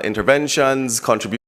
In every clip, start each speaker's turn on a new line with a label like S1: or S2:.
S1: interventions, contributions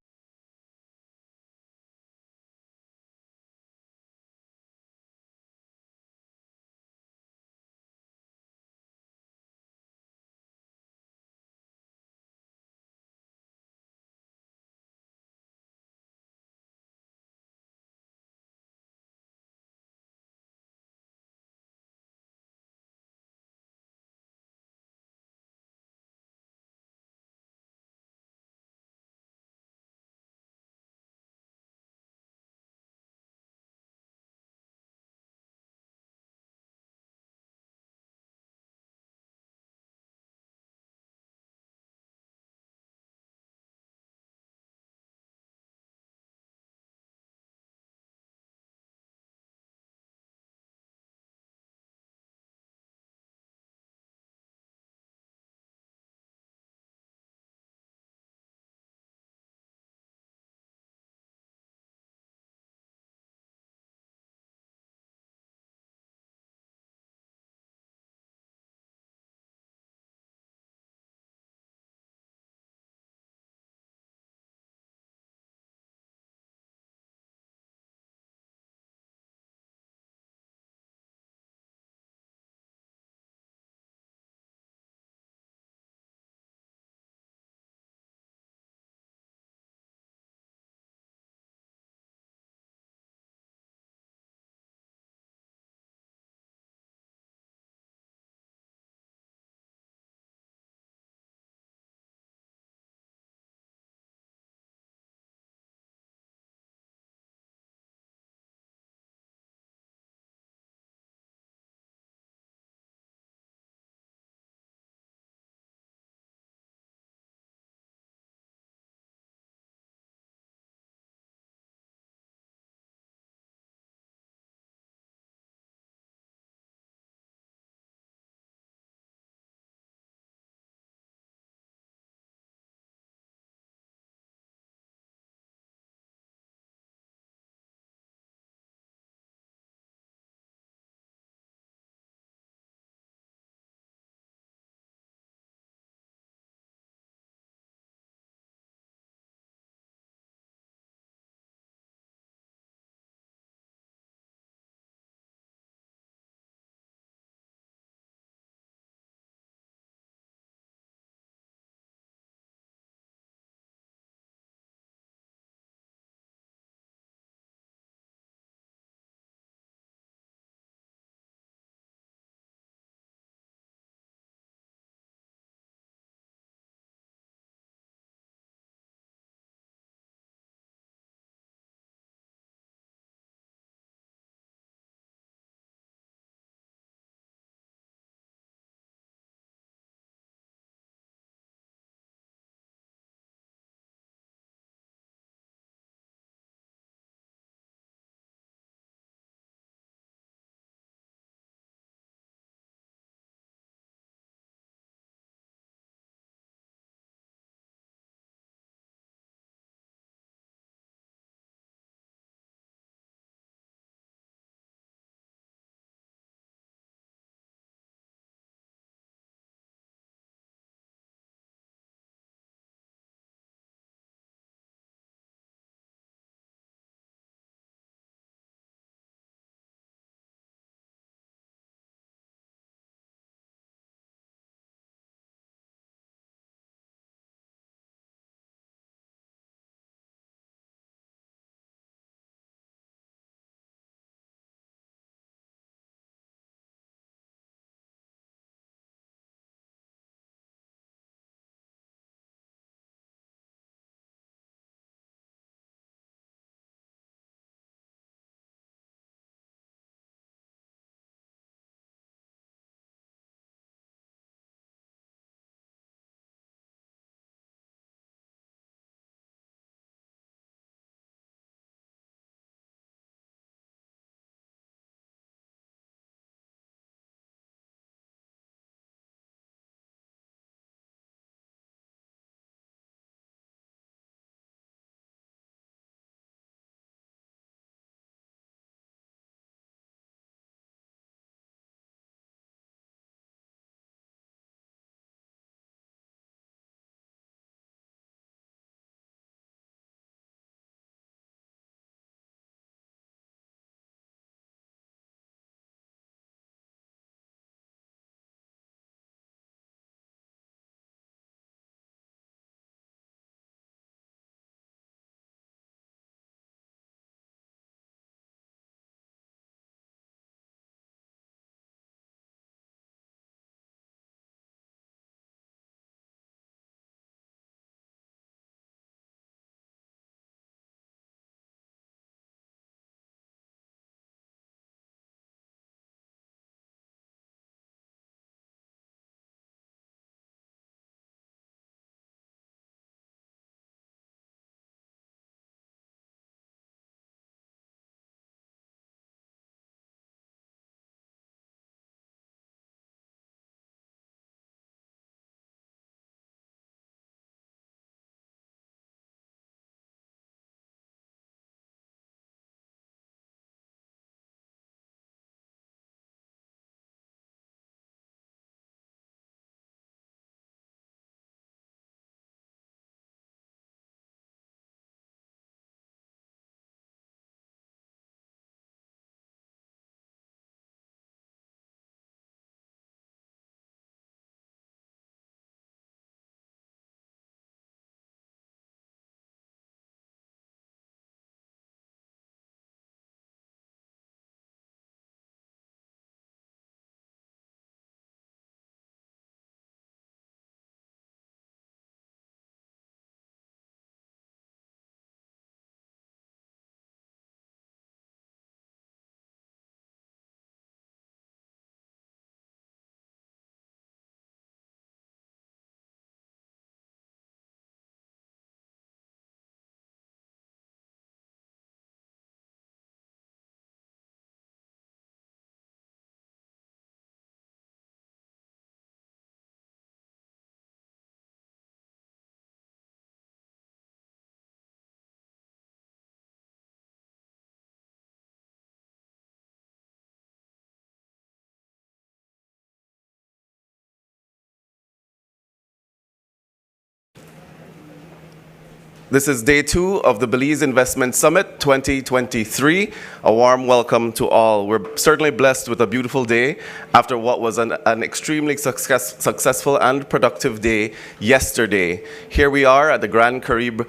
S1: This is day 2 of the Belize Investment Summit 2023. A warm welcome to all. We're certainly blessed with a beautiful day after what was an extremely successful and productive day yesterday. Here we are at the Grand Caribe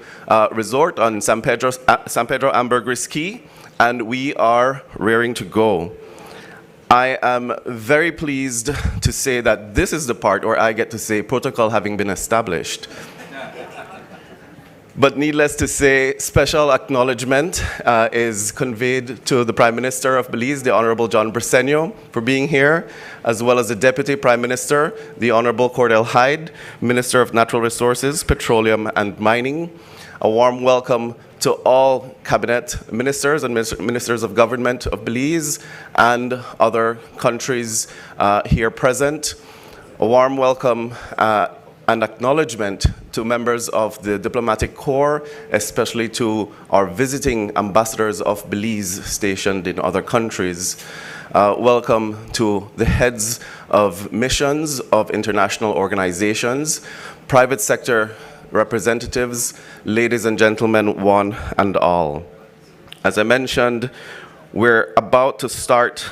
S1: Resort on San Pedro Ambergris Key, and we are raring to go. I am very pleased to say that this is the part where I get to say protocol having been established. But needless to say, special acknowledgement is conveyed to the Prime Minister of Belize, the Honorable John Briceño, for being here, as well as the Deputy Prime Minister, the Honorable Cordell Hyde, Minister of Natural Resources, Petroleum and Mining. A warm welcome to all cabinet ministers and ministers of government of Belize and other countries here present. A warm welcome and acknowledgement to members of the diplomatic corps, especially to our visiting ambassadors of Belize stationed in other countries. Welcome to the heads of missions of international organizations, private sector representatives, ladies and gentlemen, one and all. As I mentioned, we're about to start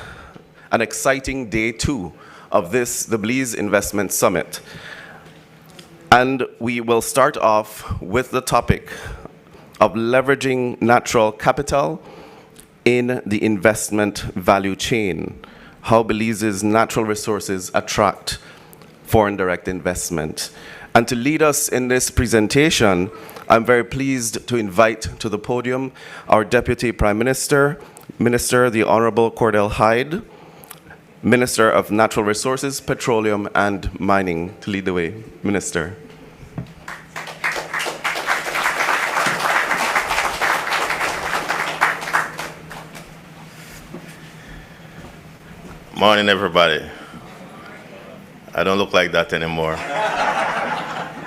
S1: an exciting day 2 of the Belize Investment Summit. And we will start off with the topic of leveraging natural capital in the investment value chain, how Belize's natural resources attract foreign direct investment. And to lead us in this presentation, I'm very pleased to invite to the podium our Deputy Prime Minister, the Honorable Cordell Hyde, Minister of Natural Resources, Petroleum and Mining, to lead the way. Minister.
S2: Morning, everybody. I don't look like that anymore.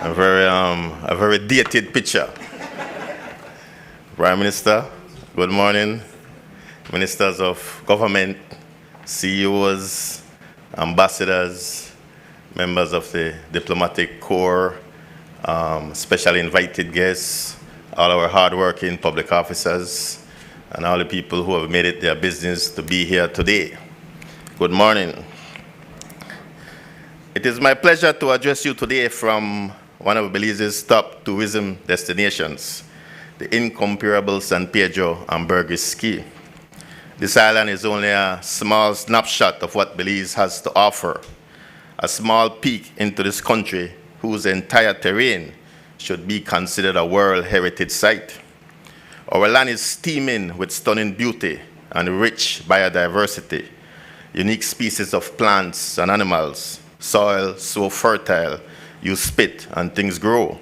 S2: A very dated picture. Prime Minister, good morning. Ministers of government, CEOs, ambassadors, members of the diplomatic corps, specially invited guests, all our hardworking public officers, and all the people who have made it their business to be here today. Good morning. It is my pleasure to address you today from one of Belize's top tourism destinations, the incomparable San Pedro Ambergris Key. This island is only a small snapshot of what Belize has to offer, a small peek into this country whose entire terrain should be considered a World Heritage Site. Our land is steaming with stunning beauty and rich biodiversity, unique species of plants and animals, soil so fertile you spit and things grow.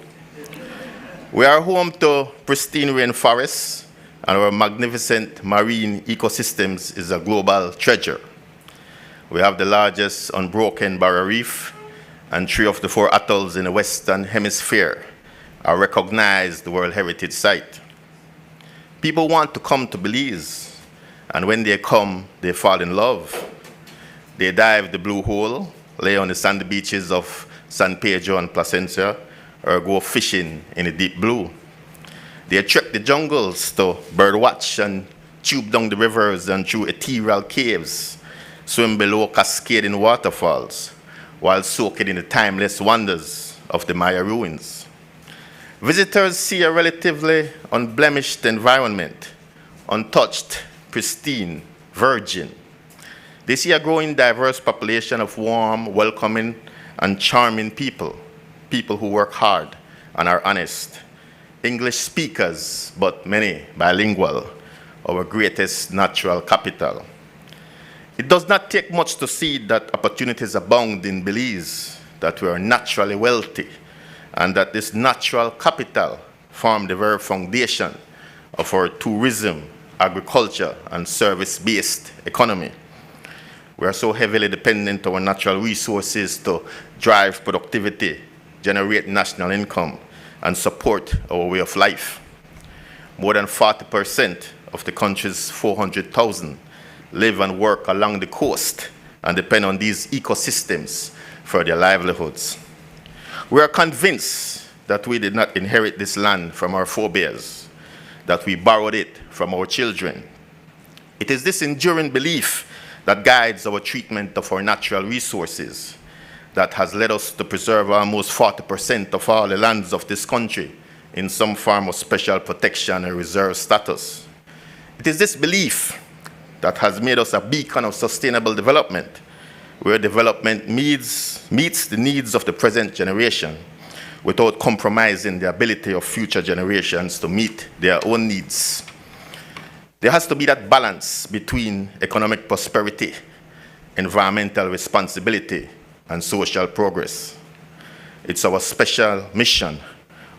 S2: We are home to pristine rainforests, and our magnificent marine ecosystems is a global treasure. We have the largest unbroken barrier reef, and 3 of the 4 atolls in the Western Hemisphere are recognized World Heritage Site. People want to come to Belize, and when they come, they fall in love. They dive the blue hole, lay on the sandy beaches of San Pedro and Placencia, or go fishing in the deep blue. They trek the jungles to birdwatch and tube down the rivers and through ethereal caves, swim below cascading waterfalls, while soaking in the timeless wonders of the Maya ruins. Visitors see a relatively unblemished environment, untouched, pristine, virgin. They see a growing diverse population of warm, welcoming, and charming people who work hard and are honest, English speakers, but many bilingual, our greatest natural capital. It does not take much to see that opportunities abound in Belize, that we are naturally wealthy, and that this natural capital forms the very foundation of our tourism, agriculture, and service-based economy. We are so heavily dependent on our natural resources to drive productivity, generate national income, and support our way of life. More than 40% of the country's 400,000 live and work along the coast and depend on these ecosystems for their livelihoods. We are convinced that we did not inherit this land from our forebears, that we borrowed it from our children. It is this enduring belief that guides our treatment of our natural resources that has led us to preserve almost 40% of all the lands of this country in some form of special protection and reserve status. It is this belief that has made us a beacon of sustainable development, where development meets the needs of the present generation without compromising the ability of future generations to meet their own needs. There has to be that balance between economic prosperity, environmental responsibility, and social progress. It's our special mission,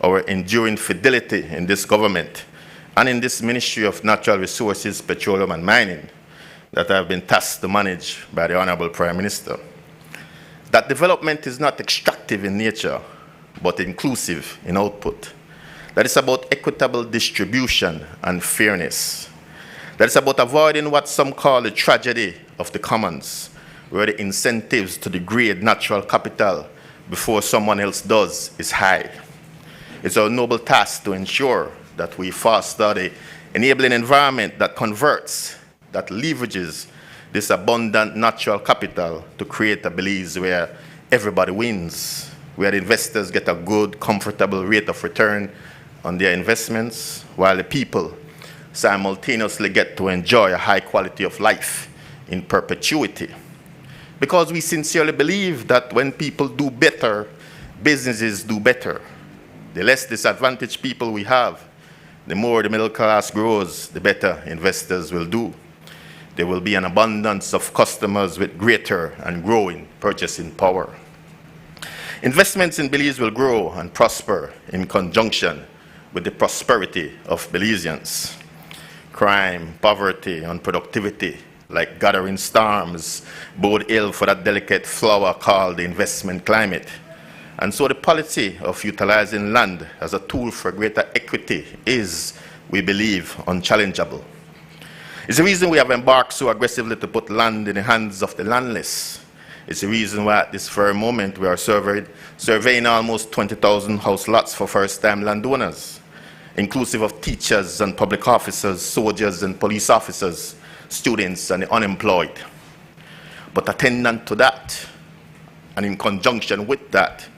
S2: our enduring fidelity in this government and in this Ministry of Natural Resources, Petroleum and Mining that I have been tasked to manage by the Honorable Prime Minister. That development is not extractive in nature, but inclusive in output. That is about equitable distribution and fairness. That is about avoiding what some call the tragedy of the commons, where the incentives to degrade natural capital before someone else does is high. It's our noble task to ensure that we foster the enabling environment that converts, that leverages this abundant natural capital to create a Belize where everybody wins, where the investors get a good, comfortable rate of return on their investments, while the people simultaneously get to enjoy a high quality of life in perpetuity. Because we sincerely believe that when people do better, businesses do better. The less disadvantaged people we have, the more the middle class grows, the better investors will do. There will be an abundance of customers with greater and growing purchasing power. Investments in Belize will grow and prosper in conjunction with the prosperity of Belizeans. Crime, poverty, unproductivity, like gathering storms, bode ill for that delicate flower called the investment climate. And so the policy of utilizing land as a tool for greater equity is, we believe, unchallengeable. It's the reason we have embarked so aggressively to put land in the hands of the landless. It's the reason why at this very moment we are surveying almost 20,000 house lots for first-time landowners, inclusive of teachers and public officers, soldiers and police officers, students and the unemployed. But attendant to that, and in conjunction with that,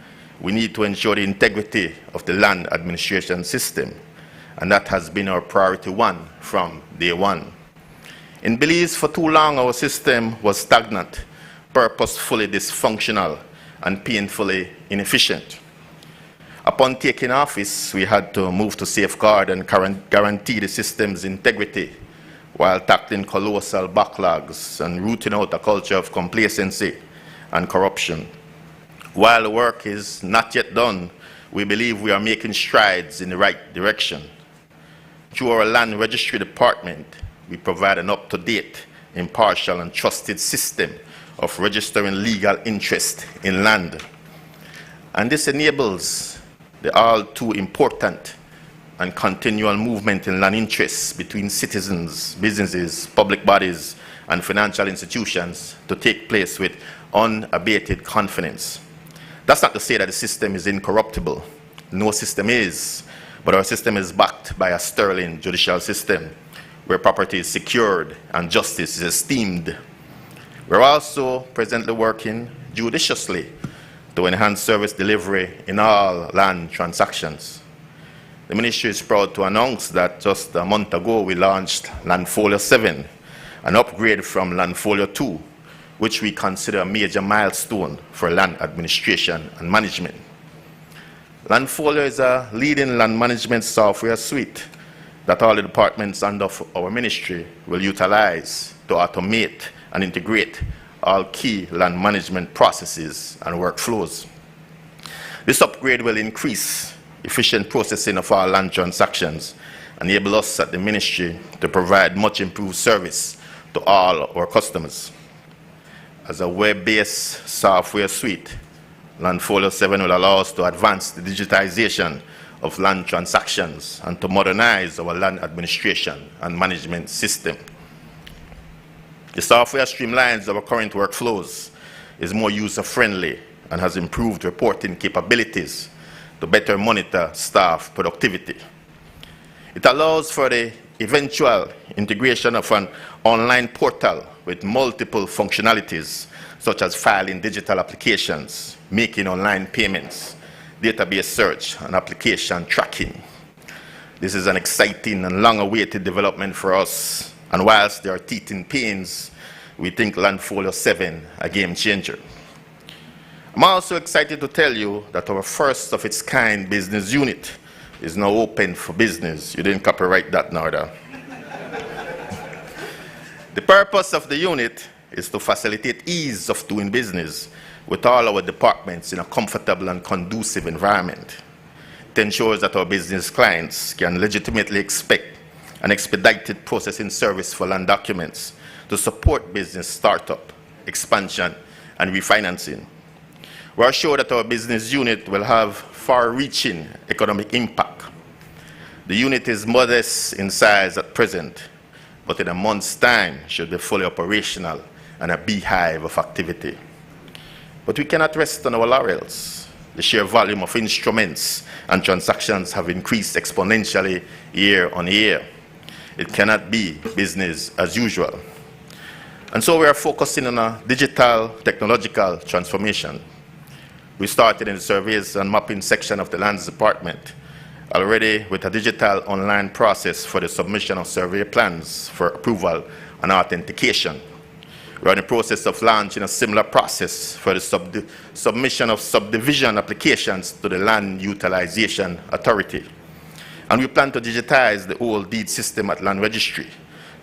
S2: we need to ensure the integrity of the land administration system. And that has been our priority one from day one. In Belize, for too long, our system was stagnant, purposefully dysfunctional, and painfully inefficient. Upon taking office, we had to move to safeguard and guarantee the system's integrity while tackling colossal backlogs and rooting out a culture of complacency and corruption. While the work is not yet done, we believe we are making strides in the right direction. Through our land registry department, we provide an up-to-date, impartial, and trusted system of registering legal interest in land. And this enables the all too important and continual movement in land interests between citizens, businesses, public bodies, and financial institutions to take place with unabated confidence. That's not to say that the system is incorruptible. No system is, but our system is backed by a sterling judicial system where property is secured and justice is esteemed. We're also presently working judiciously to enhance service delivery in all land transactions. The Ministry is proud to announce that just a month ago we launched Landfolio 7, an upgrade from Landfolio 2, which we consider a major milestone for land administration and management. Landfolio is a leading land management software suite that all the departments under our ministry will utilize to automate and integrate all key land management processes and workflows. This upgrade will increase efficient processing of our land transactions, enable us at the ministry to provide much improved service to all our customers. As a web-based software suite, Landfolio 7 will allow us to advance the digitization of land transactions and to modernize our land administration and management system. The software streamlines our current workflows, is more user-friendly, and has improved reporting capabilities to to better monitor staff productivity. It allows for the eventual integration of an online portal with multiple functionalities, such as filing digital applications, making online payments, database search, and application tracking. This is an exciting and long-awaited development for us, and whilst there are teething pains, we think Landfolio 7 a game changer. I'm also excited to tell you that our first of its kind business unit is now open for business. You didn't copyright that, Narda. The purpose of the unit is to facilitate ease of doing business with all our departments in a comfortable and conducive environment. It ensures that our business clients can legitimately expect an expedited processing service for land documents to support business startup, expansion, and refinancing. We are sure that our business unit will have far-reaching economic impact. The unit is modest in size at present, but in a month's time should be fully operational and a beehive of activity. But we cannot rest on our laurels. The sheer volume of instruments and transactions have increased exponentially year on year. It cannot be business as usual. And so we are focusing on a digital technological transformation. We started in the surveys and mapping section of the Lands Department already with a digital online process for the submission of survey plans for approval and authentication. We're in the process of launching a similar process for the submission of subdivision applications to the Land Utilization Authority. And we plan to digitize the whole deed system at Land Registry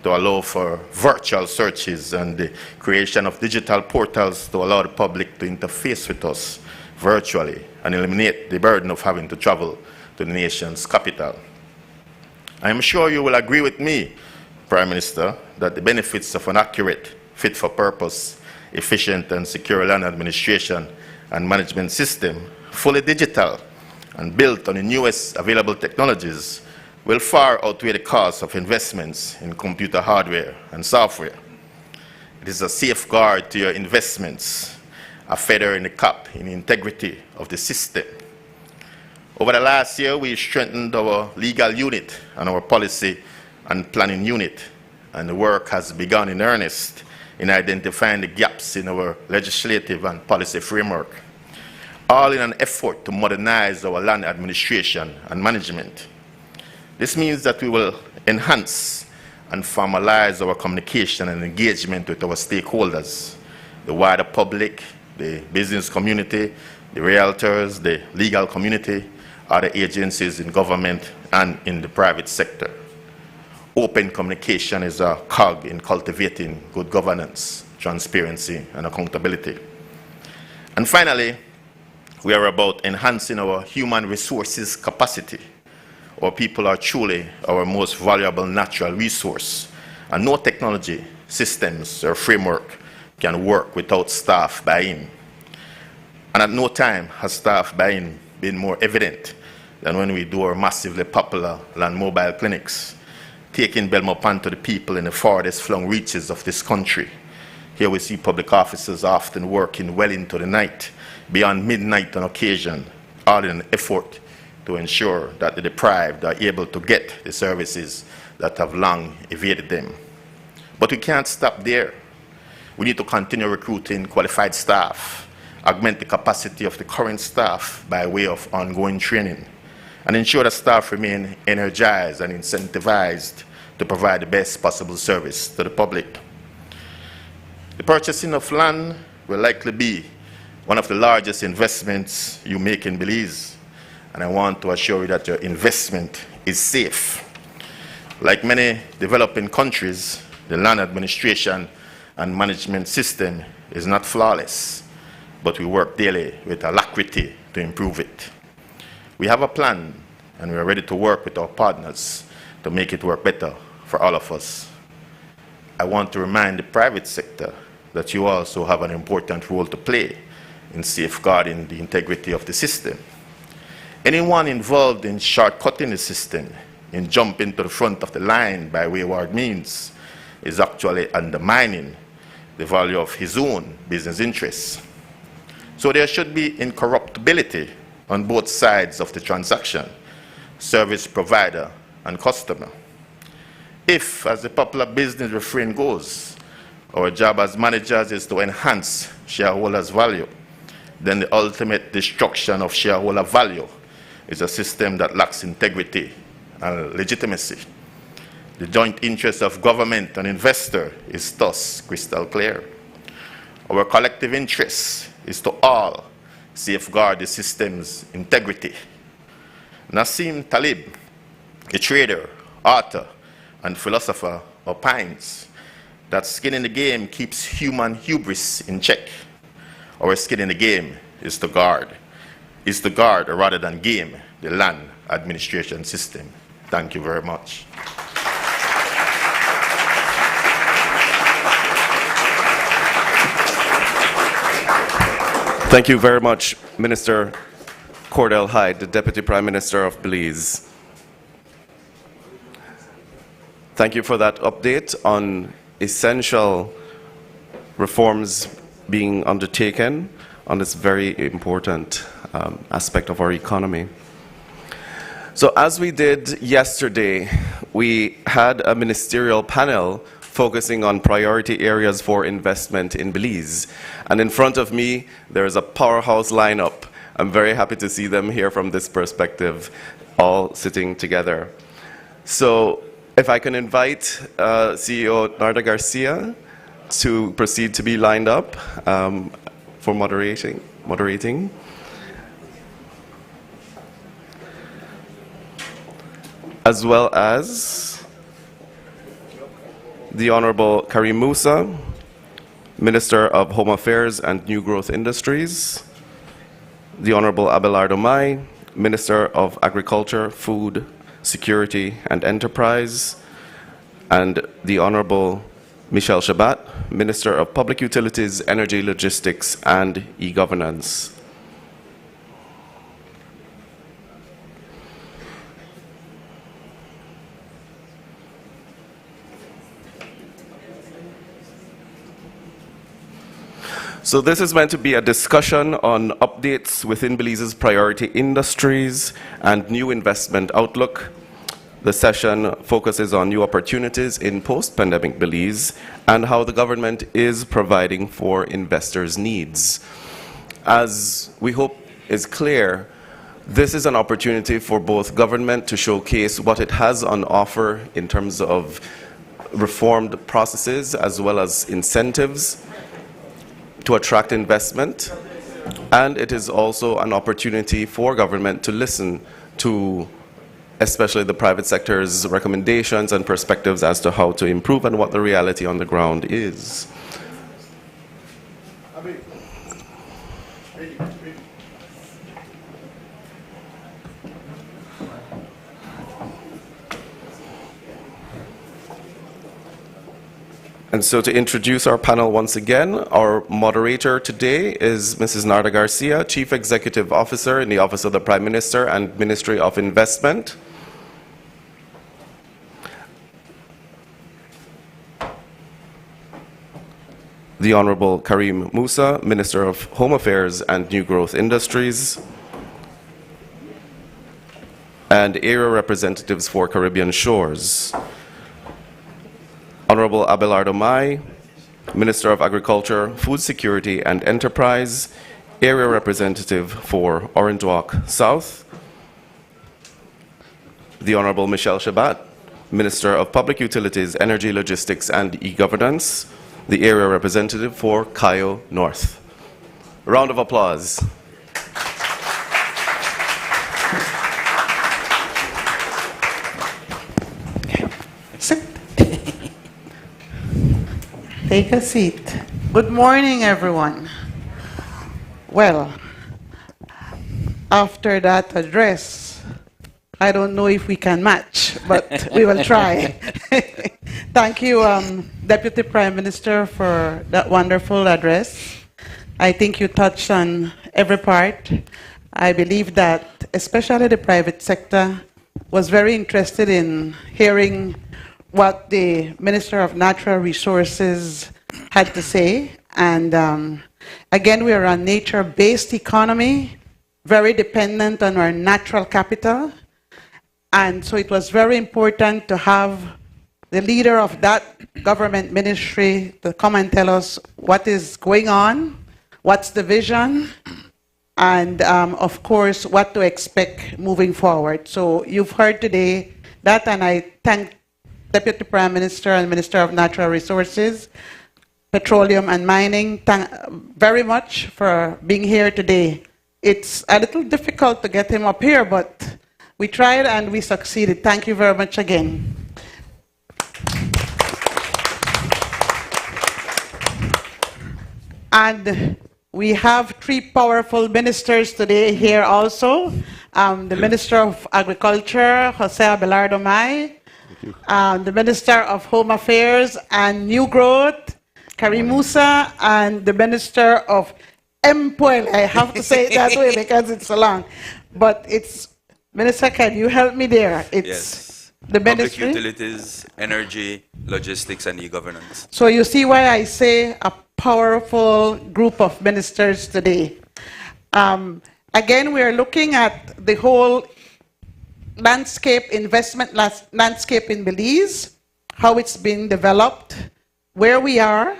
S2: to allow for virtual searches and the creation of digital portals to allow the public to interface with us virtually and eliminate the burden of having to travel to the nation's capital. I am sure you will agree with me, Prime Minister, that the benefits of an accurate, fit-for-purpose, efficient and secure land administration and management system, fully digital and built on the newest available technologies, will far outweigh the cost of investments in computer hardware and software. It is a safeguard to your investments, a feather in the cap in the integrity of the system. Over the last year, we strengthened our legal unit and our policy and planning unit, and the work has begun in earnest in identifying the gaps in our legislative and policy framework, all in an effort to modernize our land administration and management. This means that we will enhance and formalize our communication and engagement with our stakeholders, the wider public, the business community, the realtors, the legal community, other agencies in government and in the private sector. Open communication is a cog in cultivating good governance, transparency, and accountability. And finally, we are about enhancing our human resources capacity. Our people are truly our most valuable natural resource, and no technology, systems, or framework can work without staff buy-in. And at no time has staff buy-in been more evident than when we do our massively popular land mobile clinics, taking Belmopan to the people in the farthest flung reaches of this country. Here we see public officers often working well into the night, beyond midnight on occasion, all in an effort to ensure that the deprived are able to get the services that have long evaded them. But we can't stop there. We need to continue recruiting qualified staff, augment the capacity of the current staff by way of ongoing training, and ensure that staff remain energized and incentivized to provide the best possible service to the public. The purchasing of land will likely be one of the largest investments you make in Belize, and I want to assure you that your investment is safe. Like many developing countries, the land administration and management system is not flawless, but we work daily with alacrity to improve it. We have a plan, and we are ready to work with our partners to make it work better for all of us. I want to remind the private sector that you also have an important role to play in safeguarding the integrity of the system. Anyone involved in shortcutting the system, in jumping to the front of the line by wayward means, is actually undermining the value of his own business interests. So there should be incorruptibility on both sides of the transaction, service provider and customer. If, as the popular business refrain goes, our job as managers is to enhance shareholders' value, then the ultimate destruction of shareholder value is a system that lacks integrity and legitimacy. The joint interest of government and investor is thus crystal clear. Our collective interest is to all safeguard the system's integrity. Nassim Taleb, a trader, author, and philosopher, opines that skin in the game keeps human hubris in check. Our skin in the game is to guard rather than game the land administration system. Thank you very much.
S1: Thank you very much, Minister Cordell Hyde, the Deputy Prime Minister of Belize. Thank you for that update on essential reforms being undertaken on this very important aspect of our economy. So as we did yesterday, we had a ministerial panel focusing on priority areas for investment in Belize. And in front of me, there is a powerhouse lineup. I'm very happy to see them here from this perspective, all sitting together. So if I can invite CEO Narda Garcia to proceed to be lined up for moderating. As well as the Honorable Karim Musa, Minister of Home Affairs and New Growth Industries, the Honorable Abelardo Mai, Minister of Agriculture, Food, Security and Enterprise, and the Honorable Michelle Shabat, Minister of Public Utilities, Energy, Logistics and E-Governance. So this is meant to be a discussion on updates within Belize's priority industries and new investment outlook. The session focuses on new opportunities in post-pandemic Belize and how the government is providing for investors' needs. As we hope is clear, this is an opportunity for both government to showcase what it has on offer in terms of reformed processes as well as incentives to attract investment, and it is also an opportunity for government to listen to especially the private sector's recommendations and perspectives as to how to improve and what the reality on the ground is. And so to introduce our panel once again, our moderator today is Mrs. Narda Garcia, Chief Executive Officer in the Office of the Prime Minister and Ministry of Investment. The Honorable Karim Musa, Minister of Home Affairs and New Growth Industries. And area representatives for Caribbean Shores. Honorable Abelardo Mai, Minister of Agriculture, Food Security and Enterprise, Area Representative for Orange Walk South. The Honorable Michelle Shabat, Minister of Public Utilities, Energy, Logistics and E-Governance, the Area Representative for Cayo North. A round of applause.
S3: Take a seat. Good morning, everyone. Well, after that address, I don't know if we can match, but we will try. Thank you, Deputy Prime Minister, for that wonderful address. I think you touched on every part. I believe that especially the private sector was very interested in hearing what the Minister of Natural Resources had to say. And again, we are a nature-based economy. very dependent on our natural capital. And so it was very important to have the leader of that government ministry to come and tell us what is going on, what's the vision, and of course, what to expect moving forward. So you've heard today that, and I thank Deputy Prime Minister and Minister of Natural Resources, Petroleum and Mining very much for being here today. It's a little difficult to get him up here, but we tried and we succeeded. Thank you very much again. And we have three powerful ministers today here also. The Minister of Agriculture, Jose Abelardo May, the Minister of Home Affairs and New Growth, Karim Musa, and the Minister of Empoel. I have to say it that way because it's so long. But it's, Minister, can you help me there? It's
S4: Yes.
S3: the
S4: Public
S3: ministry.
S4: utilities, energy, logistics, and e-governance.
S3: So you see why I say a powerful group of ministers today. Again, we are looking at the whole landscape, investment landscape in Belize, how it's been developed, where we are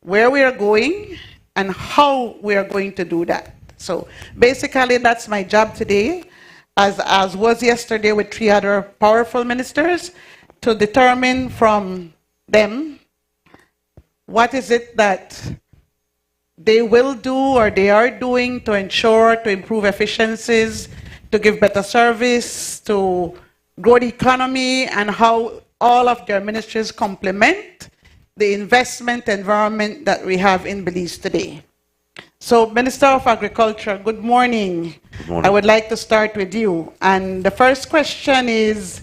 S3: going, and how we are going to do that. So basically, that's my job today, as was yesterday with three other powerful ministers, to determine from them what is it that they will do or they are doing to ensure to improve efficiencies, to give better service, to grow the economy, and how all of their ministries complement the investment environment that we have in Belize today. So, Minister of Agriculture, good morning.
S5: Good morning.
S3: I would like to start with you. And the first question is,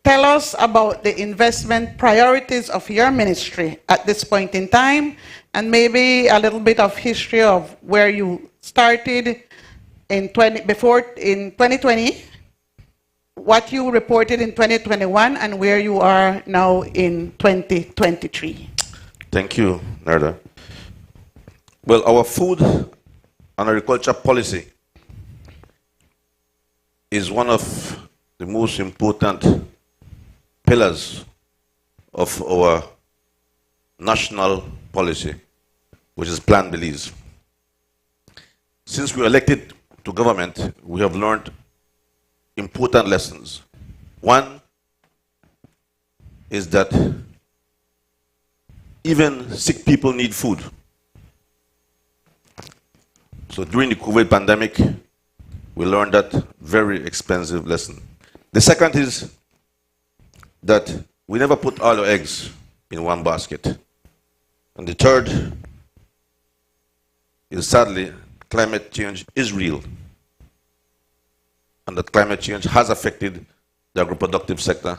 S3: tell us about the investment priorities of your ministry at this point in time, and maybe a little bit of history of where you started in 2020, what you reported in 2021, and where you are now in 2023.
S5: Thank you, Nerda. Well, our food and agriculture policy is one of the most important pillars of our national policy, which is Plan Belize. Since we were elected to government, we have learned important lessons. One is that even sick people need food. So during the COVID pandemic, we learned that very expensive lesson. The second is that we never put all our eggs in one basket. And the third is, sadly, climate change is real. And that climate change has affected the agro-productive sector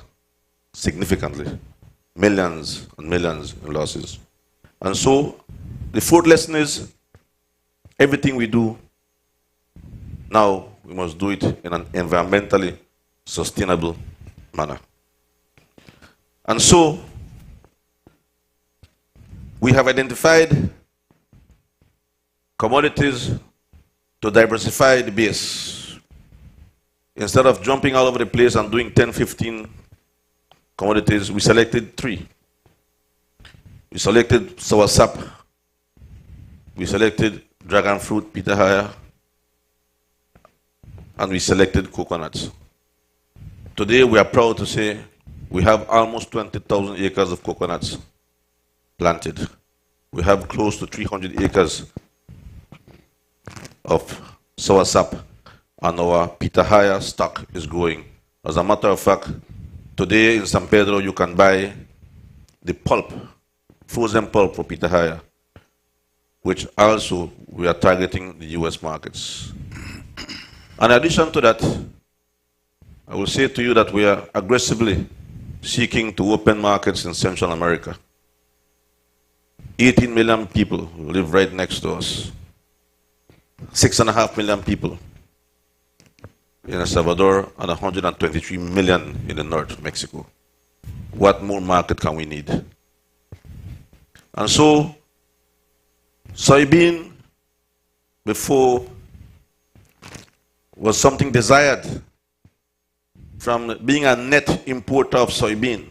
S5: significantly. Millions and millions in losses. And so the fourth lesson is, everything we do now, we must do it in an environmentally sustainable manner. And so, we have identified commodities to diversify the base. Instead of jumping all over the place and doing 10, 15 commodities, we selected 3. We selected soursop, we selected dragon fruit, pitahaya, and we selected coconuts. Today, we are proud to say we have almost 20,000 acres of coconuts planted. We have close to 300 acres of soursop, and our pitahaya stock is growing. As a matter of fact, today in San Pedro, you can buy the pulp, frozen pulp for pitahaya, which also we are targeting the US markets. In addition to that, I will say to you that we are aggressively seeking to open markets in Central America. 18 million people live right next to us. 6.5 million people in El Salvador and 123 million in the north, Mexico. What more market can we need? And so, soybean, before was something desired from being a net importer of soybean.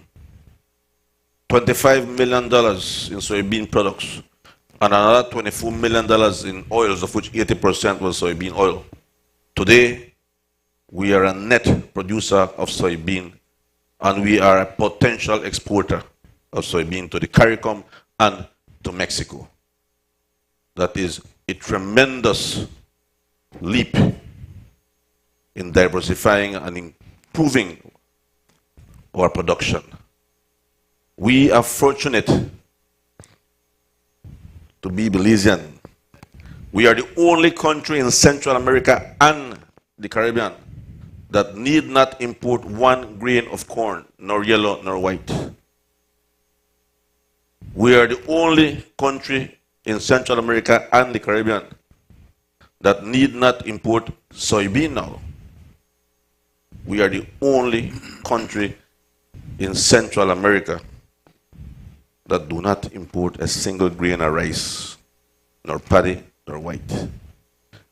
S5: $25 million in soybean products and another $24 million in oils, of which 80% was soybean oil. Today, we are a net producer of soybean and we are a potential exporter of soybean to the CARICOM and to Mexico. That is a tremendous leap in diversifying and improving our production. We are fortunate to be Belizean. We are the only country in Central America and the Caribbean that need not import 1 grain of corn, nor yellow nor white. We are the only country in Central America and the Caribbean that need not import soybean now. We are the only country in Central America that do not import a single grain of rice, nor paddy, nor white.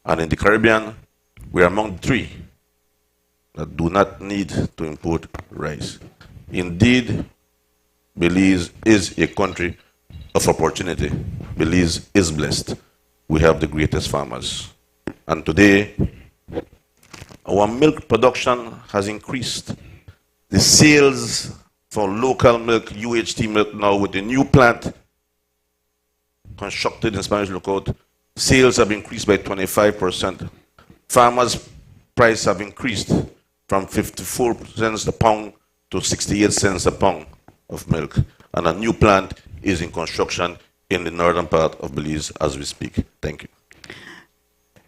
S5: And in the Caribbean, we are among 3 that do not need to import rice. Indeed, Belize is a country of opportunity. Belize is blessed. We have the greatest farmers. And today, our milk production has increased. The sales for local milk, UHT milk now with the new plant constructed in Spanish Lookout, sales have increased by 25%. Farmers' price have increased from 54 cents a pound to 68 cents a pound of milk. And a new plant is in construction in the northern part of Belize as we speak. Thank you.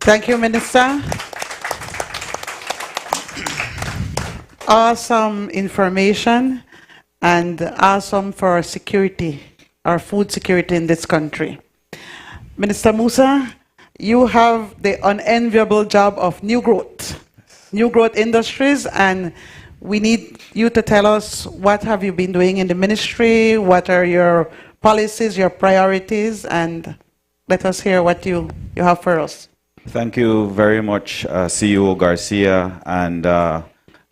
S3: Thank you, Minister. Awesome information and awesome for security, our food security in this country. Minister Musa, you have the unenviable job of new growth industries, and we need you to tell us what have you been doing in the ministry, what are your policies, your priorities, and let us hear what you have for us.
S6: Thank you very much, CEO Garcia, and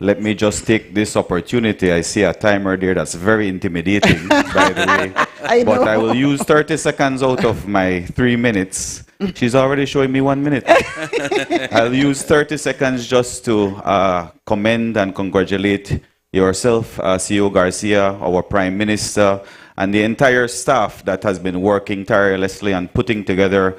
S6: let me just take this opportunity. I see a timer there that's very intimidating, by the way. But I will use 30 seconds out of my 3 minutes. She's already showing me 1 minute. I'll use 30 seconds just to commend and congratulate yourself, CEO Garcia, our Prime Minister, and the entire staff that has been working tirelessly on putting together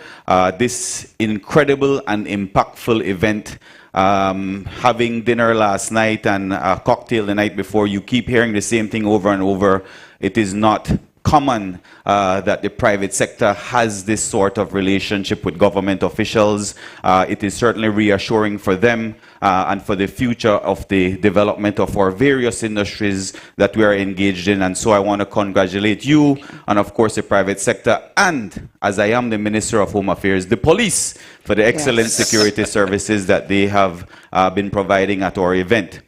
S6: this incredible and impactful event. Having dinner last night and a cocktail the night before, you keep hearing the same thing over and over. It is not common that the private sector has this sort of relationship with government officials. It is certainly reassuring for them and for the future of the development of our various industries that we are engaged in. And so I want to congratulate you and, of course, the private sector and, as I am the Minister of Home Affairs, the police for the excellent security services that they have been providing at our event.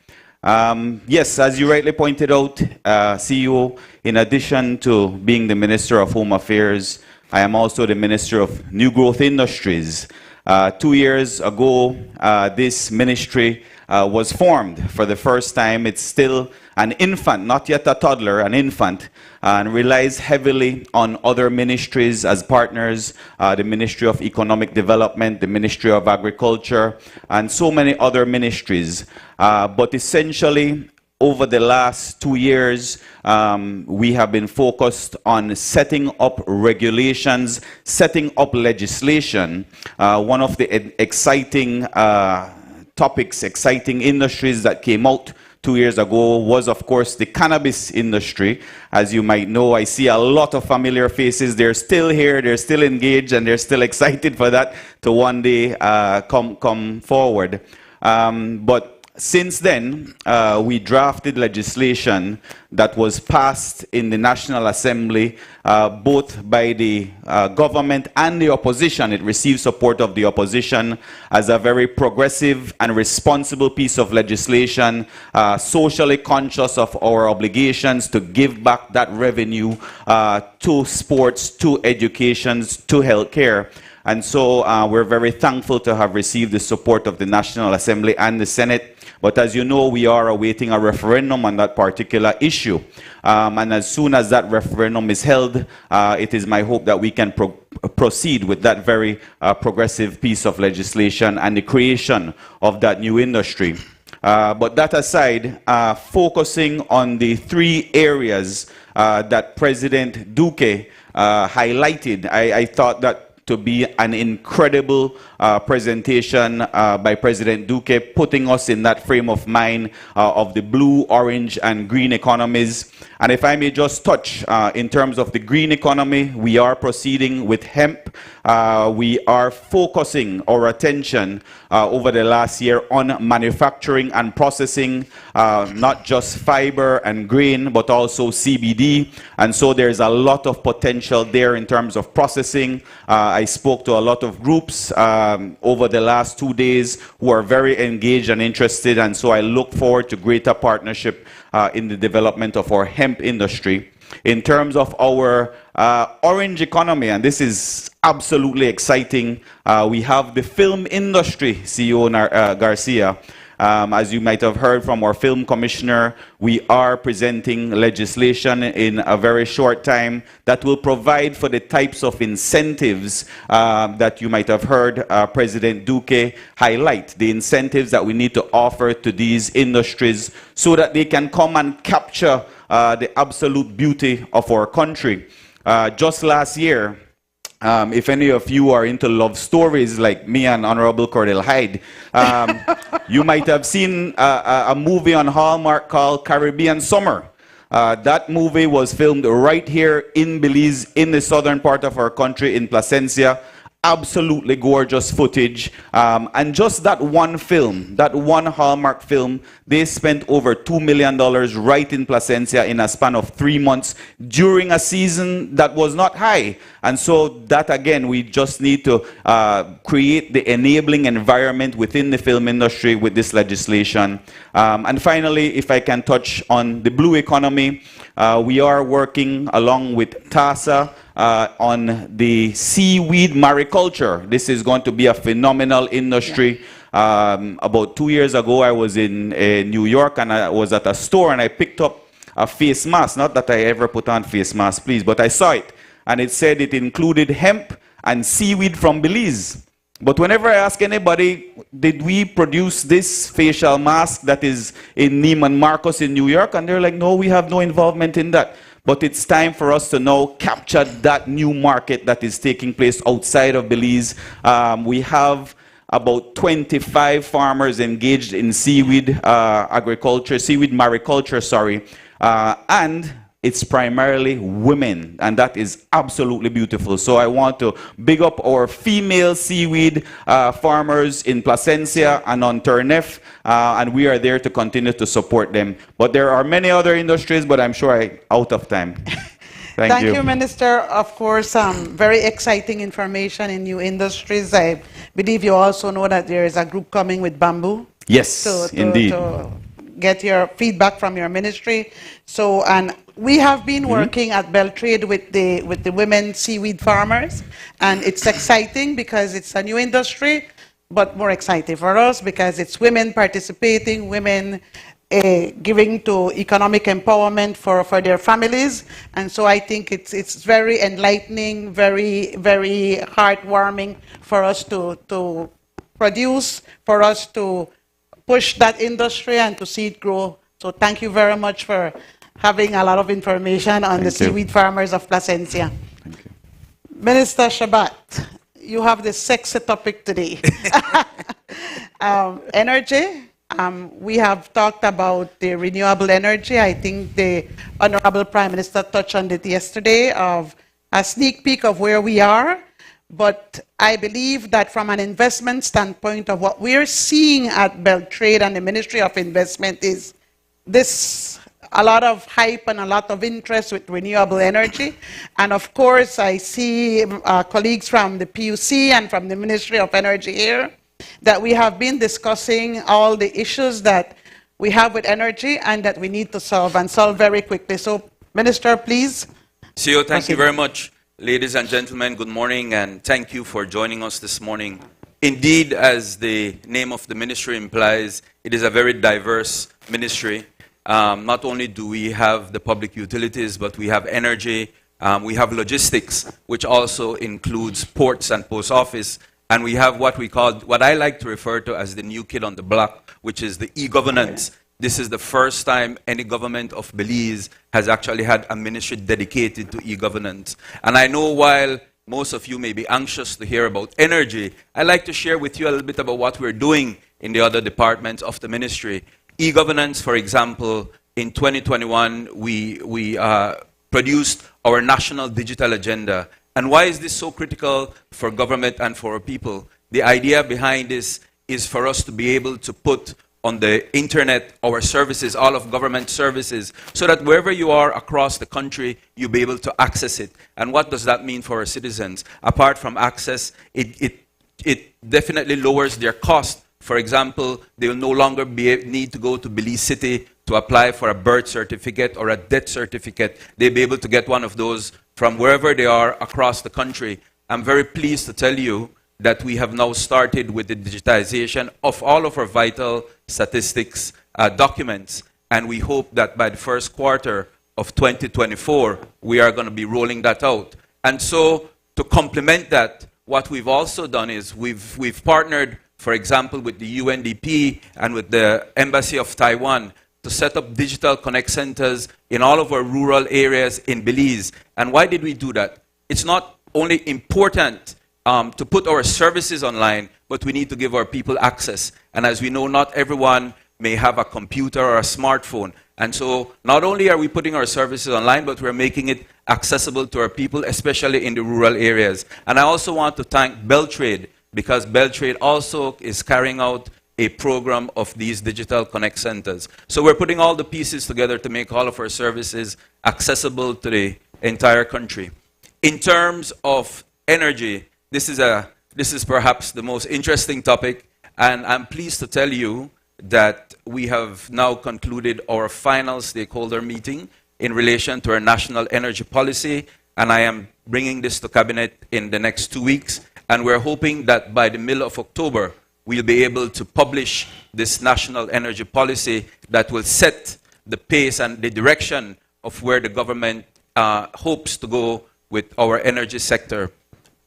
S6: Yes, as you rightly pointed out, CEO, in addition to being the Minister of Home Affairs, I am also the Minister of New Growth Industries. 2 years ago, this ministry was formed for the first time. It's still an infant, not yet a toddler, an infant, and relies heavily on other ministries as partners, the Ministry of Economic Development, the Ministry of Agriculture, and so many other ministries. But essentially, over the last 2 years, we have been focused on setting up regulations, setting up legislation. One of the exciting topics, exciting industries that came out 2 years ago was, of course, the cannabis industry. As you might know, I see a lot of familiar faces. They're still here, they're still engaged, and they're still excited for that to one day come forward. But since then, we drafted legislation that was passed in the National Assembly, both by the government and the opposition. It received support of the opposition as a very progressive and responsible piece of legislation, socially conscious of our obligations to give back that revenue to sports, to education, to healthcare. And so we're very thankful to have received the support of the National Assembly and the Senate. But as you know, we are awaiting a referendum on that particular issue. And as soon as that referendum is held, it is my hope that we can proceed with that very progressive piece of legislation and the creation of that new industry. But that aside, focusing on the three areas that President Duque highlighted, I thought that to be an incredible presentation by President Duque, putting us in that frame of mind of the blue, orange, and green economies. And if I may just touch in terms of the green economy, we are proceeding with hemp. We are focusing our attention over the last year on manufacturing and processing, not just fiber and grain, but also CBD. And so there's a lot of potential there in terms of processing. I spoke to a lot of groups over the last 2 days who are very engaged and interested, and so I look forward to greater partnership in the development of our hemp industry. In terms of our orange economy, and this is absolutely exciting, we have the film industry, CEO Garcia. As you might have heard from our film commissioner, we are presenting legislation in a very short time that will provide for the types of incentives that you might have heard President Duque highlight, the incentives that we need to offer to these industries so that they can come and capture the absolute beauty of our country. Just last year, if any of you are into love stories like me and Honorable Cordell Hyde, you might have seen a movie on Hallmark called Caribbean Summer. That movie was filmed right here in Belize, in the southern part of our country, in Placencia. Absolutely gorgeous footage. And just that one film, that one Hallmark film, they spent over $2 million right in Placencia in a span of 3 months during a season that was not high. And so that, again, we just need to create the enabling environment within the film industry with this legislation. And finally, if I can touch on the blue economy, we are working along with TASA on the seaweed mariculture. This is going to be a phenomenal industry. About 2 years ago, I was in New York and I was at a store and I picked up a face mask. Not that I ever put on face mask, please, but I saw it. And it said it included hemp and seaweed from Belize. But whenever I ask anybody, did we produce this facial mask that is in Neiman Marcus in New York? And they're like, no, we have no involvement in that. But it's time for us to now capture that new market that is taking place outside of Belize. We have about 25 farmers engaged in seaweed agriculture, seaweed mariculture, sorry. And it's primarily women, and that is absolutely beautiful. So I want to big up our female seaweed farmers in Placencia and on Turnef, and we are there to continue to support them. But there are many other industries, but I'm sure I'm out of time. Thank you.
S3: Thank you, Minister. Of course, very exciting information in new industries. I believe you also know that there is a group coming with bamboo.
S6: Yes, indeed.
S3: To get your feedback from your ministry. So, and we have been working at Beltrade with the women seaweed farmers, and it's exciting because it's a new industry, but more exciting for us because it's women participating, women giving to economic empowerment for their families. And so I think it's very enlightening, very, very heartwarming for us to produce, for us to push that industry and to see it grow. So thank you very much for having a lot of information on the seaweed farmers of Placencia.
S6: Thank you.
S3: Minister Shabat, you have the sexy topic today. Energy. We have talked about the renewable energy. I think the Honorable Prime Minister touched on it yesterday, of a sneak peek of where we are. But I believe that from an investment standpoint of what we're seeing at Beltrade and the Ministry of Investment is this, a lot of hype and a lot of interest with renewable energy. And of course, I see colleagues from the PUC and from the Ministry of Energy here, that we have been discussing all the issues that we have with energy and that we need to solve, and solve very quickly. So, Minister, please.
S4: CEO, thank you very much. Ladies and gentlemen, good morning and thank you for joining us this morning. Indeed, as the name of the ministry implies, it is a very diverse ministry. Not only do we have the public utilities, but we have energy, we have logistics, which also includes ports and post office, and we have what I like to refer to as the new kid on the block, which is the e-governance. This is the first time any government of Belize has actually had a ministry dedicated to e-governance. And I know while most of you may be anxious to hear about energy, I'd like to share with you a little bit about what we're doing in the other departments of the ministry. E-governance, for example, in 2021, we produced our national digital agenda. And why is this so critical for government and for our people? The idea behind this is for us to be able to put on the internet our services, all of government services, so that wherever you are across the country, you'll be able to access it. And what does that mean for our citizens? Apart from access, it definitely lowers their cost. For example, they will no longer need to go to Belize City to apply for a birth certificate or a death certificate. They'll be able to get one of those from wherever they are across the country. I'm very pleased to tell you that we have now started with the digitization of all of our vital statistics documents, and we hope that by the first quarter of 2024, we are going to be rolling that out. And so, to complement that, what we've also done is we've partnered, for example, with the UNDP and with the Embassy of Taiwan to set up digital connect centers in all of our rural areas in Belize. And why did we do that? It's not only important to put our services online, but we need to give our people access. And as we know, not everyone may have a computer or a smartphone. And so not only are we putting our services online, but we're making it accessible to our people, especially in the rural areas. And I also want to thank Beltrade, because Beltrade also is carrying out a program of these digital connect centers. So we're putting all the pieces together to make all of our services accessible to the entire country. In terms of energy, this is perhaps the most interesting topic, and I'm pleased to tell you that we have now concluded our final stakeholder meeting in relation to our national energy policy, and I am bringing this to Cabinet in the next 2 weeks, and we're hoping that by the middle of October, we'll be able to publish this national energy policy that will set the pace and the direction of where the government hopes to go with our energy sector.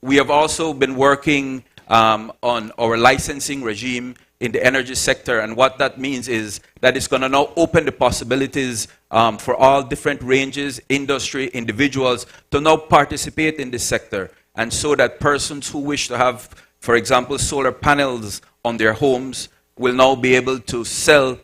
S4: We have also been working on our licensing regime in the energy sector, and what that means is that it's going to now open the possibilities for all different ranges, industry, individuals, to now participate in this sector, and so that persons who wish to have, for example, solar panels on their homes will now be able to sell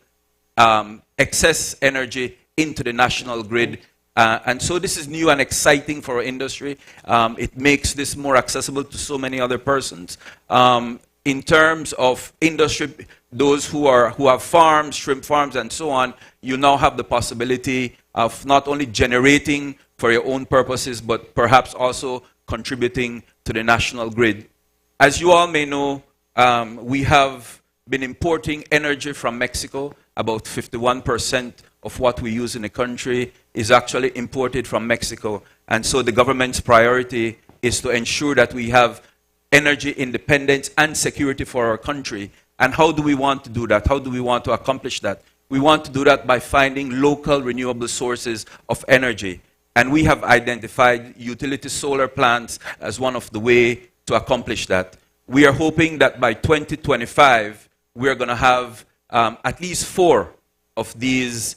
S4: excess energy into the national grid. And so this is new and exciting for our industry. It makes this more accessible to so many other persons. In terms of industry, those who have farms, shrimp farms, and so on, you now have the possibility of not only generating for your own purposes, but perhaps also contributing to the national grid. As you all may know, we have been importing energy from Mexico. About 51% of what we use in the country is actually imported from Mexico. And so the government's priority is to ensure that we have energy independence and security for our country. And how do we want to do that? How do we want to accomplish that? We want to do that by finding local renewable sources of energy. And we have identified utility solar plants as one of the ways to accomplish that. We are hoping that by 2025, we are going to have at least 4 of these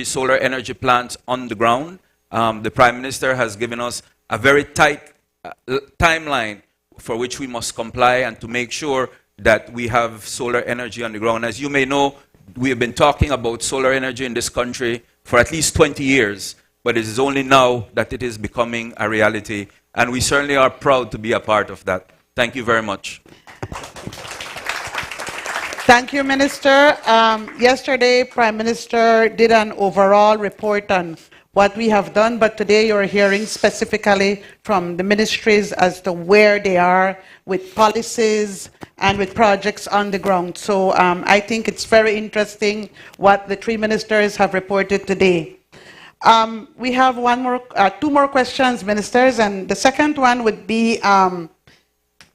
S4: solar energy plants on the ground. The Prime Minister has given us a very tight timeline for which we must comply and to make sure that we have solar energy on the ground. As you may know, we have been talking about solar energy in this country for at least 20 years, but it is only now that it is becoming a reality, and we certainly are proud to be a part of that. Thank you very much.
S3: Thank you, Minister. Yesterday, Prime Minister did an overall report on what we have done, but today you're hearing specifically from the ministries as to where they are with policies and with projects on the ground. So I think it's very interesting what the 3 ministers have reported today. We have two more questions, ministers, and the second one would be,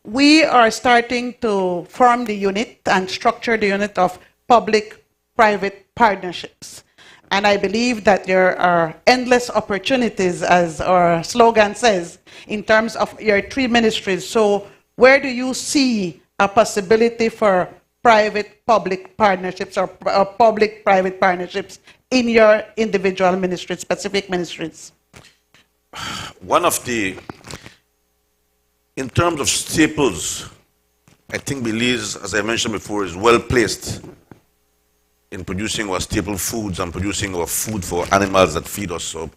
S3: we are starting to form the unit and structure the unit of public-private partnerships. And I believe that there are endless opportunities, as our slogan says, in terms of your three ministries. So where do you see a possibility for private-public partnerships or public-private partnerships in your individual ministries, specific ministries?
S5: One of the, in terms of staples, I think Belize, as I mentioned before, is well placed in producing our staple foods and producing our food for animals that feed us, or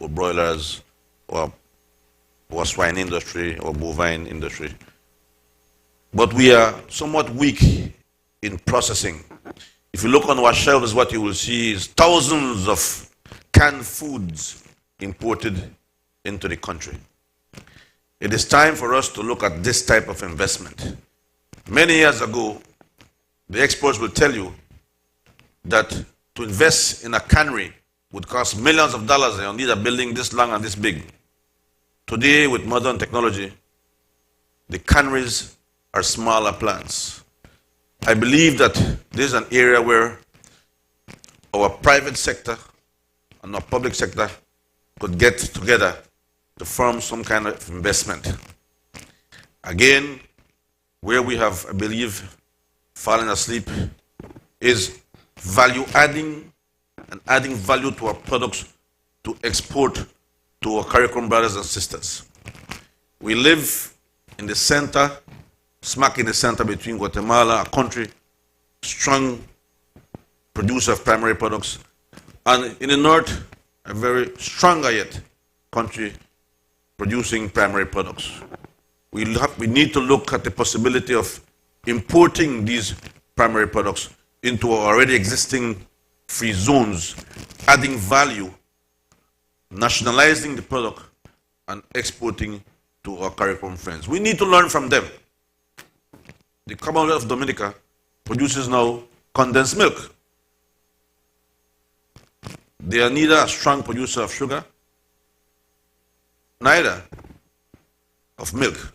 S5: broilers, or swine industry, or bovine industry. But we are somewhat weak in processing. If you look on our shelves, what you will see is thousands of canned foods imported into the country. It is time for us to look at this type of investment. Many years ago, the experts will tell you that to invest in a cannery would cost millions of dollars and you need a building this long and this big. Today, with modern technology, the canneries are smaller plants. I believe that this is an area where our private sector and our public sector could get together to form some kind of investment. Again, where we have, I believe, fallen asleep is value adding and adding value to our products to export to our CARICOM brothers and sisters. We live in the center, smack in the center between Guatemala, a country, strong producer of primary products, and in the north, a very stronger yet country producing primary products. We need to look at the possibility of importing these primary products into our already existing free zones, adding value, nationalizing the product, and exporting to our CARICOM friends. We need to learn from them. The Commonwealth of Dominica produces now condensed milk. They are neither a strong producer of sugar, neither of milk,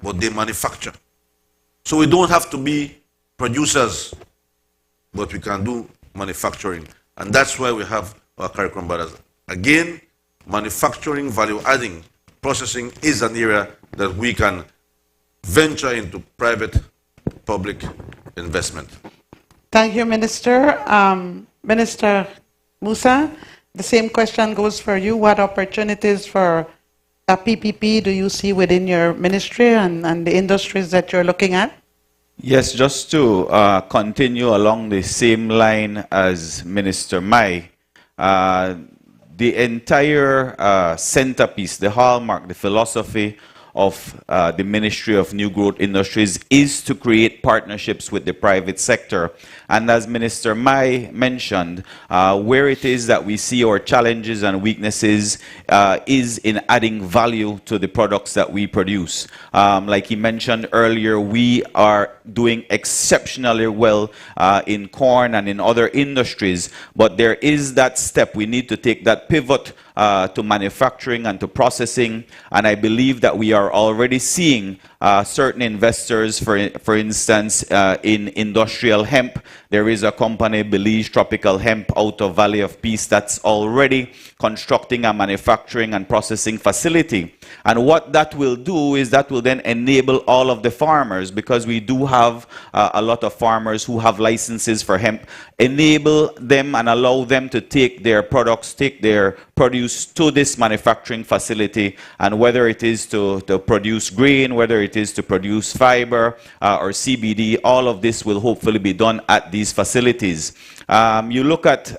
S5: but they manufacture. So we don't have to be producers, but we can do manufacturing. And that's why we have our CARICOM brothers. Again, manufacturing, value adding, processing is an area that we can venture into private-public investment.
S3: Thank you, Minister. Minister Musa, the same question goes for you. What opportunities for a PPP do you see within your ministry and the industries that you're looking at?
S6: Yes, just to continue along the same line as Minister Mai, the entire centerpiece, the hallmark, the philosophy of the Ministry of New Growth Industries is to create partnerships with the private sector. And as Minister Mai mentioned, where it is that we see our challenges and weaknesses is in adding value to the products that we produce. Like he mentioned earlier, we are doing exceptionally well in corn and in other industries, but there is that step. We need to take that pivot to manufacturing and to processing, and I believe that we are already seeing certain investors, for instance, in industrial hemp. There is a company, Belize Tropical Hemp, out of Valley of Peace, that's already constructing a manufacturing and processing facility. And what that will do is that will then enable all of the farmers, because we do have a lot of farmers who have licenses for hemp, enable them and allow them to take their products, take their produce to this manufacturing facility, and whether it is to produce grain, whether it is to produce fiber or CBD, all of this will hopefully be done at these facilities. You look at,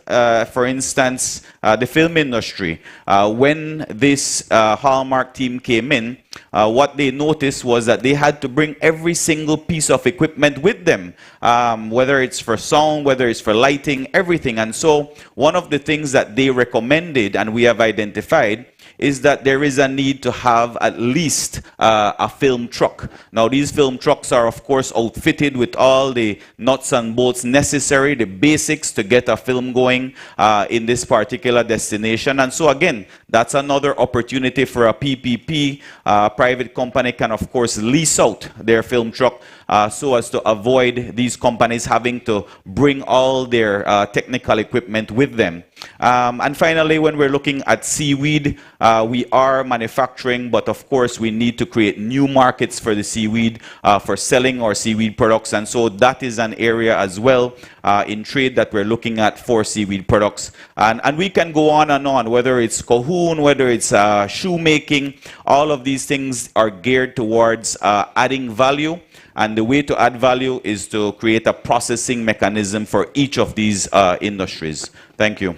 S6: for instance, the film industry. When this Hallmark team came in, what they noticed was that they had to bring every single piece of equipment with them, whether it's for sound, whether it's for lighting, everything. And so one of the things that they recommended and we have identified is that there is a need to have at least a film truck. Now, these film trucks are, of course, outfitted with all the nuts and bolts necessary, the basics to get a film going in this particular destination. And so, again, that's another opportunity for a PPP. Private company can, of course, lease out their film truck so as to avoid these companies having to bring all their technical equipment with them. And finally, when we're looking at seaweed, we are manufacturing, but of course we need to create new markets for the seaweed, for selling our seaweed products. And so that is an area as well in trade that we're looking at for seaweed products. And we can go on, whether it's cahoon, whether it's shoemaking, all of these things are geared towards adding value. And the way to add value is to create a processing mechanism for each of these industries. Thank you.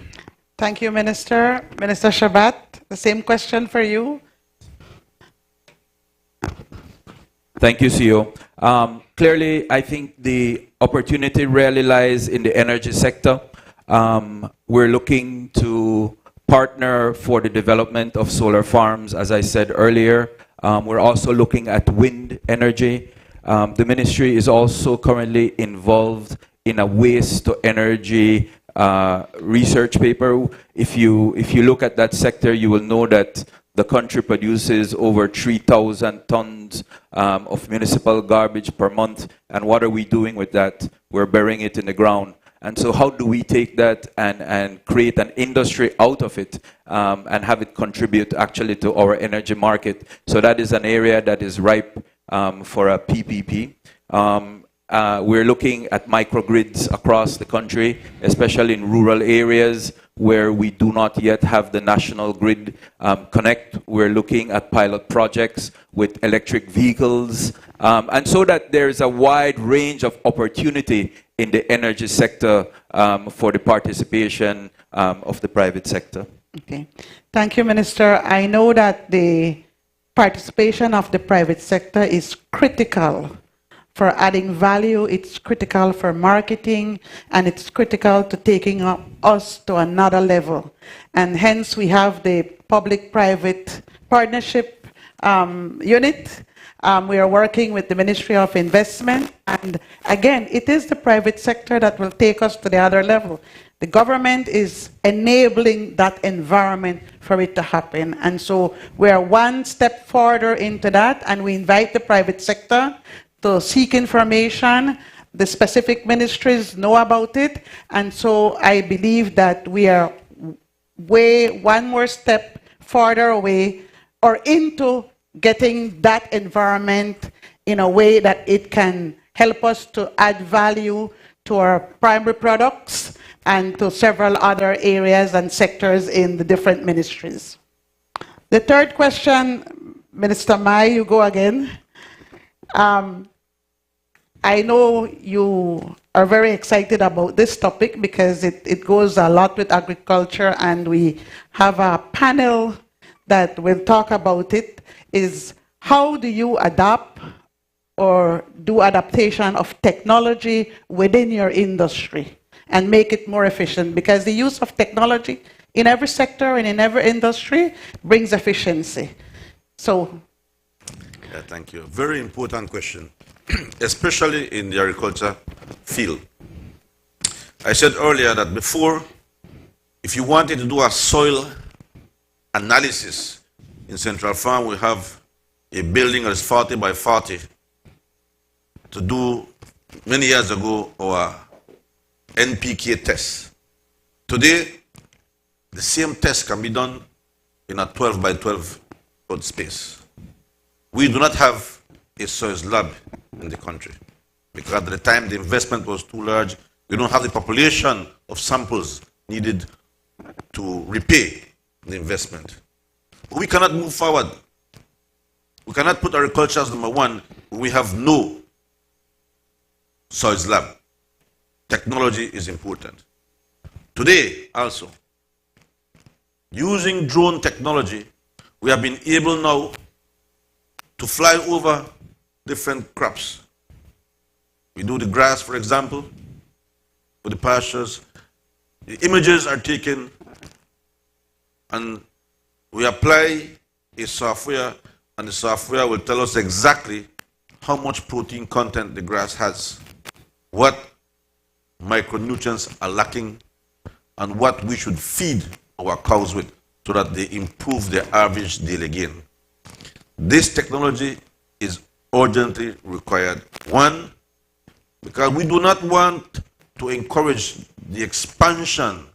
S3: Thank you, Minister. Minister Shabat, the same question for you.
S4: Thank you, CEO. Clearly, I think the opportunity really lies in the energy sector. We're looking to partner for the development of solar farms, as I said earlier. We're also looking at wind energy. The ministry is also currently involved in a waste to energy research paper. If you look at that sector, you will know that the country produces over 3,000 tons of municipal garbage per month. And what are we doing with that? We're burying it in the ground. And so how do we take that and create an industry out of it and have it contribute actually to our energy market? So that is an area that is ripe for a PPP. We're looking at microgrids across the country, especially in rural areas where we do not yet have the national grid connect. We're looking at pilot projects with electric vehicles, and so that there's a wide range of opportunity in the energy sector for the participation of the private sector.
S3: Okay. Thank you, Minister. I know that the participation of the private sector is critical for adding value, it's critical for marketing, and it's critical to taking us to another level. And hence we have the public-private partnership unit. We are working with the Ministry of Investment, and again, it is the private sector that will take us to the other level. The government is enabling that environment for it to happen. And so we are one step further into that, and we invite the private sector to seek information. The specific ministries know about it. And so I believe that we are one more step further away or into getting that environment in a way that it can help us to add value to our primary products and to several other areas and sectors in the different ministries. The third question, Minister Mai, you go again. I know you are very excited about this topic because it goes a lot with agriculture, and we have a panel that will talk about it, is how do you adapt or do adaptation of technology within your industry and make it more efficient? Because the use of technology in every sector and in every industry brings efficiency. So.
S5: Yeah, thank you. Very important question, especially in the agriculture field. I said earlier that before, if you wanted to do a soil analysis in Central Farm, we have a building that is 40 by 40 to do, many years ago, our NPK test. Today, the same test can be done in a 12 by 12 foot space. We do not have a soils lab in the country because at the time the investment was too large. We don't have the population of samples needed to repay the investment. But we cannot move forward. We cannot put agriculture as number one when we have no soils lab. Technology is important. Today also, using drone technology, we have been able now to fly over different crops. We do the grass, for example, for the pastures. The images are taken, and We apply a software, and the software will tell us exactly how much protein content the grass has, what micronutrients are lacking, and what we should feed our cows with so that they improve their average daily gain. This technology is urgently required. One, because we do not want to encourage the expansion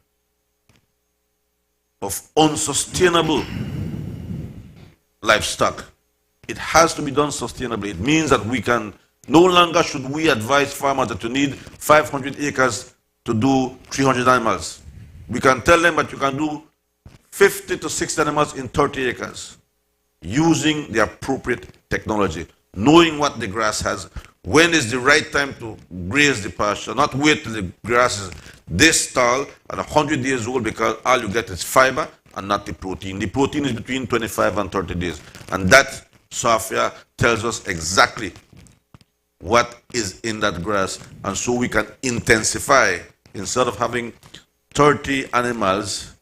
S5: of unsustainable livestock. It has to be done sustainably. It means that we can, no longer should we advise farmers that you need 500 acres to do 300 animals. We can tell them that you can do 50 to 60 animals in 30 acres using the appropriate technology, knowing what the grass has, when is the right time to graze the pasture, not wait till the grass is this tall and 100 years old, because all you get is fiber and not the protein. The protein is between 25 and 30 days. And that software tells us exactly what is in that grass. And so we can intensify. Instead of having 30 animals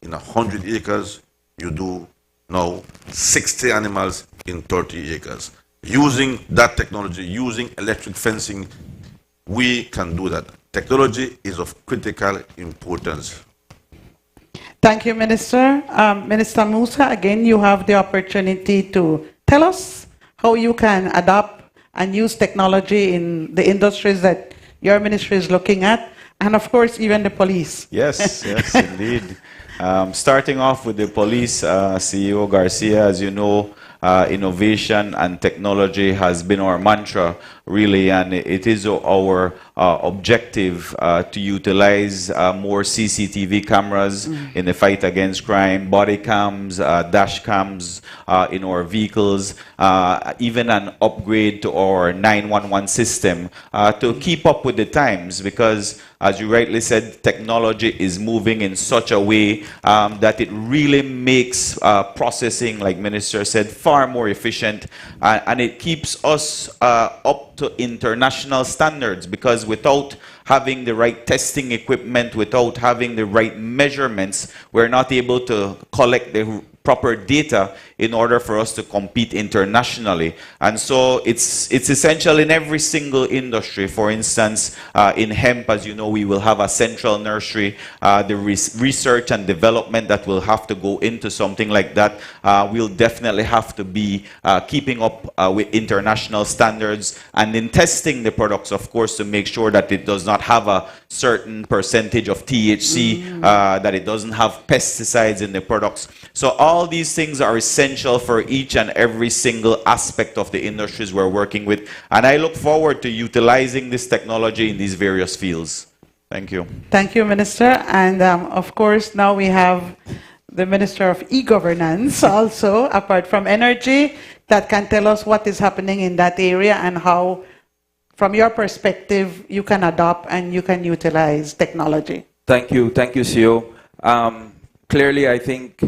S5: in 100 acres, you do now 60 animals in 30 acres. Using that technology, using electric fencing, we can do that. Technology is of critical importance.
S3: Thank you, Minister. Minister Musa, again, you have the opportunity to tell us how you can adopt and use technology in the industries that your ministry is looking at, and of course, even the police.
S6: Yes, yes, indeed. Starting off with the police, CEO Garcia, as you know, innovation and technology has been our mantra, really, and it is our objective to utilize more CCTV cameras in the fight against crime, body cams, dash cams in our vehicles, even an upgrade to our 911 system to keep up with the times, because as you rightly said, technology is moving in such a way that it really makes processing, like Minister said, far more efficient, and it keeps us up to international standards, because without having the right testing equipment, without having the right measurements, we're not able to collect the proper data in order for us to compete internationally. And so it's essential in every single industry. For instance, in hemp, as you know, we will have a central nursery. The research and development that will have to go into something like that will definitely have to be keeping up with international standards, and in testing the products, of course, to make sure that it does not have a certain percentage of THC, that it doesn't have pesticides in the products. So all these things are essential for each and every single aspect of the industries we're working with. And I look forward to utilizing this technology in these various fields. Thank you.
S3: Thank you, Minister. And of course, now we have the Minister of E-Governance also, apart from energy, that can tell us what is happening in that area and how, from your perspective, you can adopt and you can utilize technology.
S4: Thank you, CEO. Clearly, I think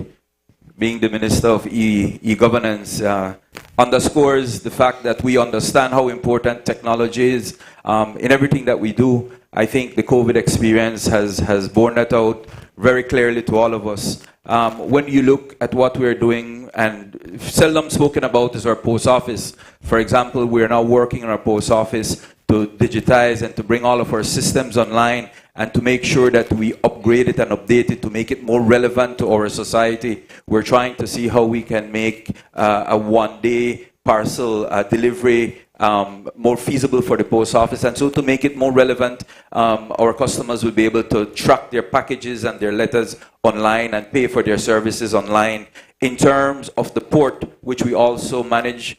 S4: being the Minister of E-Governance underscores the fact that we understand how important technology is in everything that we do. I think the COVID experience has borne that out very clearly to all of us. When you look at what we're doing, and seldom spoken about, is our post office. For example, we're now working on our post office to digitize and to bring all of our systems online, and to make sure that we upgrade it and update it to make it more relevant to our society. We're trying to see how we can make a one-day parcel delivery more feasible for the post office. And so to make it more relevant, our customers will be able to track their packages and their letters online and pay for their services online. In terms of the port, which we also manage,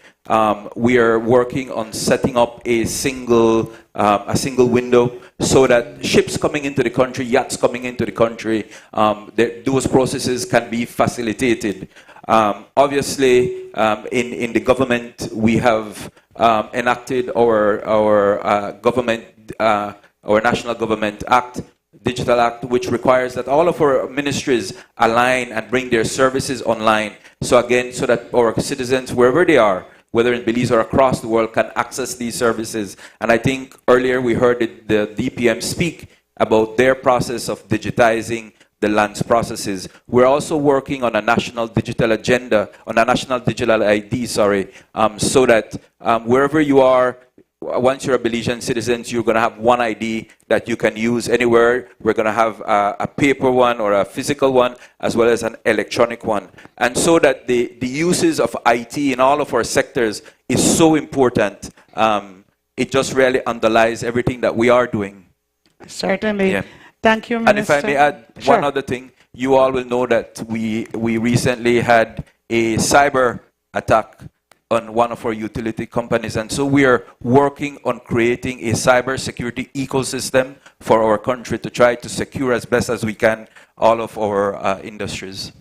S4: we are working on setting up a single window so that ships coming into the country, yachts coming into the country, those processes can be facilitated. Obviously, in the government, we have enacted our National Government Act, Digital Act, which requires that all of our ministries align and bring their services online. So again, so that our citizens, wherever they are, whether in Belize or across the world, can access these services. And I think earlier we heard the DPM speak about their process of digitizing the lands processes. We're also working on a national digital agenda, on a national digital ID, so that wherever you are, once you're a Belizean citizen, you're going to have one ID that you can use anywhere. We're going to have a paper one or a physical one, as well as an electronic one. And so that the uses of IT in all of our sectors is so important. It just really underlies everything that we are doing.
S3: Certainly.
S4: Yeah.
S3: Thank you, Minister.
S4: And if I may add
S3: Sure.
S4: one other thing, you all will know that we recently had a cyber attack on one of our utility companies. And so we are working on creating a cyber security ecosystem for our country to try to secure as best as we can all of our industries.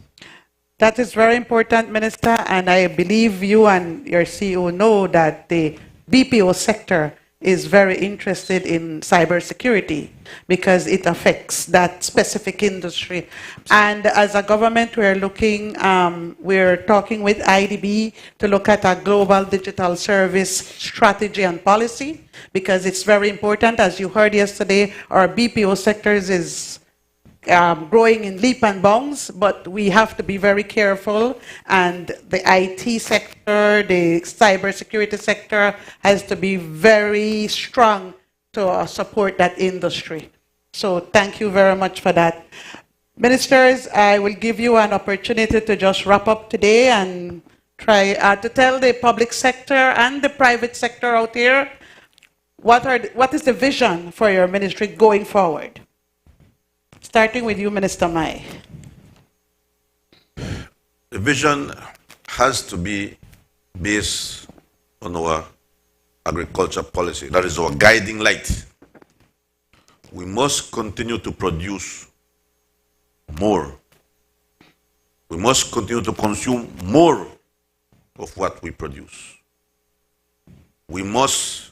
S3: That is very important, Minister, and I believe you and your CEO know that the BPO sector is very interested in cybersecurity because it affects that specific industry. And as a government, we're talking with IDB to look at a global digital service strategy and policy because it's very important. As you heard yesterday, our BPO sectors is growing in leap and bounds, but we have to be very careful. And the IT sector, the cybersecurity sector has to be very strong to support that industry. So thank you very much for that. Ministers, I will give you an opportunity to just wrap up today and try to tell the public sector and the private sector out here what is the vision for your ministry going forward. Starting with you, Minister Mai.
S5: The vision has to be based on our agriculture policy. That is our guiding light. We must continue to produce more. We must continue to consume more of what we produce. We must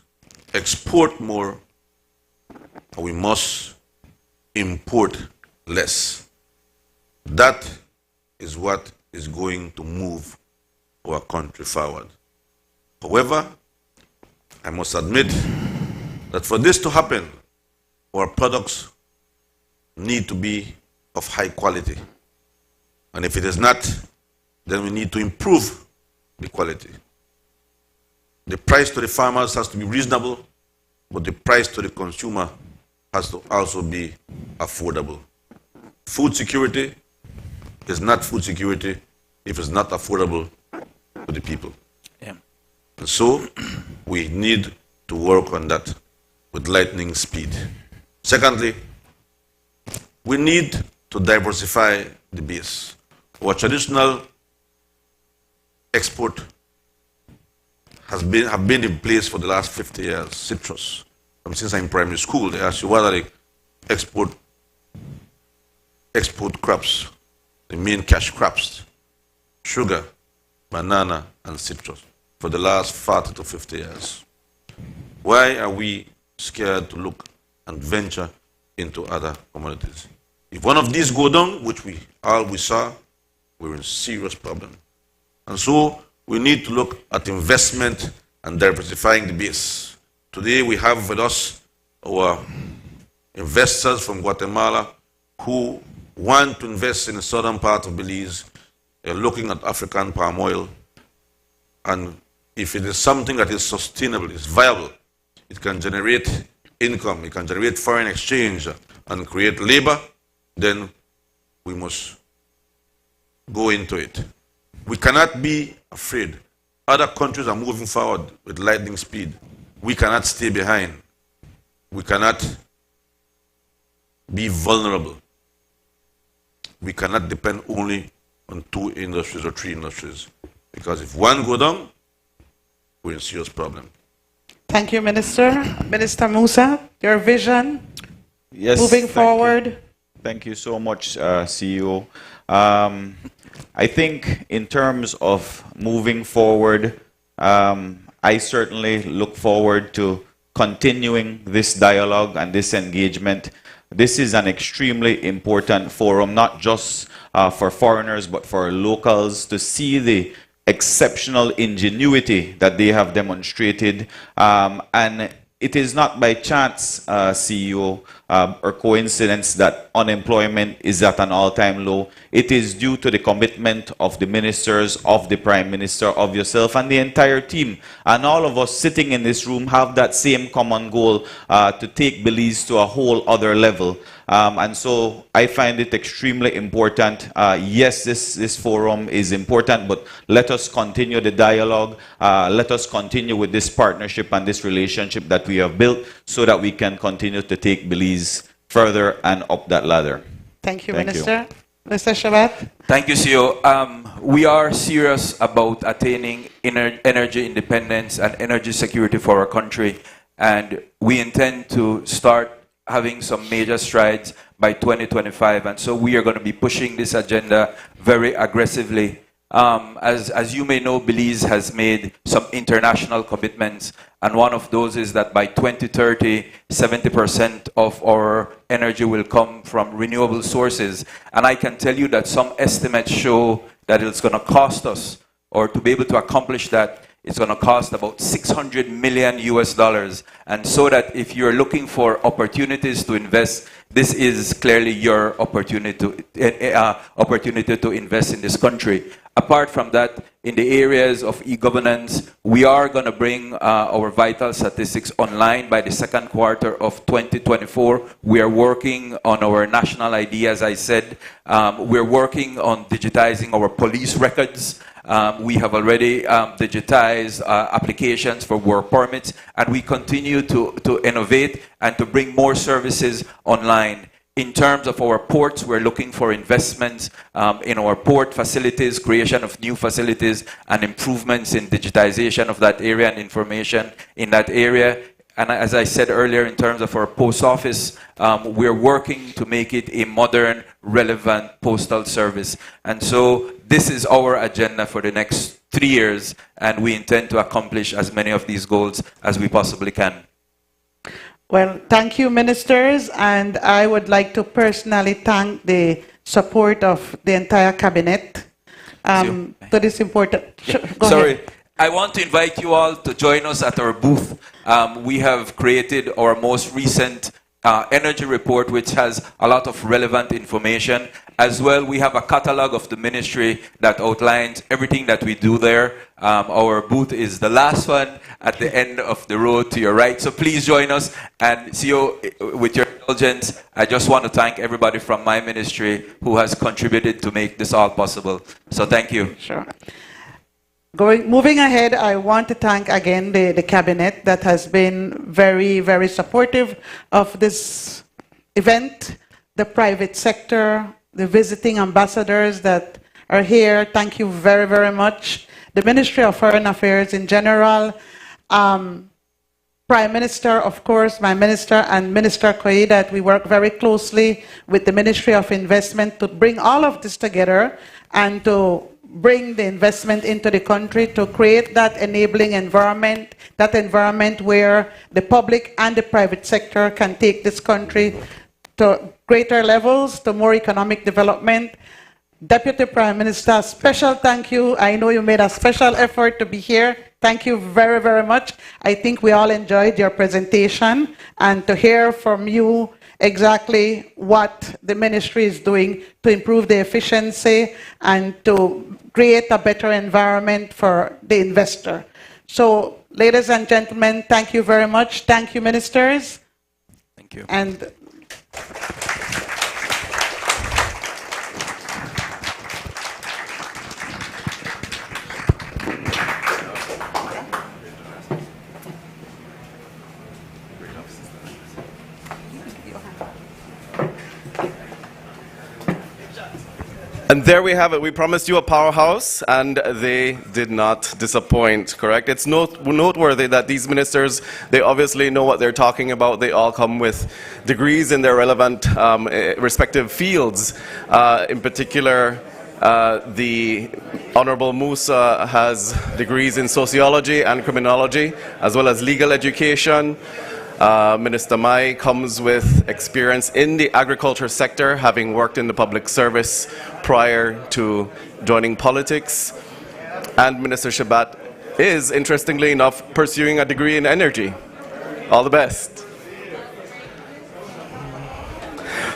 S5: export more, and we must import less. That is what is going to move our country forward. However, I must admit that for this to happen, our products need to be of high quality. And if it is not, then we need to improve the quality. The price to the farmers has to be reasonable, but the price to the consumer has to also be affordable. Food security is not food security if it's not affordable to the people.
S4: Yeah.
S5: And so we need to work on that with lightning speed. Secondly, we need to diversify the base. Our traditional export have been in place for the last 50 years, citrus. Since I'm in primary school, they ask you what are the export crops, the main cash crops: sugar, banana, and citrus for the last 40 to 50 years. Why are we scared to look and venture into other commodities? If one of these go down, which we saw, we're in serious problem. And so we need to look at investment and diversifying the base. Today we have with us our investors from Guatemala who want to invest in the southern part of Belize. They're looking at African palm oil. And if it is something that is sustainable, is viable, it can generate income, it can generate foreign exchange and create labor, then we must go into it. We cannot be afraid. Other countries are moving forward with lightning speed. We cannot stay behind. We cannot be vulnerable. We cannot depend only on 2 industries or 3 industries. Because if one go down, we're in serious problem.
S3: Thank you, Minister. Minister Musa, your vision moving forward.
S6: Thank you so much, CEO. I think in terms of moving forward, I certainly look forward to continuing this dialogue and this engagement. This is an extremely important forum, not just for foreigners, but for locals to see the exceptional ingenuity that they have demonstrated. And it is not by chance, CEO, or coincidence that unemployment is at an all-time low. It is due to the commitment of the ministers, of the Prime Minister, of yourself, and the entire team. And all of us sitting in this room have that same common goal to take Belize to a whole other level. And so I find it extremely important. Yes, this forum is important, but let us continue the dialogue. Let us continue with this partnership and this relationship that we have built so that we can continue to take Belize further and up that ladder.
S3: Thank you, Minister. Mr. Shabat?
S4: Thank you, CEO. We are serious about attaining energy independence and energy security for our country, and we intend to start having some major strides by 2025, and so we are going to be pushing this agenda very aggressively. As you may know, Belize has made some international commitments, and one of those is that by 2030, 70% of our energy will come from renewable sources. And I can tell you that some estimates show that it's going to cost us, or to be able to accomplish that, it's going to cost about $600 million US. And so that if you're looking for opportunities to invest, this is clearly your opportunity to invest in this country. Apart from that, in the areas of e-governance, we are going to bring our vital statistics online by the second quarter of 2024. We are working on our national ID, as I said. We're working on digitizing our police records. We have already digitized applications for work permits, and we continue to innovate and to bring more services online. In terms of our ports, we're looking for investments in our port facilities, creation of new facilities, and improvements in digitization of that area and information in that area. And as I said earlier, in terms of our post office, we're working to make it a modern, relevant postal service. And so this is our agenda for the next 3 years, and we intend to accomplish as many of these goals as we possibly can.
S3: Well, thank you, ministers, and I would like to personally thank the support of the entire cabinet to this important... Go
S4: Sorry.
S3: ahead.
S4: I want to invite you all to join us at our booth. We have created our most recent energy report, which has a lot of relevant information. As well, we have a catalog of the ministry that outlines everything that we do there. Our booth is the last one at the end of the road to your right. So please join us. And CEO, with your indulgence, I just want to thank everybody from my ministry who has contributed to make this all possible. So thank you.
S3: Sure. Moving ahead, I want to thank again the cabinet that has been very, very supportive of this event, the private sector, the visiting ambassadors that are here. Thank you very, very much. The Ministry of Foreign Affairs in general, Prime Minister, of course, my minister, and Minister Koyi, that we work very closely with the Ministry of Investment to bring all of this together and to bring the investment into the country, to create that enabling environment, that environment where the public and the private sector can take this country to greater levels, to more economic development. Deputy Prime Minister, special thank you. I know you made a special effort to be here. Thank you very, very much. I think we all enjoyed your presentation and to hear from you exactly what the ministry is doing to improve the efficiency and to create a better environment for the investor. So, ladies and gentlemen, thank you very much. Thank you, ministers.
S4: Thank you.
S3: And
S1: And there we have it. We promised you a powerhouse, and they did not disappoint, correct? It's noteworthy that these ministers, they obviously know what they're talking about. They all come with degrees in their relevant respective fields. In particular, the Honorable Musa has degrees in sociology and criminology, as well as legal education. Minister Mai comes with experience in the agriculture sector, having worked in the public service prior to joining politics. And Minister Shabat is, interestingly enough, pursuing a degree in energy. All the best.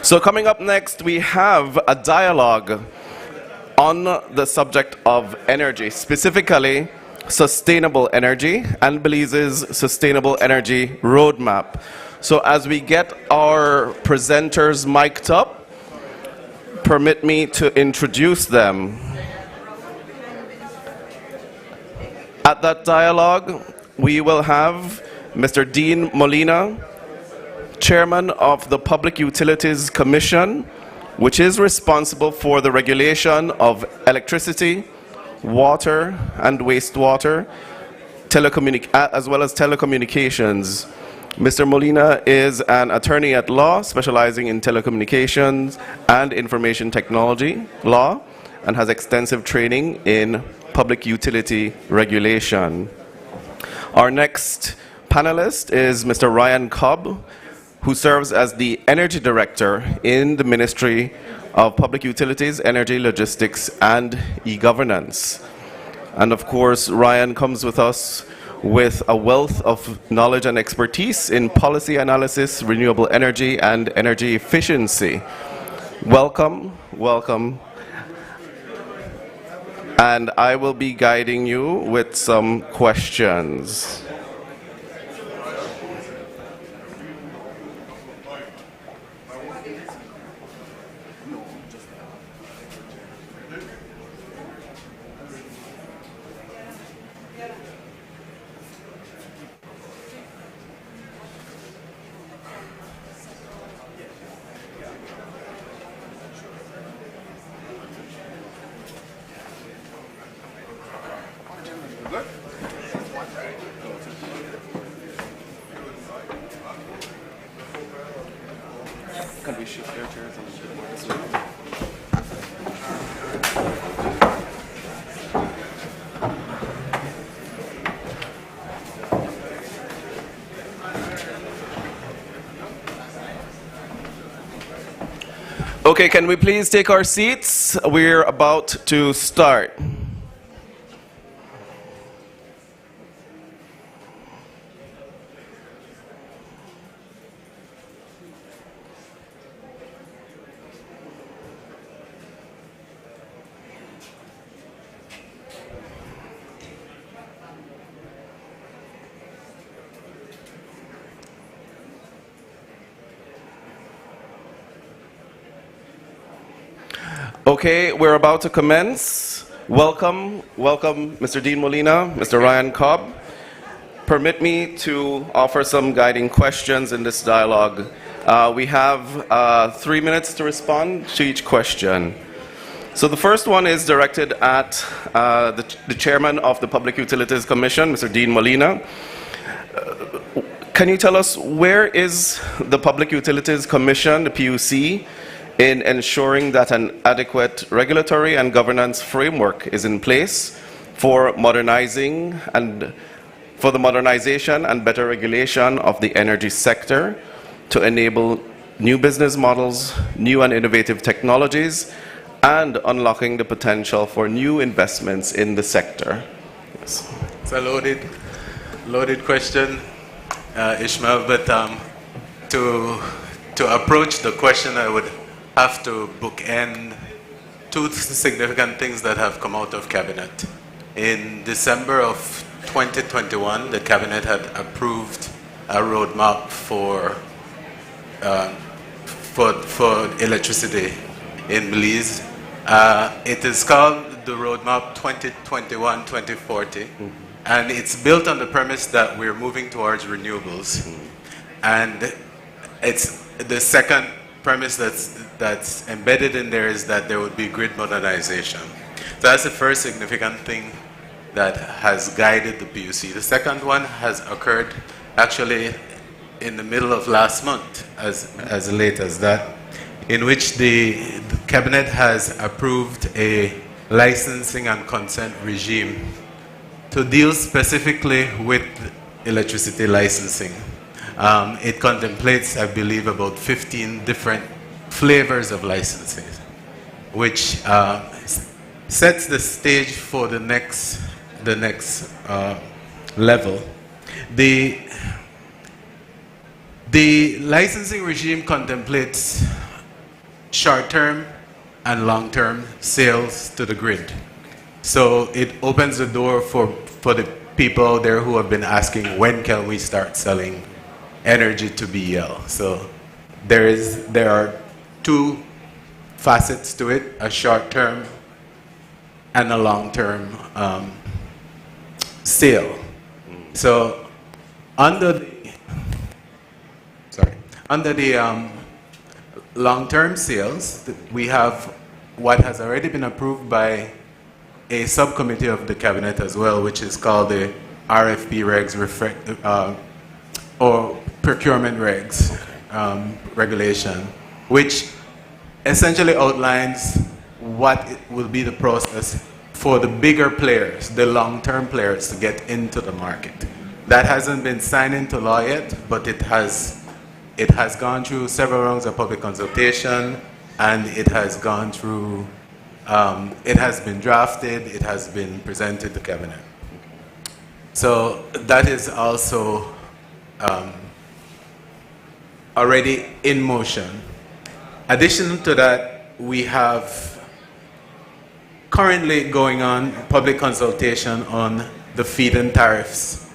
S1: So coming up next, we have a dialogue on the subject of energy, specifically sustainable energy and Belize's sustainable energy roadmap. So as we get our presenters mic'd up, permit me to introduce them. At that dialogue, we will have Mr. Dean Molina, Chairman of the Public Utilities Commission, which is responsible for the regulation of electricity, water and wastewater, as well as telecommunications. Mr. Molina is an attorney at law specializing in telecommunications and information technology law and has extensive training in public utility regulation. Our next panelist is Mr. Ryan Cobb, who serves as the Energy Director in the Ministry of Public Utilities, Energy, Logistics, and E-Governance. And of course, Ryan comes with us with a wealth of knowledge and expertise in policy analysis, renewable energy, and energy efficiency. Welcome, welcome. And I will be guiding you with some questions. Can we shift their chairs a little bit more this way? Okay, can we please take our seats? We're about to start. Okay, we're about to commence. Welcome, welcome, Mr. Dean Molina, Mr. Ryan Cobb. Permit me to offer some guiding questions in this dialogue. We have 3 minutes to respond to each question. So the first one is directed at the Chairman of the Public Utilities Commission, Mr. Dean Molina. Can you tell us where is the Public Utilities Commission, the PUC, in ensuring that an adequate regulatory and governance framework is in place for the modernization and better regulation of the energy sector to enable new business models, new and innovative technologies, and unlocking the potential for new investments in the sector? Yes.
S7: It's a loaded question, Ishmael, but to approach the question, I would have to bookend two significant things that have come out of Cabinet. In December of 2021, the Cabinet had approved a roadmap for electricity in Belize. It is called the Roadmap 2021-2040, and it's built on the premise that we're moving towards renewables. And it's the second premise that's embedded in there is that there would be grid modernization. So that's the first significant thing that has guided the PUC. The second one has occurred actually in the middle of last month, as late as that, in which the Cabinet has approved a licensing and consent regime to deal specifically with electricity licensing. It contemplates, I believe, about 15 different flavors of licensing, which sets the stage for the next level. The licensing regime contemplates short-term and long-term sales to the grid. So it opens the door for the people out there who have been asking, when can we start selling energy to BEL? So there are two facets to it, a short-term and a long-term sale. So under the long-term sales, we have what has already been approved by a subcommittee of the cabinet as well, which is called the RFP regs or procurement regs regulation, which essentially outlines what it will be the process for the bigger players, the long-term players, to get into the market. That hasn't been signed into law yet, but it has gone through several rounds of public consultation, and it has gone through, it has been drafted, it has been presented to cabinet. So that is also already in motion. Addition to that, we have currently going on public consultation on the feed-in tariffs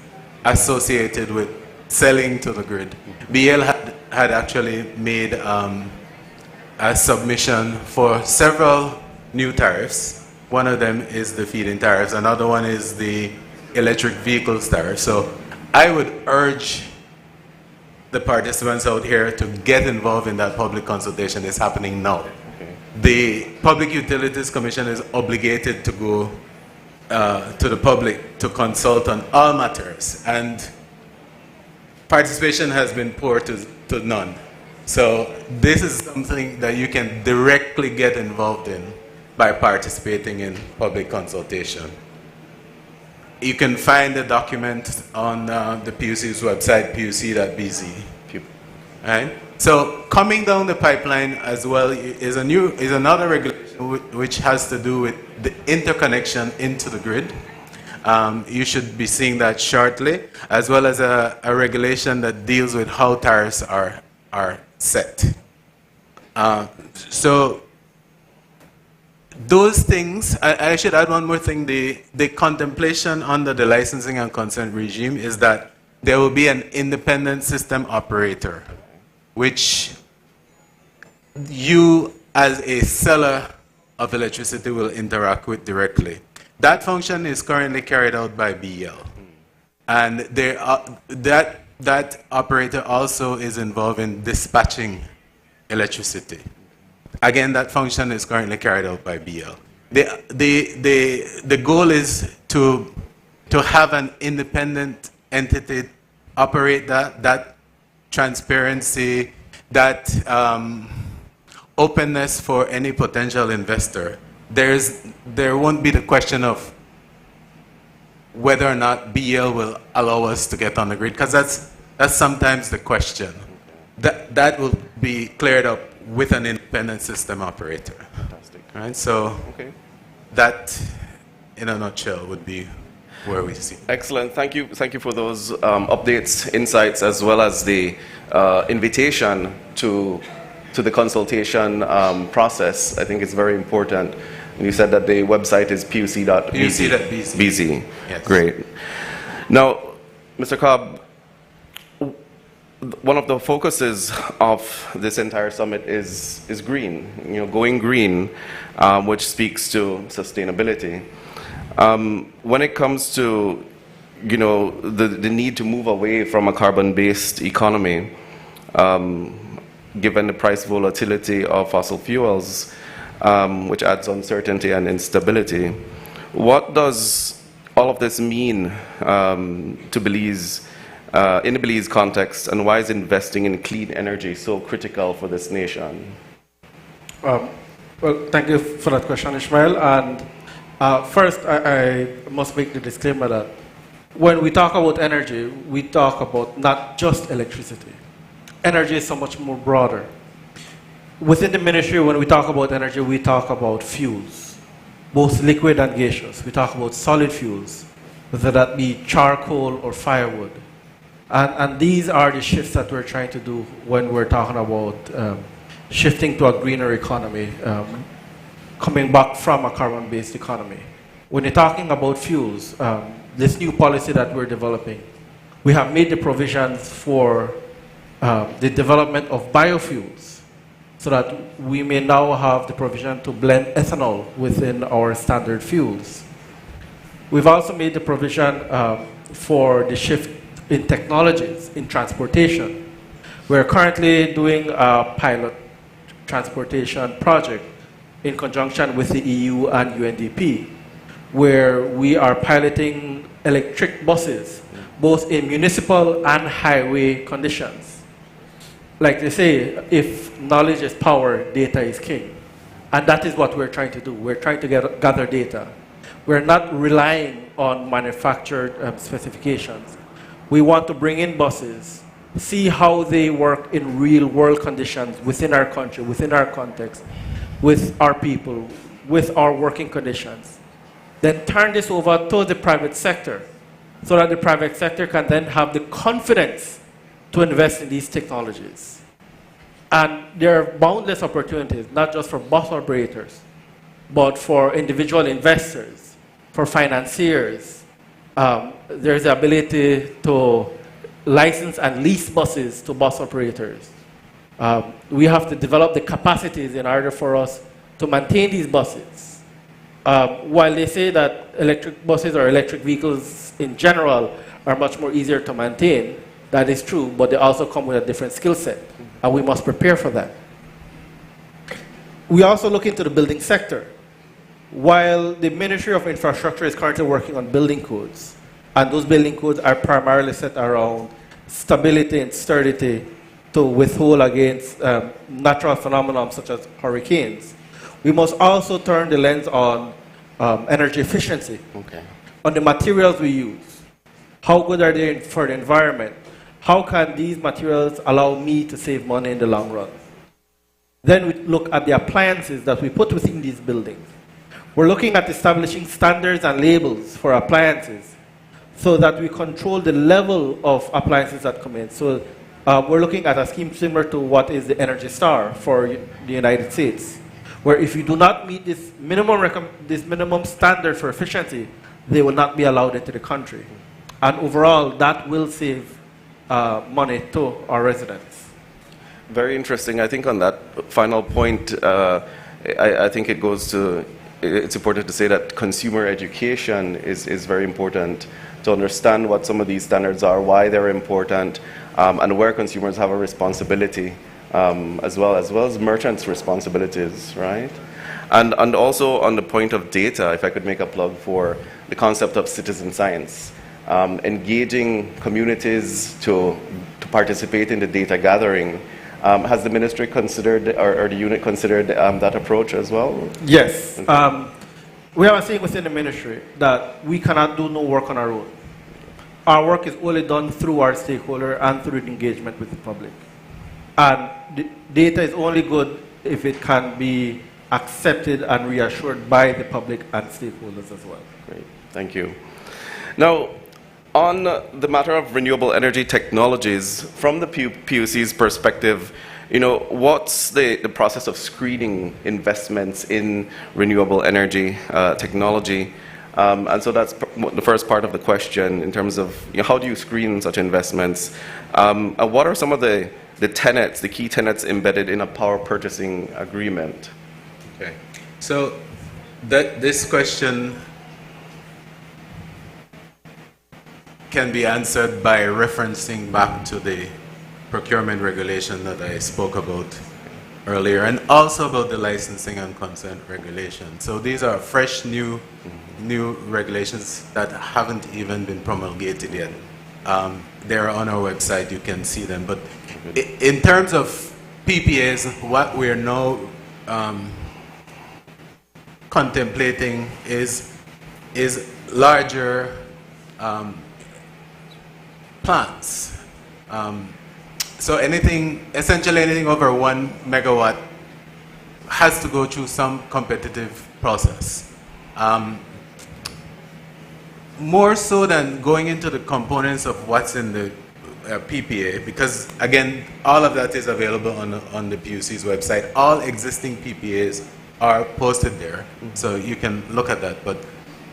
S7: associated with selling to the grid. BEL had actually made a submission for several new tariffs. One of them is the feed-in tariffs, another one is the electric vehicles tariff. So I would urge the participants out here to get involved in that public consultation. It's happening now. Okay. The Public Utilities Commission is obligated to go to the public to consult on all matters, and participation has been poor to none. So this is something that you can directly get involved in by participating in public consultation. You can find the document on the PUC's website, puc.bz. Right? So coming down the pipeline as well is another regulation which has to do with the interconnection into the grid. You should be seeing that shortly, as well as a regulation that deals with how tariffs are set. So those things, I should add one more thing. The contemplation under the licensing and consent regime is that there will be an independent system operator, which you as a seller of electricity will interact with directly. That function is currently carried out by BEL. And that operator also is involved in dispatching electricity. Again, that function is currently carried out by BEL. The goal is to have an independent entity operate that transparency, that openness for any potential investor. There won't be the question of whether or not BEL will allow us to get on the grid, because that's sometimes the question. That will be cleared up with an independent system operator.
S1: Fantastic.
S7: Right? So that, in a nutshell, would be where we see.
S1: Excellent. Thank you for those updates, insights, as well as the invitation to the consultation process. I think it's very important. And you said that the website is puc.bz. BZ.
S7: Yes.
S1: Great. Now, Mr. Cobb, one of the focuses of this entire summit is green, going green, which speaks to sustainability. When it comes to, the need to move away from a carbon-based economy, given the price volatility of fossil fuels, which adds uncertainty and instability, what does all of this mean to Belize? In the Belize context, and why is investing in clean energy so critical for this nation?
S8: Well, thank you for that question, Ishmael. And first, I must make the disclaimer that when we talk about energy, we talk about not just electricity. Energy is so much more broader. Within the ministry, when we talk about energy, we talk about fuels, both liquid and gaseous. We talk about solid fuels, whether that be charcoal or firewood. And these are the shifts that we're trying to do when we're talking about shifting to a greener economy, coming back from a carbon-based economy. When you're talking about fuels, this new policy that we're developing, we have made the provisions for the development of biofuels so that we may now have the provision to blend ethanol within our standard fuels. We've also made the provision for the shift in technologies in transportation. We're currently doing a pilot transportation project in conjunction with the EU and UNDP, where we are piloting electric buses, both in municipal and highway conditions. Like they say, if knowledge is power, data is king. And that is what we're trying to do. We're trying to gather data. We're not relying on manufactured specifications. We want to bring in buses, see how they work in real world conditions within our country, within our context, with our people, with our working conditions. Then turn this over to the private sector so that the private sector can then have the confidence to invest in these technologies. And there are boundless opportunities, not just for bus operators, but for individual investors, for financiers. There's the ability to license and lease buses to bus operators. We have to develop the capacities in order for us to maintain these buses. While they say that electric buses or electric vehicles in general are much more easier to maintain, that is true, but they also come with a different skill set, and we must prepare for that. We also look into the building sector. While the Ministry of Infrastructure is currently working on building codes, and those building codes are primarily set around stability and sturdity to withhold against natural phenomena such as hurricanes, we must also turn the lens on energy efficiency, on the materials we use. How good are they for the environment? How can these materials allow me to save money in the long run? Then we look at the appliances that we put within these buildings. We're looking at establishing standards and labels for appliances so that we control the level of appliances that come in. So we're looking at a scheme similar to what is the Energy Star for the United States, where if you do not meet this minimum standard for efficiency, they will not be allowed into the country. And overall, that will save money to our residents.
S1: Very interesting. I think on that final point, I think it goes to, it's important to say that consumer education is very important to understand what some of these standards are, why they're important, and where consumers have a responsibility, as well as merchants' responsibilities, right? And also on the point of data, if I could make a plug for the concept of citizen science, engaging communities to participate in the data gathering. Has the ministry considered, or the unit considered that approach as well?
S8: Yes. We have a saying within the ministry that we cannot do no work on our own. Our work is only done through our stakeholder and through the engagement with the public. And the data is only good if it can be accepted and reassured by the public and stakeholders as well.
S1: Great, thank you. Now, on the matter of renewable energy technologies, from the PUC's perspective, what's the process of screening investments in renewable energy technology? And so that's the first part of the question in terms of how do you screen such investments? And what are some of the tenets, the key tenets embedded in a power purchasing agreement?
S7: Okay, so this question can be answered by referencing back to the procurement regulation that I spoke about earlier, and also about the licensing and consent regulation. So these are fresh, new regulations that haven't even been promulgated yet. They're on our website, you can see them. But in terms of PPAs, what we're now contemplating is larger plants. So essentially anything over 1 megawatt has to go through some competitive process. More so than going into the components of what's in the PPA, because again, all of that is available on the PUC's website. All existing PPAs are posted there, so you can look at that. But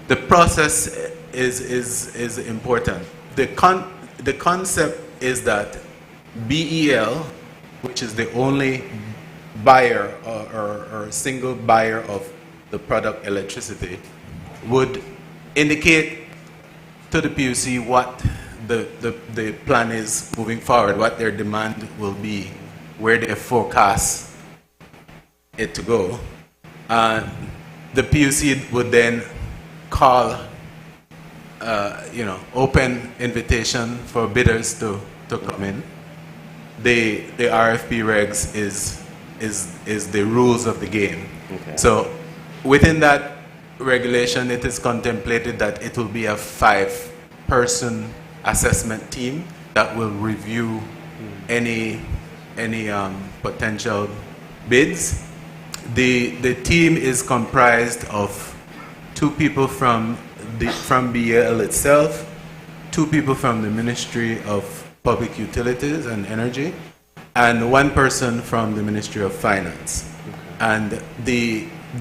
S7: the process is important. The concept is that BEL, which is the only buyer or single buyer of the product electricity, would indicate to the PUC what the plan is moving forward, what their demand will be, where they forecast it to go. The PUC would then call, open invitation for bidders to come in. The RFP regs is the rules of the game.
S1: Okay.
S7: So within that regulation, it is contemplated that it will be a 5-person assessment team that will review any potential bids. The team is comprised of 2 people from BEL itself, 2 people from the Ministry of Public Utilities and Energy, and 1 person from the Ministry of Finance. And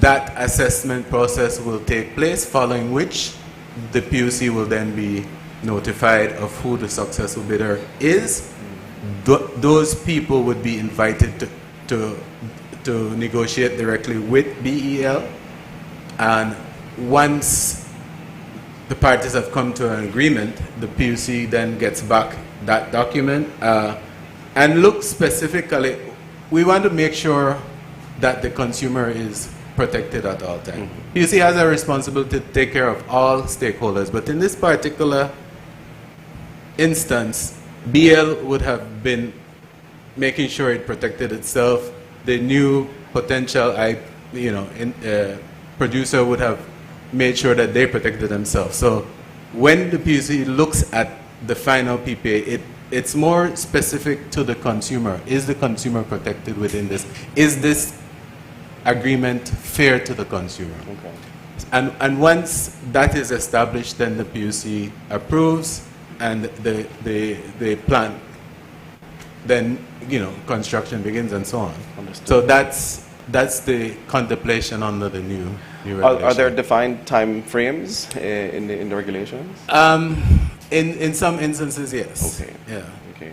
S7: that assessment process will take place, following which the PUC will then be notified of who the successful bidder is. Those people would be invited to negotiate directly with BEL, and once the parties have come to an agreement, the PUC then gets back that document and looks specifically. We want to make sure that the consumer is protected at all times. PUC has a responsibility to take care of all stakeholders, but in this particular instance, BL would have been making sure it protected itself. The new potential producer would have made sure that they protected themselves. So when the PUC looks at the final PPA, it's more specific to the consumer. Is the consumer protected within this? Is this agreement fair to the consumer?
S1: Okay.
S7: And once that is established, then the PUC approves, and the plan, then construction begins and so on.
S1: Understood.
S7: So that's the contemplation under the new regulation.
S1: Are there defined time frames in the regulations?
S7: In some instances, yes.
S1: Okay.
S7: Yeah.
S1: Okay.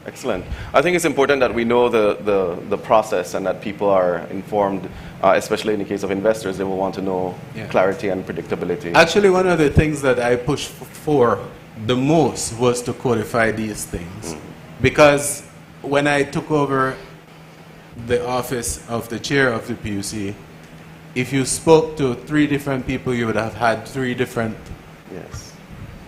S1: Excellent. I think it's important that we know the process and that people are informed, especially in the case of investors. They will want to know clarity and predictability.
S7: Actually, one of the things that I pushed for the most was to codify these things. Because when I took over the office of the chair of the PUC, if you spoke to 3 different people, you would have had 3 different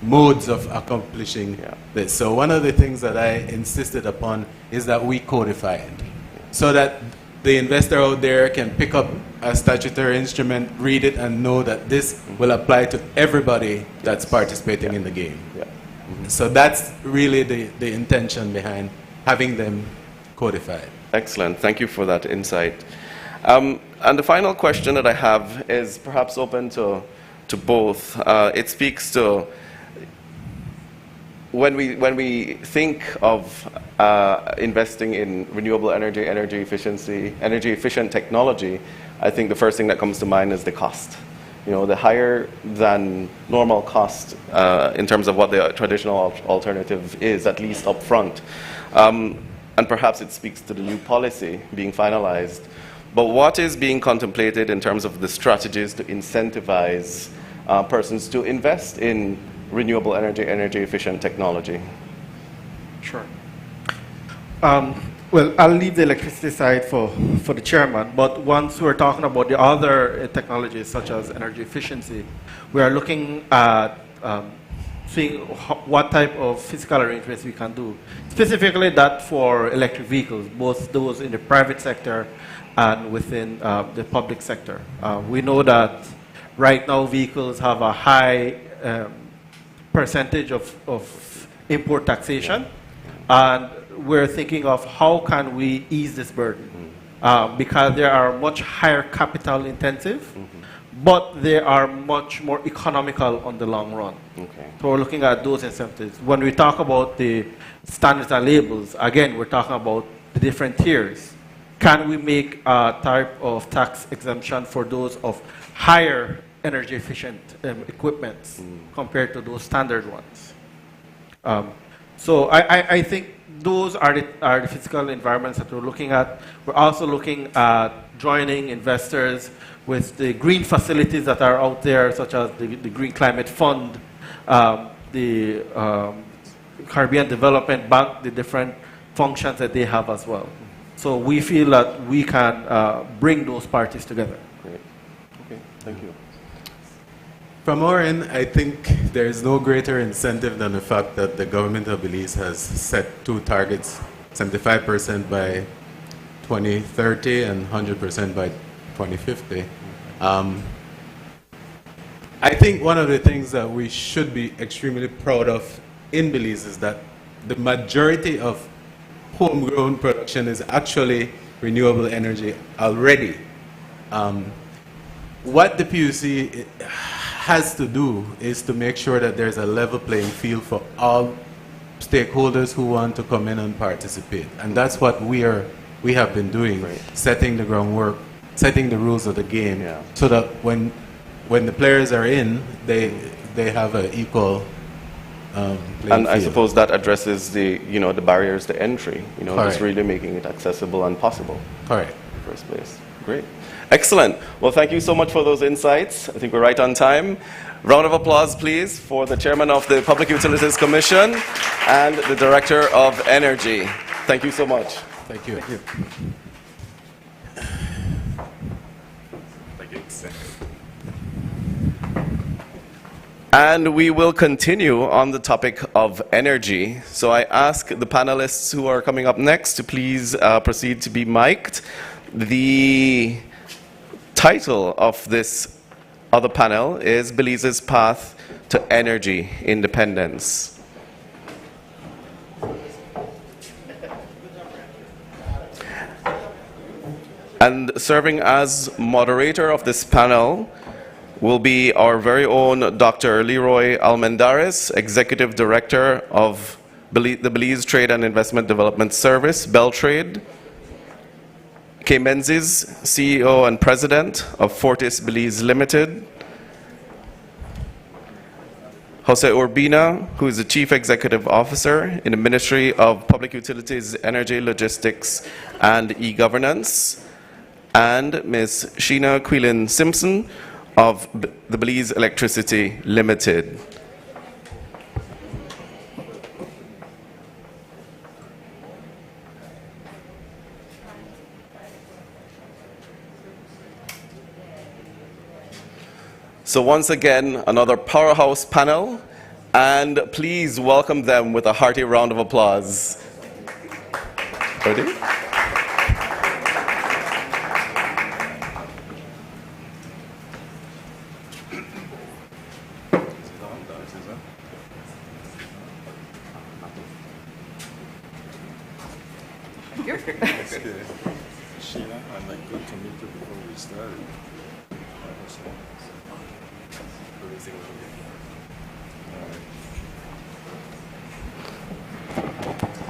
S7: modes of accomplishing this. So one of the things that I insisted upon is that we codify it, so that the investor out there can pick up a statutory instrument, read it, and know that this will apply to everybody that's participating in the game. So that's really the intention behind having them codified.
S1: Excellent. Thank you for that insight. And the final question that I have is perhaps open to both. It speaks to when we think of investing in renewable energy, energy efficiency, energy efficient technology, I think the first thing that comes to mind is the cost. The higher than normal cost in terms of what the traditional alternative is, at least up front. And perhaps it speaks to the new policy being finalized. But what is being contemplated in terms of the strategies to incentivize persons to invest in renewable energy, energy efficient technology?
S8: Sure. Well, I'll leave the electricity side for the chairman, but once we're talking about the other technologies such as energy efficiency, we are looking at seeing what type of physical arrangements we can do. Specifically that for electric vehicles, both those in the private sector and within the public sector. We know that right now vehicles have a high percentage of import taxation, and we're thinking of how can we ease this burden, because they are much higher capital intensive, but they are much more economical on the long run.
S1: Okay.
S8: So we're looking at those incentives. When we talk about the standards and labels, again, we're talking about the different tiers. Can we make a type of tax exemption for those of higher energy efficient equipments compared to those standard ones? So I think those are the physical environments that we're looking at. We're also looking at joining investors with the green facilities that are out there, such as the Green Climate Fund, the Caribbean Development Bank, the different functions that they have as well. So we feel that we can bring those parties together.
S1: Great. Okay, thank you.
S7: From our end, I think there is no greater incentive than the fact that the government of Belize has set two targets, 75% by 2030 and 100% by 2050. I think one of the things that we should be extremely proud of in Belize is that the majority of homegrown production is actually renewable energy already. What the PUC has to do is to make sure that there's a level playing field for all stakeholders who want to come in and participate. And that's what we have been doing,
S1: right.
S7: Setting the groundwork, setting the rules of the game, so that when the players are in, they have an equal playing
S1: And I
S7: field.
S1: suppose that addresses the barriers to entry, just
S7: Correct.
S1: really making it accessible and possible
S7: Correct.
S1: in the first place. Great. Excellent. Well, thank you so much for those insights. I think we're right on time. Round of applause, please, for the chairman of the Public Utilities Commission and the director of Energy. Thank you so much.
S7: Thank you.
S1: And we will continue on the topic of energy. So I ask the panelists who are coming up next to please proceed to be mic'd. The title of this other panel is Belize's Path to Energy Independence. And serving as moderator of this panel will be our very own Dr. Leroy Almendares, Executive Director of the Belize Trade and Investment Development Service, Beltrade. Kay Menzies, CEO and President of Fortis Belize Limited. Jose Urbina, who is the Chief Executive Officer in the Ministry of Public Utilities, Energy, Logistics, and E-Governance. And Ms. Sheena Quillen-Simpson of the Belize Electricity Limited. So once again, another powerhouse panel, and please welcome them with a hearty round of applause. Ready?
S9: Sheena, I'd like good to meet you before we start.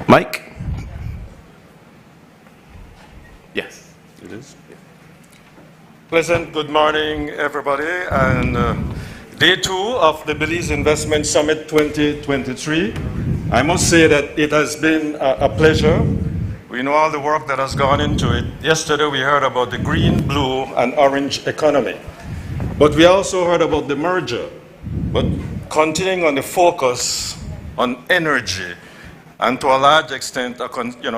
S1: Mike? Yes.
S9: It is? Pleasant good morning, everybody, and day 2 of the Belize Investment Summit 2023. I must say that it has been a pleasure. We know all the work that has gone into it. Yesterday we heard about the green, blue, and orange economy. But we also heard about the merger. But continuing on the focus on energy, and to a large extent,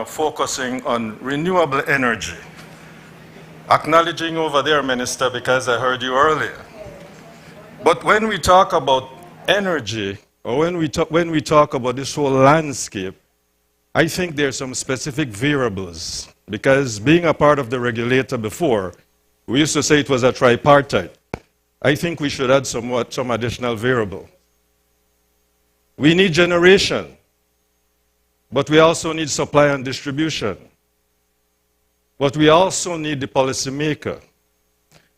S9: focusing on renewable energy. Acknowledging over there, Minister, because I heard you earlier. But when we talk about energy, or when we talk about this whole landscape, I think there are some specific variables. Because being a part of the regulator before, we used to say it was a tripartite. I think we should add some additional variable. We need generation, but we also need supply and distribution. But we also need the policymaker.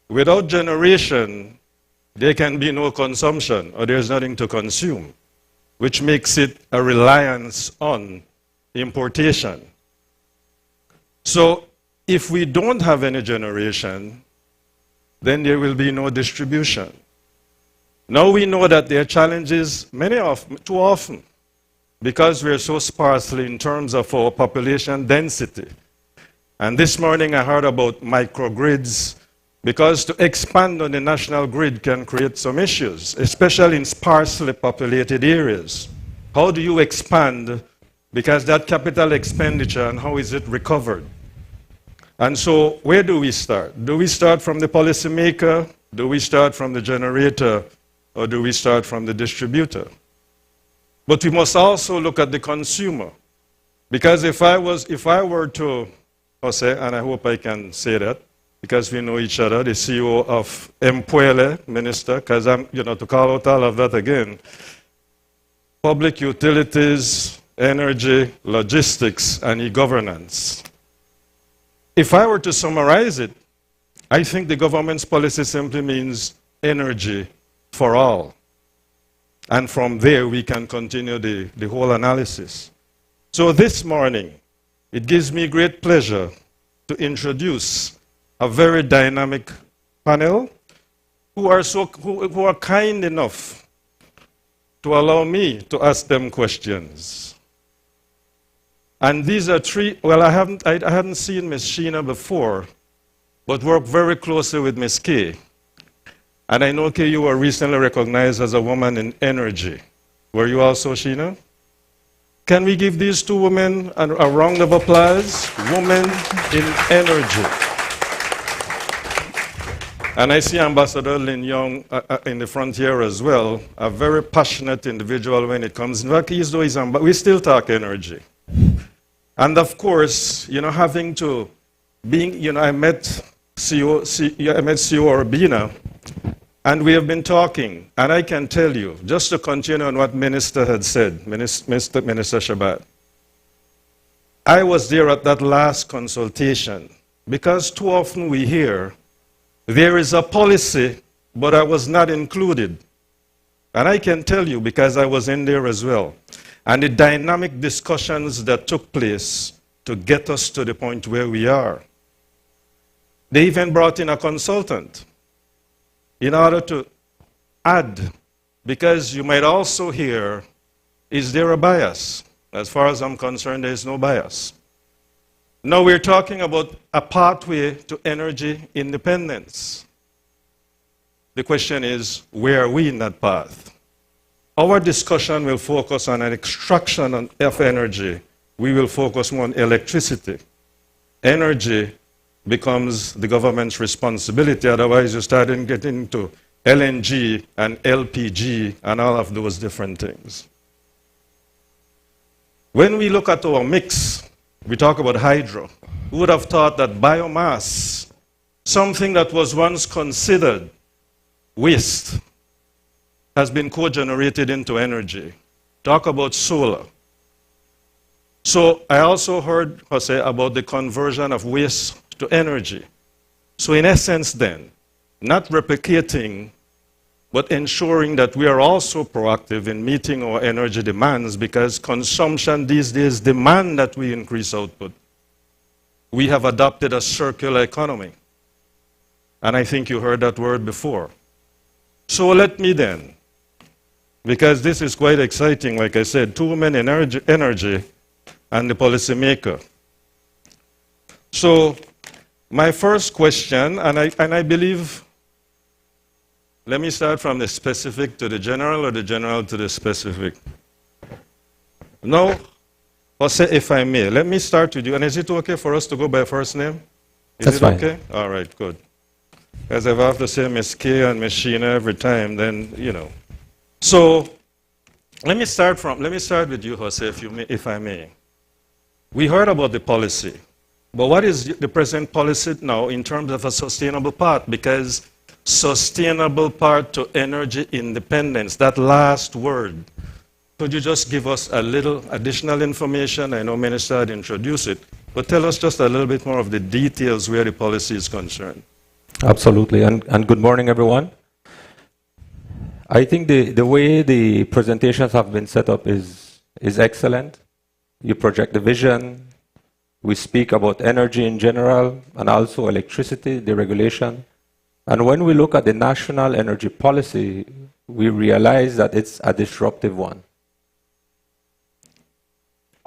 S9: Without generation, there can be no consumption, or there's nothing to consume, which makes it a reliance on importation. So if we don't have any generation, then there will be no distribution. Now we know that there are challenges too often, because we're so sparsely in terms of our population density. And this morning I heard about microgrids, because to expand on the national grid can create some issues, especially in sparsely populated areas. How do you expand? Because that capital expenditure, and how is it recovered? And so where do we start? Do we start from the policymaker? Do we start from the generator? Or do we start from the distributor? But we must also look at the consumer. Because if I were to, Jose, and I hope I can say that, because we know each other, the CEO of Empuele, Minister, because I'm, to call out all of that again, public utilities, energy, logistics, and e-governance. If I were to summarize it, I think the government's policy simply means energy for all. And from there, we can continue the whole analysis. So this morning, it gives me great pleasure to introduce a very dynamic panel who are kind enough to allow me to ask them questions. And these are three, well, I hadn't seen Ms. Sheena before, but worked very closely with Ms. Kay. And I know, Kay, you were recently recognized as a woman in energy. Were you also, Sheena? Can we give these two women a round of applause? Women in energy. And I see Ambassador Lin Young in the front here as well, a very passionate individual when it comes. In fact, we still talk energy. And of course, having to, I met CEO Urbina, and we have been talking, and I can tell you, just to continue on what Minister had said, Minister Shabat, I was there at that last consultation, because too often we hear, there is a policy, but I was not included. And I can tell you, because I was in there as well, and the dynamic discussions that took place to get us to the point where we are. They even brought in a consultant in order to add, because you might also hear, is there a bias? As far as I'm concerned, there is no bias. Now we're talking about a pathway to energy independence. The question is, where are we in that path? Our discussion will focus on an extraction of energy. We will focus more on electricity. Energy becomes the government's responsibility, otherwise you start getting into LNG and LPG and all of those different things. When we look at our mix, we talk about hydro. Who would have thought that biomass, something that was once considered waste, has been co-generated into energy? Talk about solar. So I also heard Jose about the conversion of waste to energy. So in essence then, not replicating, but ensuring that we are also proactive in meeting our energy demands, because consumption these days demand that we increase output. We have adopted a circular economy. And I think you heard that word before. So let me then, because this is quite exciting, like I said, two women in energy and the policymaker. So my first question, and I believe, let me start from the specific to the general, or the general to the specific. No, Jose, if I may, let me start with you. And is it okay for us to go by first name? Is it okay? All right, good. As if I have to say Miss K and Miss Sheena every time, then, So let me start with you, Jose, if I may. We heard about the policy. But what is the present policy now in terms of a sustainable path? Because sustainable path to energy independence, that last word, could you just give us a little additional information? I know Minister had introduced it, but tell us just a little bit more of the details where the policy is concerned.
S10: Absolutely, and good morning, everyone. I think the way the presentations have been set up is excellent. You project the vision, we speak about energy in general, and also electricity, the regulation. And when we look at the national energy policy, we realize that it's a disruptive one.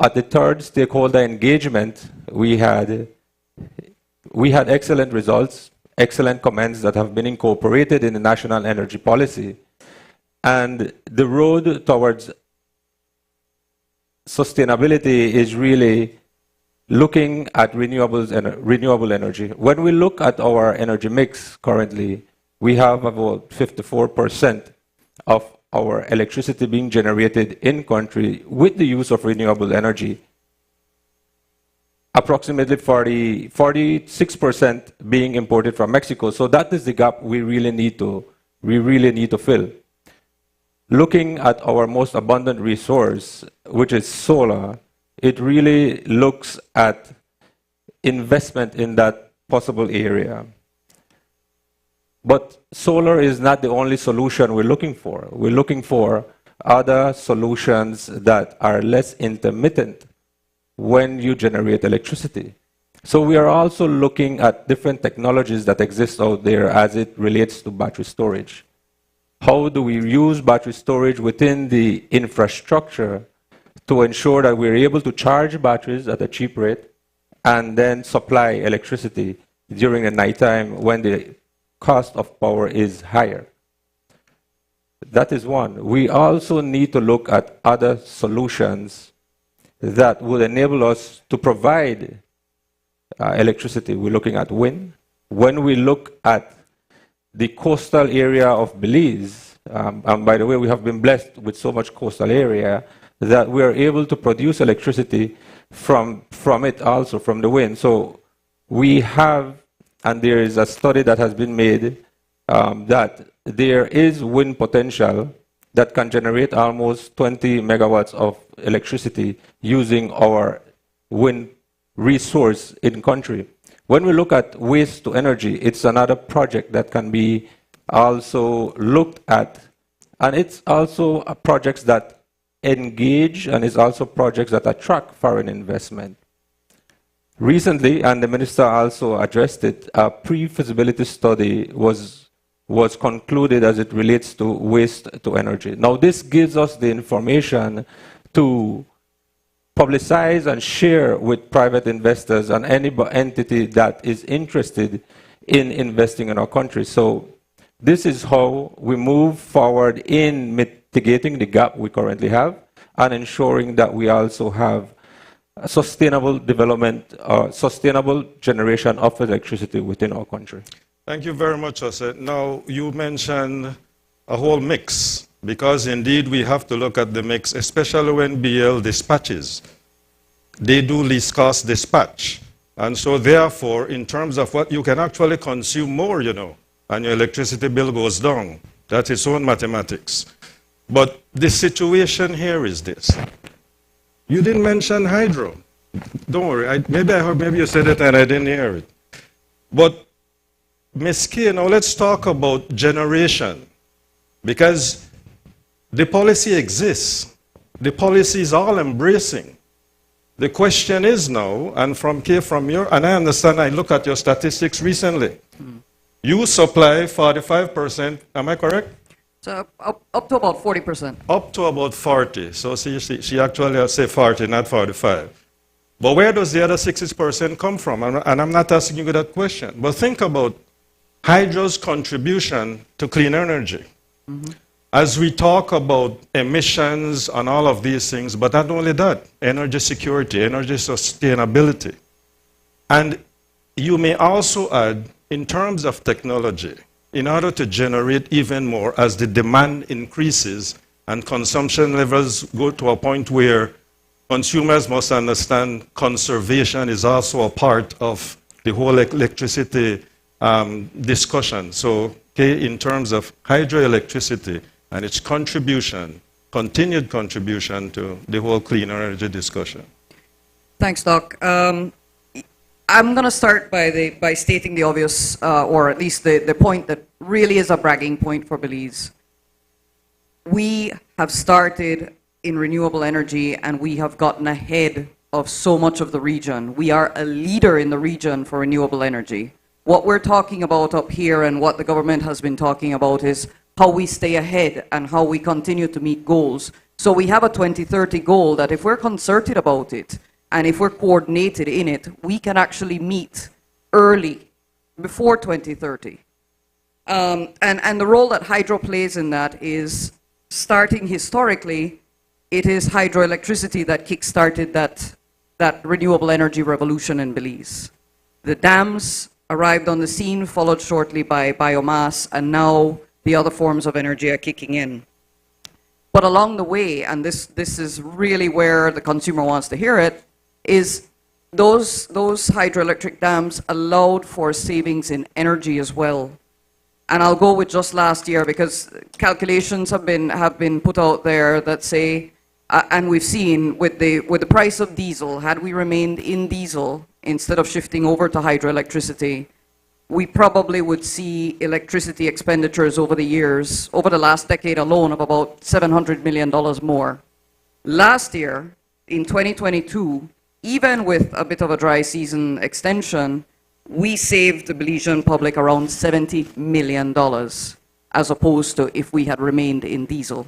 S10: At the third stakeholder engagement, we had excellent results, excellent comments that have been incorporated in the national energy policy. And the road towards sustainability is really looking at renewable energy. When we look at our energy mix currently, we have about 54% of our electricity being generated in country with the use of renewable energy. Approximately 46% being imported from Mexico. So that is the gap we really need to fill. Looking at our most abundant resource, which is solar, it really looks at investment in that possible area. But solar is not the only solution we're looking for. We're looking for other solutions that are less intermittent when you generate electricity. So we are also looking at different technologies that exist out there as it relates to battery storage. How do we use battery storage within the infrastructure to ensure that we're able to charge batteries at a cheap rate and then supply electricity during the nighttime when the cost of power is higher? That is one. We also need to look at other solutions that would enable us to provide electricity. We're looking at wind. When we look at the coastal area of Belize, and by the way, we have been blessed with so much coastal area that we are able to produce electricity from it also, from the wind. So we have, and there is a study that has been made that there is wind potential that can generate almost 20 megawatts of electricity using our wind resource in country. When we look at waste to energy, it's another project that can be also looked at. And it's also projects that engage, and it's also projects that attract foreign investment. Recently, and the minister also addressed it, a pre-feasibility study was concluded as it relates to waste to energy. Now, this gives us the information to publicize and share with private investors and any entity that is interested in investing in our country. So this is how we move forward in mitigating the gap we currently have and ensuring that we also have a sustainable development, sustainable generation of electricity within our country.
S9: Thank you very much, Jose. Now, you mentioned a whole mix, because indeed we have to look at the mix, especially when BL dispatches. They do least cost dispatch. And so therefore, in terms of what you can actually consume more, and your electricity bill goes down, that's its own mathematics. But the situation here is this. You didn't mention hydro. Don't worry, maybe you said it and I didn't hear it. But Ms. Kay, now let's talk about generation, because the policy exists. The policy is all embracing. The question is now, and from your, and I understand, I look at your statistics recently. You supply 45%, am I correct?
S11: So up to about 40%.
S9: Up to about 40. So she actually say 40, not 45. But where does the other 60% come from? And I'm not asking you that question. But think about hydro's contribution to clean energy. As we talk about emissions and all of these things, but not only that, energy security, energy sustainability. And you may also add, in terms of technology, in order to generate even more as the demand increases and consumption levels go to a point where consumers must understand conservation is also a part of the whole electricity discussion. So, in terms of hydroelectricity and its contribution, continued contribution to the whole clean energy discussion.
S11: Thanks, Doc. I'm going to start by stating the obvious, or at least the point that really is a bragging point for Belize. We have started in renewable energy and we have gotten ahead of so much of the region. We are a leader in the region for renewable energy. What we're talking about up here and what the government has been talking about is how we stay ahead and how we continue to meet goals. So we have a 2030 goal that if we're concerted about it and if we're coordinated in it, we can actually meet early, before 2030. And the role that hydro plays in that is, starting historically, it is hydroelectricity that kick-started that renewable energy revolution in Belize. The dams arrived on the scene, followed shortly by biomass, and now the other forms of energy are kicking in. But along the way, and this is really where the consumer wants to hear it, is those hydroelectric dams allowed for savings in energy as well. And I'll go with just last year because calculations have been put out there that say, and we've seen with the price of diesel, had we remained in diesel instead of shifting over to hydroelectricity, we probably would see electricity expenditures over the years, over the last decade alone, of about $700 million more. Last year, in 2022, even with a bit of a dry season extension, we saved the Belizean public around $70 million, as opposed to if we had remained in diesel.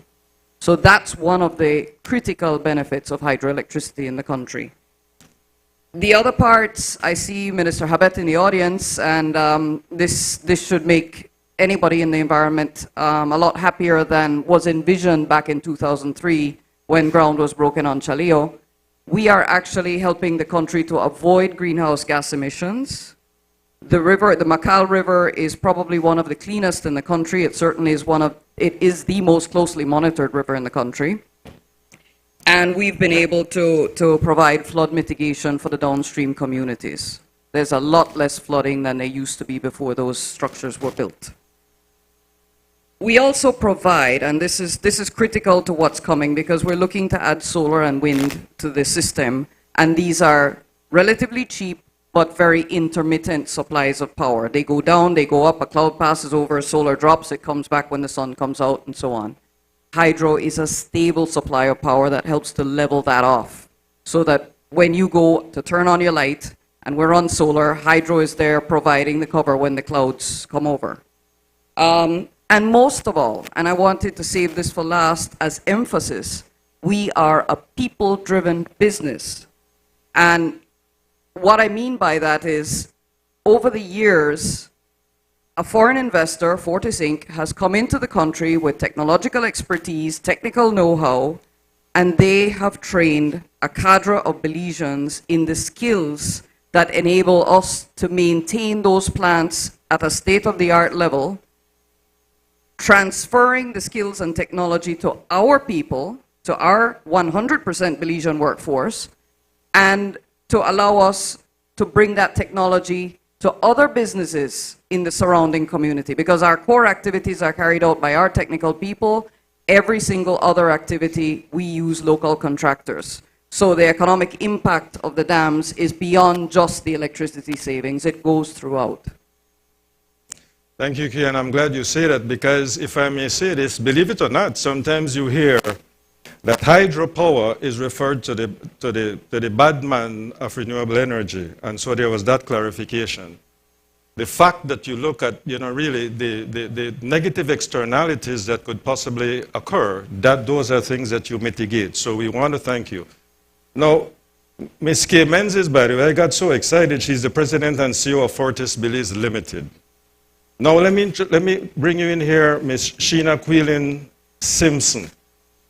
S11: So that's one of the critical benefits of hydroelectricity in the country. The other parts, I see Minister Habet in the audience, and this should make anybody in the environment a lot happier than was envisioned back in 2003 when ground was broken on Chaleo. We are actually helping the country to avoid greenhouse gas emissions. The river, the Macal River, is probably one of the cleanest in the country. It certainly is it is the most closely monitored river in the country. And we've been able to provide flood mitigation for the downstream communities. There's a lot less flooding than there used to be before those structures were built. We also provide, and this is critical to what's coming because we're looking to add solar and wind to the system, and these are relatively cheap but very intermittent supplies of power. They go down, they go up, a cloud passes over, solar drops, it comes back when the sun comes out, and so on. Hydro is a stable supply of power that helps to level that off, so that when you go to turn on your light, and we're on solar, hydro is there providing the cover when the clouds come over. And most of all, and I wanted to save this for last as emphasis, we are a people-driven business. And what I mean by that is, over the years, a foreign investor, Fortis Inc., has come into the country with technological expertise, technical know-how, and they have trained a cadre of Belizeans in the skills that enable us to maintain those plants at a state-of-the-art level, transferring the skills and technology to our people, to our 100% Belizean workforce, and to allow us to bring that technology to other businesses in the surrounding community, because our core activities are carried out by our technical people. Every single other activity, we use local contractors. So the economic impact of the dams is beyond just the electricity savings. It goes throughout.
S9: Thank you, Kian. I'm glad you say that because if I may say this, believe it or not, sometimes you hear that hydropower is referred to the bad man of renewable energy. And so there was that clarification. The fact that you look at, really the negative externalities that could possibly occur, those are things that you mitigate. So we want to thank you. Now, Ms. Kay Menzies, by the way, I got so excited. She's the president and CEO of Fortis Belize Limited. Now, let me bring you in here, Ms. Sheena Quillen Simpson,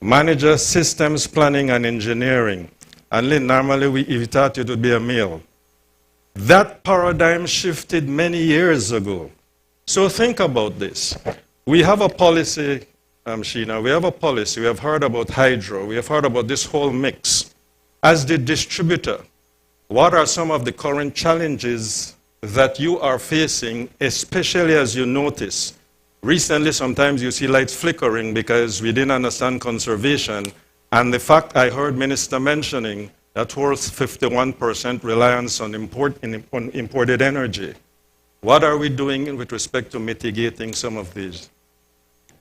S9: Manager, Systems Planning and Engineering. And Lynn, normally we thought it would be a male. That paradigm shifted many years ago. So think about this. We have a policy, Sheena, we have a policy. We have heard about hydro. We have heard about this whole mix. As the distributor, what are some of the current challenges that you are facing, especially as you notice? Recently, sometimes you see lights flickering because we didn't understand conservation. And the fact I heard Minister mentioning That's worth 51% reliance on imported energy. What are we doing with respect to mitigating some of these?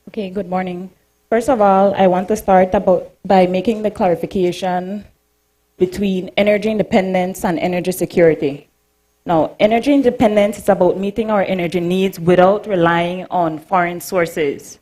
S12: Okay, good morning. First of all, I want to start by making the clarification between energy independence and energy security. Now, energy independence is about meeting our energy needs without relying on foreign sources.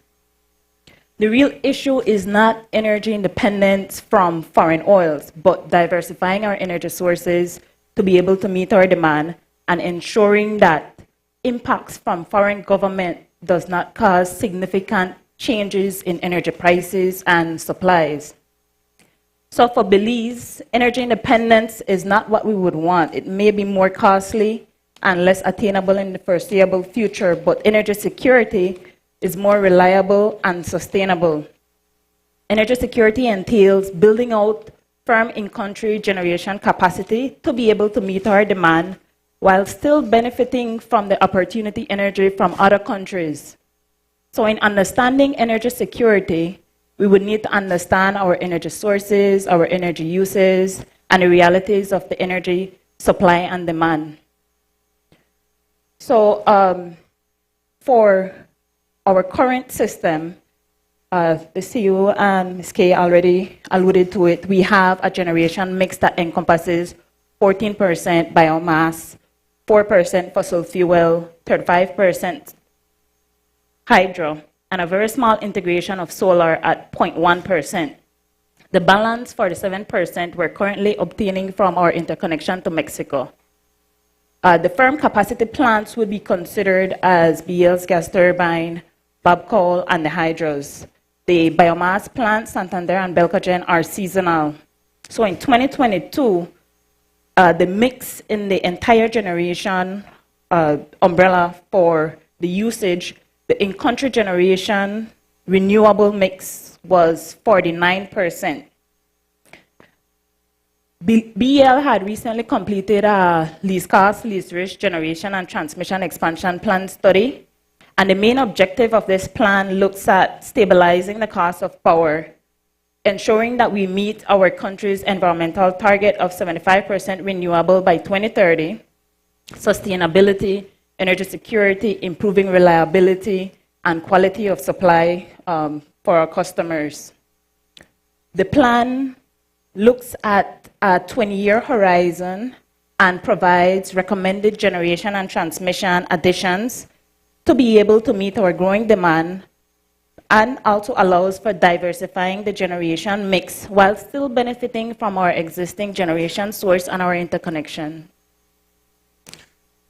S12: The real issue is not energy independence from foreign oils, but diversifying our energy sources to be able to meet our demand and ensuring that impacts from foreign government does not cause significant changes in energy prices and supplies. So for Belize, energy independence is not what we would want. It may be more costly and less attainable in the foreseeable future, but energy security is more reliable and sustainable. Energy security entails building out firm in-country generation capacity to be able to meet our demand while still benefiting from the opportunity energy from other countries. So in understanding energy security, we would need to understand our energy sources, our energy uses, and the realities of the energy supply and demand. So for our current system, the CEO and Ms. Kay already alluded to it, we have a generation mix that encompasses 14% biomass, 4% fossil fuel, 35% hydro, and a very small integration of solar at 0.1%. The balance for the 7% we're currently obtaining from our interconnection to Mexico. The firm capacity plants would be considered as BL's gas turbine, Babcoal, and the hydros. The biomass plants, Santander and Belcogen, are seasonal. So in 2022, the mix in the entire generation umbrella for the usage, the in-country generation renewable mix was 49%. BL had recently completed a least cost, least risk generation and transmission expansion plan study. And the main objective of this plan looks at stabilizing the cost of power, ensuring that we meet our country's environmental target of 75% renewable by 2030, sustainability, energy security, improving reliability, and quality of supply for our customers. The plan looks at a 20-year horizon and provides recommended generation and transmission additions to be able to meet our growing demand, and also allows for diversifying the generation mix while still benefiting from our existing generation source and our interconnection.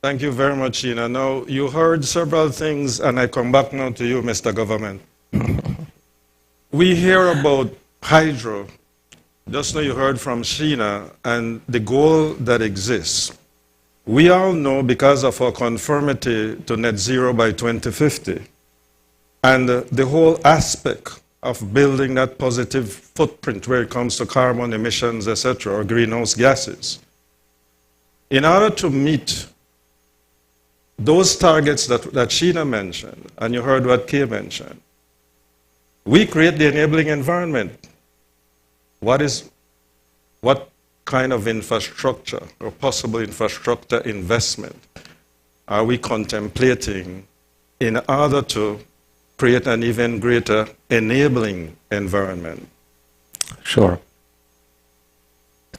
S9: Thank you very much, Ina. Now, you heard several things, and I come back now to you, Mr. Government. We hear about hydro. Just now you heard from Sheena and the goal that exists. We all know, because of our conformity to net zero by 2050, and the whole aspect of building that positive footprint where it comes to carbon emissions, etc., or greenhouse gases. In order to meet those targets that Sheena mentioned, and you heard what Kay mentioned, we create the enabling environment. What kind of infrastructure or possible infrastructure investment are we contemplating in order to create an even greater enabling environment?
S10: Sure.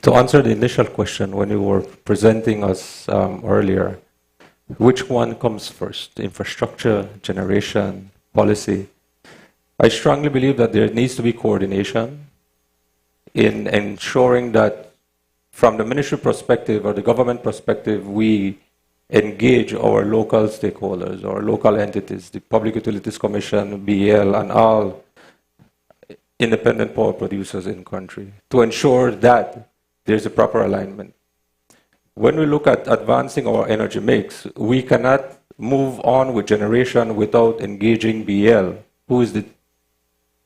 S10: To answer the initial question when you were presenting us earlier, which one comes first, infrastructure, generation, policy? I strongly believe that there needs to be coordination in ensuring that from the ministry perspective or the government perspective, we engage our local stakeholders, our local entities, the Public Utilities Commission, BL, and all independent power producers in country to ensure that there's a proper alignment. When we look at advancing our energy mix, we cannot move on with generation without engaging BL, who is the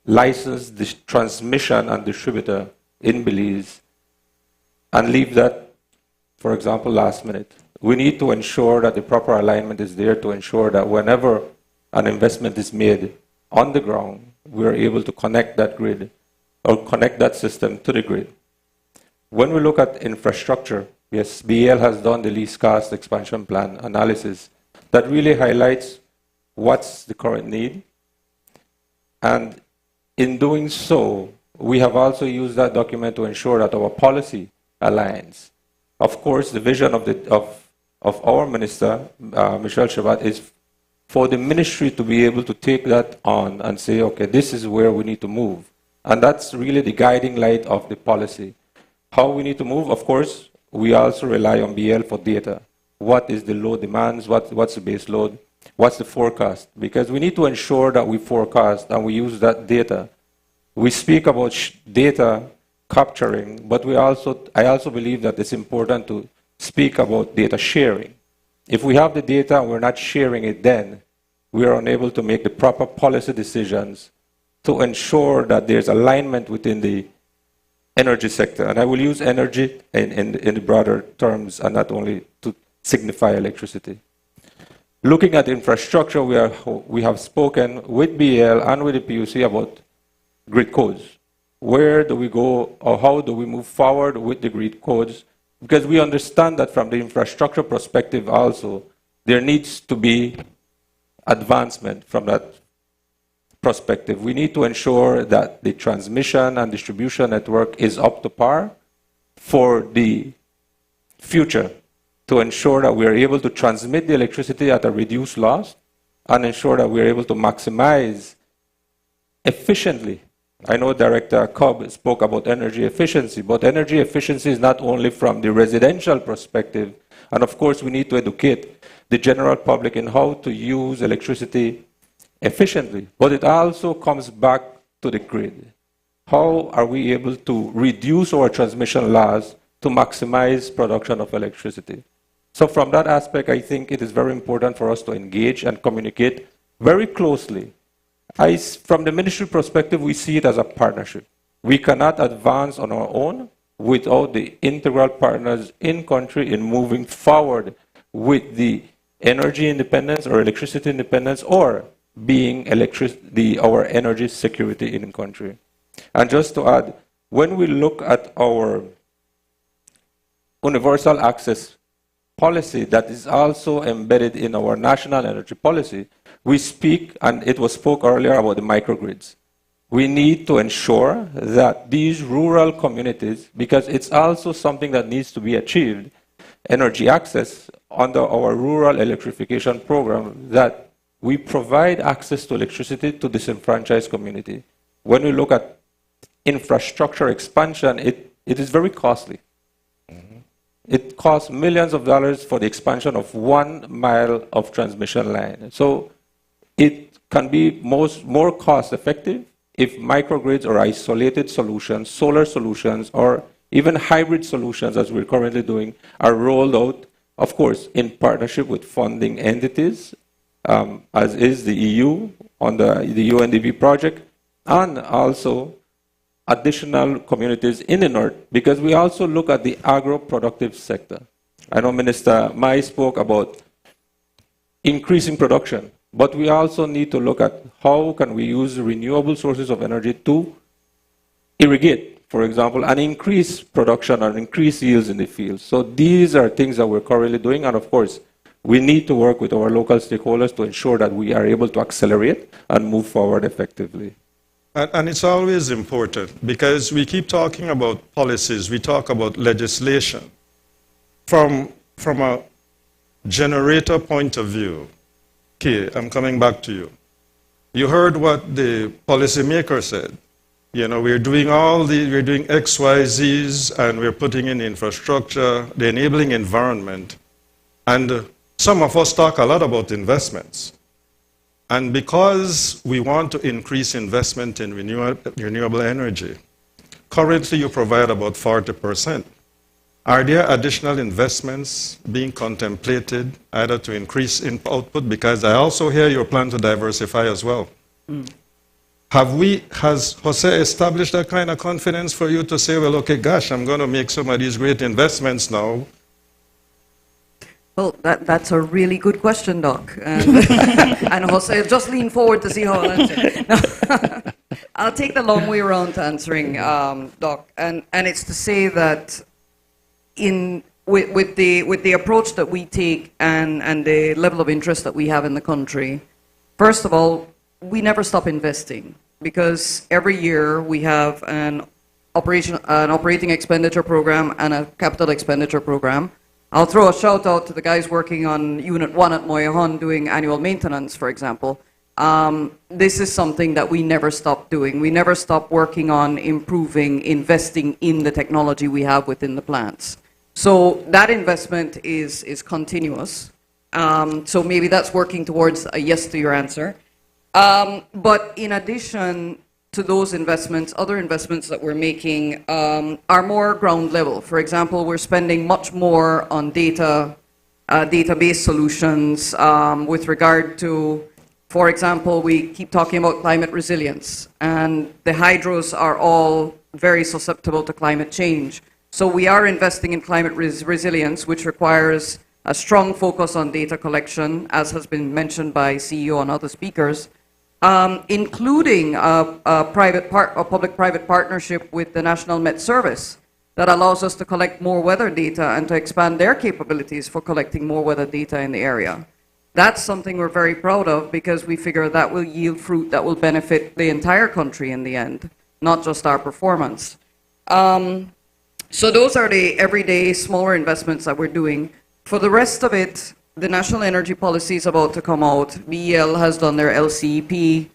S10: licensed transmission and distributor in Belize, and leave that, for example, last minute. We need to ensure that the proper alignment is there to ensure that whenever an investment is made on the ground, we are able to connect that grid or connect that system to the grid. When we look at infrastructure, yes, BEL has done the least cost expansion plan analysis that really highlights what's the current need. And in doing so, we have also used that document to ensure that our policy aligns. Of course, the vision of our minister, Michelle Shavat, is for the ministry to be able to take that on and say, okay, this is where we need to move. And that's really the guiding light of the policy. How we need to move, of course, we also rely on BL for data. What is the load demands? What's the base load? What's the forecast? Because we need to ensure that we forecast and we use that data. We speak about data capturing, but I also believe that it's important to speak about data sharing. If we have the data and we're not sharing it, then we are unable to make the proper policy decisions to ensure that there's alignment within the energy sector. And I will use energy in the broader terms and not only to signify electricity. Looking at infrastructure, we have spoken with BL and with the PUC about grid codes. Where do we go, or how do we move forward with the grid codes? Because we understand that from the infrastructure perspective also, there needs to be advancement from that perspective. We need to ensure that the transmission and distribution network is up to par for the future, to ensure that we are able to transmit the electricity at a reduced loss and ensure that we are able to maximize efficiently. I know Director Cobb spoke about energy efficiency, but energy efficiency is not only from the residential perspective, and of course we need to educate the general public in how to use electricity efficiently, but it also comes back to the grid. How are we able to reduce our transmission loss to maximize production of electricity? So from that aspect, I think it is very important for us to engage and communicate very closely. From the ministry perspective, we see it as a partnership. We cannot advance on our own without the integral partners in country in moving forward with the energy independence or electricity independence or being our energy security in the country. And just to add, when we look at our universal access policy that is also embedded in our national energy policy, we speak, and it was spoke earlier about the microgrids. We need to ensure that these rural communities, because it's also something that needs to be achieved, energy access under our rural electrification program, that we provide access to electricity to disenfranchised community. When we look at infrastructure expansion, it is very costly. It costs millions of dollars for the expansion of 1 mile of transmission line. So it can be more cost effective if microgrids or isolated solutions, solar solutions, or even hybrid solutions, as we're currently doing, are rolled out, of course, in partnership with funding entities, as is the EU on the UNDP project, and also additional communities in the north, because we also look at the agro-productive sector. I know Minister Mai spoke about increasing production, but we also need to look at how can we use renewable sources of energy to irrigate, for example, and increase production and increase yields in the field. So these are things that we're currently doing, and of course, we need to work with our local stakeholders to ensure that we are able to accelerate and move forward effectively.
S9: And it's always important because we keep talking about policies, we talk about legislation. From a generator point of view, okay, I'm coming back to you. You heard what the policymaker said. You know, we're doing we're doing X, Y, Z's, and we're putting in infrastructure, the enabling environment. And some of us talk a lot about investments. And because we want to increase investment in renewable energy, currently you provide about 40%. Are there additional investments being contemplated either to increase output? Because I also hear your plan to diversify as well. Has Jose established that kind of confidence for you to say, well, okay, gosh, I'm going to make some of these great investments now?
S11: Well, that's a really good question, Doc. And Jose, just lean forward to see how I'll answer. I'll take the long way around to answering, Doc, and it's to say that with the approach that we take and the level of interest that we have in the country, first of all, we never stop investing because every year we have an operating expenditure program and a capital expenditure program. I'll throw a shout out to the guys working on Unit 1 at Moyahon doing annual maintenance, for example. This is something that we never stop doing. We never stop working on improving, investing in the technology we have within the plants. So that investment is continuous. So maybe that's working towards a yes to your answer. But in addition to those investments, other investments that we're making are more ground level. For example, we're spending much more on database solutions with regard to, for example, we keep talking about climate resilience, and the hydros are all very susceptible to climate change. So we are investing in climate resilience, which requires a strong focus on data collection, as has been mentioned by CEO and other speakers, including a public-private partnership with the National Met Service that allows us to collect more weather data and to expand their capabilities for collecting more weather data in the area. That's something we're very proud of because we figure that will yield fruit that will benefit the entire country in the end, not just our performance. So those are the everyday smaller investments that we're doing. For the rest of it, the National Energy Policy is about to come out. BEL has done their LCEP,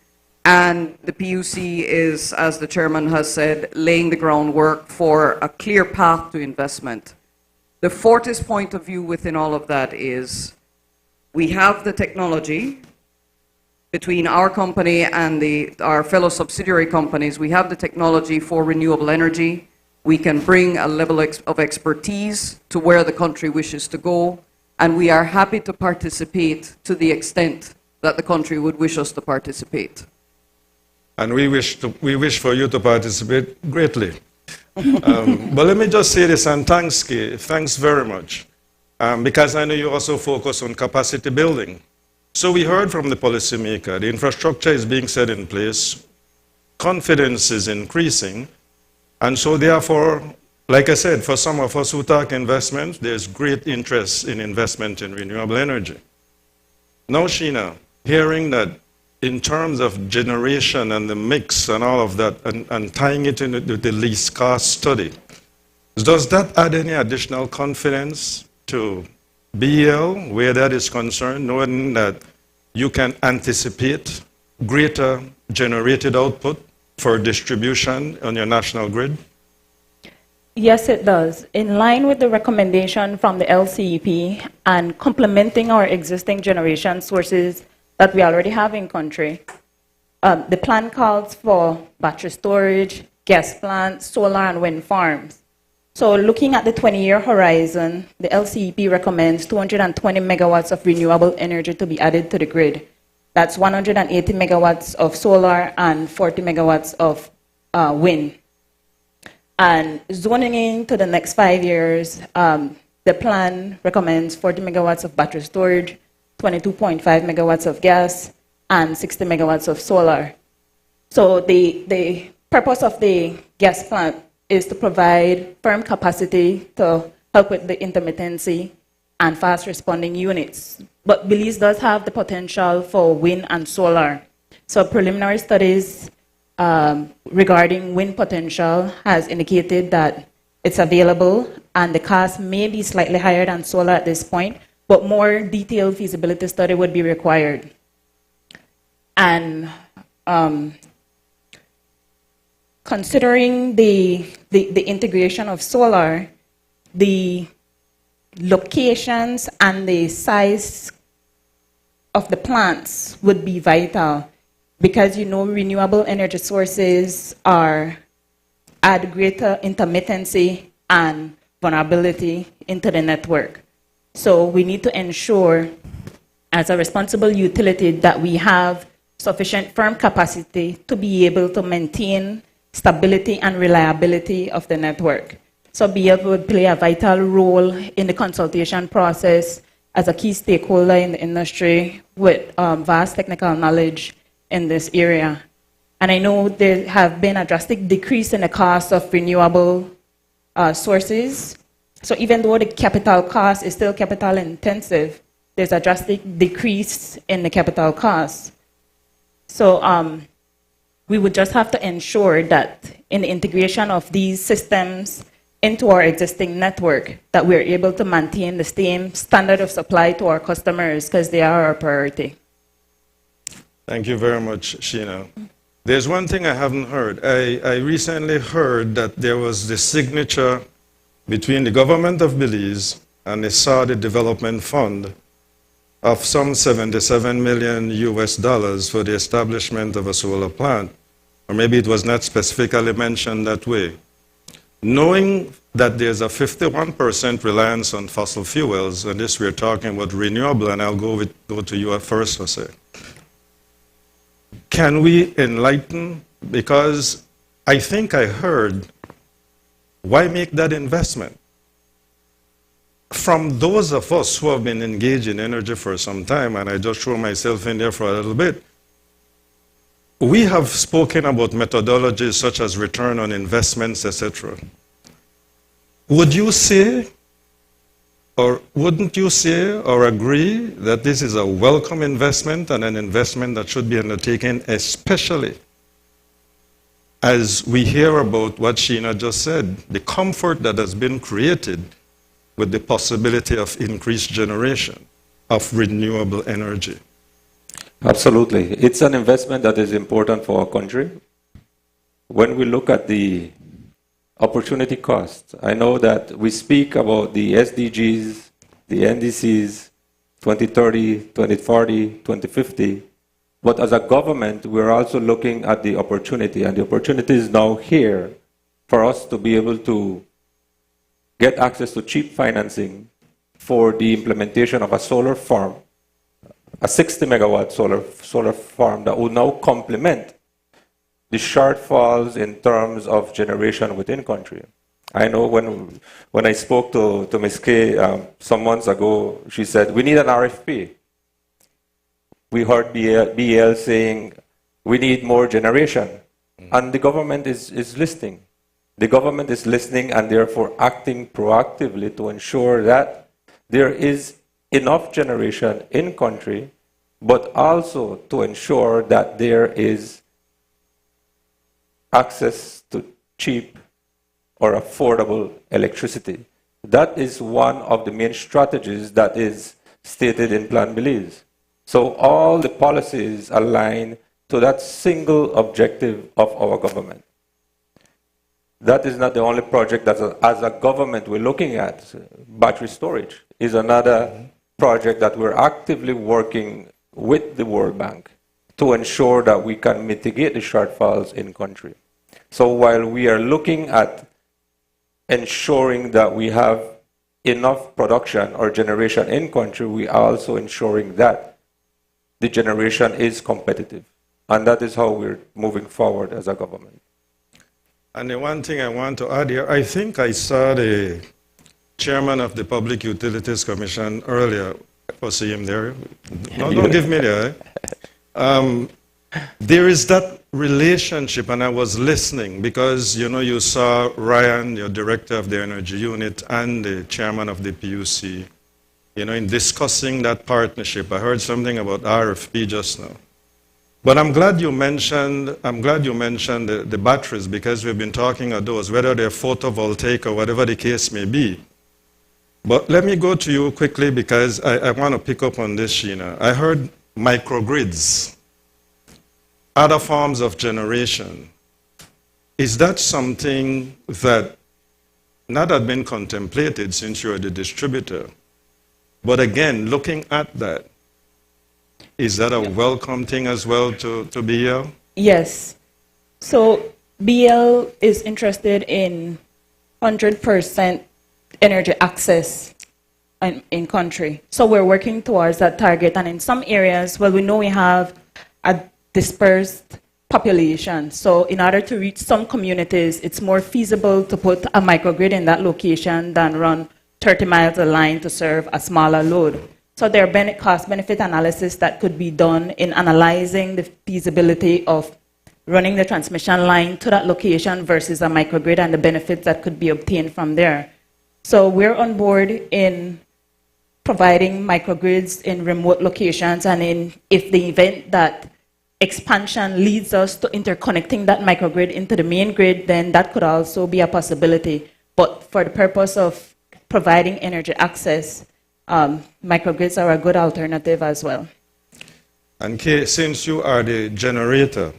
S11: and the PUC is, as the chairman has said, laying the groundwork for a clear path to investment. The Fortis point of view within all of that is we have the technology between our company and our fellow subsidiary companies. We have the technology for renewable energy. We can bring a level of expertise to where the country wishes to go, and we are happy to participate to the extent that the country would wish us to participate.
S9: And we wish for you to participate greatly. But let me just say this, and thanks, Kay. Thanks very much. Because I know you also focus on capacity building. So we heard from the policymaker, the infrastructure is being set in place, confidence is increasing, and so therefore, like I said, for some of us who talk investment, there's great interest in investment in renewable energy. Now, Sheena, hearing that in terms of generation and the mix and all of that, and tying it into the least cost study, does that add any additional confidence to BEL where that is concerned, knowing that you can anticipate greater generated output for distribution on your national grid?
S12: Yes, it does. In line with the recommendation from the LCEP and complementing our existing generation sources that we already have in country, the plan calls for battery storage, gas plants, solar and wind farms. So looking at the 20-year horizon, the LCEP recommends 220 megawatts of renewable energy to be added to the grid. That's 180 megawatts of solar and 40 megawatts of wind. And zoning into the next 5 years, the plan recommends 40 megawatts of battery storage, 22.5 megawatts of gas, and 60 megawatts of solar. So the purpose of the gas plant is to provide firm capacity to help with the intermittency and fast responding units. But Belize does have the potential for wind and solar. So preliminary studies regarding wind potential has indicated that it's available and the cost may be slightly higher than solar at this point, but more detailed feasibility study would be required. And considering the integration of solar, the locations and the size of the plants would be vital because renewable energy sources add greater intermittency and vulnerability into the network. So we need to ensure as a responsible utility that we have sufficient firm capacity to be able to maintain stability and reliability of the network. So BEL would play a vital role in the consultation process as a key stakeholder in the industry with vast technical knowledge in this area. And I know there have been a drastic decrease in the cost of renewable sources. So even though the capital cost is still capital intensive, there's a drastic decrease in the capital cost. So we would just have to ensure that in the integration of these systems into our existing network, that we're able to maintain the same standard of supply to our customers, because they are our priority.
S9: Thank you very much, Sheena. There's one thing I haven't heard. I recently heard that there was the signature between the government of Belize and the Saudi Development Fund of some 77 million US dollars for the establishment of a solar plant. Or maybe it was not specifically mentioned that way. Knowing that there's a 51% reliance on fossil fuels, and this we're talking about renewable, and I'll go to you at first, Jose. Can we enlighten? Because I think I heard, why make that investment? From those of us who have been engaged in energy for some time, and I just throw myself in there for a little bit, we have spoken about methodologies such as return on investments, etc. Would you say, or wouldn't you say or agree that this is a welcome investment and an investment that should be undertaken, especially as we hear about what Sheena just said, the comfort that has been created with the possibility of increased generation of renewable energy?
S10: Absolutely. It's an investment that is important for our country. When we look at the opportunity cost, I know that we speak about the SDGs, the NDCs, 2030, 2040, 2050, but as a government, we're also looking at the opportunity, and the opportunity is now here for us to be able to get access to cheap financing for the implementation of a solar farm, a 60 megawatt solar farm that will now complement the shortfalls in terms of generation within country. I know when I spoke to Ms. Kay some months ago, she said, we need an RFP. We heard BL saying, we need more generation. And the government is listening. The government is listening and therefore acting proactively to ensure that there is enough generation in country, but also to ensure that there is access to cheap or affordable electricity. That is one of the main strategies that is stated in Plan Belize. So all the policies align to that single objective of our government. That is not the only project that as a government we're looking at. Battery storage is another project that we're actively working with the World Bank to ensure that we can mitigate the shortfalls in country. So while we are looking at ensuring that we have enough production or generation in country, we are also ensuring that the generation is competitive. And that is how we're moving forward as a government.
S9: And the one thing I want to add here, I think I saw the chairman of the Public Utilities Commission earlier. I see him there. No, don't give me the eye. There is that relationship, and I was listening because, you know, you saw Ryan, your director of the energy unit, and the chairman of the PUC, you know, in discussing that partnership. I heard something about RFP just now. But I'm glad you mentioned the batteries, because we've been talking about those, whether they're photovoltaic or whatever the case may be. But let me go to you quickly, because I want to pick up on this, Sheena. I heard microgrids, other forms of generation. Is that something that not had been contemplated since you're the distributor? But again, looking at that, is that a welcome thing as well to BL?
S12: Yes. So BL is interested in 100% energy access in country. So we're working towards that target. And in some areas, well, we know we have a dispersed population. So in order to reach some communities, it's more feasible to put a microgrid in that location than run 30 miles of line to serve a smaller load. So there are cost-benefit analysis that could be done in analyzing the feasibility of running the transmission line to that location versus a microgrid and the benefits that could be obtained from there. So we're on board in providing microgrids in remote locations, and if the event that expansion leads us to interconnecting that microgrid into the main grid, then that could also be a possibility. But for the purpose of providing energy access, microgrids are a good alternative as well.
S9: And Kay, since you are the generator,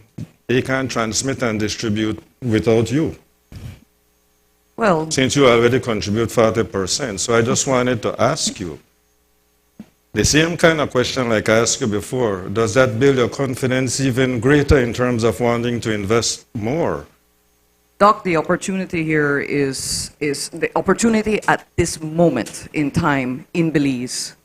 S9: they can transmit and distribute without you.
S11: Well,
S9: Since you already contribute 40%. So I just wanted to ask you, the same kind of question like I asked you before, does that build your confidence even greater in terms of wanting to invest more?
S11: Doc, the opportunity here is the opportunity at this moment in time in Belize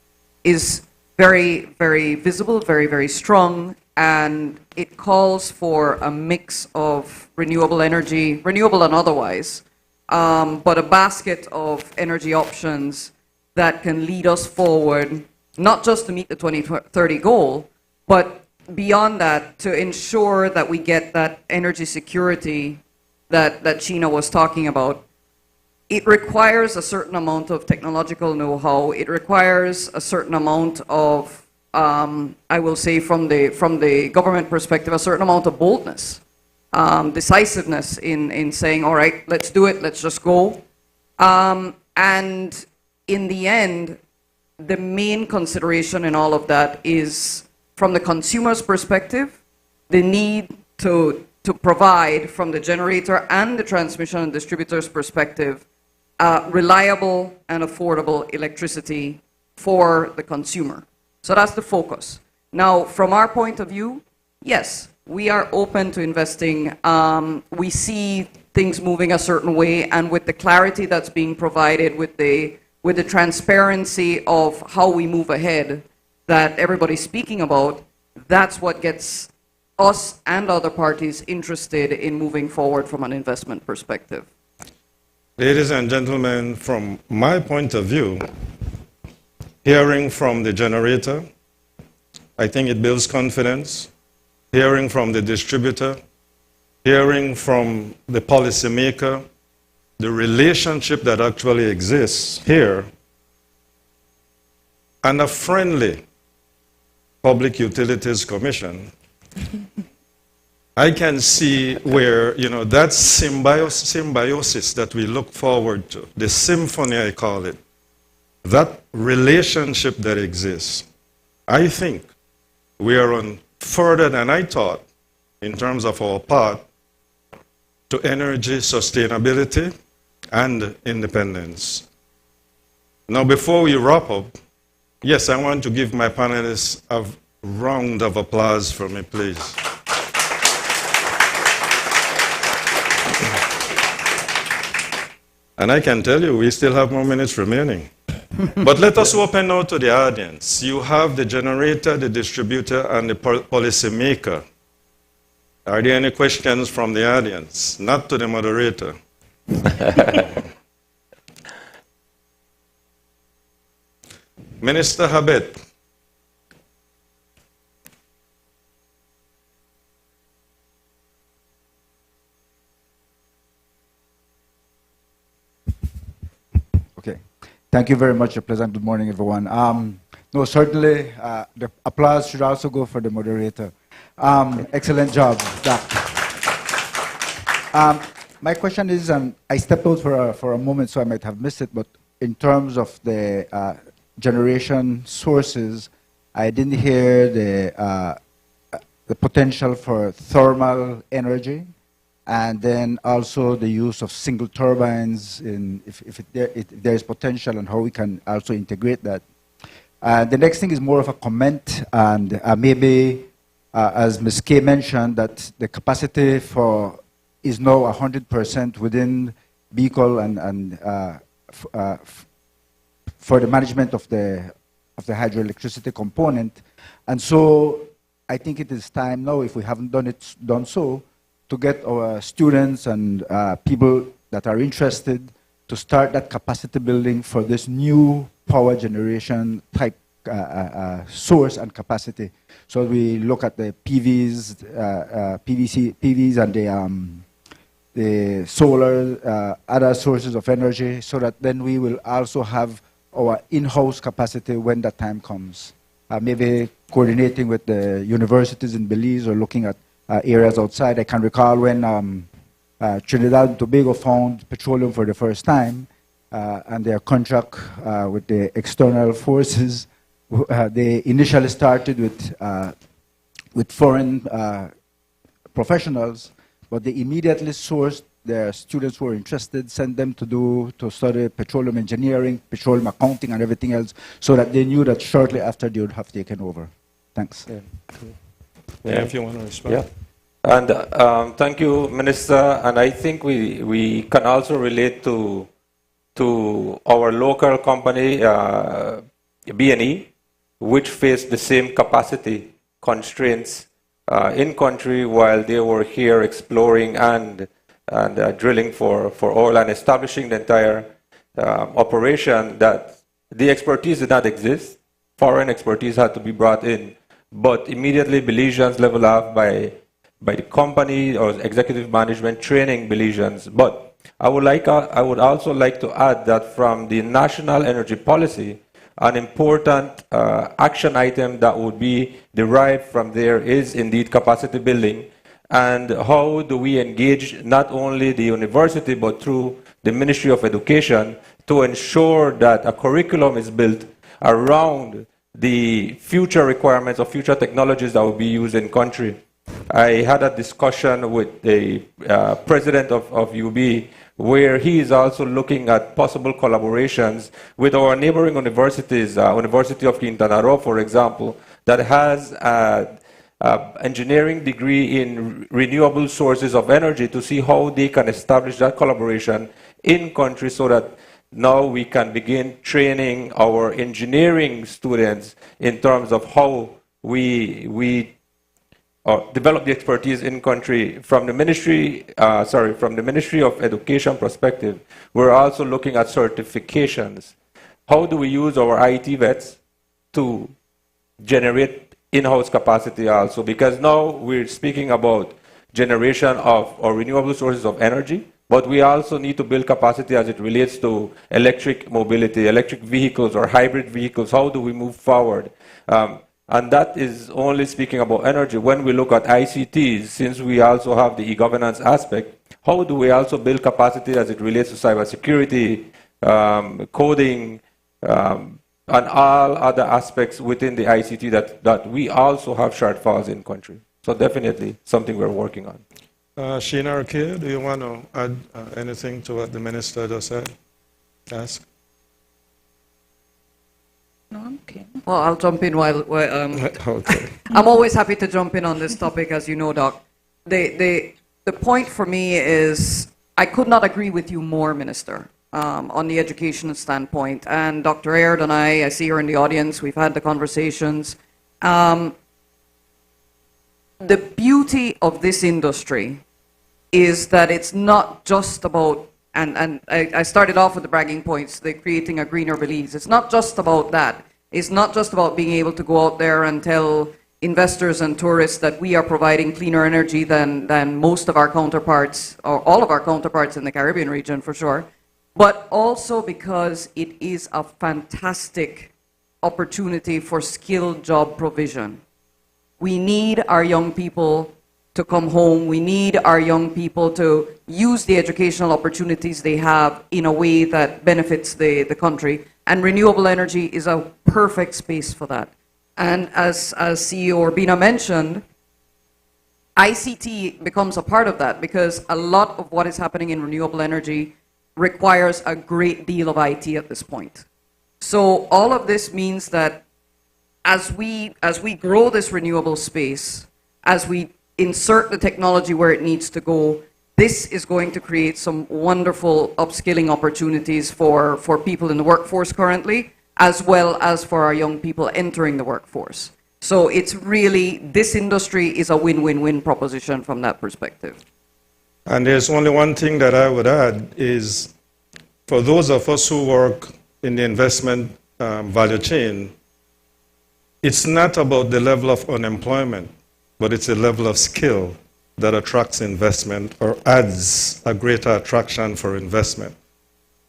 S11: is very, very visible, very, very strong, and it calls for a mix of renewable energy, renewable and otherwise, but a basket of energy options that can lead us forward, not just to meet the 2030 goal, but beyond that, to ensure that we get that energy security that Sheena was talking about. It requires a certain amount of technological know-how. It requires a certain amount of, I will say from the government perspective, a certain amount of boldness, decisiveness in saying, all right, let's do it, let's just go. And in the end, the main consideration in all of that is, from the consumer's perspective, the need to provide, from the generator and the transmission and distributor's perspective, reliable and affordable electricity for the consumer. So that's the focus. Now, from our point of view, yes, we are open to investing. We see things moving a certain way, and with the clarity that's being provided, with the transparency of how we move ahead that everybody's speaking about, that's what gets us and other parties interested in moving forward from an investment perspective.
S9: Ladies and gentlemen, from my point of view, hearing from the generator, I think it builds confidence. Hearing from the distributor, hearing from the policymaker, the relationship that actually exists here, and a friendly Public Utilities Commission, I can see where, that symbiosis that we look forward to, the symphony I call it, that relationship that exists, I think we are on further than I thought in terms of our path to energy sustainability and independence. Now, before we wrap up, yes, I want to give my panelists a round of applause for me, please. And I can tell you, we still have more minutes remaining. But let us open now to the audience. You have the generator, the distributor, and the policymaker. Are there any questions from the audience? Not to the moderator. Minister Habet.
S13: Okay. Thank you very much. A pleasant good morning, everyone. No, certainly, the applause should also go for the moderator. Excellent job, Doc. My question is, I stepped out for a moment, so I might have missed it, but in terms of the generation sources, I didn't hear the potential for thermal energy, and then also the use of single turbines, if there is potential, and how we can also integrate that. The next thing is more of a comment, and maybe, as Ms. Kay mentioned, that the capacity is now 100% within BECOL and for the management of the hydroelectricity component. And so I think it is time now, if we haven't done so, to get our students and people that are interested to start that capacity building for this new power generation type source and capacity. So we look at the PVs, PVs and the solar, other sources of energy, so that then we will also have our in-house capacity when the time comes. Maybe coordinating with the universities in Belize or looking at areas outside. I can recall when Trinidad and Tobago found petroleum for the first time, and their contract with the external forces, they initially started with foreign professionals, but they immediately sourced their students who were interested, sent them to study petroleum engineering, petroleum accounting, and everything else, so that they knew that shortly after they would have taken over. Thanks.
S10: Yeah.
S9: Yeah, if you want to respond.
S10: Yeah. And thank you, Minister. And I think we can also relate to our local company, B&E, which faced the same capacity constraints in country while they were here exploring and drilling for oil and establishing the entire operation, that the expertise did not exist. Foreign expertise had to be brought in. But immediately Belizeans level up by the company or executive management training Belizeans. But I would also like to add that from the national energy policy, an important action item that would be derived from there is indeed capacity building. And how do we engage not only the university but through the Ministry of Education to ensure that a curriculum is built around the future requirements of future technologies that will be used in country. I had a discussion with the president of UB, where he is also looking at possible collaborations with our neighboring universities, University of Quintana Roo, for example, that has an engineering degree in renewable sources of energy, to see how they can establish that collaboration in country, so that now we can begin training our engineering students in terms of how we develop the expertise in country. From the Ministry of Education perspective, we're also looking at certifications. How do we use our IT vets to generate in-house capacity also? Because now we're speaking about generation of or renewable sources of energy, but we also need to build capacity as it relates to electric mobility, electric vehicles or hybrid vehicles. How do we move forward? And that is only speaking about energy. When we look at ICTs, since we also have the e-governance aspect, how do we also build capacity as it relates to cybersecurity, coding, and all other aspects within the ICT that we also have shortfalls in country? So definitely something we're working on.
S9: Sheena or Kia, do you want to add anything to what the minister just said? Ask.
S11: No, I'm okay. Well, I'll jump in while
S9: okay.
S11: I'm always happy to jump in on this topic, as you know, Doc. The point for me is, I could not agree with you more, Minister, on the educational standpoint. And Dr. Aird and I see her in the audience, we've had the conversations. The beauty of this industry is that it's not just about, and I started off with the bragging points, the creating a greener Belize. It's not just about that. It's not just about being able to go out there and tell investors and tourists that we are providing cleaner energy than most of our counterparts, or all of our counterparts in the Caribbean region for sure, but also because it is a fantastic opportunity for skilled job provision. We need our young people to come home. We need our young people to use the educational opportunities they have in a way that benefits the country. And renewable energy is a perfect space for that. And as CEO Urbina mentioned, ICT becomes a part of that, because a lot of what is happening in renewable energy requires a great deal of IT at this point. So all of this means that as we grow this renewable space, as we insert the technology where it needs to go, this is going to create some wonderful upskilling opportunities for people in the workforce currently, as well as for our young people entering the workforce. So it's really, this industry is a win-win-win proposition from that perspective.
S9: And there's only one thing that I would add is, for those of us who work in the investment value chain, it's not about the level of unemployment, but it's the level of skill that attracts investment or adds a greater attraction for investment.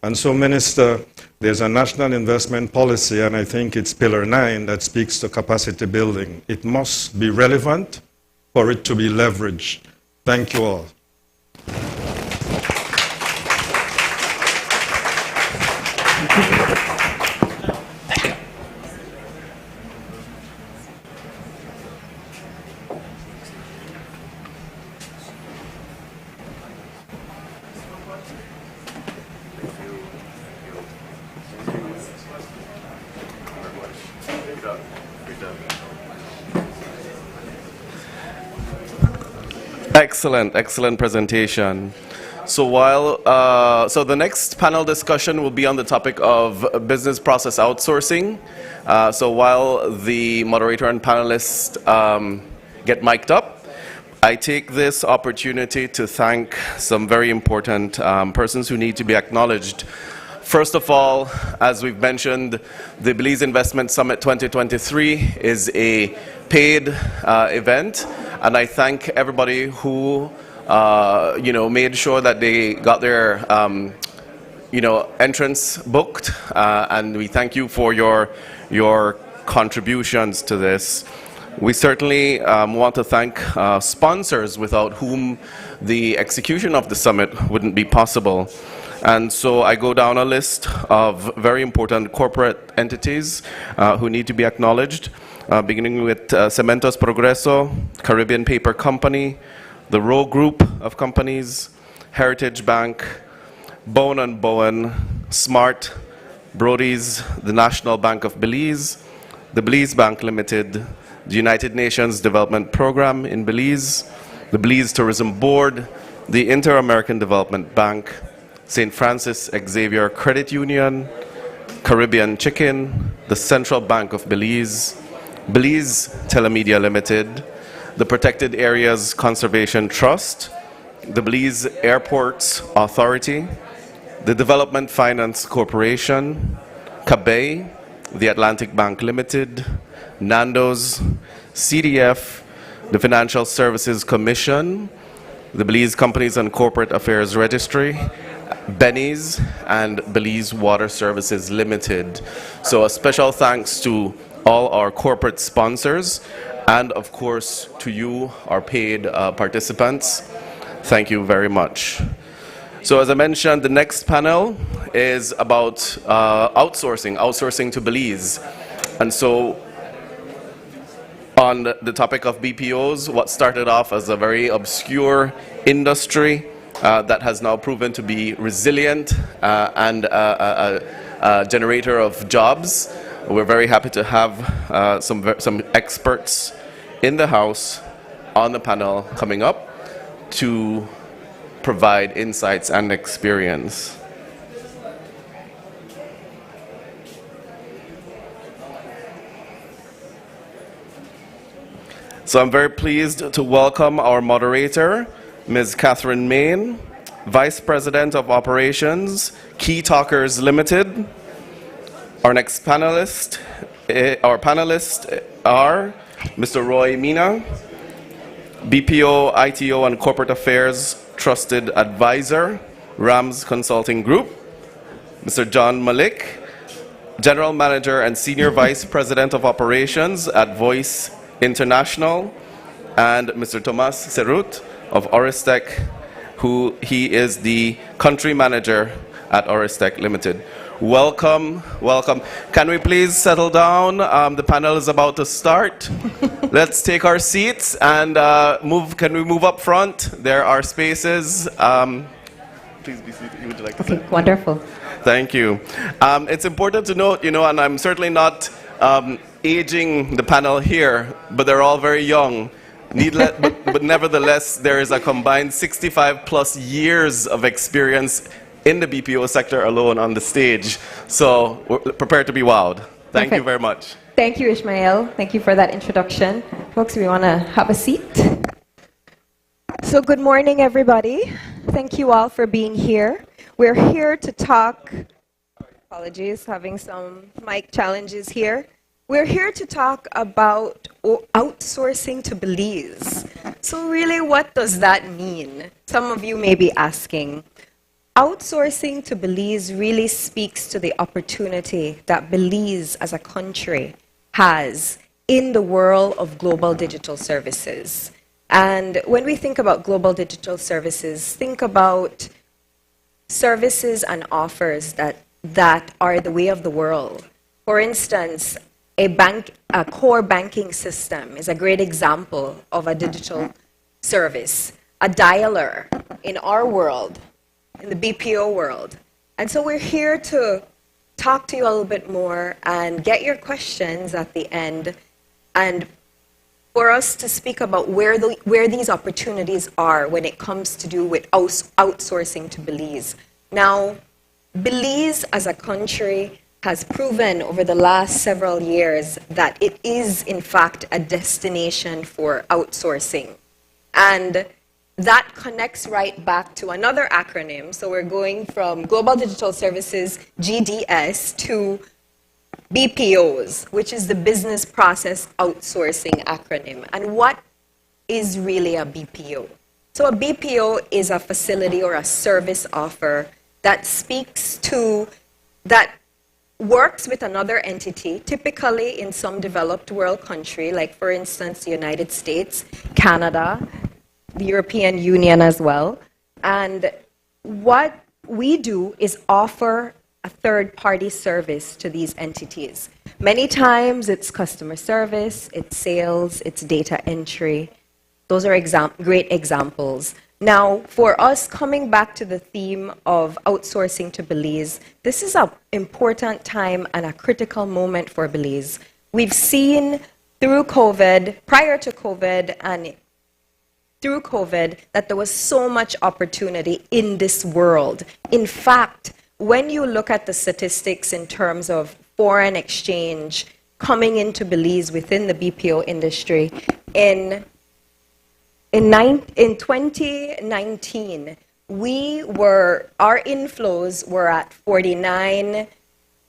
S9: And so, Minister, there's a national investment policy, and I think it's Pillar 9 that speaks to capacity building. It must be relevant for it to be leveraged. Thank you all.
S1: Excellent, excellent presentation. So so the next panel discussion will be on the topic of business process outsourcing. So while the moderator and panelists get mic'd up, I take this opportunity to thank some very important persons who need to be acknowledged. First of all, as we've mentioned, the Belize Investment Summit 2023 is a paid event, and I thank everybody who made sure that they got their entrance booked, and we thank you for your contributions to this. We certainly want to thank sponsors without whom the execution of the summit wouldn't be possible. And so I go down a list of very important corporate entities who need to be acknowledged, beginning with Cementos Progreso, Caribbean Paper Company, the Rowe Group of Companies, Heritage Bank, Bowen & Bowen, Smart, Brody's, the National Bank of Belize, the Belize Bank Limited, the United Nations Development Program in Belize, the Belize Tourism Board, the Inter-American Development Bank, St. Francis Xavier Credit Union, Caribbean Chicken, the Central Bank of Belize, Belize Telemedia Limited, the Protected Areas Conservation Trust, the Belize Airports Authority, the Development Finance Corporation, CABE, the Atlantic Bank Limited, Nando's, CDF, the Financial Services Commission, the Belize Companies and Corporate Affairs Registry, Benny's, and Belize Water Services Limited. So a special thanks to all our corporate sponsors, and of course to you, our paid participants. Thank you very much. So as I mentioned, the next panel is about outsourcing to Belize. And so on the topic of BPOs, what started off as a very obscure industry that has now proven to be resilient and a generator of jobs. We're very happy to have some experts in the house on the panel coming up to provide insights and experience. So I'm very pleased to welcome our moderator, Ms. Catherine Main, Vice President of Operations, Key Talkers Limited. Our next panelists are Mr. Roy Mina, BPO, ITO, and Corporate Affairs Trusted Advisor, Rams Consulting Group, Mr. John Malik, General Manager and Senior Vice President of Operations at Voice International, and Mr. Tomas Serut of Oristec, he is the Country Manager at Oristec Limited. Welcome, welcome. Can we please settle down? The panel is about to start. Let's take our seats and can we move up front? There are spaces. Please be seated. Would you like to say?
S14: Wonderful.
S1: Thank you. It's important to note, and I'm certainly not aging the panel here, but they're all very young. But nevertheless, there is a combined 65 plus years of experience in the BPO sector alone on the stage. So we're prepared to be wowed. Thank you very much.
S14: Thank you, Ishmael. Thank you for that introduction. Folks, we want to have a seat. So good morning, everybody. Thank you all for being here. We're here to talk, apologies, having some mic challenges here. we're here to talk about outsourcing to Belize. So really, what does that mean? Some of you may be asking. Outsourcing to Belize really speaks to the opportunity that Belize as a country has in the world of global digital services. And when we think about global digital services, think about services and offers that are the way of the world. For instance, a core banking system is a great example of a digital service. A dialer in our world, in the BPO world. And so we're here to talk to you a little bit more and get your questions at the end, and for us to speak about where these opportunities are when it comes to do with outsourcing to Belize. Now, Belize as a country has proven over the last several years that it is, in fact, a destination for outsourcing. And that connects right back to another acronym. So we're going from Global Digital Services, GDS, to BPOs, which is the Business Process Outsourcing acronym. And what is really a BPO? So a BPO is a facility or a service offer that that works with another entity, typically in some developed world country, like for instance, the United States, Canada, the European Union as well. And what we do is offer a third-party service to these entities. Many times it's customer service, it's sales, it's data entry. Those are great examples. Now, for us, coming back to the theme of outsourcing to Belize, this is an important time and a critical moment for Belize. We've seen through COVID, prior to COVID and through COVID, that there was so much opportunity in this world. In fact, when you look at the statistics in terms of foreign exchange coming into Belize within the BPO industry, in 2019, our inflows were at 49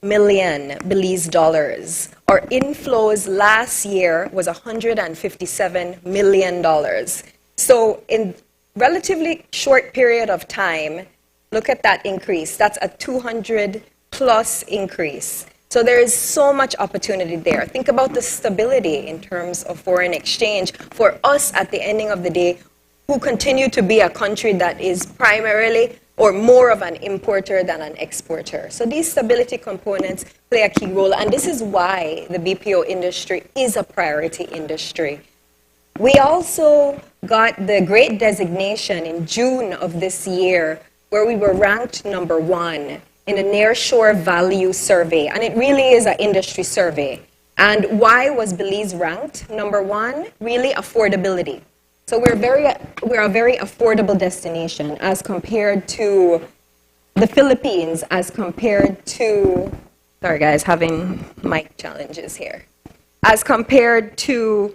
S14: million Belize dollars. Our inflows last year was $157 million. So in relatively short period of time, look at that increase. That's a 200 plus increase. So there is so much opportunity there. Think about the stability in terms of foreign exchange for us at the ending of the day, who continue to be a country that is primarily or more of an importer than an exporter. So these stability components play a key role, and this is why the BPO industry is a priority industry. We also got the great designation in June of this year, where we were ranked #1 in the Nearshore Value Survey, and it really is an industry survey. And why was Belize ranked #1? Really, affordability. So we're a very affordable destination as compared to the Philippines, as compared to, sorry guys, having mic challenges here, as compared to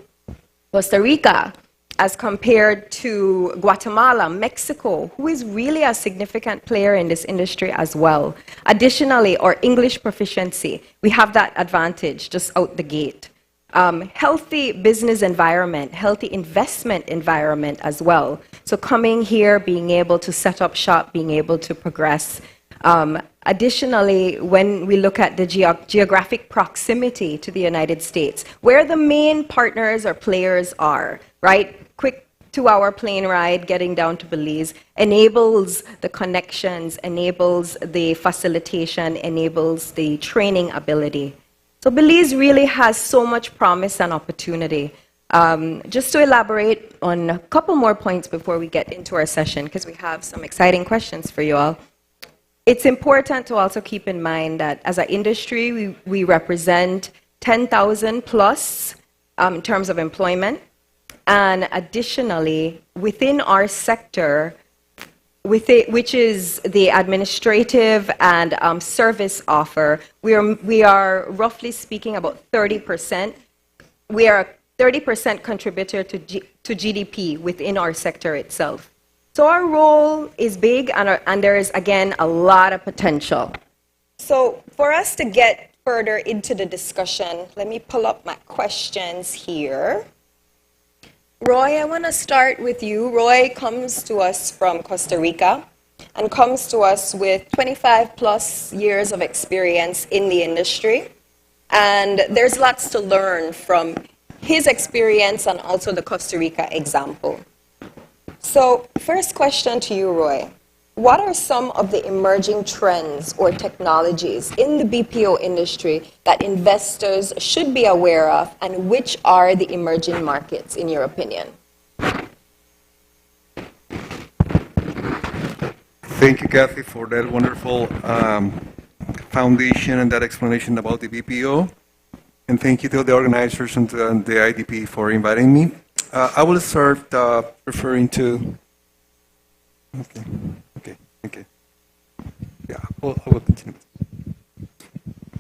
S14: Costa Rica, as compared to Guatemala, Mexico, who is really a significant player in this industry as well. Additionally, our English proficiency, we have that advantage just out the gate. Healthy business environment, healthy investment environment as well. So coming here, being able to set up shop, being able to progress. Additionally, when we look at the geographic proximity to the United States, where the main partners or players are, right? Quick 2-hour plane ride getting down to Belize enables the connections, enables the facilitation, enables the training ability. So Belize really has so much promise and opportunity. Just to elaborate on a couple more points before we get into our session, because we have some exciting questions for you all. It's important to also keep in mind that as an industry, we represent 10,000 plus in terms of employment. And additionally, within our sector, which is the administrative and service offer, we are roughly speaking about 30%. We are a 30% contributor to GDP within our sector itself. So our role is big, and there is, again, a lot of potential. So for us to get further into the discussion, let me pull up my questions here. Roy, I want to start with you. Roy comes to us from Costa Rica and comes to us with 25 plus years of experience in the industry. And there's lots to learn from his experience and also the Costa Rica example. So, first question to you, Roy. What are some of the emerging trends or technologies in the BPO industry that investors should be aware of, and which are the emerging markets, in your opinion?
S15: Thank you, Kathy, for that wonderful foundation and that explanation about the BPO. And thank you to the organizers and the IDP for inviting me. I will start referring to... Okay. Yeah, I will continue.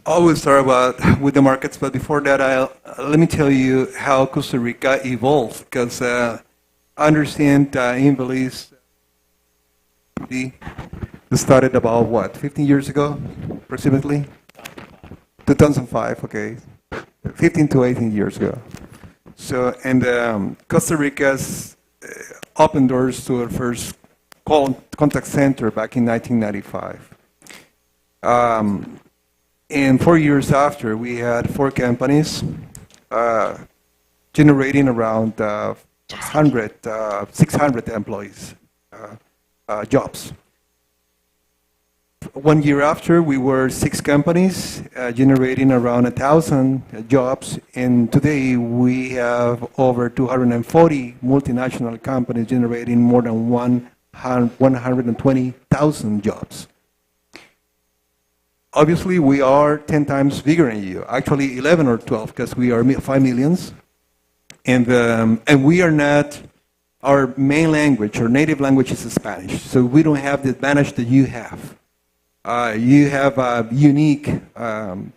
S15: I will start with the markets, but before that, let me tell you how Costa Rica evolved, because I understand in Belize, they started about, what, 15 years ago, approximately? 2005, okay. 15 to 18 years ago. So, and Costa Rica's opened doors to our first contact center back in 1995. And 4 years after, we had 4 companies generating around 600 employees, jobs. 1 year after, we were 6 companies generating around 1,000 jobs, and today we have over 240 multinational companies generating more than 120,000 jobs. Obviously, we are 10 times bigger than you. Actually, 11 or 12, because we are 5 millions. And we are not, our main language, our native language is Spanish. So we don't have the advantage that you have. You have a unique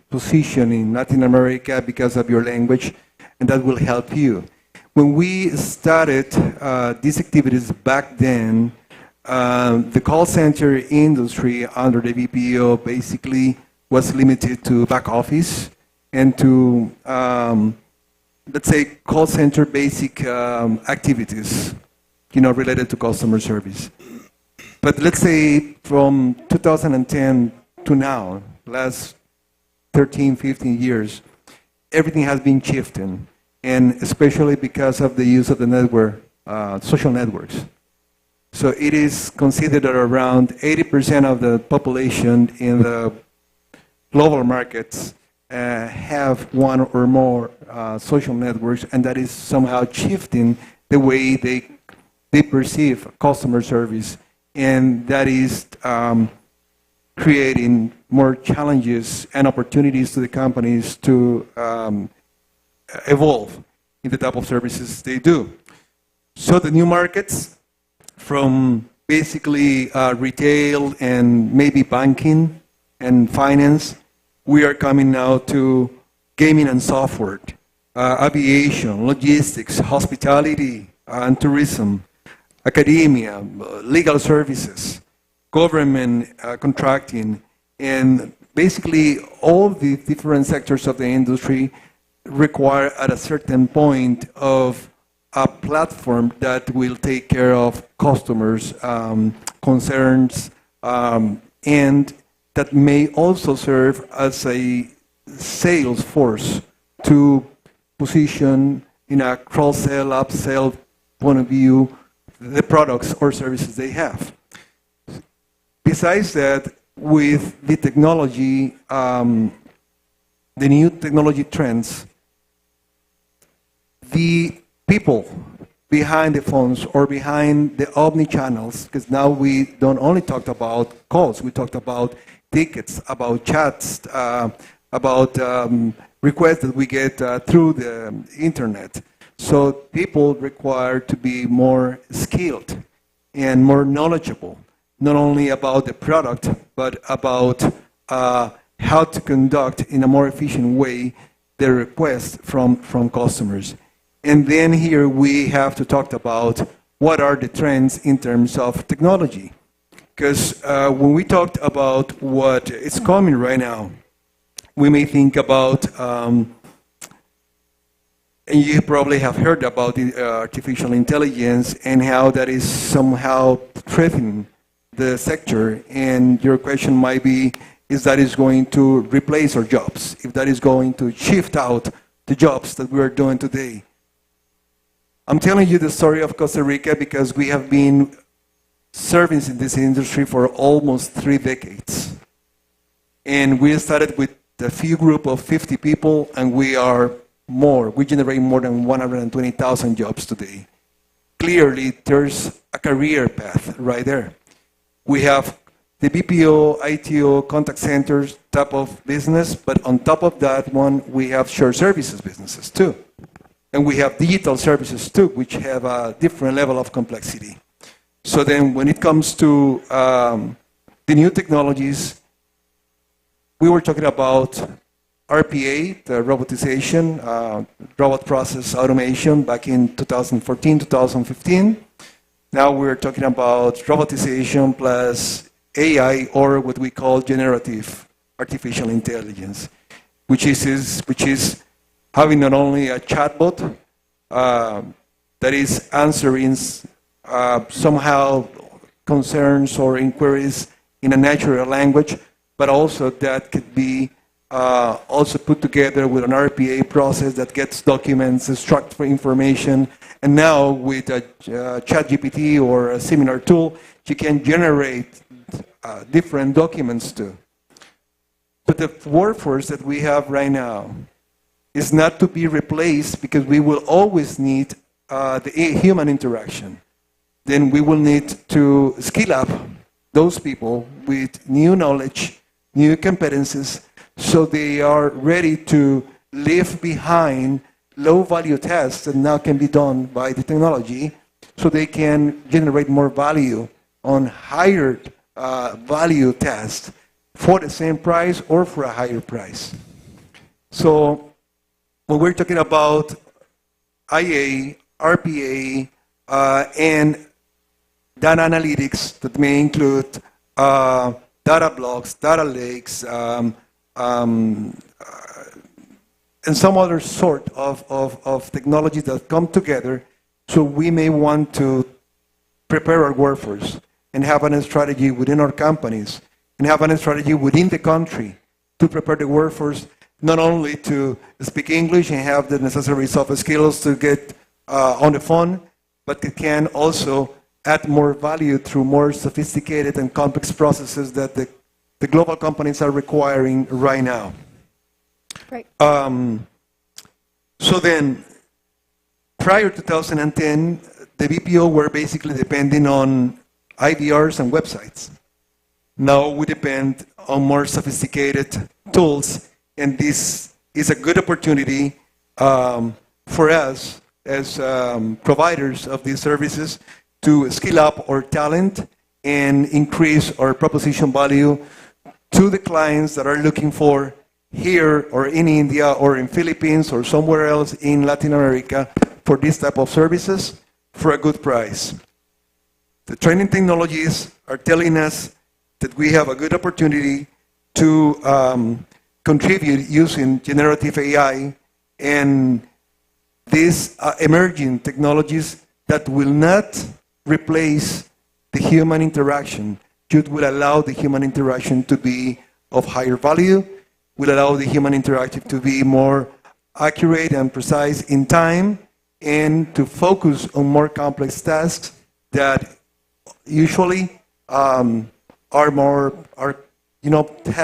S15: position in Latin America because of your language, and that will help you. When we started these activities back then, the call center industry under the BPO basically was limited to back office and to, let's say, call center basic activities, related to customer service. But let's say from 2010 to now, last 13, 15 years, everything has been shifting, and especially because of the use of the network, social networks. So it is considered that around 80% of the population in the global markets have one or more social networks, and that is somehow shifting the way they perceive customer service, and that is creating more challenges and opportunities to the companies to evolve in the type of services they do. So the new markets, from basically retail and maybe banking and finance, we are coming now to gaming and software, aviation, logistics, hospitality and tourism, academia, legal services, government contracting, and basically all the different sectors of the industry require at a certain point of a platform that will take care of customers' concerns, and that may also serve as a sales force to position in a cross-sell, upsell point of view the products or services they have. Besides that, with the technology, the new technology trends, the people behind the phones or behind the omni-channels, because now we don't only talk about calls, we talked about tickets, about chats, about requests that we get through the internet. So people require to be more skilled and more knowledgeable, not only about the product, but about how to conduct in a more efficient way the requests from customers. And then here we have to talk about what are the trends in terms of technology. Because when we talked about what is coming right now, we may think about, and you probably have heard about artificial intelligence and how that is somehow threatening the sector. And your question might be, is that is going to replace our jobs? If that is going to shift out the jobs that we are doing today? I'm telling you the story of Costa Rica because we have been serving in this industry for almost 3 decades. And we started with a few group of 50 people, and we are more. We generate more than 120,000 jobs today. Clearly, there's a career path right there. We have the BPO, ITO, contact centers type of business, but on top of that one, we have shared services businesses too. And we have digital services too, which have a different level of complexity. So then when it comes to the new technologies, we were talking about RPA, the robotization, robot process automation back in 2014, 2015. Now we're talking about robotization plus AI, or what we call generative artificial intelligence, which is having not only a chatbot that is answering somehow concerns or inquiries in a natural language, but also that could be also put together with an RPA process that gets documents, structured information, and now with a ChatGPT or a similar tool, you can generate different documents too. But the workforce that we have right now is not to be replaced because we will always need the human interaction. Then we will need to skill up those people with new knowledge, new competencies, so they are ready to leave behind low-value tasks that now can be done by the technology, so they can generate more value on higher value tasks for the same price or for a higher price. So when we're talking about IA, RPA, and data analytics that may include data blocks, data lakes, and some other sort of technologies that come together, so we may want to prepare our workforce and have a strategy within our companies and have a strategy within the country to prepare the workforce not only to speak English and have the necessary soft skills to get on the phone, but it can also add more value through more sophisticated and complex processes that the global companies are requiring right now.
S14: Right.
S15: So then, prior to 2010, the BPO were basically depending on IVRs and websites. Now we depend on more sophisticated tools, and this is a good opportunity for us as providers of these services to skill up our talent and increase our proposition value to the clients that are looking for here or in India or in Philippines or somewhere else in Latin America for this type of services for a good price. The training technologies are telling us that we have a good opportunity to contribute using generative AI and these emerging technologies that will not replace the human interaction. It will allow the human interaction to be of higher value, will allow the human interaction to be more accurate and precise in time, and to focus on more complex tasks that usually have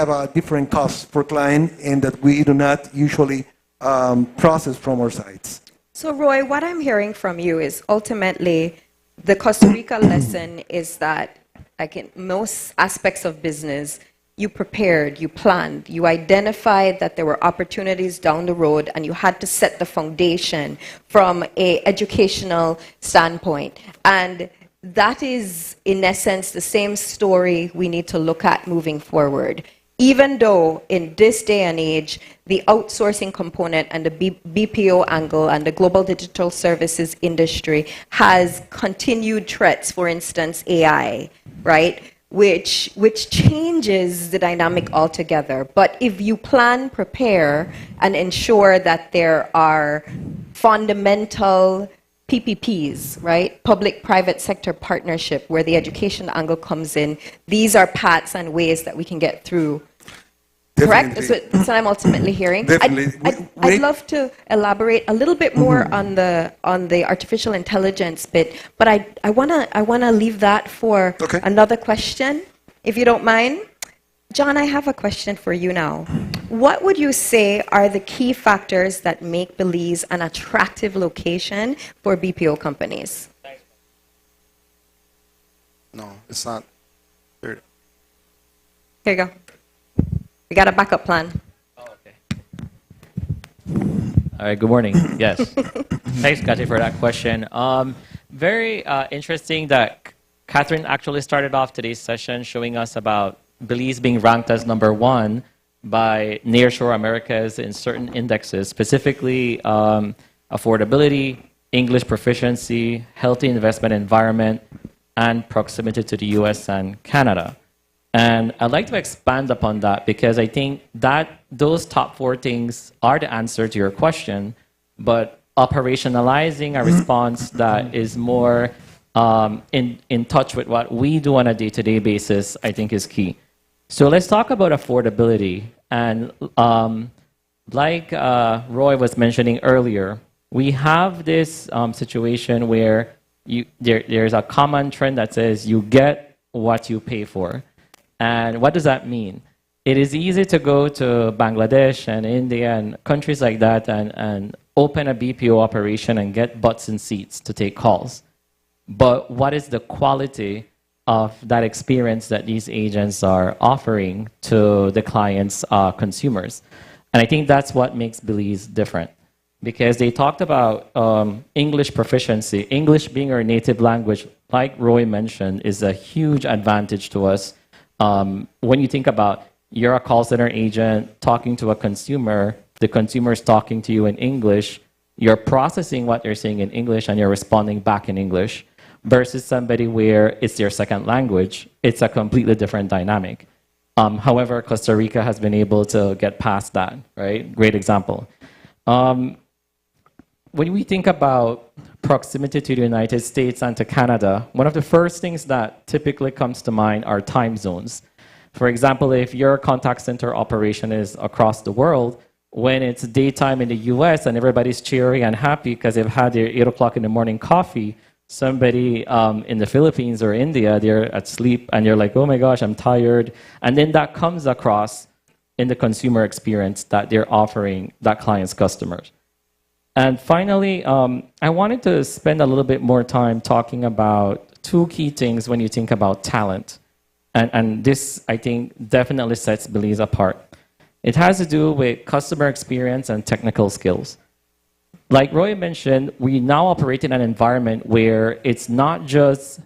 S15: a different cost for client and that we do not usually process from our sites.
S14: So Roy, what I'm hearing from you is ultimately the Costa Rica lesson is that, like in most aspects of business, you prepared, you planned, you identified that there were opportunities down the road, and you had to set the foundation from an educational standpoint. And that is, in essence, the same story we need to look at moving forward. Even though in this day and age, the outsourcing component and the BPO angle and the global digital services industry has continued threats, for instance, AI, right? which changes the dynamic altogether. But if you plan, prepare, and ensure that there are fundamental PPPs, right? Public-private sector partnership, where the education angle comes in, these are paths and ways that we can get through. Correct? That's what I'm ultimately hearing. I'd love to elaborate a little bit more on the artificial intelligence bit, but I wanna leave that for another question, if you don't mind. John, I have a question for you now. What would you say are the key factors that make Belize an attractive location for BPO companies?
S16: No, it's not.
S14: Here you go. We got a backup plan.
S17: All right, good morning. Yes. Thanks, Kathy, for that question. Very interesting that Catherine actually started off today's session showing us about Belize being ranked as #1 by Nearshore Americas in certain indexes, specifically affordability, English proficiency, healthy investment environment, and proximity to the US and Canada. And I'd like to expand upon that because I think that those top 4 things are the answer to your question, but operationalizing a response that is more in touch with what we do on a day-to-day basis, I think is key. So let's talk about affordability. And like Roy was mentioning earlier, we have this situation where there's a common trend that says you get what you pay for. And what does that mean? It is easy to go to Bangladesh and India and countries like that and open a BPO operation and get butts and seats to take calls. But what is the quality of that experience that these agents are offering to the clients' consumers? And I think that's what makes Belize different. Because they talked about English proficiency. English being our native language, like Roy mentioned, is a huge advantage to us. When you think about you're a call center agent talking to a consumer, the consumer is talking to you in English, you're processing what they're saying in English and you're responding back in English, versus somebody where it's their second language. It's a completely different dynamic. However, Costa Rica has been able to get past that, right? Great example. When we think about proximity to the United States and to Canada, one of the first things that typically comes to mind are time zones. For example, if your contact center operation is across the world, when it's daytime in the US and everybody's cheery and happy because they've had their 8 o'clock in the morning coffee, somebody in the Philippines or India, they're at sleep and you're like, oh my gosh, I'm tired. And then that comes across in the consumer experience that they're offering that client's customers. And finally, I wanted to spend a little bit more time talking about 2 key things when you think about talent. And this, I think, definitely sets Belize apart. It has to do with customer experience and technical skills. Like Roy mentioned, we now operate in an environment where it's not just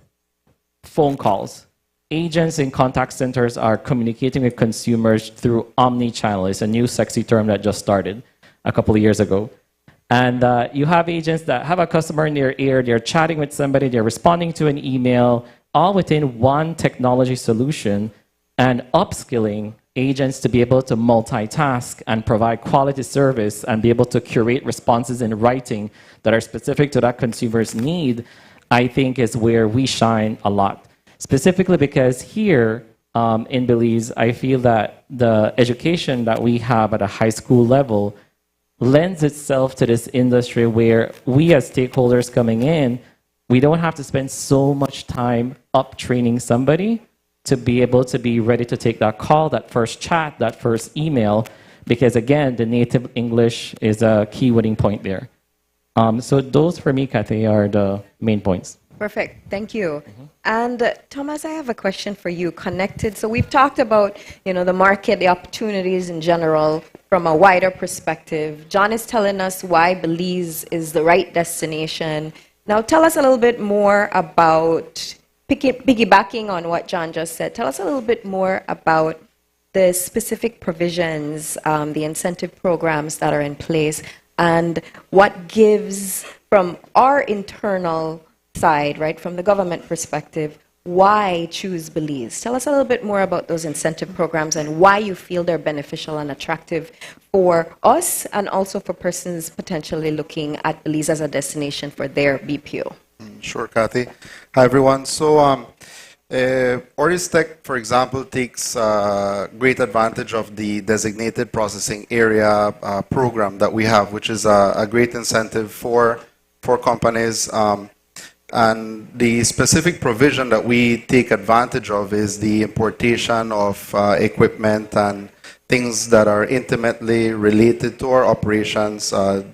S17: phone calls. Agents in contact centers are communicating with consumers through omni-channel. It's a new sexy term that just started a couple of years ago. And you have agents that have a customer in their ear, they're chatting with somebody, they're responding to an email, all within one technology solution, and upskilling agents to be able to multitask and provide quality service and be able to curate responses in writing that are specific to that consumer's need, I think is where we shine a lot. Specifically because here in Belize, I feel that the education that we have at a high school level lends itself to this industry where we as stakeholders coming in, we don't have to spend so much time up training somebody to be able to be ready to take that call, that first chat, that first email, because again, the native English is a key winning point there. So those for me, Kathy, are the main points.
S14: Perfect, thank you. And Thomas, I have a question for you connected. So we've talked about, the market, the opportunities in general from a wider perspective. John is telling us why Belize is the right destination. Now tell us a little bit more about, piggybacking on what John just said, tell us a little bit more about the specific provisions, the incentive programs that are in place, and what gives, from our internal side, right, from the government perspective, why choose Belize? Tell us a little bit more about those incentive programs and why you feel they're beneficial and attractive for us and also for persons potentially looking at Belize as a destination for their BPO.
S16: Sure, Kathy. Hi, everyone. So, Oristech, for example, takes great advantage of the designated processing area program that we have, which is a great incentive for companies. And the specific provision that we take advantage of is the importation of equipment and things that are intimately related to our operations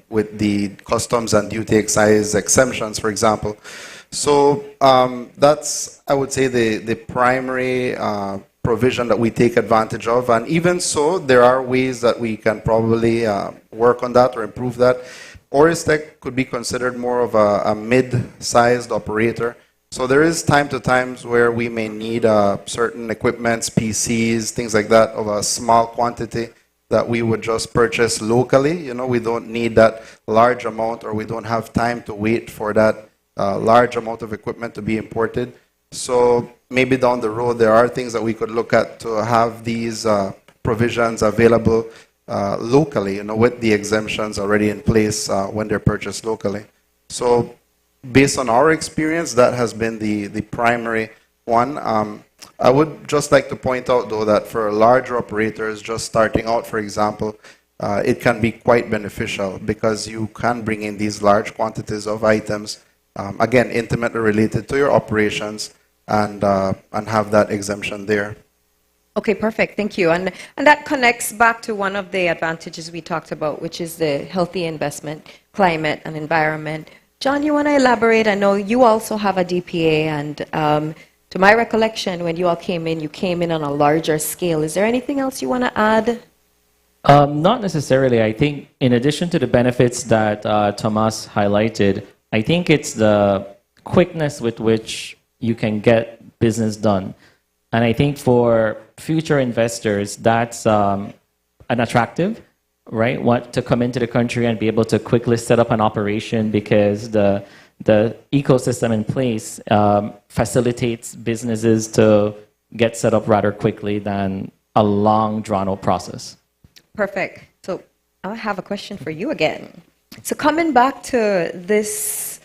S16: with the customs and duty excise exemptions, for example. So that's, I would say, the primary provision that we take advantage of. And even so, there are ways that we can probably work on that or improve that. Oristech could be considered more of a mid-sized operator. So there is time to times where we may need certain equipments, PCs, things like that, of a small quantity that we would just purchase locally. You know, we don't need that large amount, or we don't have time to wait for that large amount of equipment to be imported. So maybe down the road there are things that we could look at to have these provisions available locally, you know, with the exemptions already in place when they're purchased locally. So based on our experience, that has been the primary one. I would just like to point out, though, that for larger operators just starting out, for example, it can be quite beneficial because you can bring in these large quantities of items, again, intimately related to your operations, and have that exemption there.
S14: Okay, perfect. Thank you. And that connects back to one of the advantages we talked about, which is the healthy investment, climate, and environment. John, you want to elaborate? I know you also have a DPA, and to my recollection, when you all came in, you came in on a larger scale. Is there anything else you want to add?
S17: Not necessarily. I think in addition to the benefits that Tomas highlighted, I think it's the quickness with which you can get business done. And I think for future investors, that's an attractive, right? Want to come into the country and be able to quickly set up an operation because the ecosystem in place facilitates businesses to get set up rather quickly than a long, drawn-out process.
S14: Perfect. So I have a question for you again. So coming back to this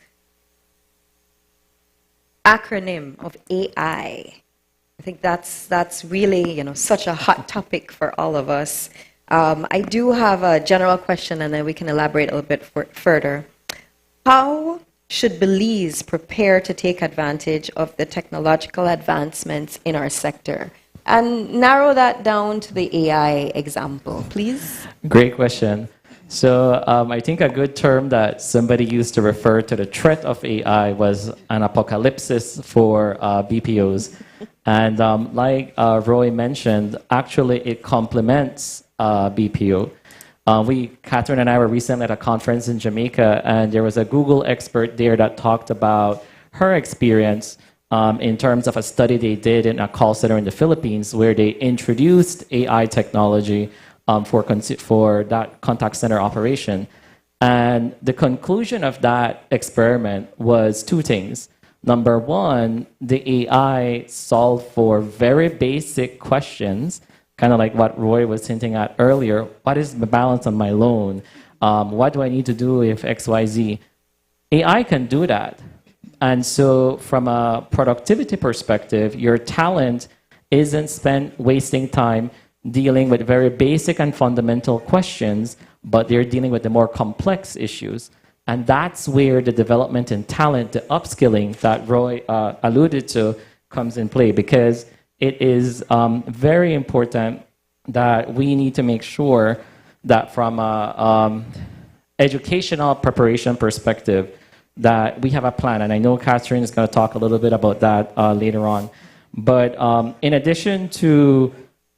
S14: acronym of AI, I think that's really, you know, such a hot topic for all of us. I do have a general question, and then we can elaborate a little bit further. How should Belize prepare to take advantage of the technological advancements in our sector? And narrow that down to the AI example, please.
S17: Great question. So I think a good term that somebody used to refer to the threat of AI was an apocalypse for BPOs. And like Roy mentioned, actually it complements BPO. Catherine and I were recently at a conference in Jamaica, and there was a Google expert there that talked about her experience in terms of a study they did in a call center in the Philippines where they introduced AI technology for that contact center operation. And the conclusion of that experiment was two things. Number one, the AI solved for very basic questions, kind of like what Roy was hinting at earlier. What is the balance on my loan? What do I need to do if XYZ? AI can do that. And so from a productivity perspective, your talent isn't spent wasting time dealing with very basic and fundamental questions, but they're dealing with the more complex issues. And that's where the development in talent, the upskilling that Roy alluded to, comes in play, because it is very important that we need to make sure that from an educational preparation perspective, that we have a plan. And I know Catherine is going to talk a little bit about that later on. But in addition to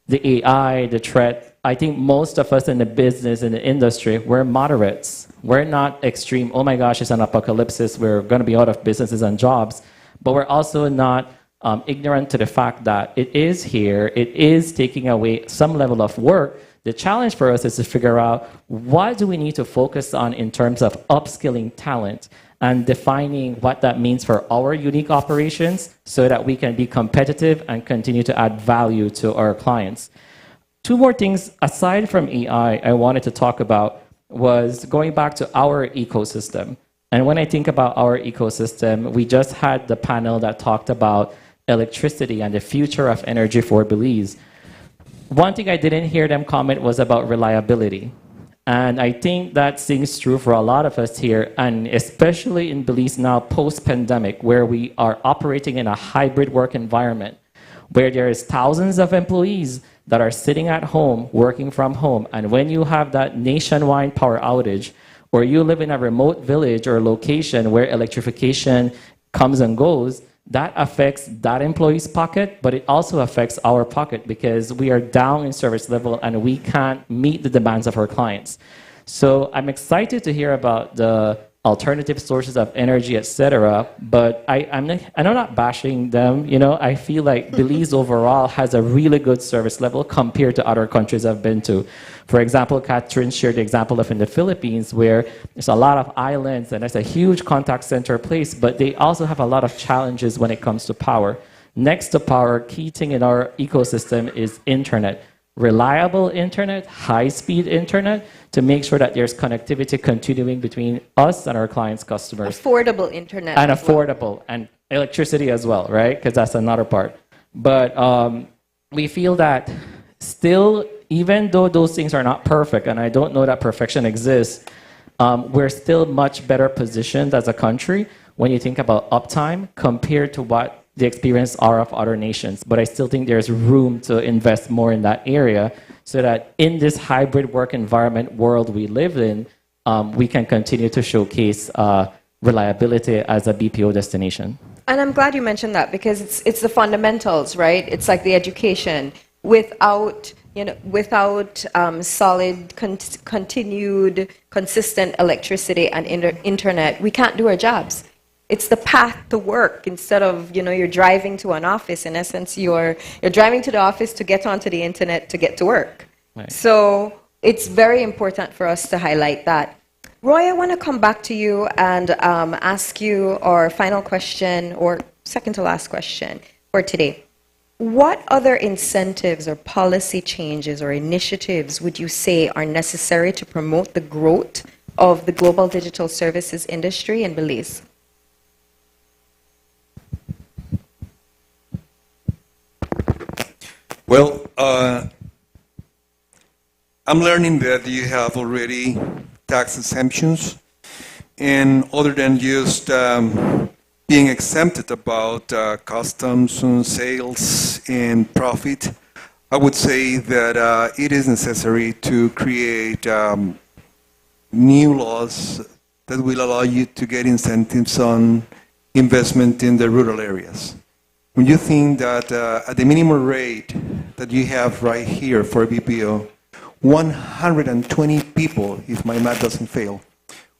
S17: the AI, the threat, I think most of us in the business, in the industry, we're moderates. We're not extreme, oh my gosh, it's an apocalypse, we're going to be out of businesses and jobs. But we're also not ignorant to the fact that it is here, it is taking away some level of work. The challenge for us is to figure out what do we need to focus on in terms of upskilling talent. and defining what that means for our unique operations so that we can be competitive and continue to add value to our clients. Two more things aside from AI I wanted to talk about was going back to our ecosystem. And when I think about our ecosystem, we just had the panel that talked about electricity and the future of energy for Belize. One thing I didn't hear them comment was about reliability. And I think that sings true for a lot of us here, and especially in Belize now post-pandemic, where we are operating in a hybrid work environment, where there is thousands of employees that are sitting at home, working from home. And when you have that nationwide power outage, or you live in a remote village or location where electrification comes and goes, that affects that employee's pocket, but it also affects our pocket because we are down in service level and we can't meet the demands of our clients. So I'm excited to hear about the alternative sources of energy, etc. But I'm not bashing them. You know, I feel like Belize overall has a really good service level compared to other countries I've been to. For example, Catherine shared the example of in the Philippines, where there's a lot of islands and there's a huge contact center place, but they also have a lot of challenges when it comes to power. Next to power, key thing in our ecosystem is internet. Reliable internet, high-speed internet, to make sure that there's connectivity continuing between us and our clients' customers.
S14: Affordable internet.
S17: And
S14: as well.
S17: affordable, and electricity as well, right? Because that's another part. But we feel that still, even though those things are not perfect, and I don't know that perfection exists, we're still much better positioned as a country when you think about uptime compared to what the experience are of other nations. But I still think there's room to invest more in that area so that in this hybrid work environment world we live in, we can continue to showcase reliability as a BPO destination.
S14: And I'm glad you mentioned that because it's the fundamentals, right? It's like the education. Without solid, continued, consistent electricity and internet, we can't do our jobs. It's the path to work. Instead of, you're driving to an office, in essence, you're driving to the office to get onto the internet to get to work. Right. So it's very important for us to highlight that. Roy, I want to come back to you and ask you our final question, or second to last question for today. What other incentives or policy changes or initiatives would you say are necessary to promote the growth of the global digital services industry in Belize?
S15: Well, I'm learning that you have already tax exemptions, and other than just being exempted about customs and sales and profit, I would say that it is necessary to create new laws that will allow you to get incentives on investment in the rural areas. When you think that at the minimum rate that you have right here for BPO, 120 people, if my math doesn't fail,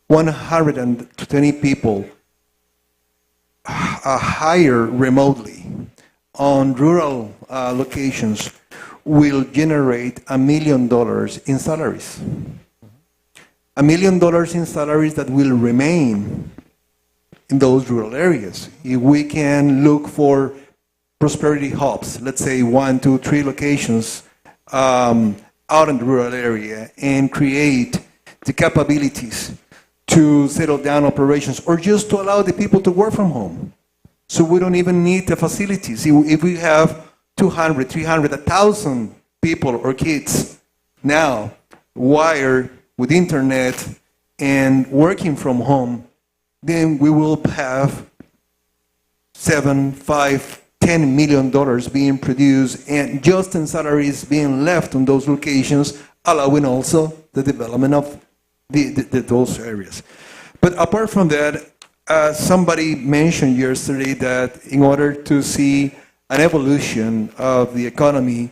S15: 120 people hire remotely on rural locations will generate $1 million in salaries. $1 million in salaries that will remain in those rural areas. If we can look for prosperity hubs, let's say 1, 2, 3 locations out in the rural area, and create the capabilities to settle down operations or just to allow the people to work from home. So we don't even need the facilities. If we have 200, 300, 1,000 people or kids now wired with internet and working from home, then we will have $7, $5, $10 million being produced and just in salaries being left on those locations, allowing also the development of those areas. But apart from that, somebody mentioned yesterday that in order to see an evolution of the economy,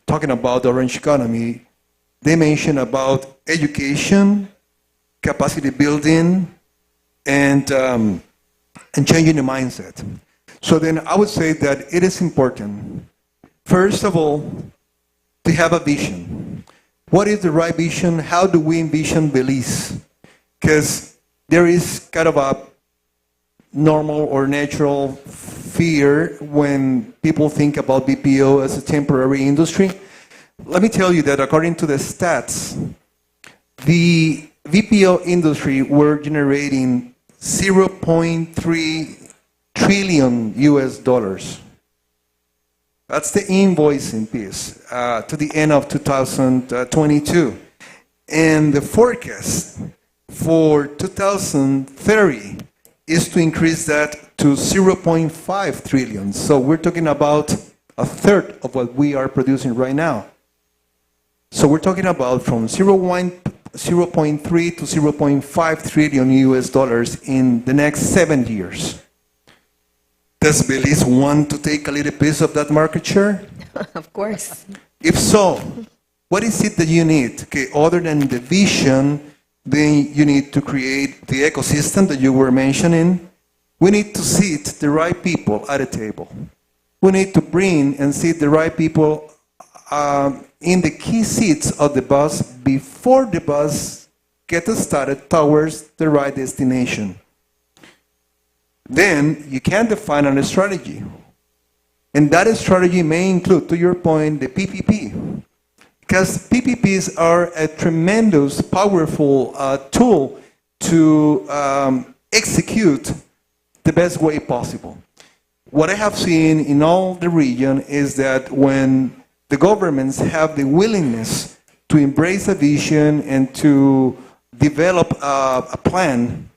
S15: talking about the orange economy, they mentioned about education, capacity building, and changing the mindset. So then I would say that it is important, first of all, to have a vision. What is the right vision? How do we envision Belize? Because there is kind of a normal or natural fear when people think about BPO as a temporary industry. Let me tell you that according to the stats, the BPO industry were generating 0.3 trillion US dollars. That's the invoicing piece to the end of 2022. And the forecast for 2030 is to increase that to 0.5 trillion. So we're talking about a third of what we are producing right now. So we're talking about from 0.3 to 0.5 trillion US dollars in the next 7 years. Does Belize want to take a little piece of that market share?
S14: Of course.
S15: If so, what is it that you need? Okay, other than the vision, then you need to create the ecosystem that you were mentioning. We need to seat the right people at a table. We need to bring and seat the right people in the key seats of the bus before the bus gets started towards the right destination. Then you can define a strategy. And that strategy may include, to your point, the PPP. Because PPPs are a tremendous, powerful tool to execute the best way possible. What I have seen in all the region is that when the governments have the willingness to embrace a vision and to develop a plan,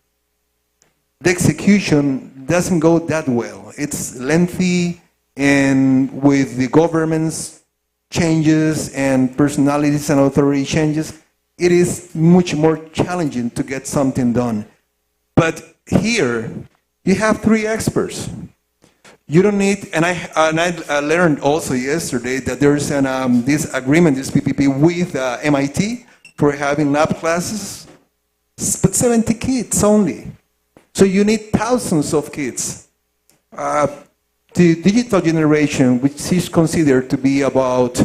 S15: the execution doesn't go that well. It's lengthy, and with the government's changes and personalities and authority changes, it is much more challenging to get something done. But here, you have 3 experts. You don't need, and I learned also yesterday that there's this agreement, this PPP with MIT for having lab classes, but 70 kids only. So you need thousands of kids. The digital generation, which is considered to be about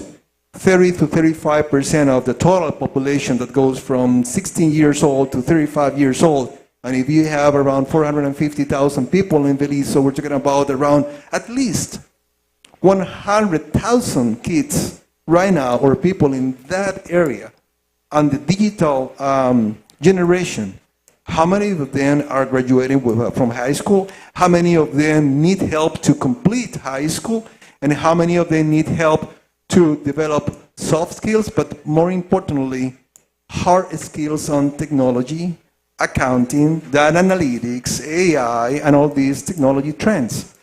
S15: 30 to 35% of the total population that goes from 16 years old to 35 years old, and if you have around 450,000 people in Belize, so we're talking about around at least 100,000 kids right now, or people in that area, on the digital generation. How many of them are graduating from high school? How many of them need help to complete high school? And how many of them need help to develop soft skills, but more importantly, hard skills on technology, accounting, data analytics, AI, and all these technology trends?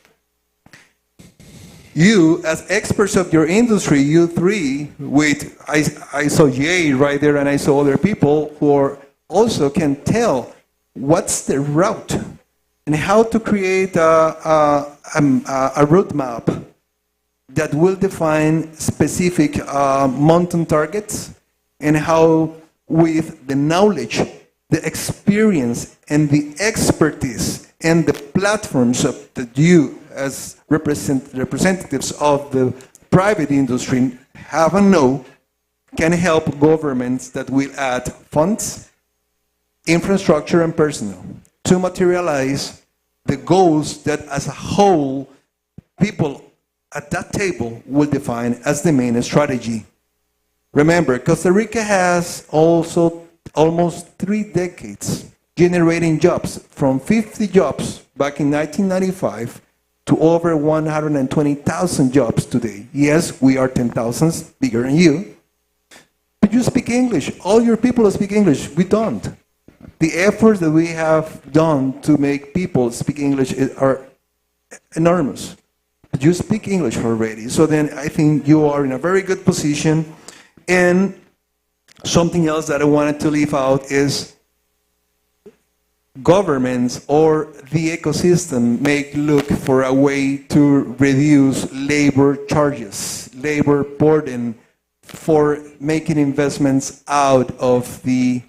S15: You, as experts of your industry, you 3, I saw Jay right there, and I saw other people who are also can tell what's the route and how to create a roadmap that will define specific mountain targets, and how with the knowledge, the experience, and the expertise, and the platforms that you as representatives of the private industry have and know, can help governments that will add funds, infrastructure, and personnel to materialize the goals that as a whole people at that table will define as the main strategy. Remember, Costa Rica has also almost 3 decades generating jobs, from 50 jobs back in 1995 to over 120,000 jobs today. Yes, we are 10,000 bigger than you. But you speak English. All your people speak English. We don't. The efforts that we have done to make people speak English are enormous. But you speak English already. So then I think you are in a very good position. And something else that I wanted to leave out is governments or the ecosystem may look for a way to reduce labor charges, labor burden, for making investments out of the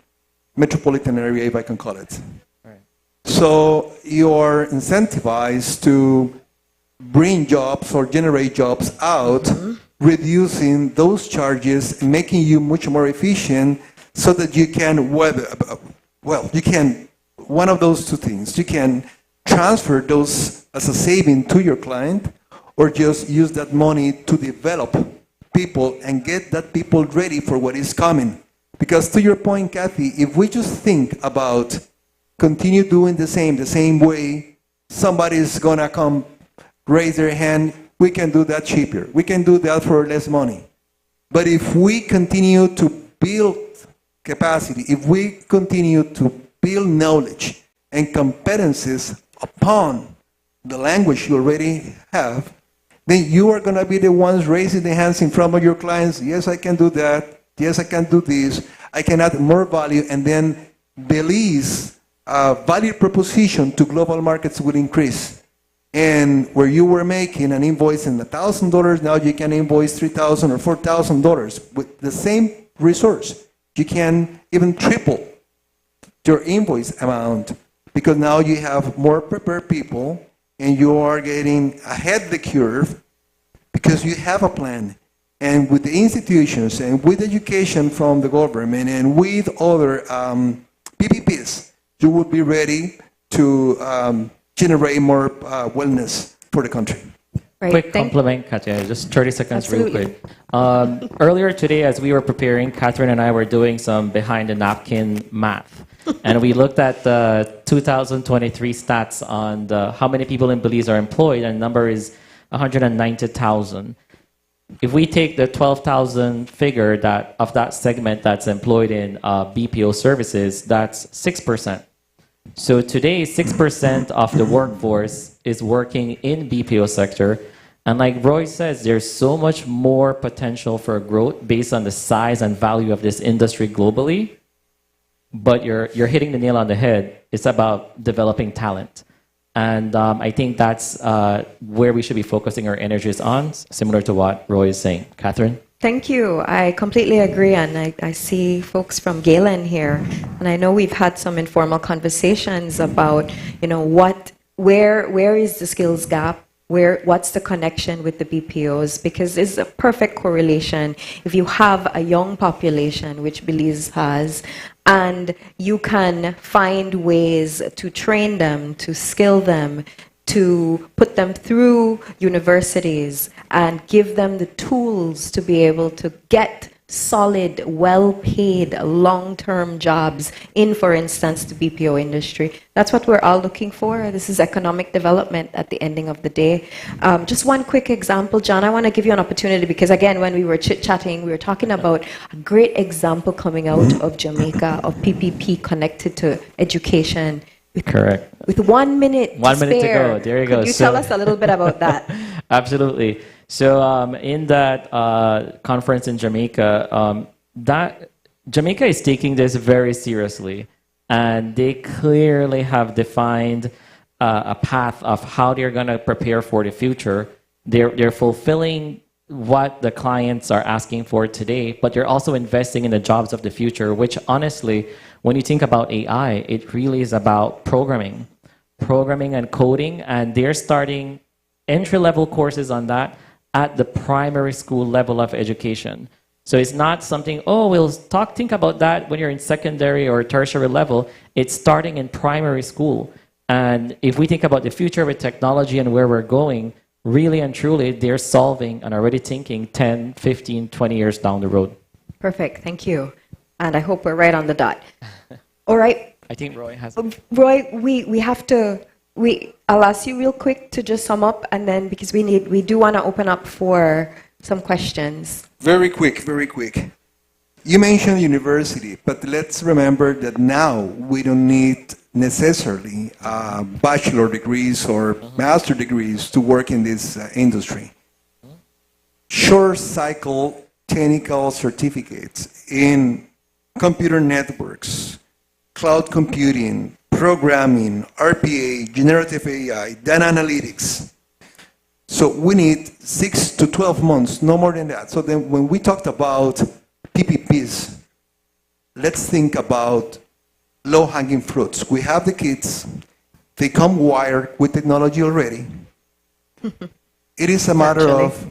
S15: metropolitan area, if I can call it. Right. So you are incentivized to bring jobs or generate jobs out, reducing those charges, making you much more efficient, so that you can, you can one of those two things. You can transfer those as a saving to your client, or just use that money to develop people and get that people ready for what is coming. Because to your point, Kathy, if we just think about continue doing the same way, somebody's gonna come raise their hand, we can do that cheaper. We can do that for less money. But if we continue to build capacity, if we continue to build knowledge and competencies upon the language you already have, then you are going to be the ones raising the hands in front of your clients. Yes, I can do that. Yes, I can do this. I can add more value, and then Belize value proposition to global markets will increase. And where you were making an invoice in $1,000, now you can invoice $3,000 or $4,000 with the same resource. You can even triple your invoice amount because now you have more prepared people and you are getting ahead the curve because you have a plan. And with the institutions and with education from the government and with other PPPs, you will be ready to generate more wellness for the country.
S11: Right,
S17: Quick compliment, Katya. Just 30 seconds
S11: Absolutely.
S17: real quick. Earlier today, as we were preparing, Catherine and I were doing some behind-the-napkin math. And we looked at the 2023 stats on how many people in Belize are employed, and the number is 190,000. If we take the 12,000 figure of that segment that's employed in BPO services, that's 6%. So today, 6% of the workforce is working in BPO sector. And like Roy says, there's so much more potential for growth based on the size and value of this industry globally. But you're hitting the nail on the head. It's about developing talent. And I think that's where we should be focusing our energies on, similar to what Roy is saying. Catherine?
S14: Thank you. I completely agree, and I see folks from Galen here, and I know we've had some informal conversations about, where is the skills gap, what's the connection with the BPOs, because it's a perfect correlation. If you have a young population, which Belize has, and you can find ways to train them, to skill them, to put them through universities and give them the tools to be able to get solid, well-paid, long-term jobs in, for instance, the BPO industry. That's what we're all looking for. This is economic development at the ending of the day. Just one quick example, John, I want to give you an opportunity because, again, when we were chit-chatting, we were talking about a great example coming out of Jamaica of PPP connected to education.
S17: Correct.
S14: With 1 minute
S17: One
S14: to
S17: minute to
S14: spare,
S17: go. There you go.
S14: Could you tell us a little bit about that?
S17: Absolutely. So in that conference in Jamaica, Jamaica is taking this very seriously, and they clearly have defined a path of how they're going to prepare for the future. They're fulfilling what the clients are asking for today, but they're also investing in the jobs of the future, which honestly, when you think about AI, it really is about programming and coding, and they're starting entry-level courses on that at the primary school level of education. So it's not something, we'll think about that when you're in secondary or tertiary level. It's starting in primary school. And if we think about the future with technology and where we're going, really and truly, they're solving and already thinking 10, 15, 20 years down the road.
S14: Perfect, thank you. And I hope we're right on the dot. All right.
S17: I think Roy has...
S14: Roy, we have to... I'll ask you real quick to just sum up, and then because we do want to open up for some questions.
S15: Very quick. You mentioned university, but let's remember that now we don't need necessarily bachelor degrees or master degrees to work in this industry. Short cycle technical certificates in computer networks, cloud computing, programming, RPA, generative AI, data analytics. So we need 6 to 12 months, no more than that. So then when we talked about PPPs, let's think about low-hanging fruits. We have the kids. They come wired with technology already. It is a matter of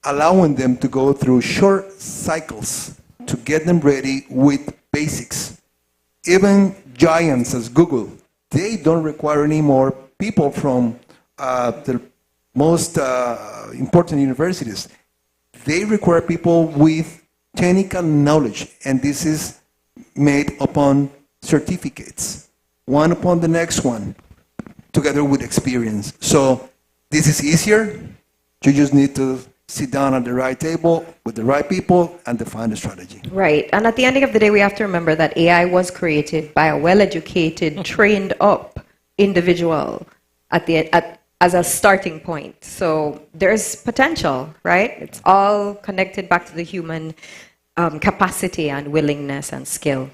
S15: allowing them to go through short cycles to get them ready with basics. Even giants as Google they don't require any more people from the most important universities. They require people with technical knowledge, and this is made upon certificates, one upon the next one, together with experience. So this is easier. You just need to sit down at the right table with the right people and define the strategy.
S14: Right. And at the end of the day, we have to remember that AI was created by a well-educated, trained up individual as a starting point. So there's potential, right? It's all connected back to the human capacity and willingness and skill.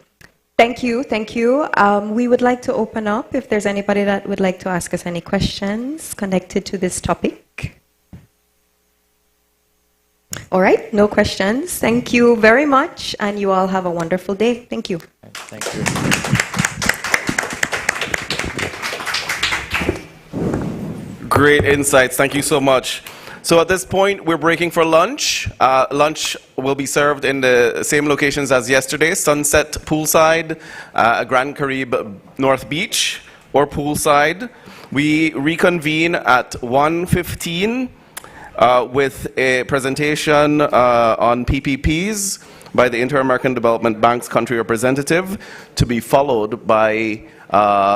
S14: Thank you. Thank you. We would like to open up if there's anybody that would like to ask us any questions connected to this topic. All right, no questions. Thank you very much, and you all have a wonderful day. Thank you.
S17: Thank you.
S1: Great insights. Thank you so much. So at this point, we're breaking for lunch. Lunch will be served in the same locations as yesterday: Sunset Poolside, Grand Caribe North Beach, or Poolside. We reconvene at 1:15 with a presentation on PPPs by the Inter-American Development Bank's country representative, to be followed by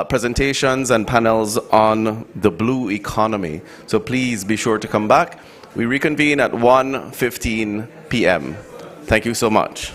S1: presentations and panels on the blue economy. So please be sure to come back. We reconvene at 1:15 p.m. Thank you so much.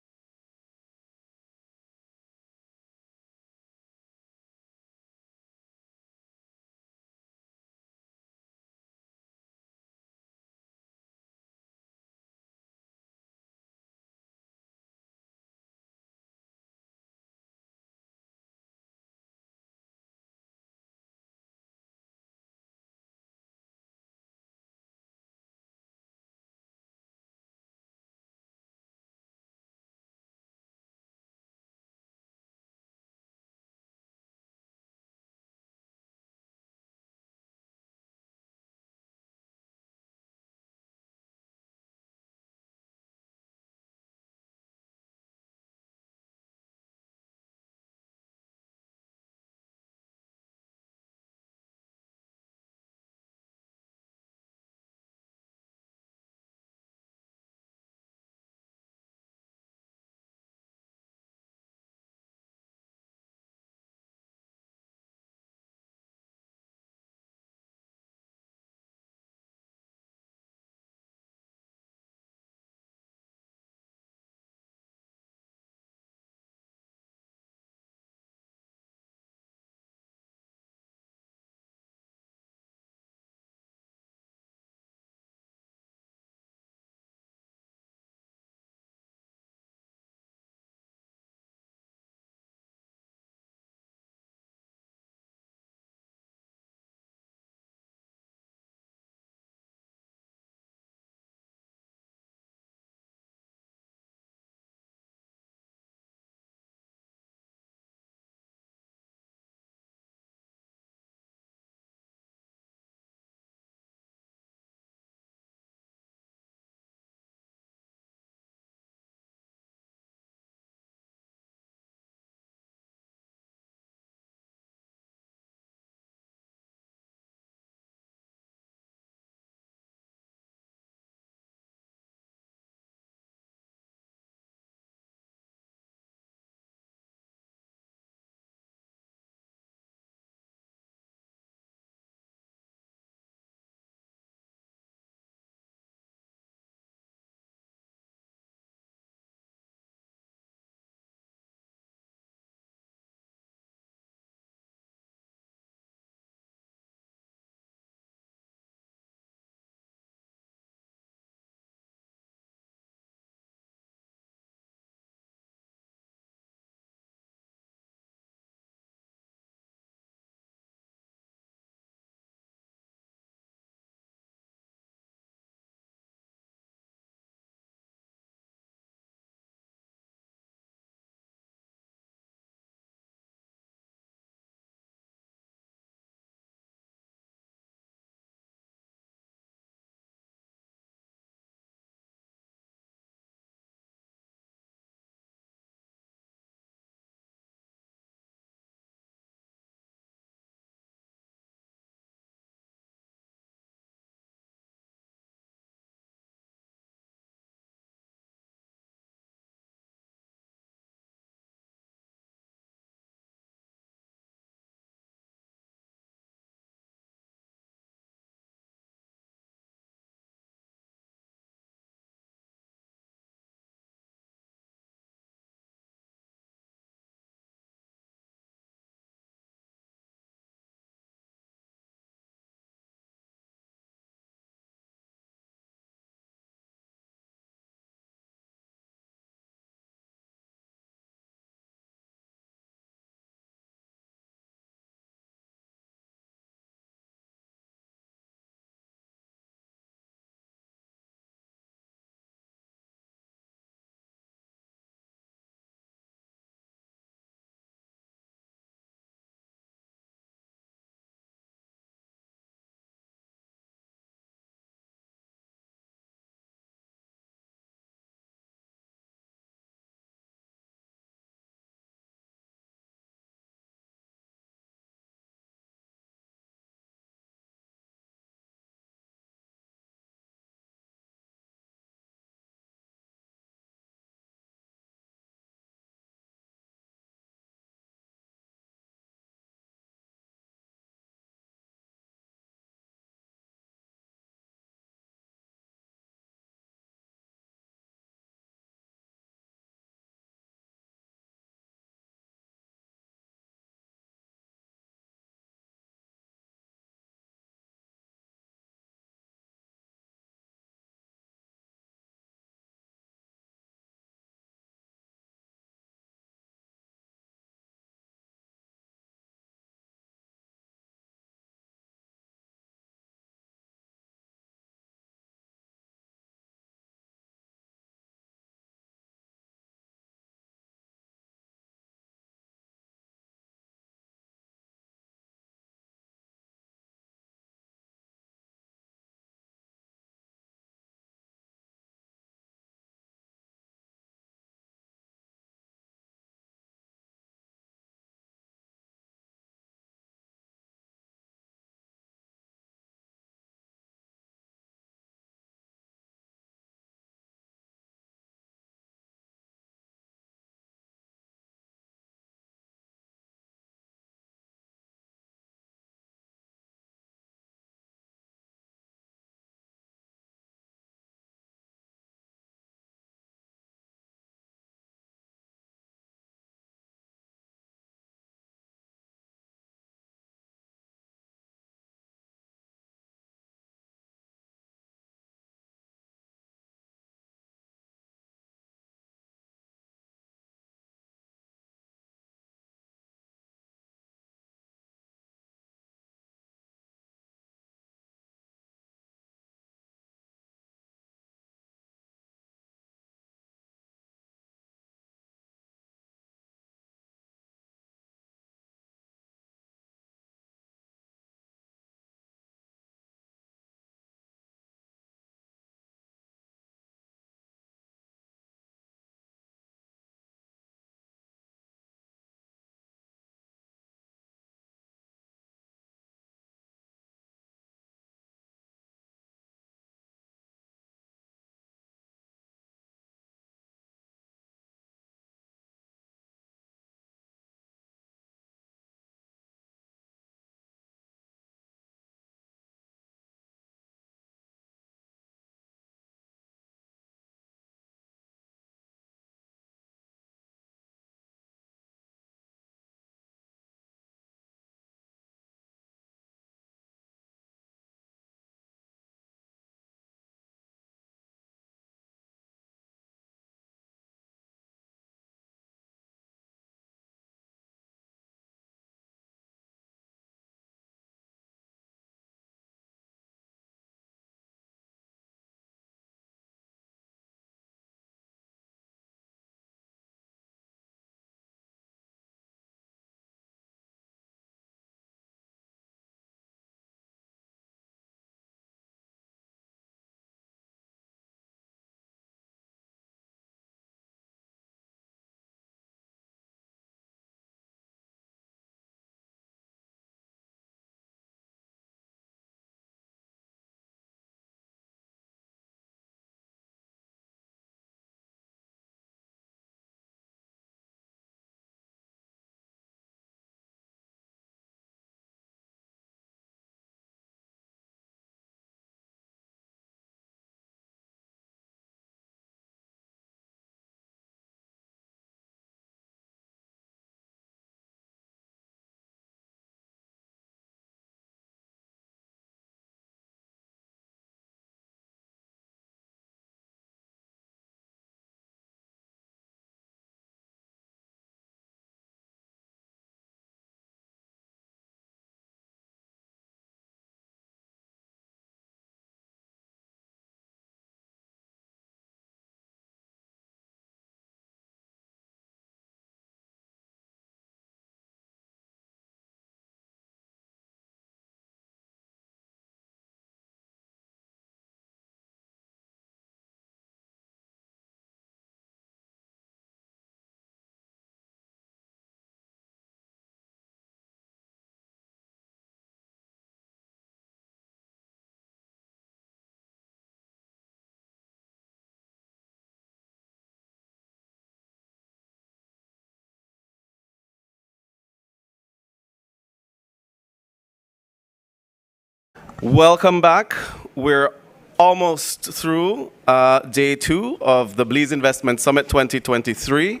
S1: Welcome back. We're almost through day 2 of the Belize Investment Summit 2023.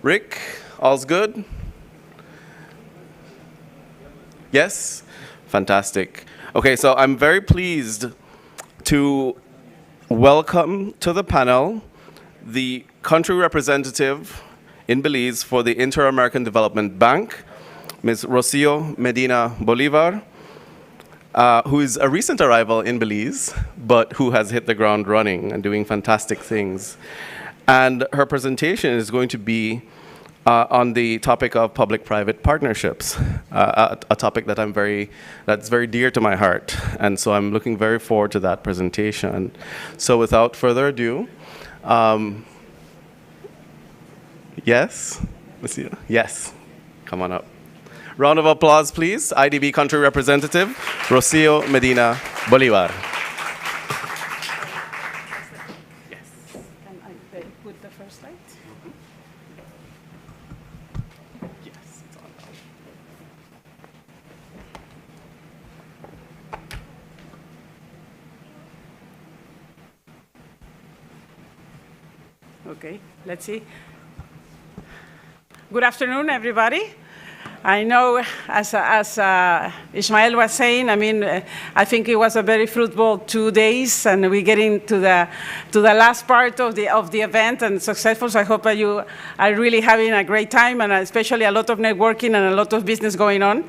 S1: Rick, all's good? Yes? Fantastic. Okay, so I'm very pleased to welcome to the panel the country representative in Belize for the Inter-American Development Bank, Ms. Rocio Medina Bolivar, who is a recent arrival in Belize, but who has hit the ground running and doing fantastic things. And her presentation is going to be on the topic of public-private partnerships, a topic that that's very dear to my heart. And so I'm looking very forward to that presentation. So without further ado, yes? Yes, come on up. Round of applause, please. IDB Country Representative, Rocio Medina Bolivar.
S18: Yes. Can I put the first slide? Yes, it's on now. Okay, let's see. Good afternoon, everybody. I know, as Ismael was saying, I mean, I think it was a very fruitful 2 days, and we're getting to the last part of the event and successful. So I hope that you are really having a great time, and especially a lot of networking and a lot of business going on.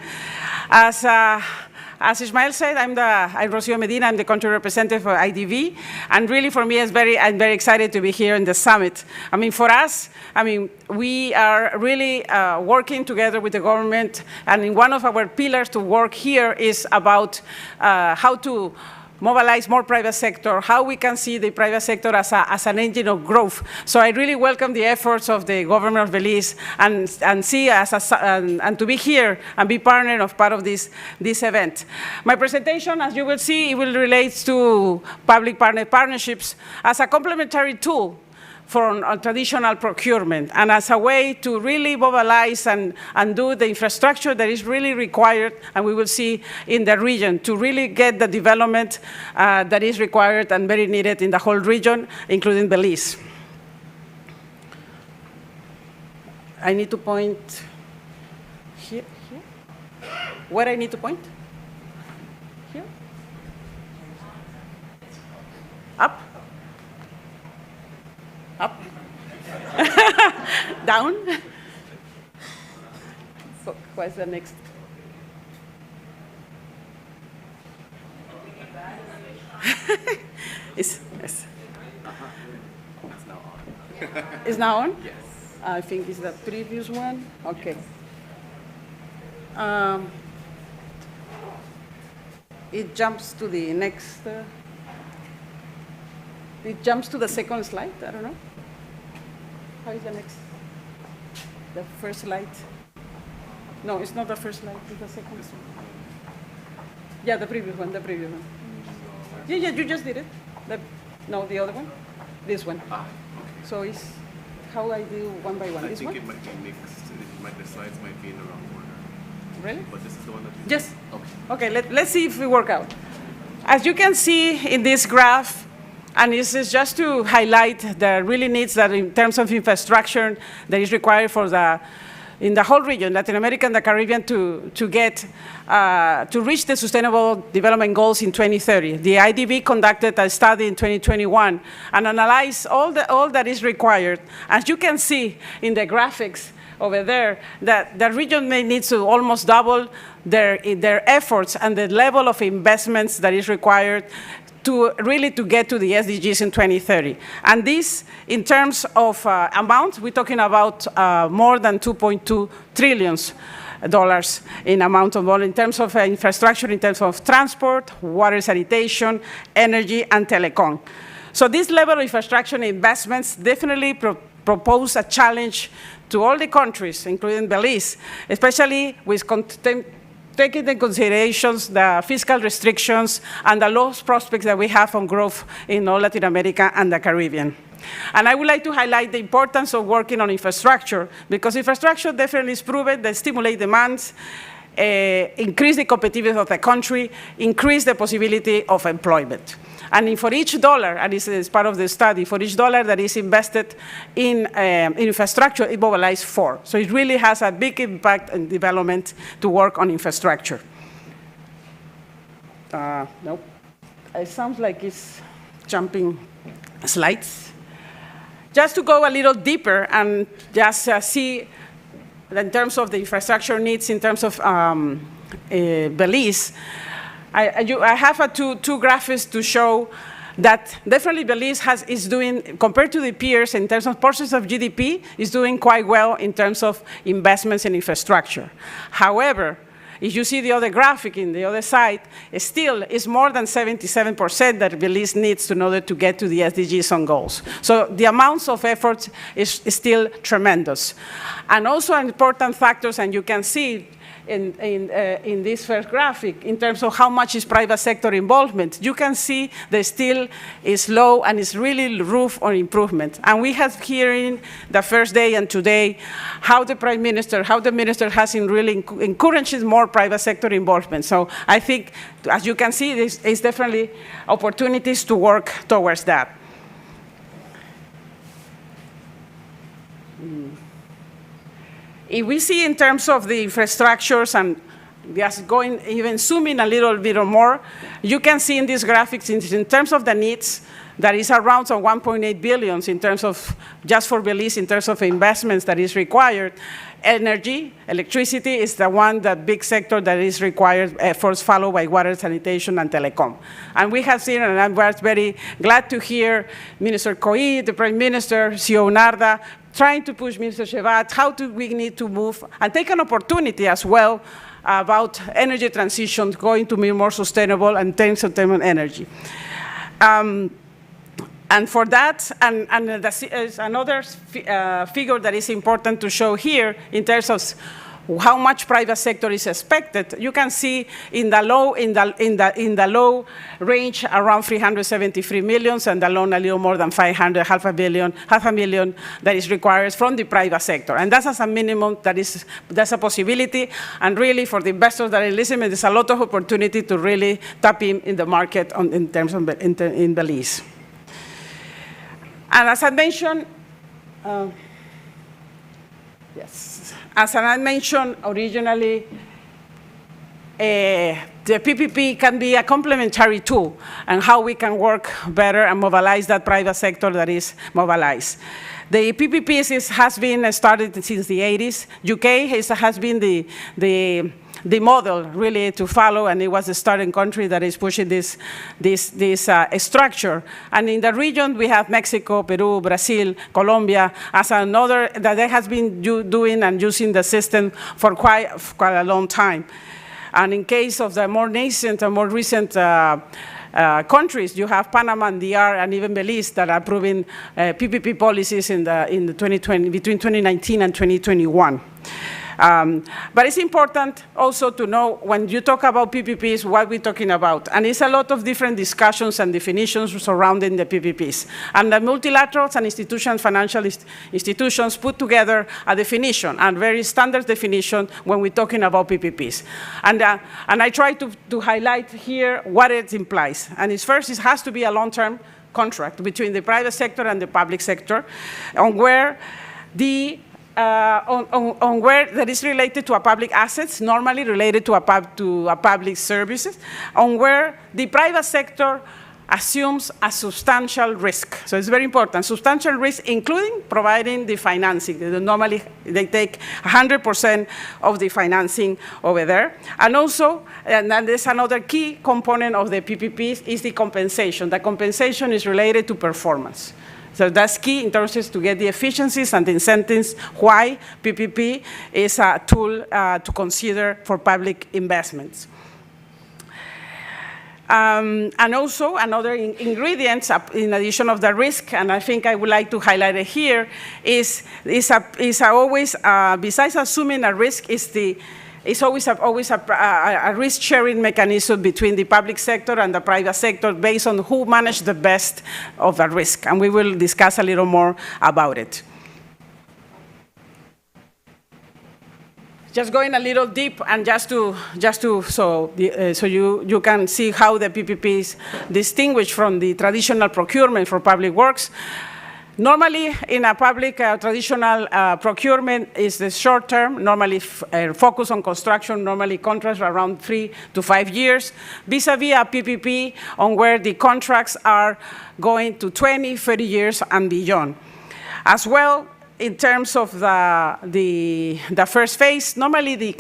S18: As Ismael said, I'm Rocio Medina. I'm the country representative for IDV, and really for me, I'm very excited to be here in the summit. I mean, for us, I mean, we are really working together with the government, and one of our pillars to work here is about how to mobilize more private sector, how we can see the private sector as an engine of growth. So I really welcome the efforts of the government of Belize and see and to be here and be part of this event. My presentation, as you will see, it will relate to public-private partnerships as a complementary tool for traditional procurement and as a way to really mobilize and do the infrastructure that is really required, and we will see in the region, to really get the development that is required and very needed in the whole region, including Belize. I need to point here. Where I need to point? Here? Up? Up, down. So what's the next? It's
S1: now on.
S18: It's now on?
S1: Yes.
S18: I think it's the previous one. Okay. It jumps to the next. It jumps to the second slide. I don't know. How is the next? The first slide. No, it's not the first slide. It's the second slide. Yeah, the previous one. Yeah, you just did it. No, the other one. This one.
S1: Okay.
S18: So it's how I do one by one.
S1: I
S18: This
S1: think
S18: one?
S1: it might be mixed. The slides might be in the wrong order.
S18: Really?
S1: But this is the one that you
S18: Yes.
S1: Okay.
S18: Okay, let's see if we work out. As you can see in this graph, and this is just to highlight the really needs that in terms of infrastructure that is required for in the whole region, Latin America and the Caribbean, to reach the Sustainable Development Goals in 2030. The IDB conducted a study in 2021 and analyzed all that is required. As you can see in the graphics over there, that the region may need to almost double their efforts and the level of investments that is required to get to the SDGs in 2030. And this, in terms of amount, we're talking about more than $2.2 trillion in amount of money in terms of infrastructure, in terms of transport, water sanitation, energy, and telecom. So this level of infrastructure investments definitely propose a challenge to all the countries, including Belize, especially with taking into considerations the fiscal restrictions and the low prospects that we have on growth in all Latin America and the Caribbean. And I would like to highlight the importance of working on infrastructure, because infrastructure definitely is proven that stimulate demands, increase the competitiveness of the country, increase the possibility of employment. And for each dollar, and this is part of the study, for each dollar that is invested in infrastructure, it mobilizes 4. So it really has a big impact in development to work on infrastructure. Nope. It sounds like it's jumping slides. Just to go a little deeper and just see in terms of the infrastructure needs in terms of Belize, I have two graphics to show that definitely Belize is doing, compared to the peers in terms of portions of GDP, is doing quite well in terms of investments in infrastructure. However, if you see the other graphic in the other side, still is more than 77% that Belize needs in order to get to the SDGs on goals. So the amounts of effort is still tremendous. And also important factors, and you can see in this first graphic, in terms of how much is private sector involvement, you can see that still is low and is really room for improvement. And we have here in the first day and today how the Prime Minister, how the Minister has really encouraged more private sector involvement. So I think, as you can see, there is definitely opportunities to work towards that. If we see in terms of the infrastructures and just going even zooming a little bit more, you can see in these graphics in terms of the needs, that is around 1.8 billion in terms of, just for Belize, in terms of investments that is required. Energy, electricity is the big sector that is required, efforts followed by water, sanitation, and telecom. And we have seen, and I'm very glad to hear Minister Koi, the Prime Minister, CEO Narda, trying to push Minister Shevat, how do we need to move and take an opportunity as well about energy transition, going to be more sustainable and terms of energy. And for that, and another figure that is important to show here in terms of how much private sector is expected, you can see in the low range around 373 million, and the low a little more than 500, half a million that is required from the private sector. And that's as a minimum, that's a possibility. And really for the investors that are listening, there's a lot of opportunity to really tap in the market in terms of in Belize. And as I mentioned, as I mentioned originally, the PPP can be a complementary tool and how we can work better and mobilize that private sector that is mobilized. The PPP has been started since the 80s. UK has been the model really to follow, and it was the starting country that is pushing this structure. And in the region, we have Mexico, Peru, Brazil, Colombia, as another that they has been doing and using the system for quite a long time. And in case of the more nascent and more recent countries, you have Panama and DR and even Belize that are approving PPP policies in the 2020, between 2019 and 2021. But it's important also to know when you talk about PPPs, what we're talking about. And it's a lot of different discussions and definitions surrounding the PPPs. And the multilaterals and financial institutions put together a definition, a very standard definition when we're talking about PPPs. And I try to highlight here what it implies. And it has to be a long-term contract between the private sector and the public sector on where where that is related to a public assets, normally related to a public services, on where the private sector assumes a substantial risk. So it's very important, substantial risk, including providing the financing. Normally, they take 100% of the financing over there. And also, and there's another key component of the PPPs is the compensation. The compensation is related to performance. So that's key in terms of to get the efficiencies and the incentives, why PPP is a tool to consider for public investments. And also another ingredients in addition of the risk, and I think I would like to highlight it here, is always, besides assuming a risk, it's always a risk-sharing mechanism between the public sector and the private sector based on who managed the best of the risk. And we will discuss a little more about it. just going a little deep and so you can see how the PPPs distinguish from the traditional procurement for public works. Normally, in a public traditional procurement is the short term, normally focus on construction, normally contracts around 3 to 5 years, vis-a-vis a PPP on where the contracts are going to 20, 30 years and beyond. As well, in terms of the first phase, normally the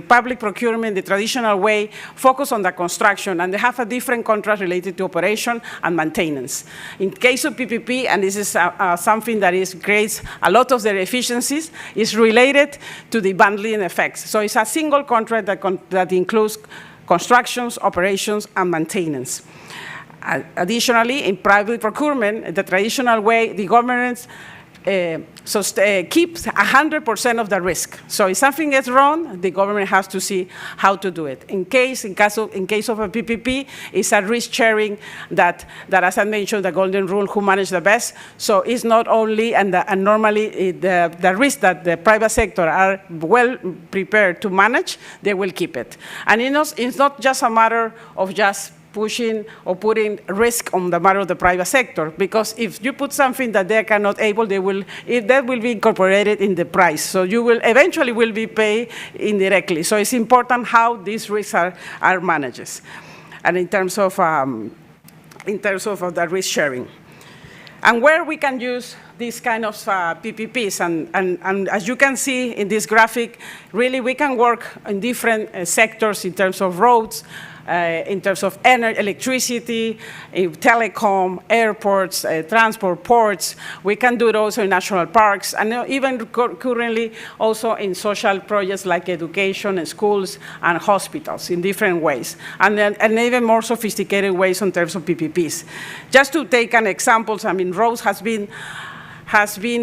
S18: public procurement, the traditional way, focus on the construction, and they have a different contract related to operation and maintenance. In case of PPP, and this is something that creates a lot of their efficiencies, is related to the bundling effects. So it's a single contract that includes constructions, operations, and maintenance. Additionally, in private procurement, the traditional way, the government keeps 100% of the risk. So if something gets wrong, the government has to see how to do it. In case of a PPP, it's a risk sharing that as I mentioned, the golden rule, who manage the best. So it's not only, and normally the risk that the private sector are well prepared to manage, they will keep it. And it's not just a matter of just pushing or putting risk on the matter of the private sector, because if you put something that they cannot able, that will be incorporated in the price. So you will eventually be paid indirectly. So it's important how these risks are managed, and in terms of the risk sharing, and where we can use these kind of PPPs. And as you can see in this graphic, really we can work in different sectors in terms of roads, in terms of energy, electricity, telecom, airports, transport, ports. We can do it also in national parks, and even currently also in social projects like education and schools and hospitals in different ways, and even more sophisticated ways in terms of PPPs. Just to take an example, I mean, roads has been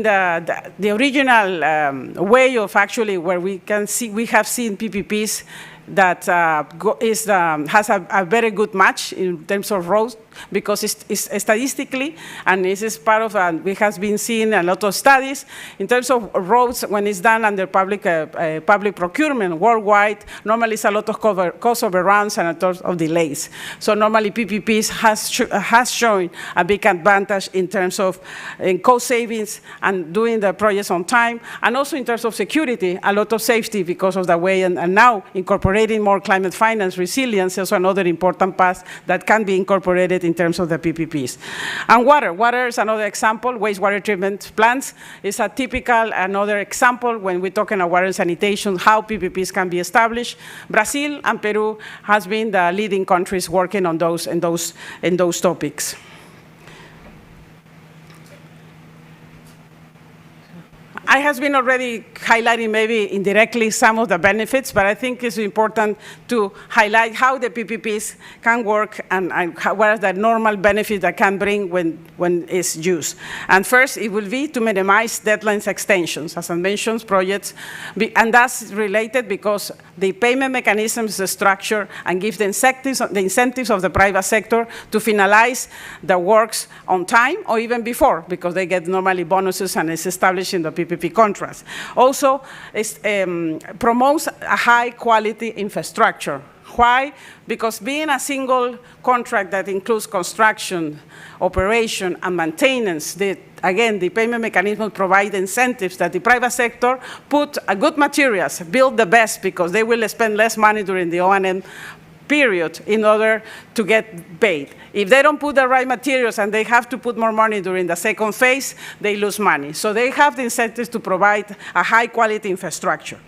S18: the original way of actually where we have seen PPPs that has a very good match in terms of roads, because it's statistically, and this is part of, we have been seeing a lot of studies in terms of roads when it's done under public procurement worldwide. Normally it's a lot of cost overruns and a lot of delays. So normally PPPs has shown a big advantage in terms of cost savings and doing the projects on time, and also in terms of security, a lot of safety because of the way, and now incorporating more climate finance, resilience is another important path that can be incorporated in terms of the PPPs. And water is another example. Wastewater treatment plants is a typical, another example when we're talking about water and sanitation, how PPPs can be established. Brazil and Peru has been the leading countries working on those topics. I have been already highlighting maybe indirectly some of the benefits, but I think it's important to highlight how the PPPs can work and what are the normal benefits that can bring when it's used. And first, it will be to minimize deadlines extensions. As I mentioned, projects, and that's related because the payment mechanism is structured and gives the incentives of the private sector to finalize the works on time or even before, because they get normally bonuses and it's established in the PPP contracts. Also, it promotes a high-quality infrastructure. Why? Because being a single contract that includes construction, operation, and maintenance, again, the payment mechanism provides incentives that the private sector put good materials, build the best, because they will spend less money during the O&M period in order to get paid. If they don't put the right materials and they have to put more money during the second phase, they lose money. So they have the incentives to provide a high-quality infrastructure.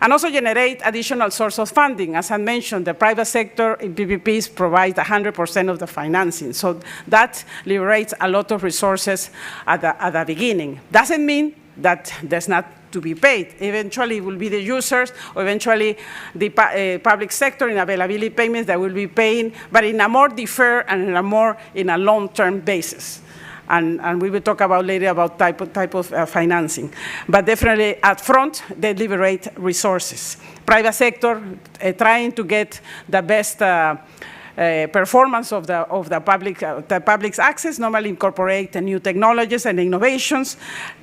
S18: And also generate additional source of funding. As I mentioned, the private sector in PPPs provides 100% of the financing. So that liberates a lot of resources at the beginning. Doesn't mean that there's not to be paid. Eventually it will be the users, or eventually the public sector in availability payments that will be paying, but in a more deferred and in a long-term basis. And we will talk about later about type of financing. But definitely at front, they liberate resources. Private sector trying to get the best performance of the public's access, normally incorporate new technologies and innovations.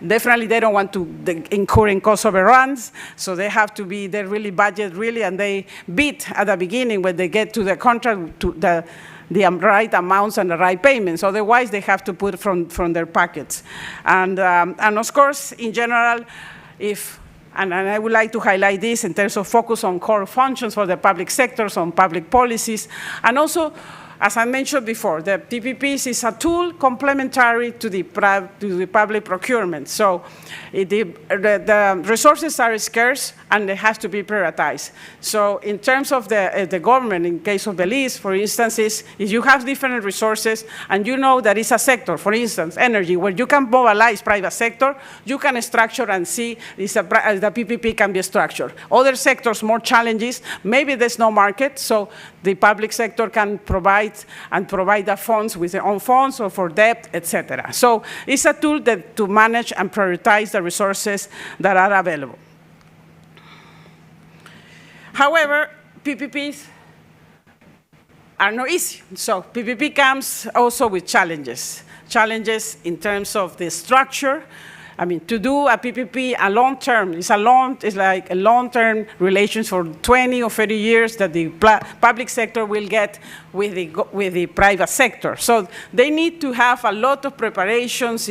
S18: Definitely they don't want to incur in cost overruns, so they have to be, they really budget really, and they bid at the beginning when they get to the contract to the right amounts and the right payments. Otherwise, they have to put from their pockets. And of course, in general, and I would like to highlight this in terms of focus on core functions for the public sectors, on public policies, and also, as I mentioned before, the PPPs is a tool complementary to the public procurement. So the resources are scarce and they have to be prioritized. So in terms of the government, in case of Belize, for instance, if you have different resources and you know that it's a sector, for instance, energy, where you can mobilize private sector, you can structure and see the PPP can be structured. Other sectors, more challenges, maybe there's no market, so the public sector can provide the funds with their own funds or for debt, etc. So it's a tool to manage and prioritize the resources that are available. However, PPPs are not easy. So PPP comes also with challenges. Challenges in terms of the structure. I mean, to do a PPP, a long term, it's like a long-term relations for 20 or 30 years that the public sector will get with the private sector. So they need to have a lot of preparations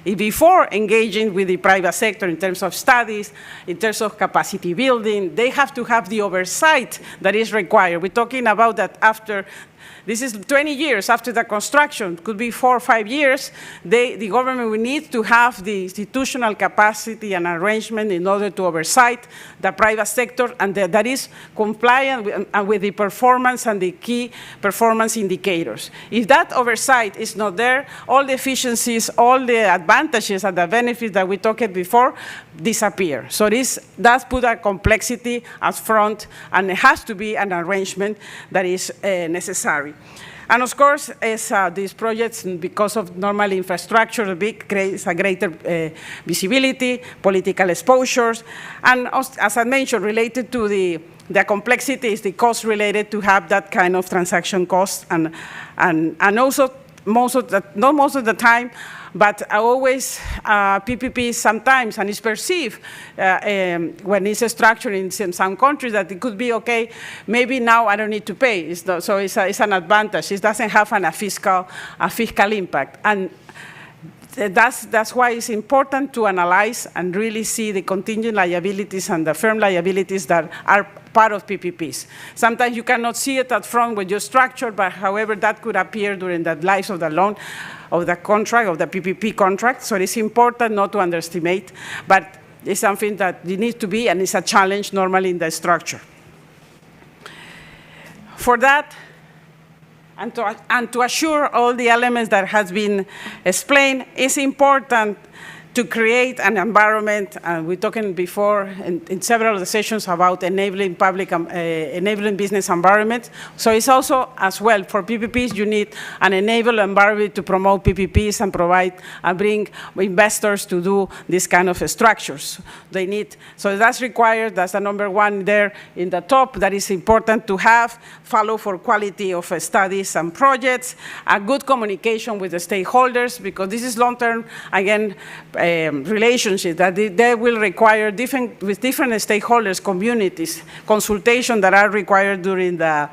S18: before engaging with the private sector in terms of studies, in terms of capacity building. They have to have the oversight that is required. We're talking about that after. This is 20 years after the construction, could be 4 or 5 years. The government will need to have the institutional capacity and arrangement in order to oversight the private sector, and that is compliant with the performance and the key performance indicators. If that oversight is not there, all the efficiencies, all the advantages and the benefits that we talked before disappear. So that's put a complexity up front, and it has to be an arrangement that is necessary. And of course, these projects, because of normal infrastructure, creates a greater visibility, political exposures, and as I mentioned, related to the complexity is the cost related to have that kind of transaction cost, and also not most of the time, but always PPP sometimes, and it's perceived when it's structured in some countries that it could be okay, maybe now I don't need to pay. So it's an advantage. It doesn't have a fiscal impact. And that's why it's important to analyze and really see the contingent liabilities and the firm liabilities that are part of PPPs. Sometimes you cannot see it up front with your structure, but however, that could appear during the life of the loan, of the contract, of the PPP contract. So it's important not to underestimate, but it's something that it needs to be, and it's a challenge normally in the structure. For that, and to assure all the elements that has been explained, it's important to create an environment, and we're talking before in several of the sessions about enabling enabling business environments. So it's also, as well, for PPPs, you need an enable environment to promote PPPs and provide and bring investors to do this kind of structures. So that's required, that's the number one there in the top, that is important to have, follow for quality of studies and projects, a good communication with the stakeholders, because this is long-term, again, relationship that they will require with different stakeholders, communities, consultation that are required during the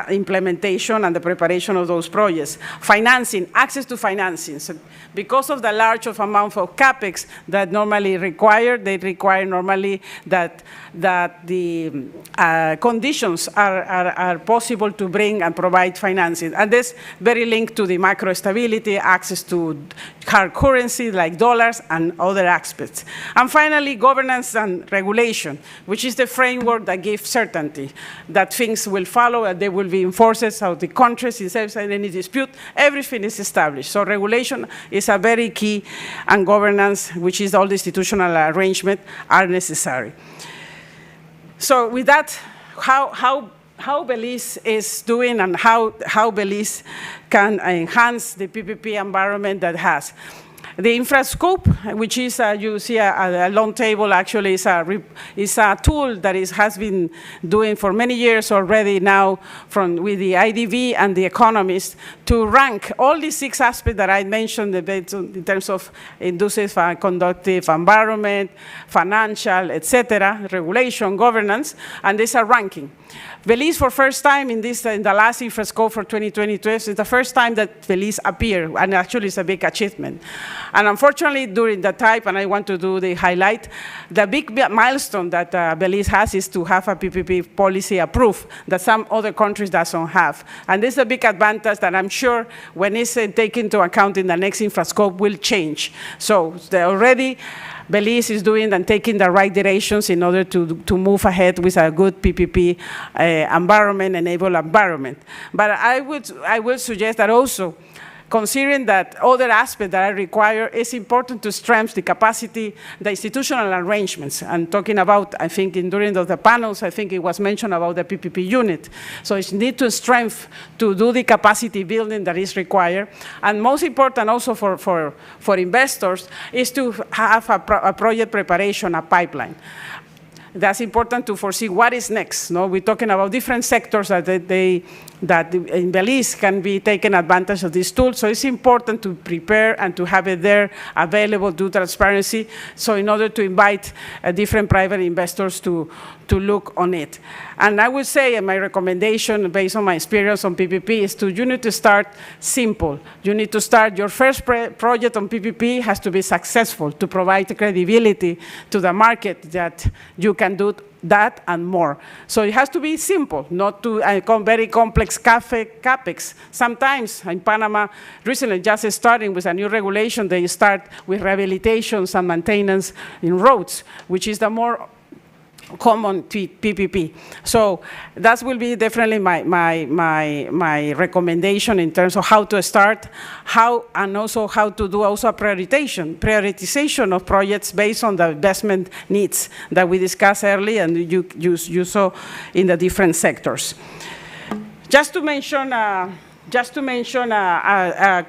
S18: implementation and the preparation of those projects. Financing, access to financing. So because of the large amount of capex that normally required, they require normally that the conditions are possible to bring and provide financing. And this very linked to the macro stability, access to hard currency like dollars and other aspects. And finally, governance and regulation, which is the framework that gives certainty that things will follow and they will be enforced, so the countries, if there's any dispute, everything is established. So regulation is a very key, and governance, which is all the institutional arrangement, are necessary. So with that, how Belize is doing and how Belize can enhance the PPP environment that has. The infrascope, which is, you see a long table, actually is a tool that has been doing for many years already now with the IDV and the economists to rank all these 6 aspects that I mentioned in terms of inducive conductive environment, financial, etc., regulation, governance, and there's a ranking. Belize, for first time in the last infrascope for 2022, is the first time that Belize appeared, and actually it's a big achievement. And unfortunately, during that time, and I want to do the highlight, the big milestone that Belize has is to have a PPP policy approved that some other countries doesn't have. And this is a big advantage that I'm sure when it's taken into account in the next infrascope will change. So already Belize is doing and taking the right directions in order to move ahead with a good PPP environment, enable environment. But I would suggest that also, considering that other aspects that are required, it's important to strengthen the capacity, the institutional arrangements. And talking about, I think, during the panels, I think it was mentioned about the PPP unit. So it's need to strengthen to do the capacity building that is required. And most important also for investors is to have a project preparation, a pipeline. That's important to foresee what is next. No? We're talking about different sectors that in Belize can be taken advantage of this tool. So it's important to prepare and to have it there available, do transparency. So in order to invite different private investors to look on it. And I would say, my recommendation based on my experience on PPP is you need to start simple. You need to start your first project on PPP has to be successful to provide credibility to the market that you can do that and more. So it has to be simple, not to very complex CapEx. Sometimes in Panama, recently just starting with a new regulation, they start with rehabilitations and maintenance in roads, which is the more common PPP. So that will be definitely my recommendation in terms of how to start, and also how to do also a prioritization of projects based on the investment needs that we discussed earlier and you saw in the different sectors. Just to mention a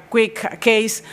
S18: quick case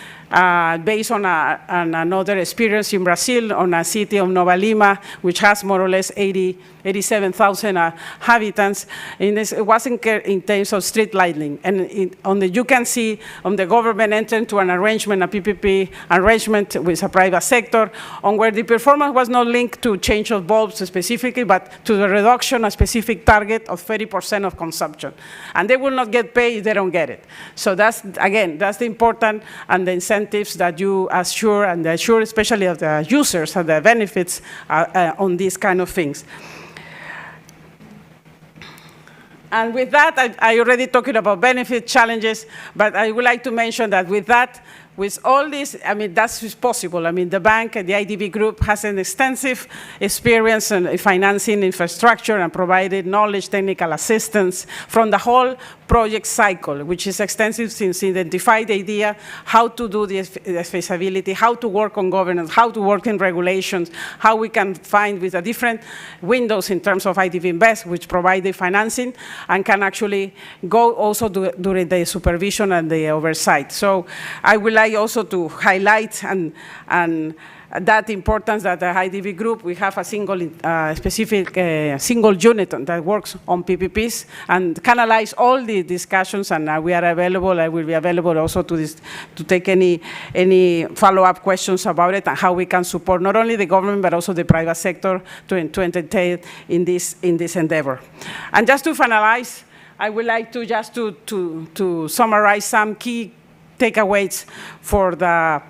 S18: based on another experience in Brazil on a city of Nova Lima, which has more or less 87,000 inhabitants. It wasn't in terms of street lighting. And you can see the government entered to an arrangement, a PPP arrangement with a private sector, on where the performance was not linked to change of bulbs specifically, but to the reduction, a specific target of 30% of consumption. And they will not get paid if they don't get it. So that's the important and the incentives that you assure and assure especially of the users and the benefits on these kind of things. And with that, I already talked about benefit challenges, but I would like to mention that with all this, I mean, that's possible. I mean, the bank, the IDB group has an extensive experience in financing infrastructure and provided knowledge, technical assistance from the whole project cycle, which is extensive since identified the idea, how to do the feasibility, how to work on governance, how to work in regulations, how we can find with the different windows in terms of IDB Invest, which provide the financing and can actually go also during the supervision and the oversight. So I would like also to highlight and that importance that the IDB group, we have a single specific single unit that works on PPPs and canalize all the discussions, and we are available. I will be available also to take any follow-up questions about it and how we can support not only the government but also the private sector to entertain in this endeavor. And just to finalize, I would like to just to summarize some key takeaways for the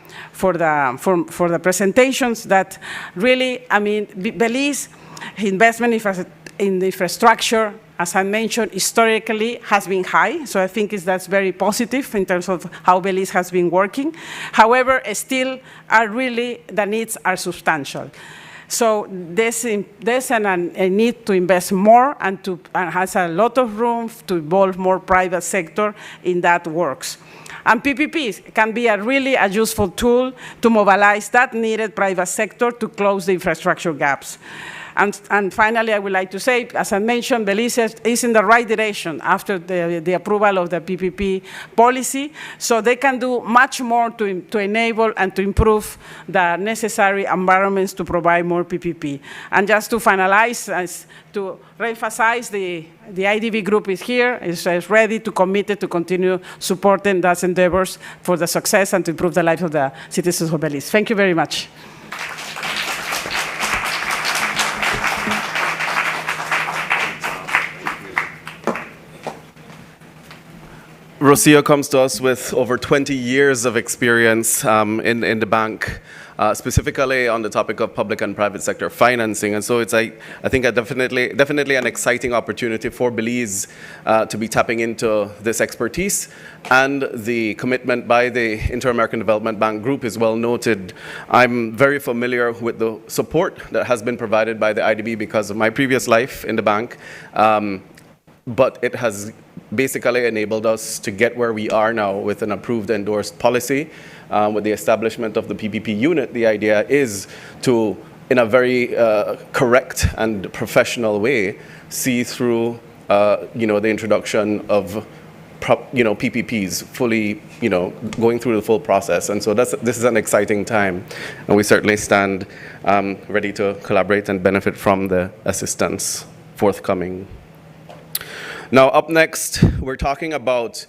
S18: presentations that really, I mean, Belize investment in the infrastructure, as I mentioned, historically has been high. So I think that's very positive in terms of how Belize has been working. However, still the needs are substantial. So there's a need to invest more and has a lot of room to involve more private sector in that works. And PPPs can be a useful tool to mobilize that needed private sector to close the infrastructure gaps. And finally, I would like to say, as I mentioned, Belize is in the right direction after the approval of the PPP policy, so they can do much more to enable and to improve the necessary environments to provide more PPP. And just to finalize, to reemphasize, the IDB group is here, is ready to committed to continue supporting those endeavors for the success and to improve the lives of the citizens of Belize. Thank you very much.
S1: Rocio comes to us with over 20 years of experience in the bank, specifically on the topic of public and private sector financing. And so it's, I think, definitely an exciting opportunity for Belize to be tapping into this expertise. And the commitment by the Inter-American Development Bank Group is well noted. I'm very familiar with the support that has been provided by the IDB because of my previous life in the bank. But it has basically enabled us to get where we are now with an approved, endorsed policy. With the establishment of the PPP unit, the idea is to, in a very correct and professional way, see through the introduction of PPPs fully, going through the full process. And so this is an exciting time, and we certainly stand ready to collaborate and benefit from the assistance forthcoming. Now, up next, we're talking about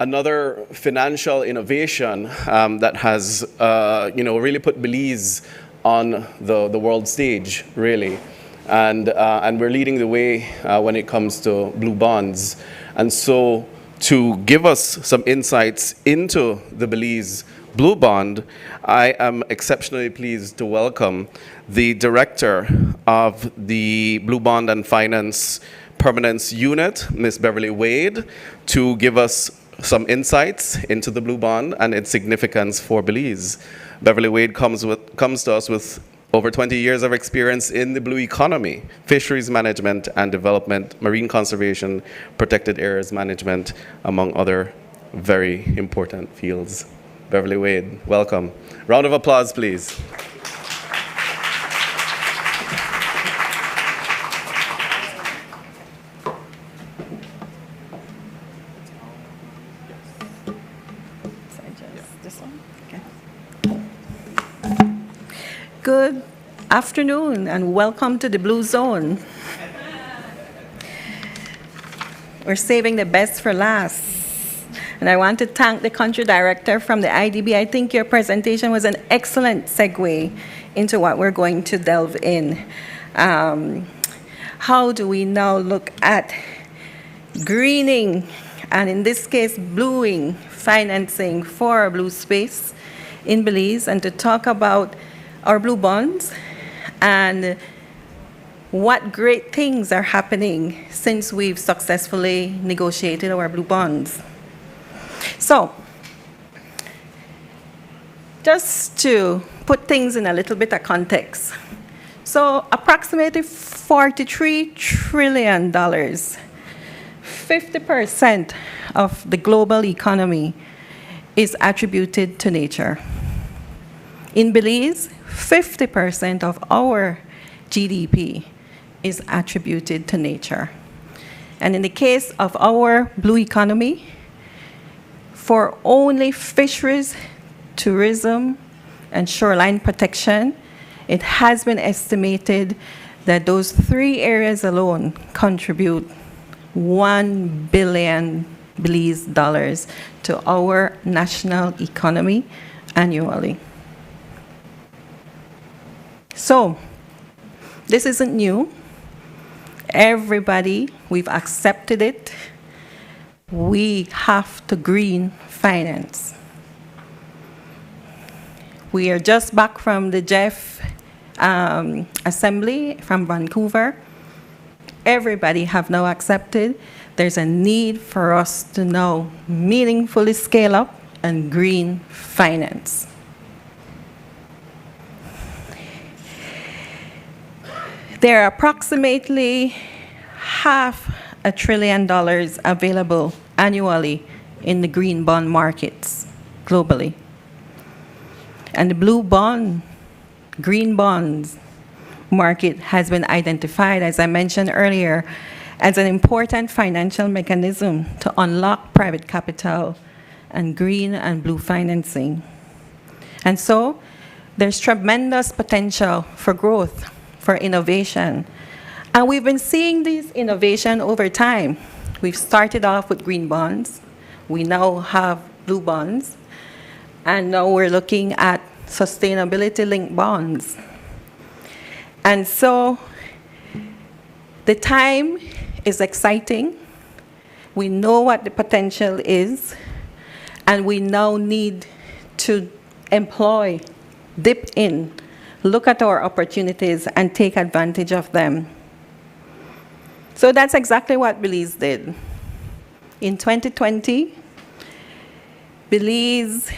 S1: another financial innovation that has, really put Belize on the world stage, really. And we're leading the way when it comes to blue bonds. And so to give us some insights into the Belize Blue Bond, I am exceptionally pleased to welcome the Director of the Blue Bond and Finance Permanence Unit, Ms. Beverly Wade, to give us some insights into the Blue Bond and its significance for Belize. Beverly Wade comes to us with over 20 years of experience in the blue economy, fisheries management and development, marine conservation, protected areas management, among other very important fields. Beverly Wade, welcome. Round of applause, please.
S19: Good afternoon and welcome to the Blue Zone. We're saving the best for last. And I want to thank the country director from the IDB. I think your presentation was an excellent segue into what we're going to delve in. How do we now look at greening, and in this case, bluing financing for our blue space in Belize, and to talk about our blue bonds and what great things are happening since we've successfully negotiated our blue bonds. So, just to put things in a little bit of context. So, approximately $43 trillion, 50% of the global economy is attributed to nature. In Belize, 50% of our GDP is attributed to nature. And in the case of our blue economy, for only fisheries, tourism, and shoreline protection, it has been estimated that those three areas alone contribute $1 billion Belize dollars to our national economy annually. So, this isn't new. Everybody, we've accepted it. We have to green finance. We are just back from the Jeff Assembly from Vancouver. Everybody have now accepted there's a need for us to now meaningfully scale up and green finance. There are approximately $500 billion available annually in the green bond markets globally. And the blue bond, green bonds, market has been identified, as I mentioned earlier, as an important financial mechanism to unlock private capital and green and blue financing. And so there's tremendous potential for growth, for innovation. And we've been seeing this innovation over time. We've started off with green bonds. We now have blue bonds. And now we're looking at sustainability-linked bonds. And so the time is exciting. We know what the potential is, and we now need to employ, dip in, look at our opportunities, and take advantage of them. So that's exactly what Belize did. In 2020, Belize's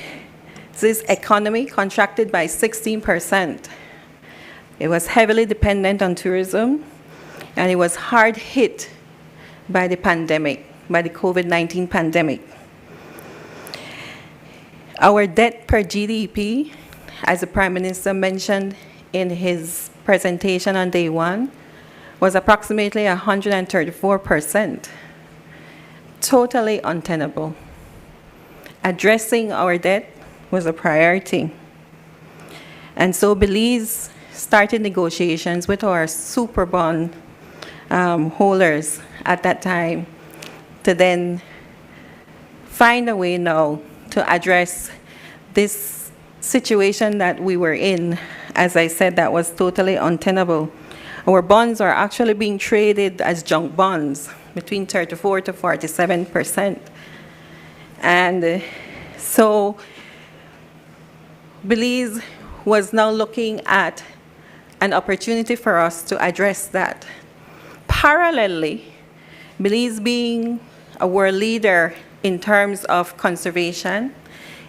S19: economy contracted by 16%. It was heavily dependent on tourism, and it was hard hit by the pandemic, by the COVID-19 pandemic. Our debt per GDP, as the Prime Minister mentioned in his presentation on day one, was approximately 134%. Totally untenable. Addressing our debt was a priority. And so Belize started negotiations with our super bond holders at that time to then find a way now to address this situation that we were in. As I said, that was totally untenable. Our bonds are actually being traded as junk bonds between 34 to 47%. And so Belize was now looking at an opportunity for us to address that. Parallelly, Belize being a world leader in terms of conservation,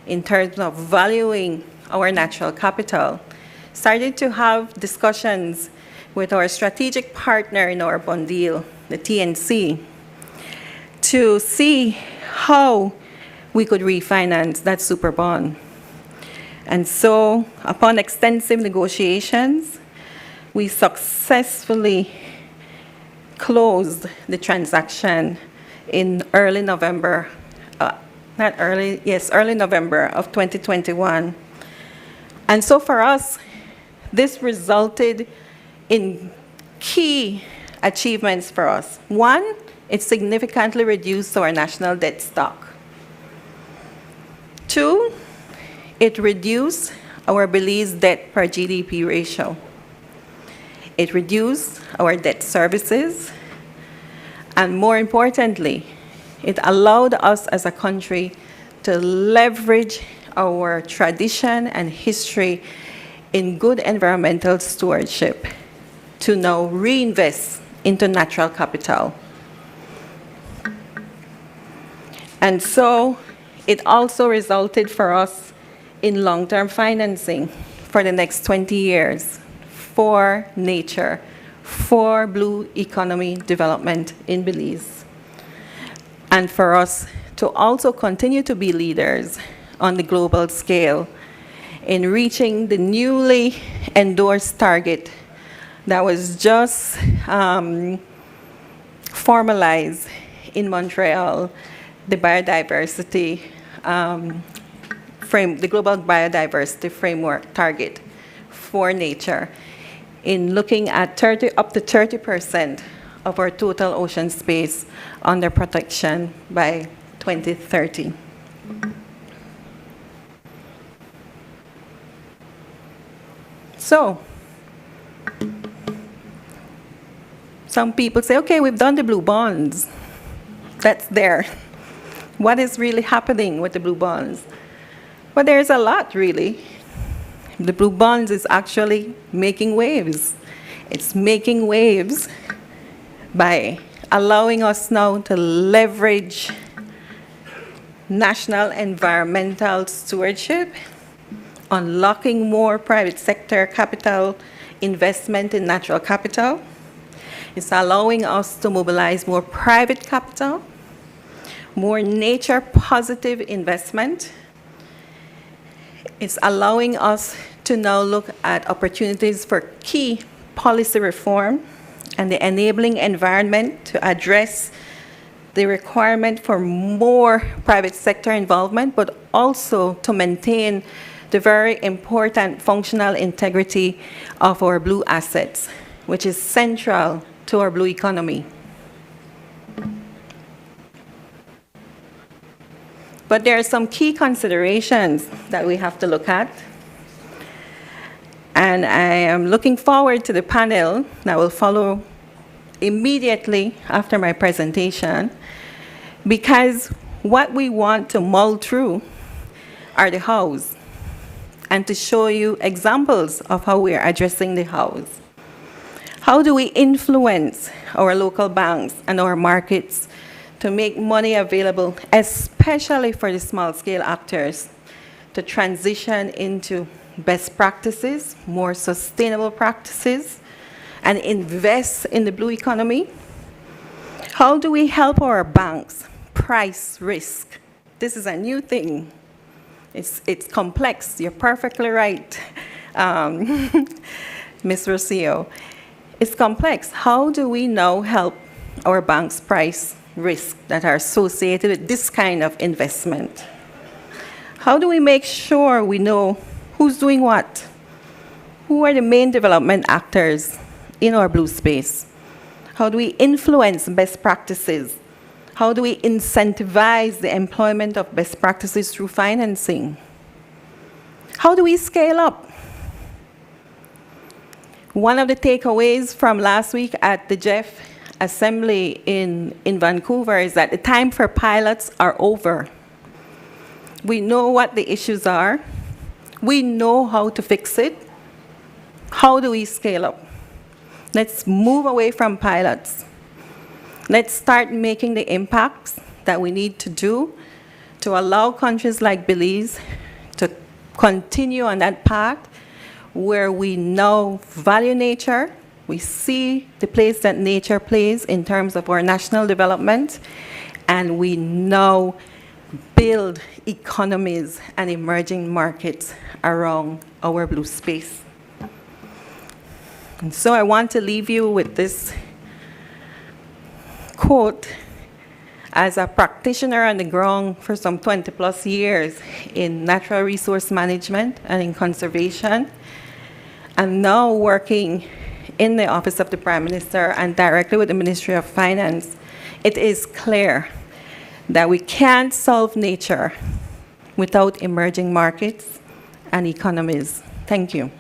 S19: in terms of valuing our natural capital, started to have discussions with our strategic partner in our bond deal, the TNC, to see how we could refinance that super bond. And so, upon extensive negotiations, we successfully closed the transaction in early November, early November of 2021. And so for us, this resulted in key achievements for us. One, it significantly reduced our national debt stock. Two, it reduced our Belize debt per GDP ratio. It reduced our debt services. And more importantly, it allowed us as a country to leverage our tradition and history in good environmental stewardship to now reinvest into natural capital. And so it also resulted for us in long-term financing for the next 20 years for nature, for blue economy development in Belize. And for us to also continue to be leaders on the global scale in reaching the newly endorsed target that was just formalized in Montreal, the biodiversity the global biodiversity framework target for nature, in looking at up to 30% of our total ocean space under protection by 2030. So, some people say, okay, we've done the blue bonds. That's there. What is really happening with the blue bonds? Well, there's a lot, really. The blue bonds is actually making waves. It's making waves by allowing us now to leverage national environmental stewardship, unlocking more private sector capital investment in natural capital. It's allowing us to mobilize more private capital, more nature-positive investment. It's allowing us to now look at opportunities for key policy reform and the enabling environment to address the requirement for more private sector involvement, but also to maintain the very important functional integrity of our blue assets, which is central to our blue economy. But there are some key considerations that we have to look at. And I am looking forward to the panel that will follow immediately after my presentation, because what we want to mull through are the hows, and to show you examples of how we are addressing the hows. How do we influence our local banks and our markets to make money available, especially for the small-scale actors, to transition into best practices, more sustainable practices, and invest in the blue economy? How do we help our banks price risk? This is a new thing. It's complex. You're perfectly right, Ms. Rocio. It's complex. How do we now help our banks price risk that are associated with this kind of investment? How do we make sure we know who's doing what? Who are the main development actors in our blue space? How do we influence best practices? How do we incentivize the employment of best practices through financing? How do we scale up? One of the takeaways from last week at the Jeff Assembly in Vancouver is that the time for pilots are over. We know what the issues are. We know how to fix it. How do we scale up? Let's move away from pilots. Let's start making the impacts that we need to do to allow countries like Belize to continue on that path where we now value nature. We see the place that nature plays in terms of our national development, and we now build economies and emerging markets around our blue space. And so I want to leave you with this quote. As a practitioner on the ground for some 20 plus years in natural resource management and in conservation, and now working in the Office of the Prime Minister and directly with the Ministry of Finance, it is clear that we can't solve nature without emerging markets and economies. Thank you.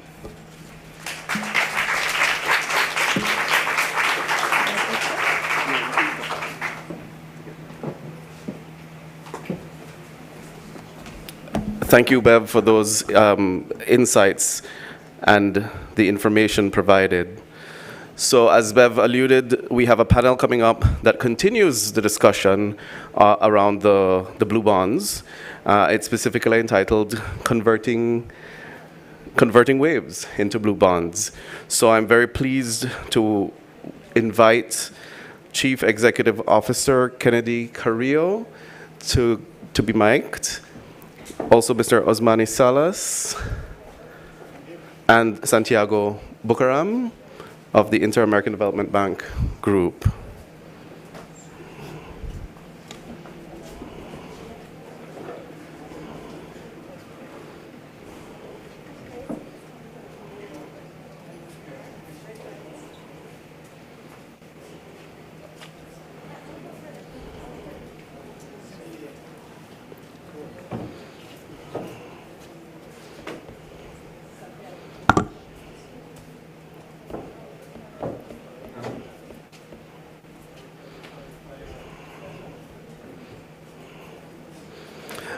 S1: Thank you, Bev, for those insights and the information provided. So as Bev alluded, we have a panel coming up that continues the discussion around the blue bonds. It's specifically entitled Converting Waves into Blue Bonds. So I'm very pleased to invite Chief Executive Officer Kennedy Carrillo to be mic'd. Also Mr. Osmani Salas and Santiago Bucaram of the Inter-American Development Bank Group.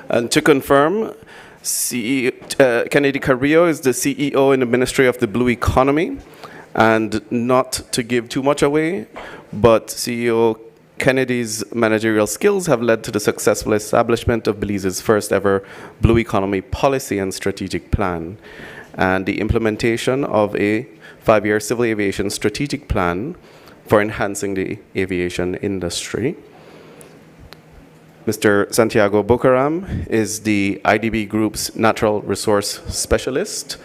S1: And to confirm, Kennedy Carrillo is the CEO in the Ministry of the Blue Economy. And not to give too much away, but CEO Kennedy's managerial skills have led to the successful establishment of Belize's first ever Blue Economy policy and strategic plan, and the implementation of a 5-year civil aviation strategic plan for enhancing the aviation industry. Mr. Santiago Bucaram is the IDB Group's Natural Resource Specialist.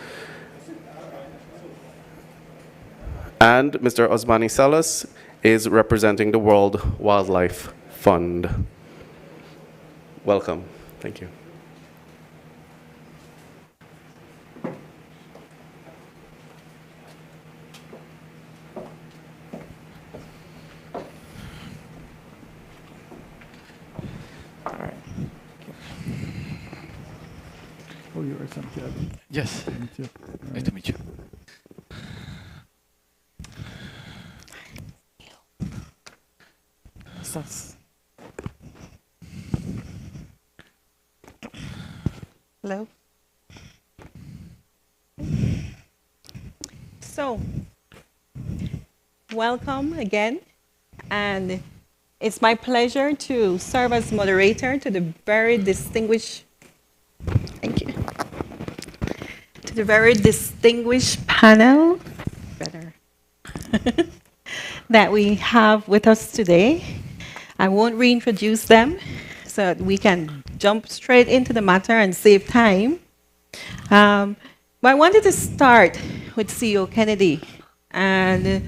S1: And Mr. Osmani Salas is representing the World Wildlife Fund. Welcome. Thank you.
S20: Oh, you are Santiago.
S21: Yes. Nice to meet you.
S19: Hello. So, welcome again, and it's my pleasure to serve as moderator to the very distinguished, thank you, to the very distinguished panel that we have with us today. I won't reintroduce them so that we can jump straight into the matter and save time. But I wanted to start with CEO Kennedy, and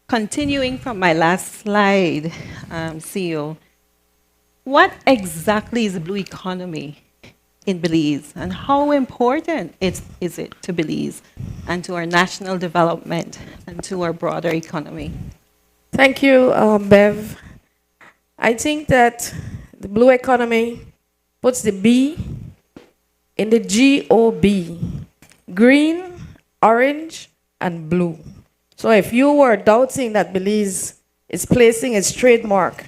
S19: continuing from my last slide, CEO, what exactly is the blue economy in Belize, and how important is it to Belize and to our national development and to our broader economy?
S22: Thank you, Bev. I think that the blue economy puts the B in the GOB, green, orange, and blue. So if you were doubting that Belize is placing its trademark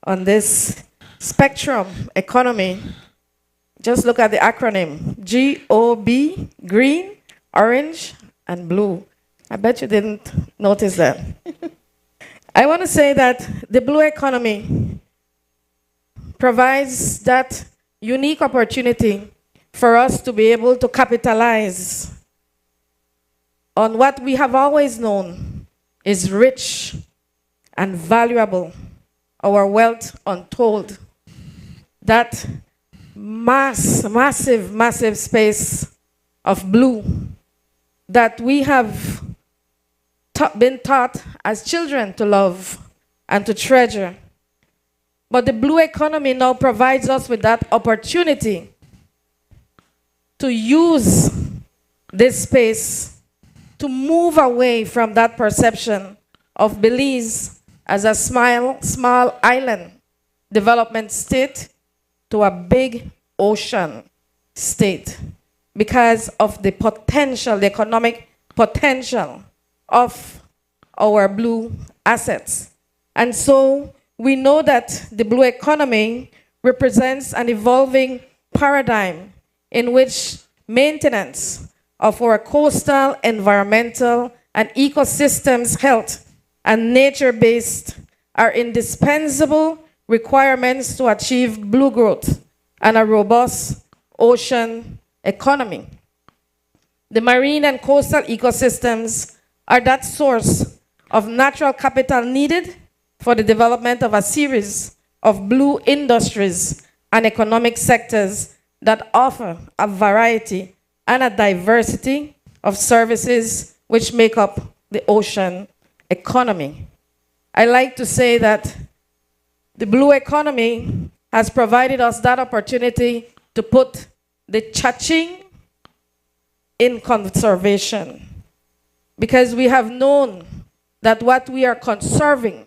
S22: on this spectrum economy, just look at the acronym, GOB, green, orange, and blue. I bet you didn't notice that. I want to say that the blue economy provides that unique opportunity for us to be able to capitalize on what we have always known is rich and valuable, our wealth untold. That massive space of blue that we have been taught as children to love and to treasure. But the blue economy now provides us with that opportunity to use this space to move away from that perception of Belize as a small island development state to a big ocean state because of the potential, the economic potential of our blue assets. And so we know that the blue economy represents an evolving paradigm in which maintenance of our coastal, environmental, and ecosystems health and nature-based are indispensable requirements to achieve blue growth and a robust ocean economy. The marine and coastal ecosystems are that source of natural capital needed for the development of a series of blue industries and economic sectors that offer a variety and a diversity of services which make up the ocean economy. I like to say that the blue economy has provided us that opportunity to put the cha-ching in conservation, because we have known that what we are conserving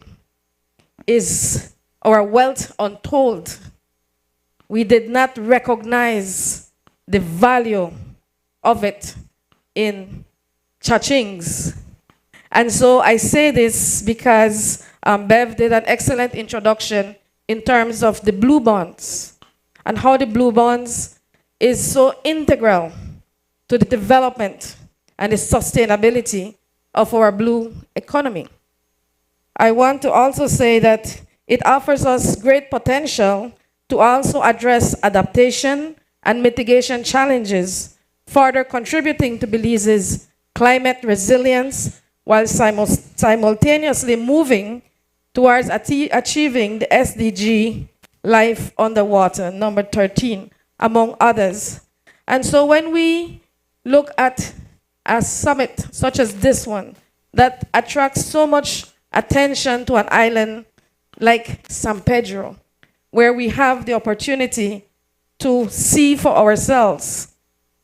S22: is our wealth untold. We did not recognize the value of it in cha-chings. And so I say this because Bev did an excellent introduction in terms of the blue bonds and how the blue bonds is so integral to the development and the sustainability of our blue economy. I want to also say that it offers us great potential to also address adaptation and mitigation challenges, further contributing to Belize's climate resilience while simultaneously moving towards achieving the SDG Life Underwater, number 13, among others. And so when we look at a summit such as this one, that attracts so much attention to an island like San Pedro, where we have the opportunity to see for ourselves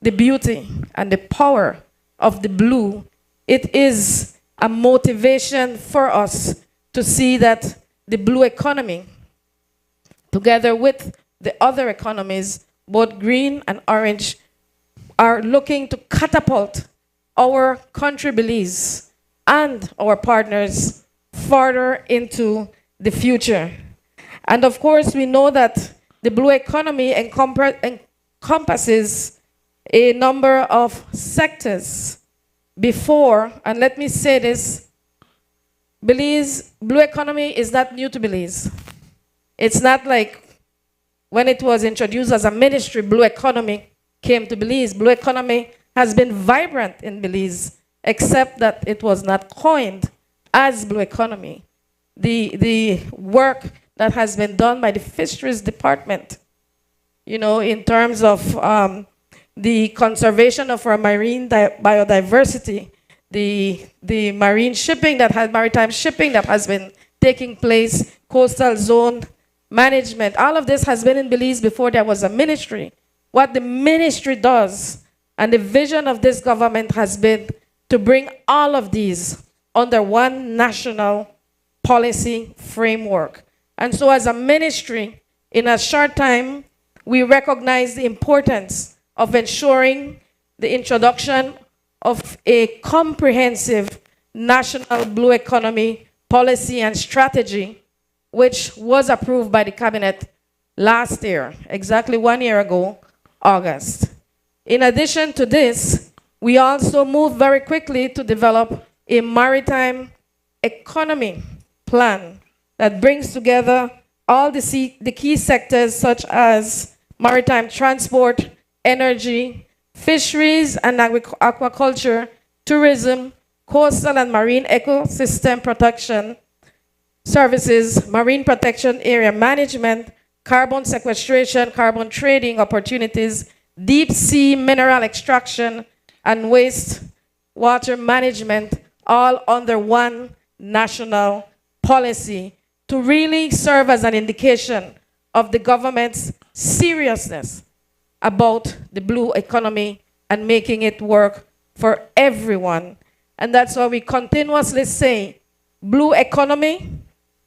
S22: the beauty and the power of the blue. It is a motivation for us to see that the blue economy, together with the other economies, both green and orange, are looking to catapult our country, Belize, and our partners further into the future. And of course, we know that the blue economy encompasses a number of sectors. Before, and let me say this, Belize, blue economy is not new to Belize. It's not like when it was introduced as a ministry, blue economy came to Belize. Blue economy has been vibrant in Belize, except that it was not coined as blue economy. The work that has been done by the Fisheries Department, you know, in terms of the conservation of our marine biodiversity, the marine shipping maritime shipping that has been taking place, coastal zone management, all of this has been in Belize before there was a ministry. What the ministry does and the vision of this government has been to bring all of these under one national policy framework. And so as a ministry, in a short time, we recognize the importance of ensuring the introduction of a comprehensive national blue economy policy and strategy, which was approved by the cabinet last year, exactly 1 year ago, August. In addition to this, we also moved very quickly to develop a maritime economy plan that brings together all the key sectors such as maritime transport, energy, fisheries and aquaculture, tourism, coastal and marine ecosystem protection services, marine protection area management, carbon sequestration, carbon trading opportunities, deep sea mineral extraction, and waste water management, all under one national policy to really serve as an indication of the government's seriousness about the blue economy and making it work for everyone. And that's why we continuously say, blue economy,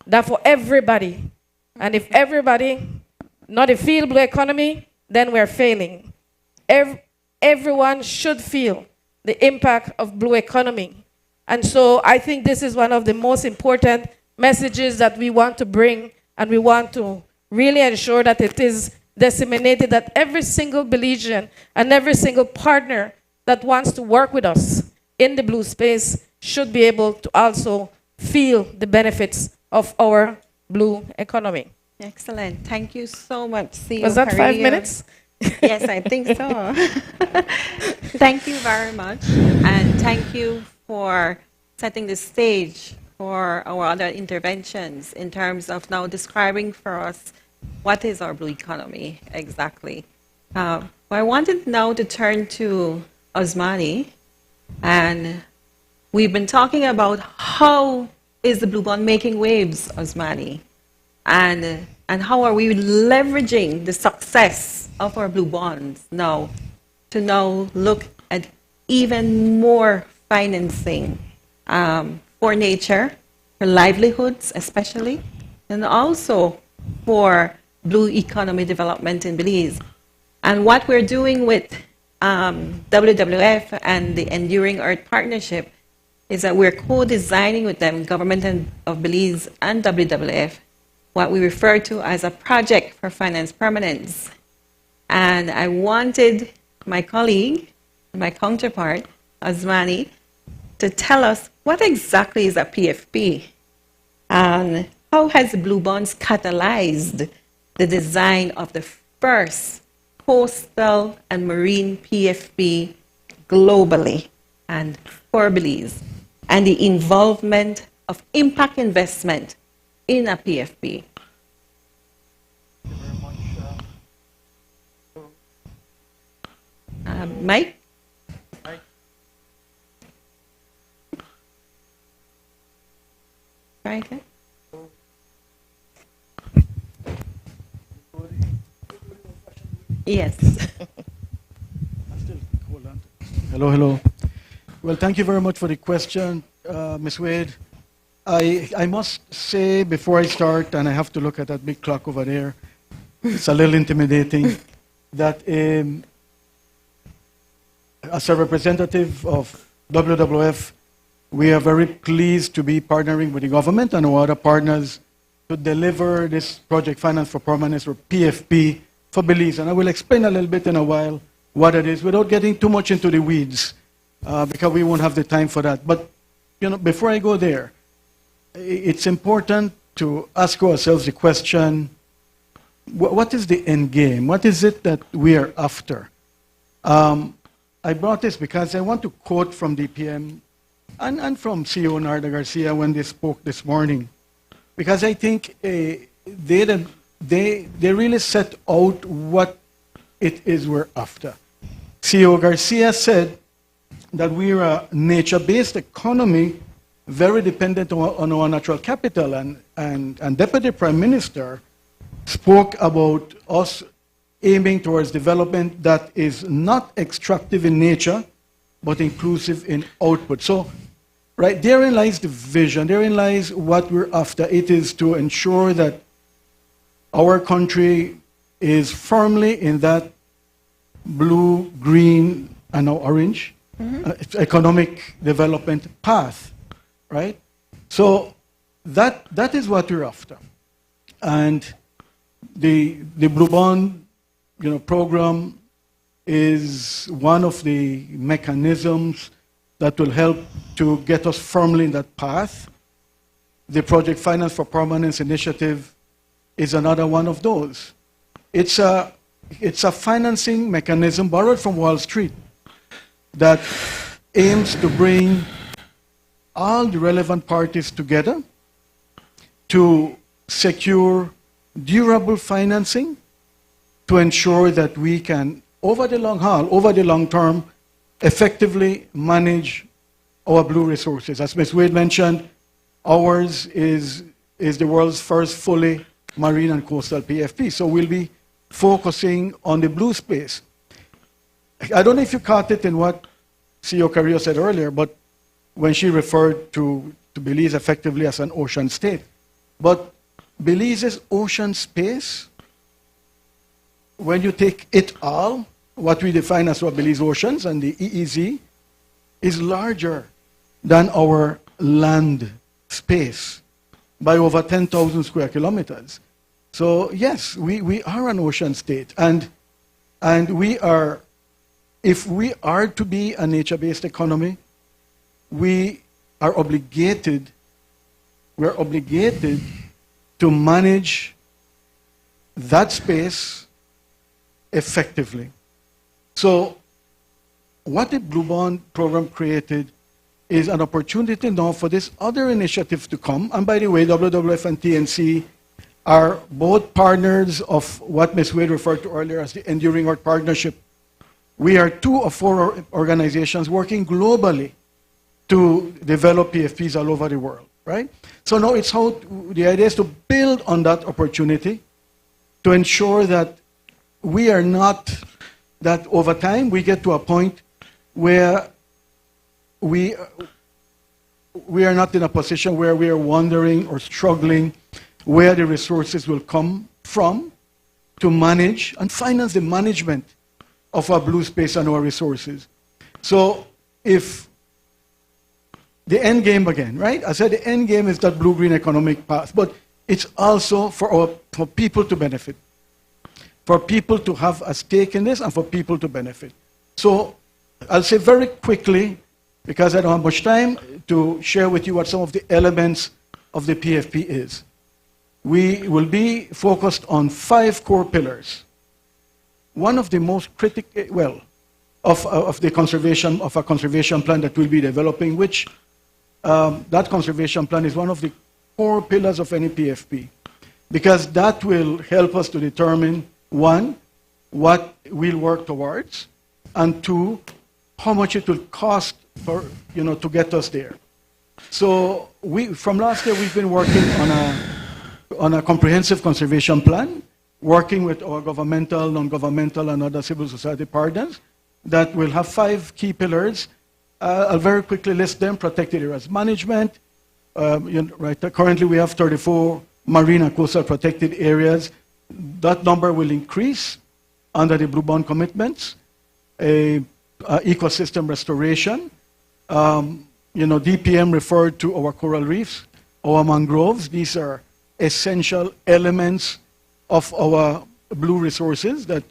S22: that for everybody. And if everybody not feel blue economy, then we're failing. Everyone should feel the impact of blue economy. And so I think this is one of the most important messages that we want to bring, and we want to really ensure that it is disseminated, that every single Belizean and every single partner that wants to work with us in the blue space should be able to also feel the benefits of our blue economy.
S19: Excellent. Thank you so much, CEO.
S22: Was that 5 minutes?
S19: Yes, I think so. Thank you very much. And thank you for setting the stage for our other interventions in terms of now describing for us what is our blue economy exactly. I wanted now to turn to Osmani, and we've been talking about how is the blue bond making waves, Osmani, and how are we leveraging the success of our blue bonds now to now look at even more financing for nature, for livelihoods especially, and also for blue economy development in Belize. And what we're doing with WWF and the Enduring Earth Partnership is that we're co-designing with them, Government of Belize and WWF, what we refer to as a project for finance permanence. And I wanted my colleague, my counterpart, Osmani, to tell us what exactly is a PFP and how has the Blue Bonds catalyzed the design of the first coastal and marine PFP globally and for Belize, and the involvement of impact investment in a PFP. Mike? Franklin? Yes.
S20: Hello, hello. Well, thank you very much for the question, Ms. Wade. I must say before I start, and I have to look at that big clock over there, it's a little intimidating, that as a representative of WWF, we are very pleased to be partnering with the government and our other partners to deliver this Project Finance for Permanence, or PFP, for Belize. And I will explain a little bit in a while what it is without getting too much into the weeds, because we won't have the time for that. But before I go there, it's important to ask ourselves the question, what is the end game? What is it that we are after? I brought this because I want to quote from DPM and from CEO Narda Garcia when they spoke this morning, because I think they really set out what it is we're after. CEO Garcia said that we're a nature-based economy very dependent on our natural capital, and Deputy Prime Minister spoke about us aiming towards development that is not extractive in nature, but inclusive in output. So, right, therein lies the vision, therein lies what we're after. It is to ensure that our country is firmly in that blue, green, and now orange economic development path, right? So that is what we're after. And the Blue Bond program is one of the mechanisms that will help to get us firmly in that path. The Project Finance for Permanence initiative is another one of those. It's a financing mechanism borrowed from Wall Street that aims to bring all the relevant parties together to secure durable financing to ensure that we can, over the long haul, over the long term, effectively manage our blue resources. As Ms. Wade mentioned, ours is the world's first fully marine and coastal PFP. So we'll be focusing on the blue space. I don't know if you caught it in what CEO Carrillo said earlier, but when she referred to Belize effectively as an ocean state. But Belize's ocean space, when you take it all, what we define as our Belize Oceans and the EEZ, is larger than our land space by over 10,000 square kilometers. So yes, we are an ocean state, and we are, if we are to be a nature-based economy, we're obligated to manage that space effectively. So what the Blue Bond program created is an opportunity now for this other initiative to come. And by the way, WWF and TNC are both partners of what Ms. Wade referred to earlier as the Enduring Earth Partnership. We are 2 of 4 organizations working globally to develop PFPs all over the world, right? So now it's how, the idea is to build on that opportunity to ensure that we are not, that over time we get to a point where we are not in a position where we are wondering or struggling where the resources will come from to manage and finance the management of our blue space and our resources. So if the end game again, right? I said the end game is that blue-green economic path, but it's also for people to benefit, for people to have a stake in this and for people to benefit. So I'll say very quickly, because I don't have much time, to share with you what some of the elements of the PFP is. We will be focused on 5 core pillars. One of the most critical, well, of the conservation, of a conservation plan that we'll be developing, which that conservation plan is one of the core pillars of any PFP, because that will help us to determine, 1, what we'll work towards, and 2, how much it will cost for, to get us there. So from last year, we've been working on a comprehensive conservation plan, working with our governmental, non-governmental, and other civil society partners that will have 5 key pillars. I'll very quickly list them: protected areas management. Currently, we have 34 marine and coastal protected areas. That number will increase under the Blue Bond commitments. Ecosystem restoration. DPM referred to our coral reefs, our mangroves. These are essential elements of our blue resources that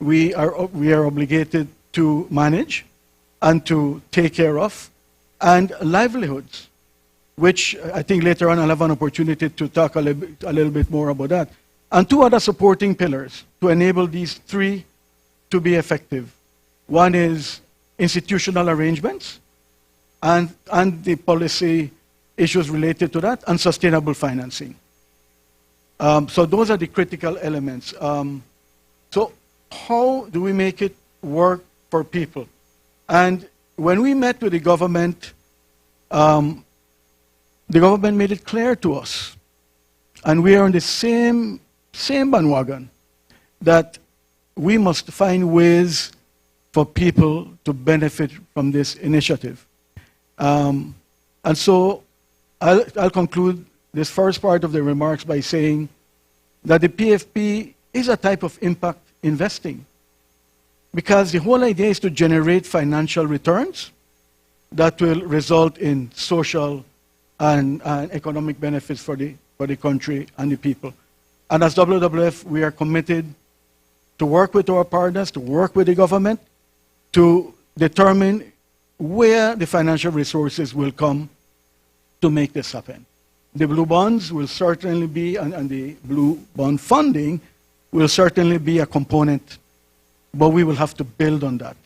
S20: we are obligated to manage and to take care of. And livelihoods, which I think later on I'll have an opportunity to talk a little bit more about that. And 2 other supporting pillars to enable these 3 to be effective. One is institutional arrangements and the policy issues related to that, and sustainable financing. So those are the critical elements. So how do we make it work for people? And when we met with the government made it clear to us, and we are on the same bandwagon, that we must find ways for people to benefit from this initiative. And so I'll conclude this first part of the remarks by saying that the PFP is a type of impact investing, because the whole idea is to generate financial returns that will result in social and economic benefits for the country and the people. And as WWF, we are committed to work with our partners, to work with the government, to determine where the financial resources will come to make this happen. The blue bonds will certainly be, and the blue bond funding will certainly be a component, but we will have to build on that.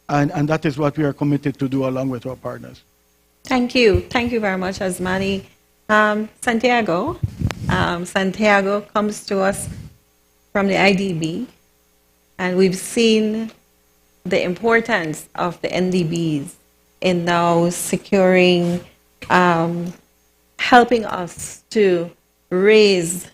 S20: And that is what we are committed to do along with our partners.
S19: Thank you. Thank you very much, Asmani. Santiago. Santiago comes to us from the IDB, and we've seen the importance of the NDBs in now securing, helping us to raise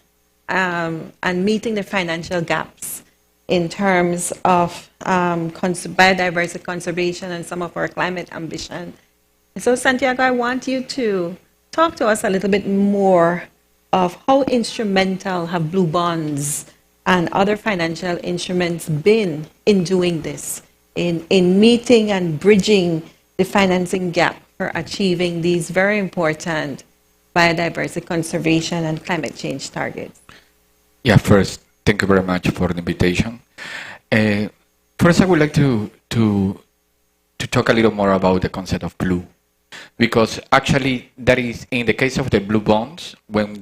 S19: and meeting the financial gaps in terms of biodiversity conservation and some of our climate ambition. So Santiago, I want you to talk to us a little bit more of how instrumental have blue bonds and other financial instruments been in doing this, in meeting and bridging the financing gap for achieving these very important biodiversity conservation and climate change targets.
S2: Yeah, first, thank you very much for the invitation. First, I would like to talk a little more about the concept of blue, because actually that is in the case of the blue bonds. When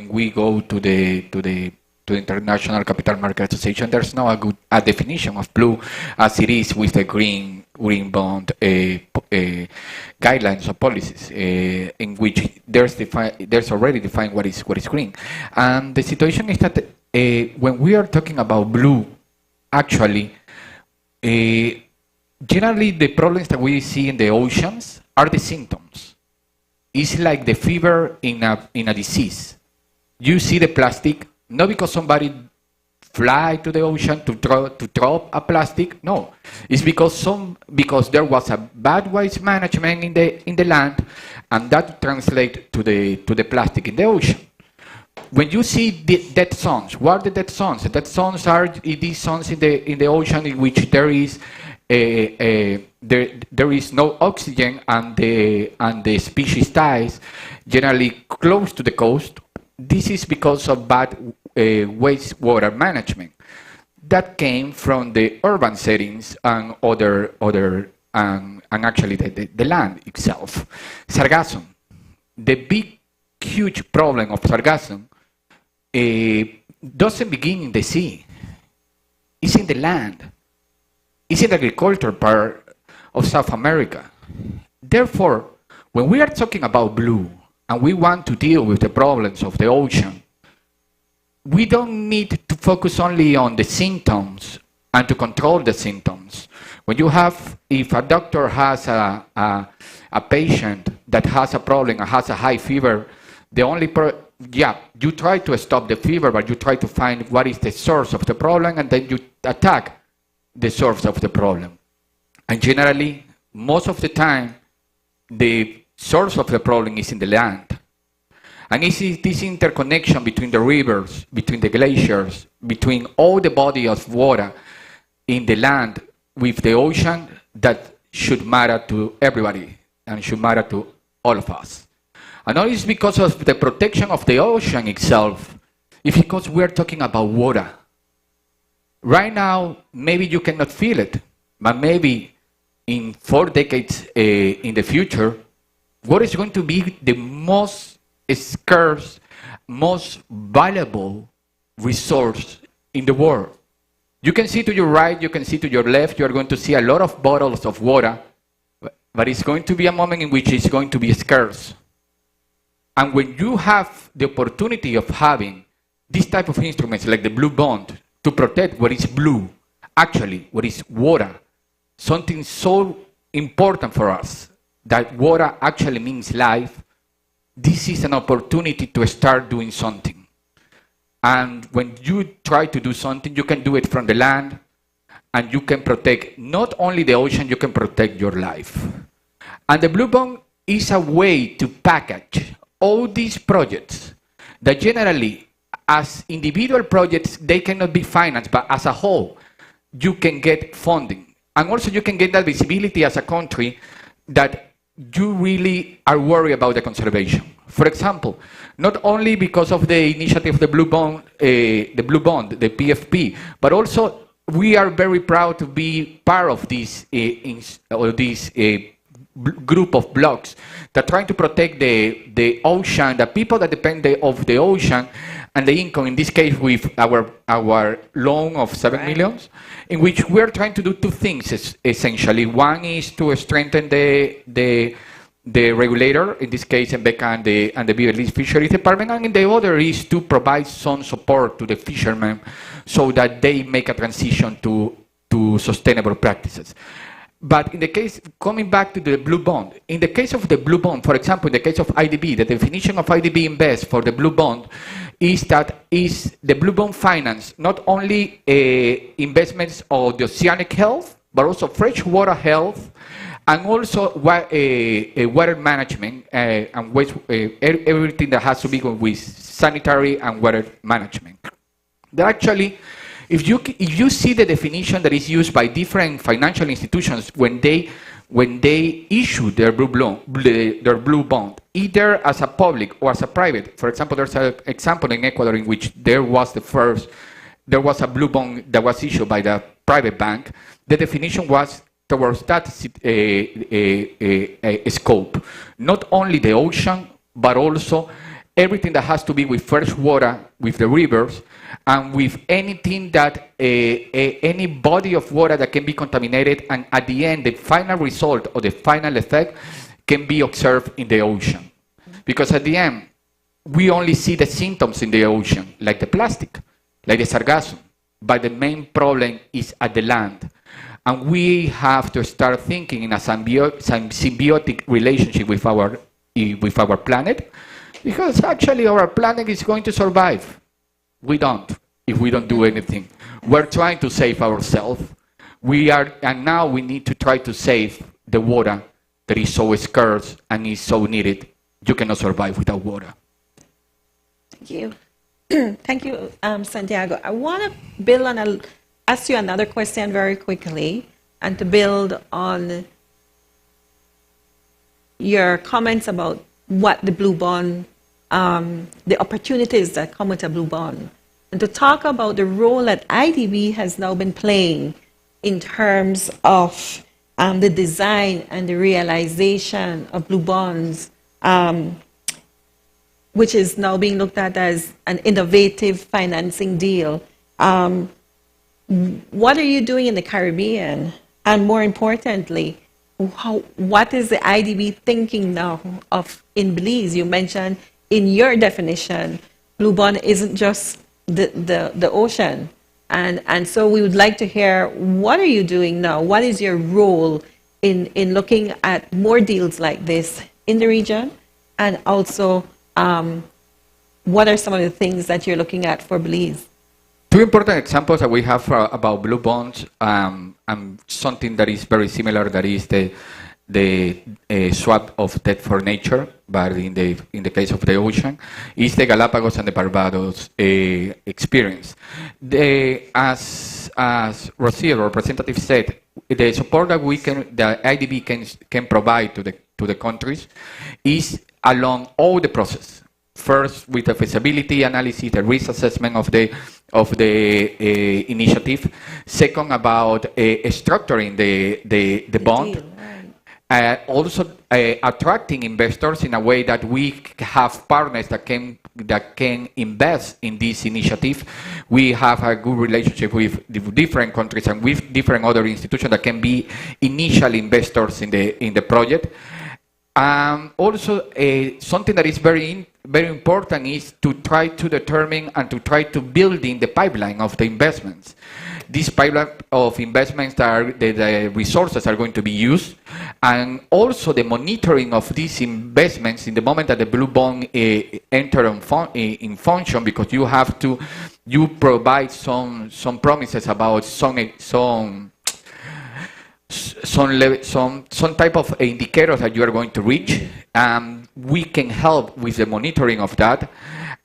S2: we go to the International Capital Market Association, there's no a definition of blue as it is with the green bond guidelines or policies, in which there's already defined what is green. And the situation is that when we are talking about blue, actually, generally the problems that we see in the oceans are the symptoms. It's like the fever in a disease. You see the plastic, not because somebody fly to the ocean to drop a plastic. No, it's because there was a bad waste management in the land, and that translates to the plastic in the ocean. When you see dead zones, what are the dead zones? The dead zones are these zones in the ocean in which there is no oxygen, and the species dies, generally close to the coast. This is because of bad wastewater management that came from the urban settings and and actually the land itself. Sargassum, the big, huge problem of sargassum doesn't begin in the sea. It's in the land. It's in the agriculture part of South America. Therefore, when we are talking about blue and we want to deal with the problems of the ocean, we don't need to focus only on the symptoms and to control the symptoms. If a doctor has a patient that has a problem and has a high fever, the only you try to stop the fever, but you try to find what is the source of the problem, and then you attack the source of the problem. And generally, most of the time, the source of the problem is in the land. And it's this interconnection between the rivers, between the glaciers, between all the body of water in the land with the ocean that should matter to everybody and should matter to all of us. And not it's because of the protection of the ocean itself, it's because we're talking about water. Right now, maybe you cannot feel it, but maybe in 4 decades in the future, what is going to be the most scarce, most valuable resource in the world? You can see to your right, you can see to your left, you are going to see a lot of bottles of water, but it's going to be a moment in which it's going to be scarce. And when you have the opportunity of having this type of instruments like the blue bond to protect what is blue, actually what is water, something so important for us, that water actually means life, this is an opportunity to start doing something. And when you try to do something, you can do it from the land, and you can protect not only the ocean, you can protect your life. And the Blue Bond is a way to package all these projects that generally, as individual projects, they cannot be financed, but as a whole, you can get funding. And also you can get that visibility as a country that you really are worried about the conservation. For example, not only because of the initiative of the Blue Bond, the PFP, but also we are very proud to be part of this group of blocks that are trying to protect the ocean, the people that depend of the ocean, and the income, in this case with our loan of 7 million, in which we're trying to do two things essentially. One is to strengthen the regulator, in this case MBECA and the Belize Fisheries Department, and the other is to provide some support to the fishermen so that they make a transition to sustainable practices. But in the case, coming back to the Blue Bond, in the case of the Blue Bond, for example, in the case of IDB, the definition of IDB Invest for the Blue Bond is that the Blue Bond finance not only investments of the oceanic health, but also freshwater health, and also water management and waste, everything that has to be with sanitary and water management. That actually, if you see the definition that is used by different financial institutions when they issue their blue bond, either as a public or as a private. For example, there's an example in Ecuador in which there was a blue bond that was issued by the private bank. The definition was towards that scope, not only the ocean, but also everything that has to be with fresh water, with the rivers, and with anything that, any body of water that can be contaminated, and at the end, the final result or the final effect can be observed in the ocean. Because at the end, we only see the symptoms in the ocean, like the plastic, like the sargassum, but the main problem is at the land. And we have to start thinking in a symbiotic relationship with our planet, because actually our planet is going to survive. We don't, if we don't do anything. We're trying to save ourselves. And now we need to try to save the water that is so scarce and is so needed. You cannot survive without water.
S19: Thank you. Thank you, Santiago. I want to build on ask you another question very quickly, and to build on your comments about what the Blue Bond, the opportunities that come with a Blue Bond, and to talk about the role that IDB has now been playing in terms of the design and the realization of Blue Bonds, which is now being looked at as an innovative financing deal. What are you doing in the Caribbean? And more importantly, what is the IDB thinking now of in Belize? You mentioned in your definition, Blue Bond isn't just the ocean. And so we would like to hear, what are you doing now? What is your role in looking at more deals like this in the region? And also, what are some of the things that you're looking at for Belize?
S2: Two important examples that we have about blue bonds and something that is very similar, that is the swap of debt for nature, but in the case of the ocean, is the Galapagos and the Barbados experience. As Rocio, the representative, said, the support that the IDB can provide to the countries is along all the process. First, with the feasibility analysis, the risk assessment of the initiative. Second, about structuring the bond. Also, attracting investors in a way that we have partners that can invest in this initiative. We have a good relationship with different countries and with different other institutions that can be initial investors in the project. Also, something that is very important is to try to determine and to try to build in the pipeline of the investments. This pipeline of investments that the resources are going to be used, and also the monitoring of these investments in the moment that the blue bond enter in function, because you provide some promises about some type of indicators that you are going to reach. We can help with the monitoring of that,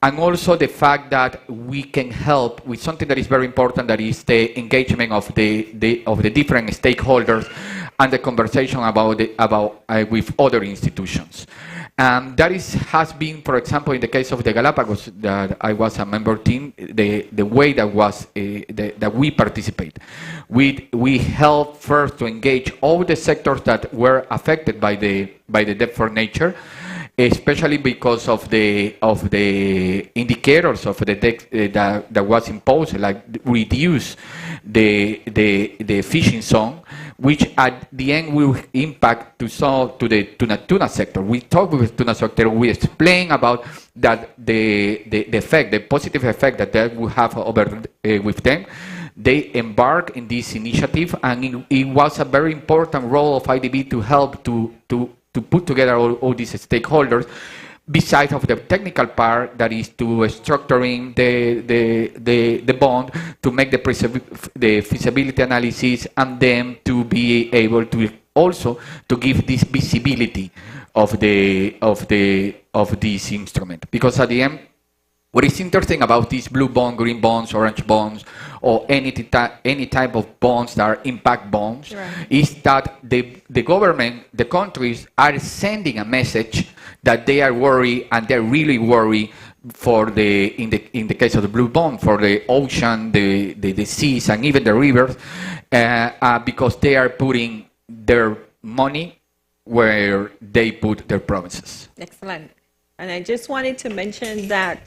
S2: and also the fact that we can help with something that is very important, that is the engagement of the different stakeholders and the conversation with other institutions. That has been, for example, in the case of the Galapagos, that I was a member team, the way that we participate. We help first to engage all the sectors that were affected by the debt for nature, especially because of the indicators of the debt that was imposed, like reduce the fishing zone, which at the end will impact to the tuna sector. We talk with tuna sector, we explain about that the positive effect that will have over with them. They embark in this initiative, and it was a very important role of IDB to help to put together all these stakeholders, besides of the technical part, that is to structuring the bond, to make the feasibility analysis, and then to be able to also to give this visibility of this instrument. Because at the end, what is interesting about these blue bonds, green bonds, orange bonds, or any type of bonds that are impact bonds, right, is that the government, the countries are sending a message that they are worried, and they're really worried for in the case of the blue bond, for the ocean, the seas, and even the rivers, because they are putting their money where they put their promises.
S19: Excellent. And I just wanted to mention that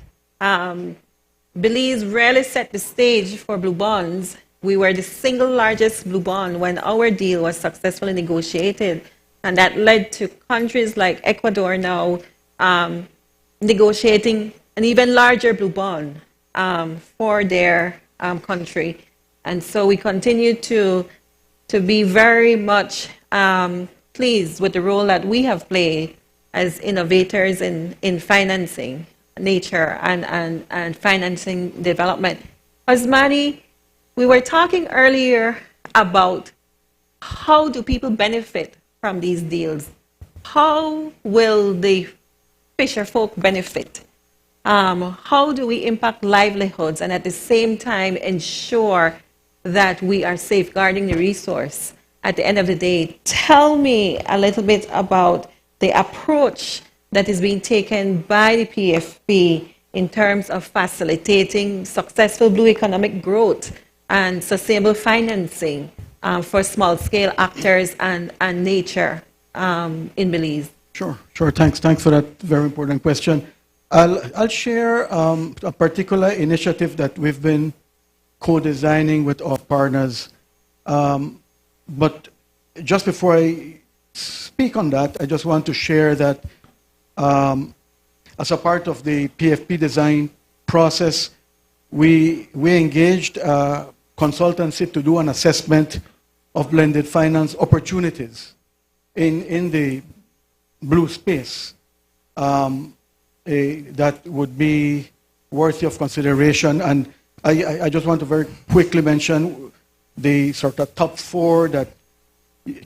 S19: Belize really set the stage for blue bonds. We were the single largest blue bond when our deal was successfully negotiated, and that led to countries like Ecuador now negotiating an even larger blue bond for their country. And so we continue to be very much pleased with the role that we have played as innovators in financing nature and financing development. Osmani, we were talking earlier about how do people benefit from these deals? How will the fisher folk benefit? How do we impact livelihoods and at the same time ensure that we are safeguarding the resource at the end of the day? Tell me a little bit about the approach that is being taken by the PFP in terms of facilitating successful blue economic growth and sustainable financing for small-scale actors and nature in Belize.
S20: Sure. Thanks for that very important question. I'll share a particular initiative that we've been co-designing with our partners. But just before I speak on that, I just want to share that as a part of the PFP design process, we engaged a consultancy to do an assessment of blended finance opportunities in the blue space that would be worthy of consideration. And I just want to very quickly mention the sort of top 4 that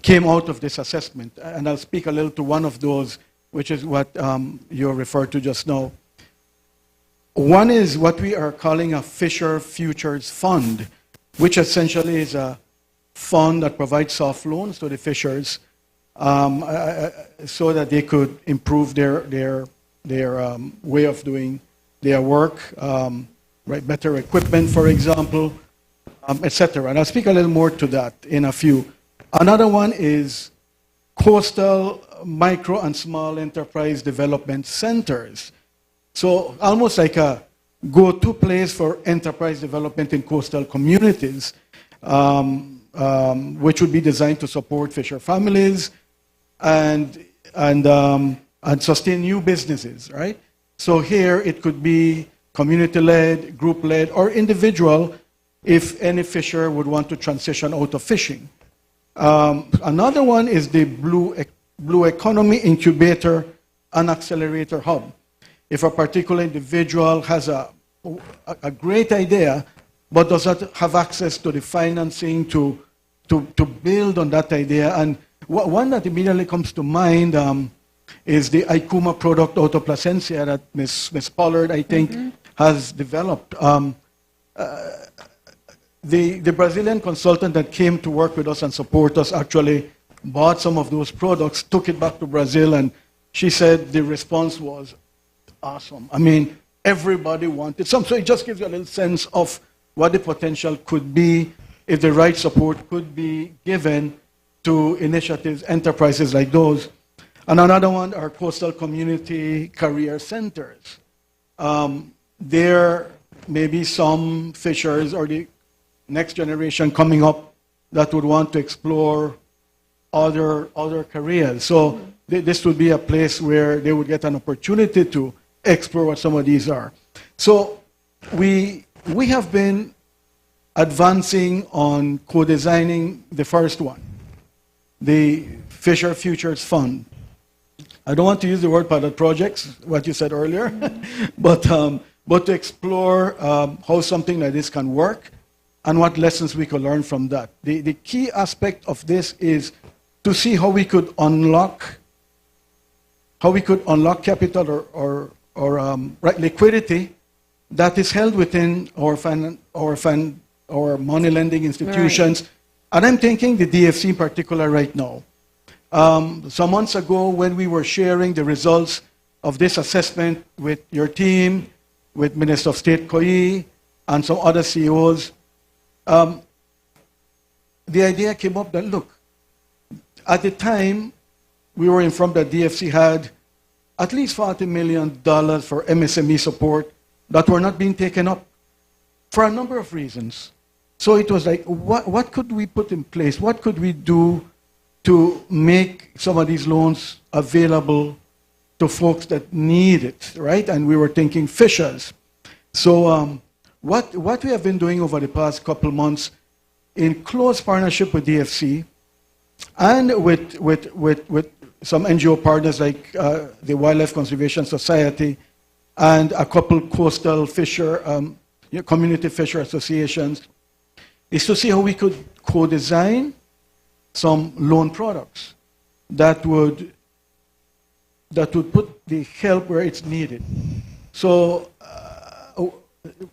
S20: came out of this assessment. And I'll speak a little to one of those, which is what you referred to just now. One is what we are calling a Fisher Futures Fund, which essentially is a fund that provides soft loans to the fishers so that they could improve their way of doing their work, right? Better equipment, for example, etc. And I'll speak a little more to that in a few. Another one is coastal micro and small enterprise development centers. So almost like a go-to place for enterprise development in coastal communities, which would be designed to support fisher families and sustain new businesses, right? So here it could be community-led, group-led, or individual if any fisher would want to transition out of fishing. Another one is the Blue Economy Incubator and Accelerator Hub. If a particular individual has a great idea, but does not have access to the financing to build on that idea, and one that immediately comes to mind is the Ikuma product out of Placencia that Ms. Pollard, I think, has developed. The Brazilian consultant that came to work with us and support us actually bought some of those products, took it back to Brazil, and she said the response was awesome. I mean, everybody wanted some. So it just gives you a little sense of what the potential could be if the right support could be given to initiatives, enterprises like those. And another one are coastal community career centers. There may be some fishers or the next generation coming up that would want to explore other careers. So this would be a place where they would get an opportunity to explore what some of these are. So we have been advancing on co-designing the first one, the Fisher Futures Fund. I don't want to use the word pilot projects, what you said earlier, but to explore how something like this can work and what lessons we could learn from that. The key aspect of this is to see how we could unlock capital or liquidity that is held within our money lending institutions. Right. And I'm thinking the DFC in particular right now. Some months ago when we were sharing the results of this assessment with your team, with Minister of State Koyi and some other CEOs, the idea came up that, look, at the time we were informed that DFC had at least $40 million for MSME support that were not being taken up for a number of reasons. So it was like, what could we put in place? What could we do to make some of these loans available to folks that need it, right? And we were thinking fishers. So what we have been doing over the past couple months in close partnership with DFC and with some NGO partners like the Wildlife Conservation Society and a couple coastal fisher, community fisher associations, is to see how we could co-design some loan products that would put the help where it's needed. So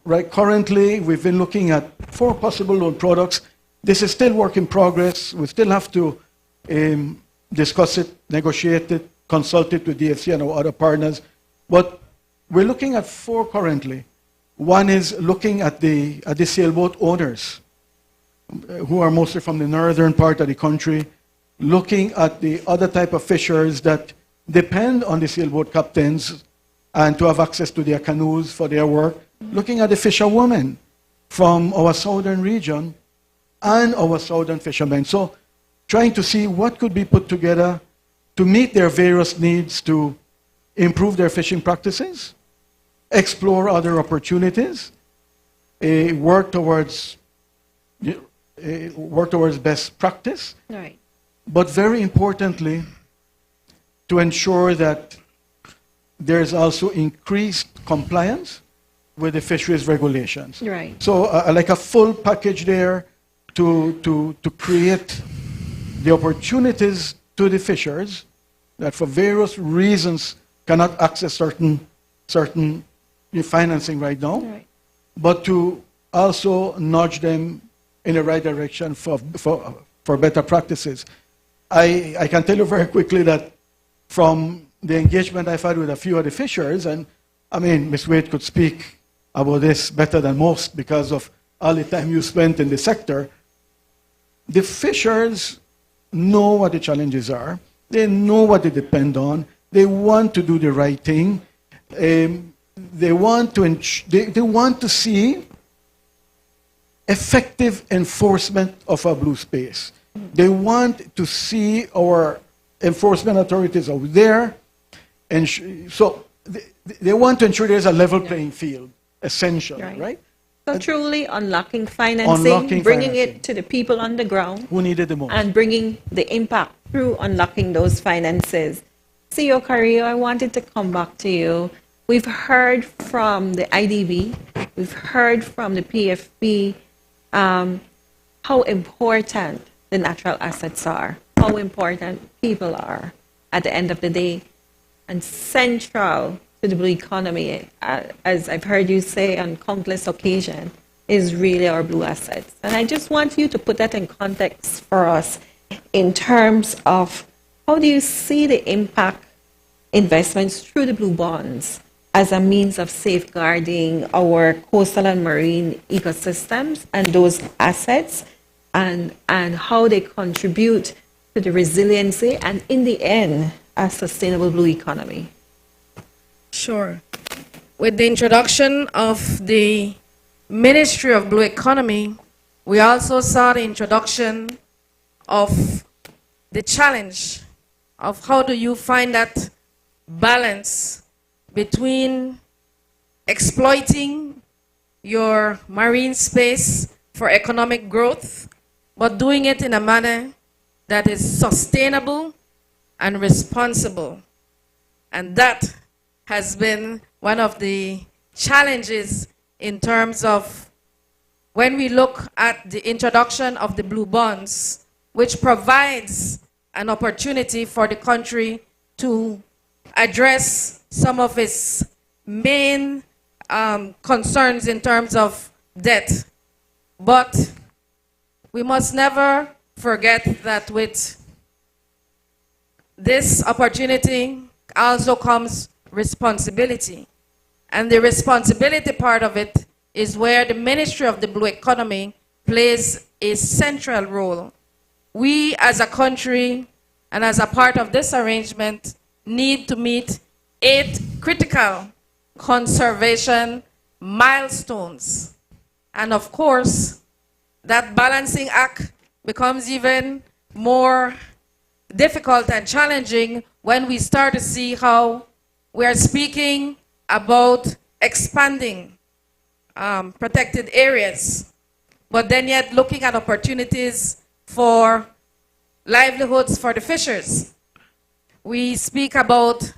S20: right currently we've been looking at 4 possible loan products. This is still work in progress. We still have to discuss it, negotiate it, consult it with DFC and our other partners. But we're looking at 4 currently. One is looking at the sailboat owners, who are mostly from the northern part of the country, looking at the other type of fishers that depend on the sailboat captains and to have access to their canoes for their work, looking at the fisherwomen from our southern region and our southern fishermen. So trying to see what could be put together to meet their various needs to improve their fishing practices, explore other opportunities, work towards best practice.
S19: Right.
S20: But very importantly, to ensure that there's also increased compliance with the fisheries regulations.
S19: Right.
S20: So like a full package there to create the opportunities to the fishers that for various reasons cannot access certain financing right now,
S19: Right.
S20: but to also nudge them in the right direction for better practices. I can tell you very quickly that from the engagement I've had with a few of the fishers, and I mean, Ms. Wade could speak about this better than most because of all the time you spent in the sector, the fishers know what the challenges are. They know what they depend on. They want to do the right thing. They want to see effective enforcement of our blue space. They want to see our enforcement authorities out there, and so they want to ensure there's a level playing field, essentially, right?
S19: So truly unlocking financing, bringing it to the people on the ground
S20: who need it the most,
S19: and bringing the impact through unlocking those finances. CEO Carrillo, I wanted to come back to you. We've heard from the IDB, we've heard from the PFP how important the natural assets are, how important people are at the end of the day, and central to the blue economy, as I've heard you say on countless occasions, is really our blue assets. And I just want you to put that in context for us in terms of how do you see the impact investments through the blue bonds as a means of safeguarding our coastal and marine ecosystems and those assets, and how they contribute to the resiliency and, in the end, a sustainable blue economy?
S22: Sure. With the introduction of the Ministry of Blue Economy, we also saw the introduction of the challenge of how do you find that balance between exploiting your marine space for economic growth, but doing it in a manner that is sustainable and responsible. And that has been one of the challenges in terms of when we look at the introduction of the blue bonds, which provides an opportunity for the country to address some of its main concerns in terms of debt. But we must never forget that with this opportunity also comes responsibility. And the responsibility part of it is where the Ministry of the Blue Economy plays a central role. We as a country and as a part of this arrangement need to meet 8 critical conservation milestones. And of course, that balancing act becomes even more difficult and challenging when we start to see how we are speaking about expanding protected areas, but then yet looking at opportunities for livelihoods for the fishers. We speak about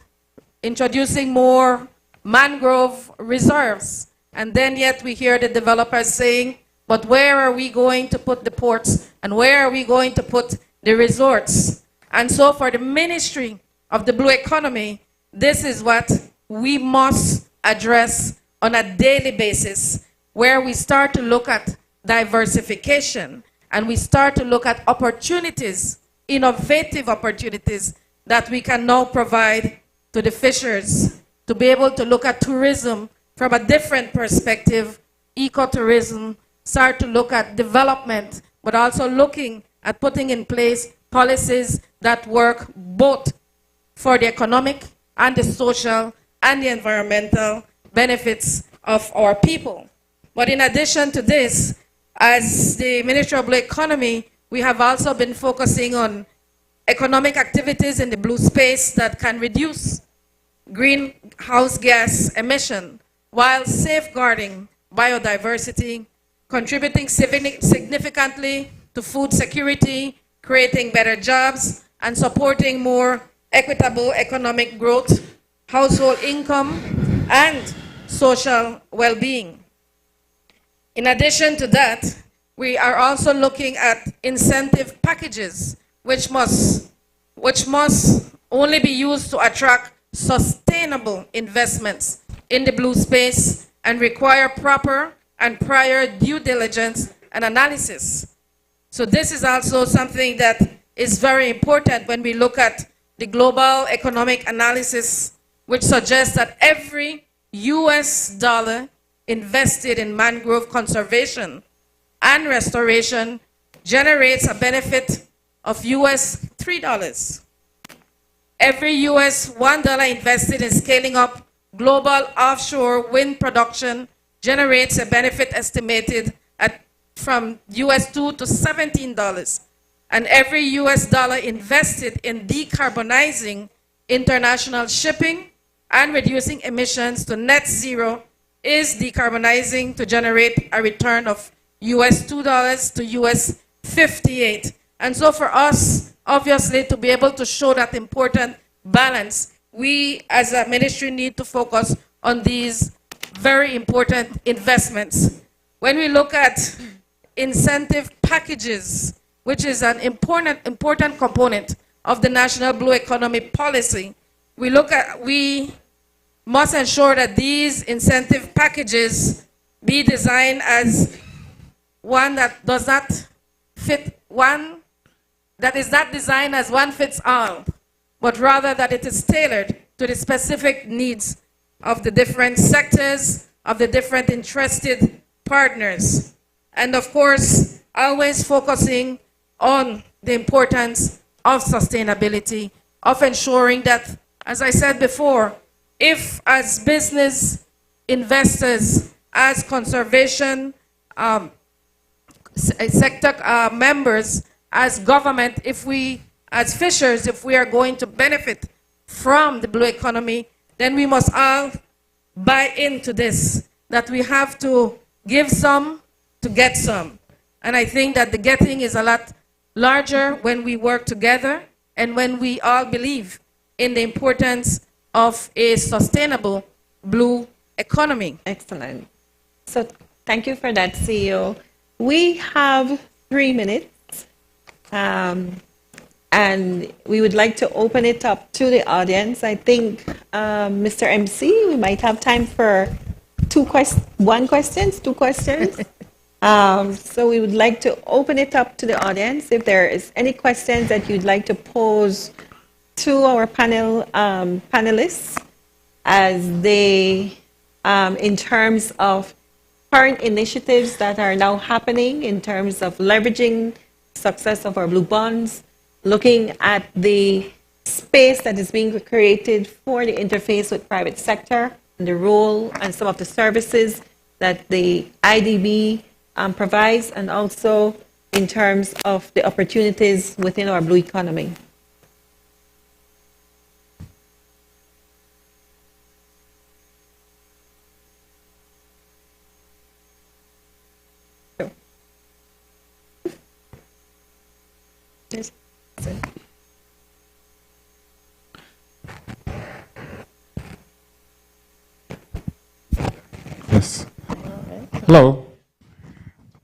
S22: introducing more mangrove reserves, and then yet we hear the developers saying, but where are we going to put the ports, and where are we going to put the resorts? And so for the Ministry of the Blue Economy, this is what we must address on a daily basis, where we start to look at diversification and we start to look at opportunities, innovative opportunities that we can now provide to the fishers to be able to look at tourism from a different perspective, ecotourism, start to look at development, but also looking at putting in place policies that work both for the economic and the social and the environmental benefits of our people. But in addition to this, as the Ministry of Blue Economy, we have also been focusing on economic activities in the blue space that can reduce greenhouse gas emission while safeguarding biodiversity, contributing significantly to food security, creating better jobs, and supporting more equitable economic growth, household income, and social well-being. In addition to that, we are also looking at incentive packages, which must only be used to attract sustainable investments in the blue space and require proper and prior due diligence and analysis. So this is also something that is very important when we look at the global economic analysis, which suggests that every US dollar invested in mangrove conservation and restoration generates a benefit of US $3. Every US $1 invested in scaling up global offshore wind production generates a benefit estimated at from US $2 to $17. And every US dollar invested in decarbonizing international shipping and reducing emissions to net zero is decarbonizing to generate a return of US $2 to US 58. And so for us, obviously, to be able to show that important balance, we as a ministry need to focus on these very important investments. When we look at incentive packages, which is an important component of the National Blue Economy Policy, we must ensure that these incentive packages be designed as one that does not fit one, that is not designed as one fits all, but rather that it is tailored to the specific needs of the different sectors, of the different interested partners. And of course, always focusing on the importance of sustainability, of ensuring that, as I said before, if as business investors, as conservation sector members, as government, if we, as fishers, if we are going to benefit from the blue economy, then we must all buy into this, that we have to give some to get some. And I think that the getting is a lot larger when we work together and when we all believe in the importance of a sustainable blue economy.
S19: Excellent. So thank you for that, CEO. We have 3 minutes, and we would like to open it up to the audience. I think, Mr. MC, we might have time for two questions. So we would like to open it up to the audience. If there is any questions that you'd like to pose to our panelists as they, in terms of current initiatives that are now happening in terms of leveraging success of our blue bonds, looking at the space that is being created for the interface with private sector, and the role and some of the services that the IDB provides, and also in terms of the opportunities within our blue economy.
S5: Yes. Hello.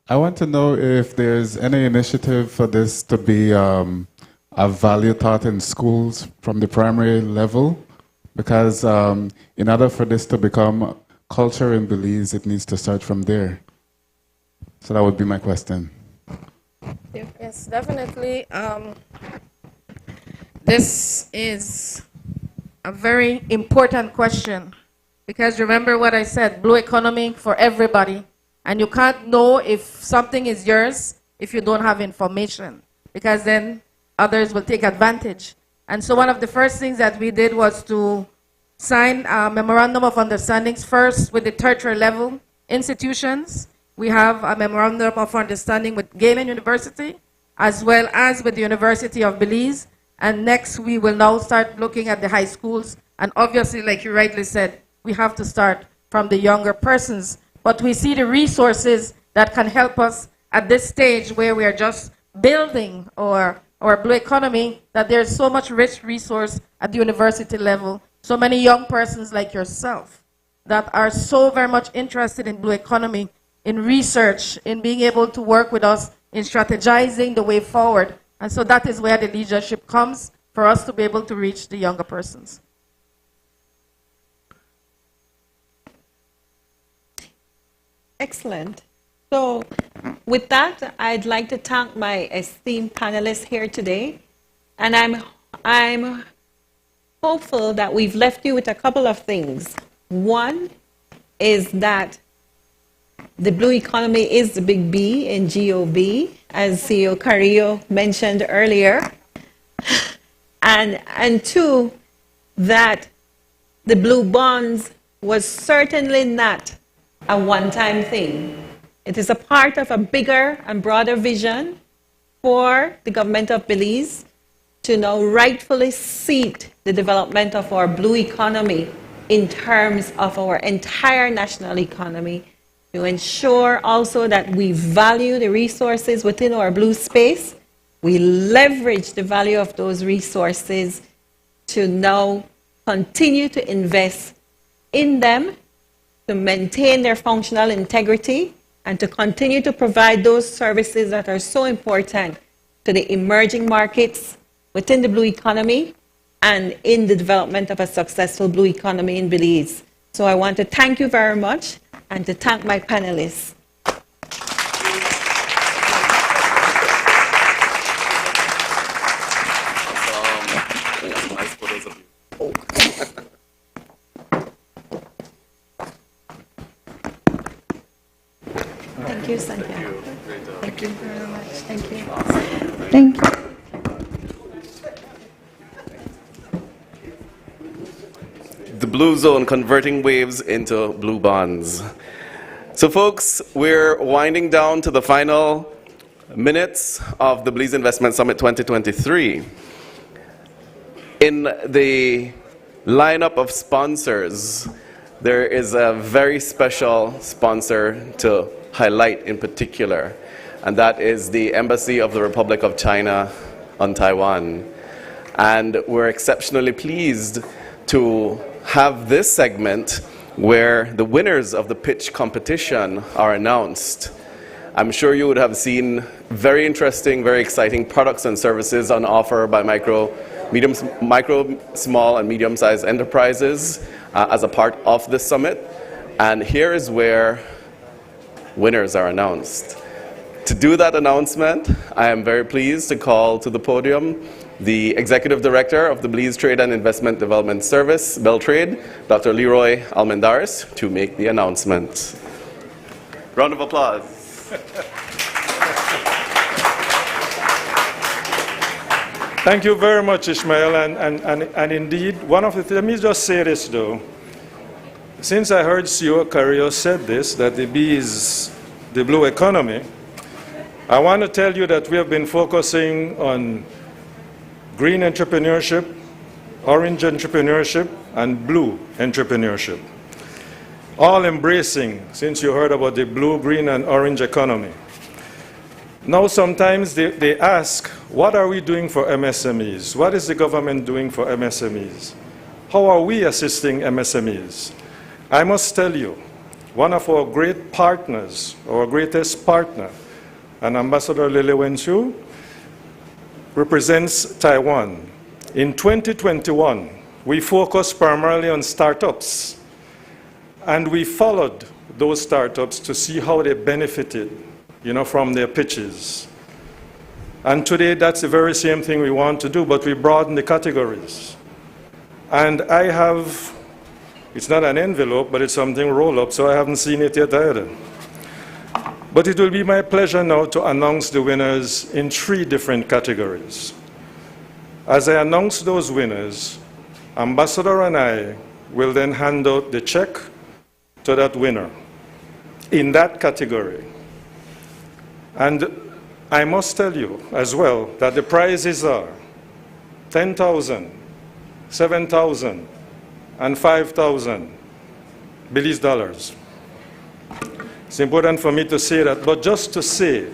S5: I want to know if there's any initiative for this to be a value taught in schools from the primary level, because in order for this to become culture in Belize, it needs to start from there. So that would be my question.
S22: Yes, definitely. This is a very important question, because remember what I said, blue economy for everybody. And you can't know if something is yours if you don't have information, because then others will take advantage. And so one of the first things that we did was to sign a memorandum of understandings first with the tertiary level institutions. We have a memorandum of understanding with Galen University, as well as with the University of Belize. And next, we will now start looking at the high schools. And obviously, like you rightly said, we have to start from the younger persons. But we see the resources that can help us at this stage where we are just building our our blue economy, that there's so much rich resource at the university level, so many young persons like yourself that are so very much interested in blue economy, in research, in being able to work with us in strategizing the way forward. And so that is where the leadership comes for us to be able to reach the younger persons.
S19: Excellent. So with that, I'd like to thank my esteemed panelists here today. And I'm hopeful that we've left you with a couple of things. One is that the blue economy is the big B in GOB, as CEO Carrillo mentioned earlier. And two, that the blue bonds was certainly not a one-time thing. It is a part of a bigger and broader vision for the government of Belize to now rightfully seat the development of our blue economy in terms of our entire national economy, to ensure also that we value the resources within our blue space, we leverage the value of those resources to now continue to invest in them, to maintain their functional integrity, and to continue to provide those services that are so important to the emerging markets within the blue economy and in the development of a successful blue economy in Belize. So I want to thank you very much and to thank my panelists. Thank you, Santiago. Thank you very much. Thank you. Thank you.
S1: The blue zone converting waves into blue bonds. So folks, we're winding down to the final minutes of the Belize Investment Summit 2023. In the lineup of sponsors, there is a very special sponsor to highlight in particular, and that is the Embassy of the Republic of China on Taiwan. And we're exceptionally pleased to have this segment where the winners of the pitch competition are announced. I'm sure you would have seen very interesting, very exciting products and services on offer by micro, small, and medium-sized enterprises as a part of this summit. And here is where winners are announced. To do that announcement, I am very pleased to call to the podium the Executive Director of the Belize Trade and Investment Development Service, Beltrade, Dr. Leroy Almendares, to make the announcement. Round of applause.
S9: Thank you very much, Ishmael. And indeed, one of the, let me just say this though. Since I heard CEO Carrillo said this, that the B is the blue economy, I want to tell you that we have been focusing on green entrepreneurship, orange entrepreneurship, and blue entrepreneurship. All embracing, since you heard about the blue, green, and orange economy. Now sometimes they ask, what are we doing for MSMEs? What is the government doing for MSMEs? How are we assisting MSMEs? I must tell you, one of our great partners, our greatest partner, and Ambassador Lele Wenchu, represents Taiwan. In 2021, we focused primarily on startups, and we followed those startups to see how they benefited, from their pitches. And today, that's the very same thing we want to do, but we broaden the categories. And I have, it's not an envelope, but it's something roll up, so I haven't seen it yet either. But it will be my pleasure now to announce the winners in 3 different categories. As I announce those winners, Ambassador and I will then hand out the check to that winner in that category. And I must tell you as well that the prizes are 10,000, 7,000, and 5,000 Belize dollars. It's important for me to say that, but just to say,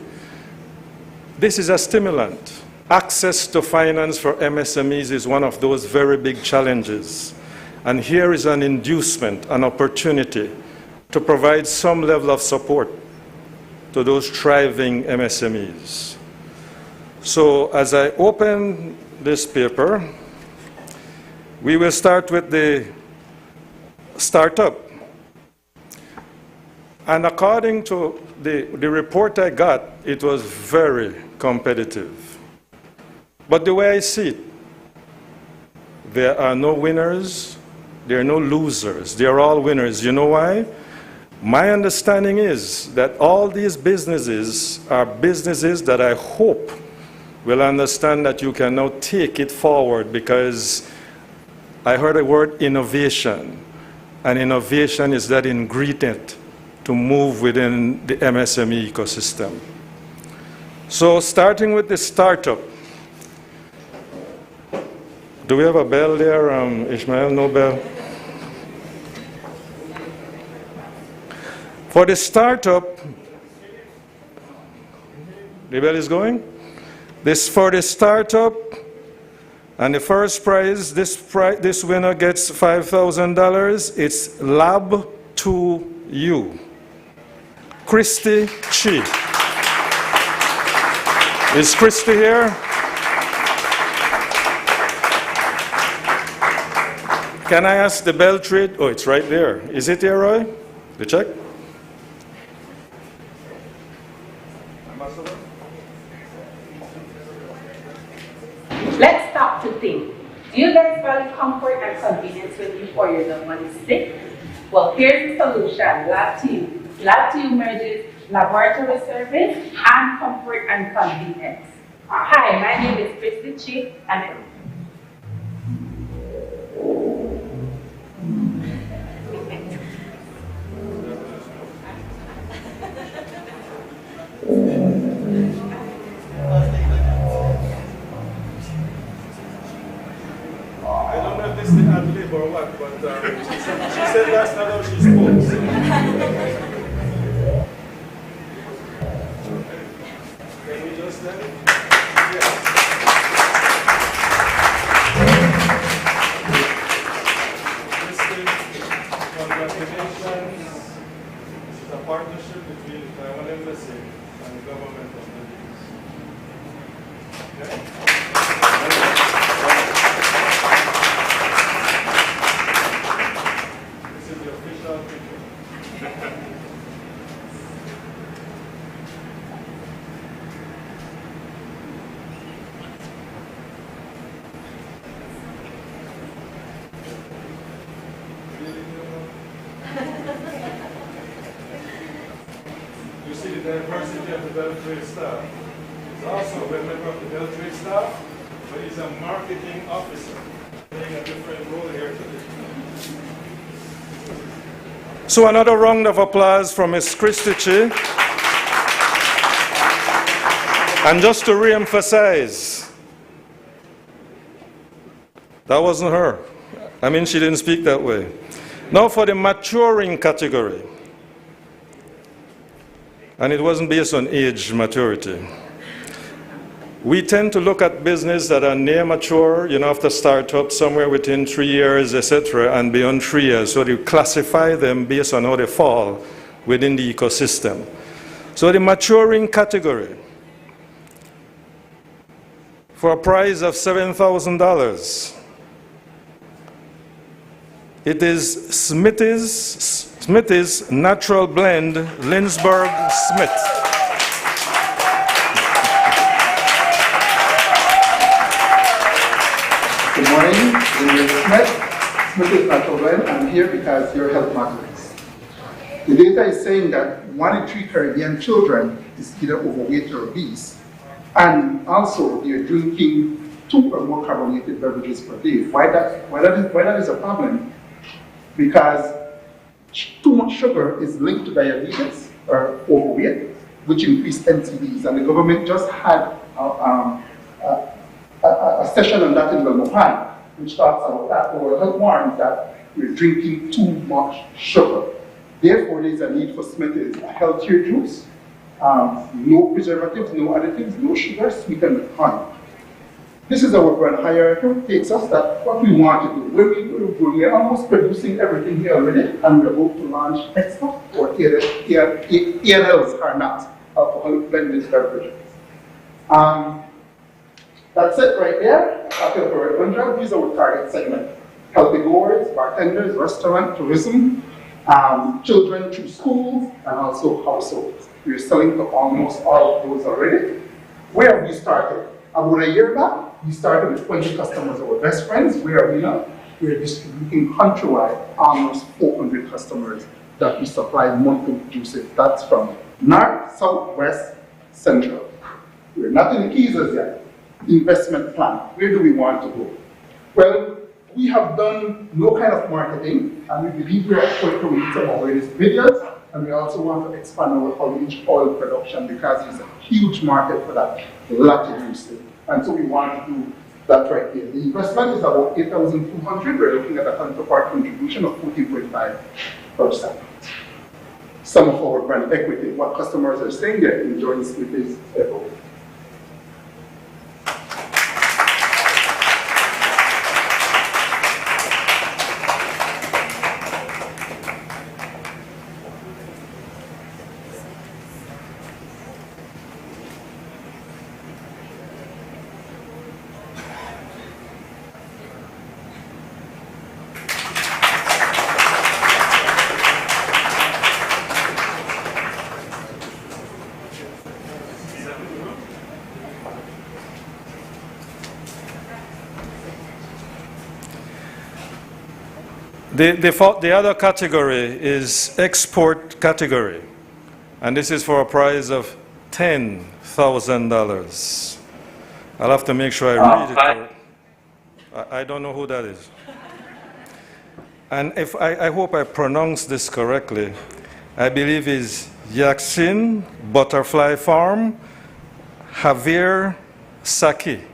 S9: this is a stimulant. access to finance for MSMEs is one of those very big challenges. And here is an inducement, an opportunity to provide some level of support to those thriving MSMEs. So as I open this paper, we will start with the startup. And according to the report I got, it was very competitive. But the way I see it, there are no winners, there are no losers. They are all winners. You know why? My understanding is that all these businesses are businesses that I hope will understand that you can now take it forward, because I heard the word innovation. And innovation is that ingredient to move within the MSME ecosystem. So starting with the startup. Do we have a bell there, Ishmael? No bell? For the startup, the bell is going? For the startup, and the first prize, this winner gets $5,000. It's Lab 2U. Christy Chi. Is Christy here? Can I ask the bell trade? Oh, it's right there. Is it here, Roy? The check?
S4: Let's stop to think. Do you guys value comfort and convenience when you or your loved one is sick? Well, here's the solution, Lab 2. Lab 2 merges laboratory service and comfort and convenience. Hi, my name is Christy Chief, and
S9: I don't know if this is the ad lib or what, but she said last time how she spoke. So. Can we just then? Yes. Congratulations. This is a partnership between the Taiwan Embassy and the government of Belize. Okay? This is the official picture. You see the diversity of the Beltrade staff. He's also a member of the Beltrade staff, but he's a marketing officer, playing a different role here today. So another round of applause from Ms. Christy Chi. And just to re-emphasize, that wasn't her. I mean, she didn't speak that way. Now for the maturing category. And it wasn't based on age maturity. We tend to look at business that are near mature, after startup, somewhere within 3 years, etc., and beyond 3 years. So you classify them based on how they fall within the ecosystem. So the maturing category, for a price of $7,000, it is Smithy's Natural Blend Lindsberg Smith.
S6: Good morning, Smith. Smithy's Natural Blend. I'm here because your health matters. The data is saying that 1 in 3 Caribbean children is either overweight or obese, and also they're drinking 2 or more carbonated beverages per day. Why that is a problem? Because too much sugar is linked to diabetes or overweight, which increase NCDs. And the government just had a session on that in Belmopan, which talks about that. Our health warns that we're drinking too much sugar. Therefore, there's a need for Smithies, a healthier juice, no preservatives, no additives, no sugar, sweetened with honey. This is our brand hierarchy. It takes us that what we want to do. When we are almost producing everything here already, and we're about to launch extra, or ENLs are not, alcoholic blended beverages. That's it right there. After the 100, these are our target segment. Healthy goers, bartenders, restaurant, tourism, children through schools, and also households. We're selling to almost all of those already. Where have we started? About a year back, we started with 20 customers, our best friends. Where are we now? We're distributing countrywide almost 400 customers that we supply monthly juices. That's from north, south, west, central. We're not in the keys as yet. Investment plan. Where do we want to go? Well, we have done no kind of marketing, and we believe we are at point where we need to upgrade these videos, and we also want to expand our olive oil production because there's a huge market for that Latin usage. And so we want to do that right there. The investment is about 8,200. We're looking at a counterpart contribution of 14.5%. Some of our brand equity, what customers are saying they're enjoying with this level.
S9: The other category is export category, and this is for a price of $10,000. I'll have to make sure I read it. I don't know who that is. And if I hope I pronounce this correctly. I believe is Yaksin Butterfly Farm, Javier Saki.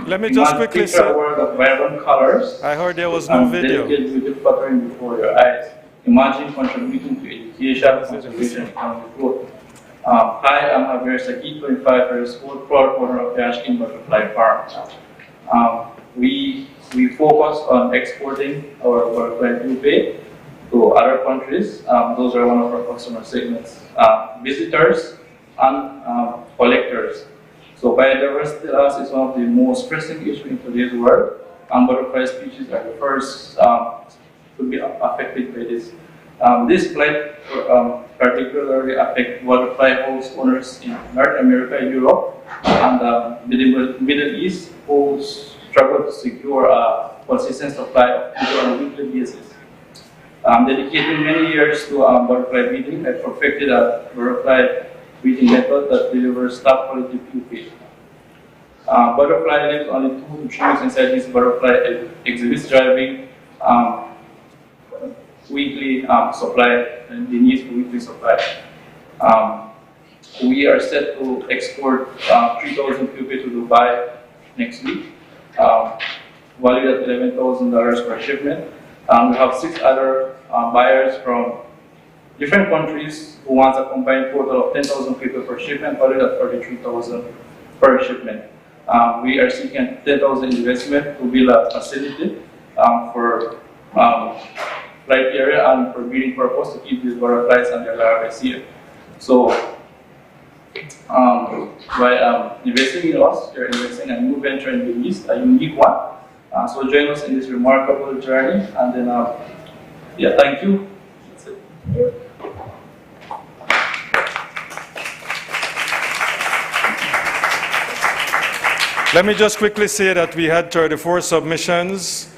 S9: Let me just quickly say, I heard there was no video.
S3: Before your eyes. Imagine contributing to education, conservation, and economic growth. Hi, I'm Javier Saki, 25 years old, proud owner of Yashkin Butterfly Farm. We focus on exporting our butterfly pupae to other countries. Those are one of our customer segments. Visitors and collectors. So biodiversity loss is one of the most pressing issues in today's world, and butterfly species are the first to be affected by this. This plight particularly affects butterfly house owners in North America, Europe, and the Middle East, who struggle to secure a consistent supply of food on a weekly basis. Dedicating many years to butterfly breeding, I perfected a butterfly breeding method that delivers top quality pupae. Butterfly lives only 2 to 3 weeks inside these butterfly exhibits, driving weekly supply and the need for weekly supply. We are set to export 3,000 pupae to Dubai next week, valued at $11,000 per shipment. We have 6 other buyers from different countries who want a combined total of 10,000 pupae per shipment, valued at $43,000 per shipment. We are seeking 10,000 investment to build a facility for flight area and for breeding purpose to keep these butterflies and their larvae here. So by investing in us, you're investing in a new venture in Belize, a unique one. So join us in this remarkable journey, and then yeah, thank you. That's it.
S9: Let me just quickly say that we had 34 submissions,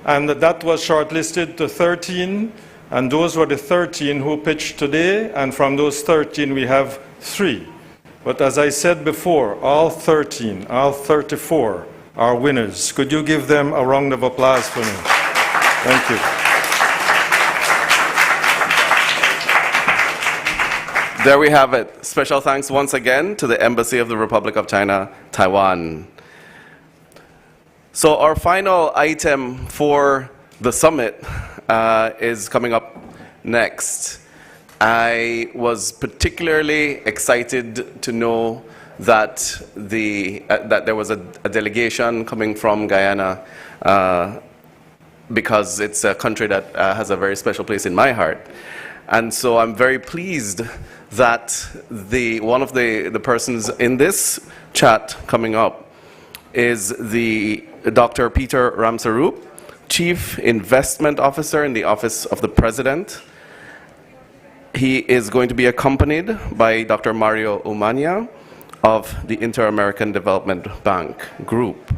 S9: and that was shortlisted to 13, and those were the 13 who pitched today, and from those 13 we have 3. But as I said before, all 13, all 34 are winners. Could you give them a round of applause for me? Thank you.
S1: There we have it. Special thanks once again to the Embassy of the Republic of China, Taiwan. So our final item for the summit is coming up next. I was particularly excited to know that that there was a delegation coming from Guyana because it's a country that has a very special place in my heart. And so I'm very pleased that one of the persons in this chat coming up is Dr. Peter Ramsarup, Chief Investment Officer in the Office of the President. He is going to be accompanied by Dr. Mario Umania of the Inter-American Development Bank Group.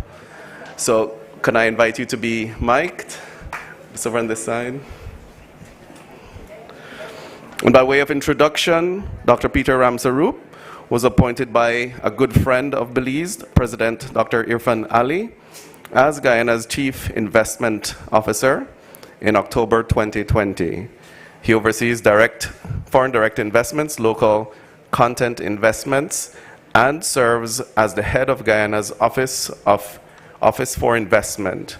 S1: So can I invite you to be mic'd? Just over on this side. And by way of introduction, Dr. Peter Ramsarup was appointed by a good friend of Belize, President Dr. Irfan Ali, as Guyana's Chief Investment Officer in October 2020. He oversees foreign direct investments, local content investments, and serves as the head of Guyana's Office for Investment,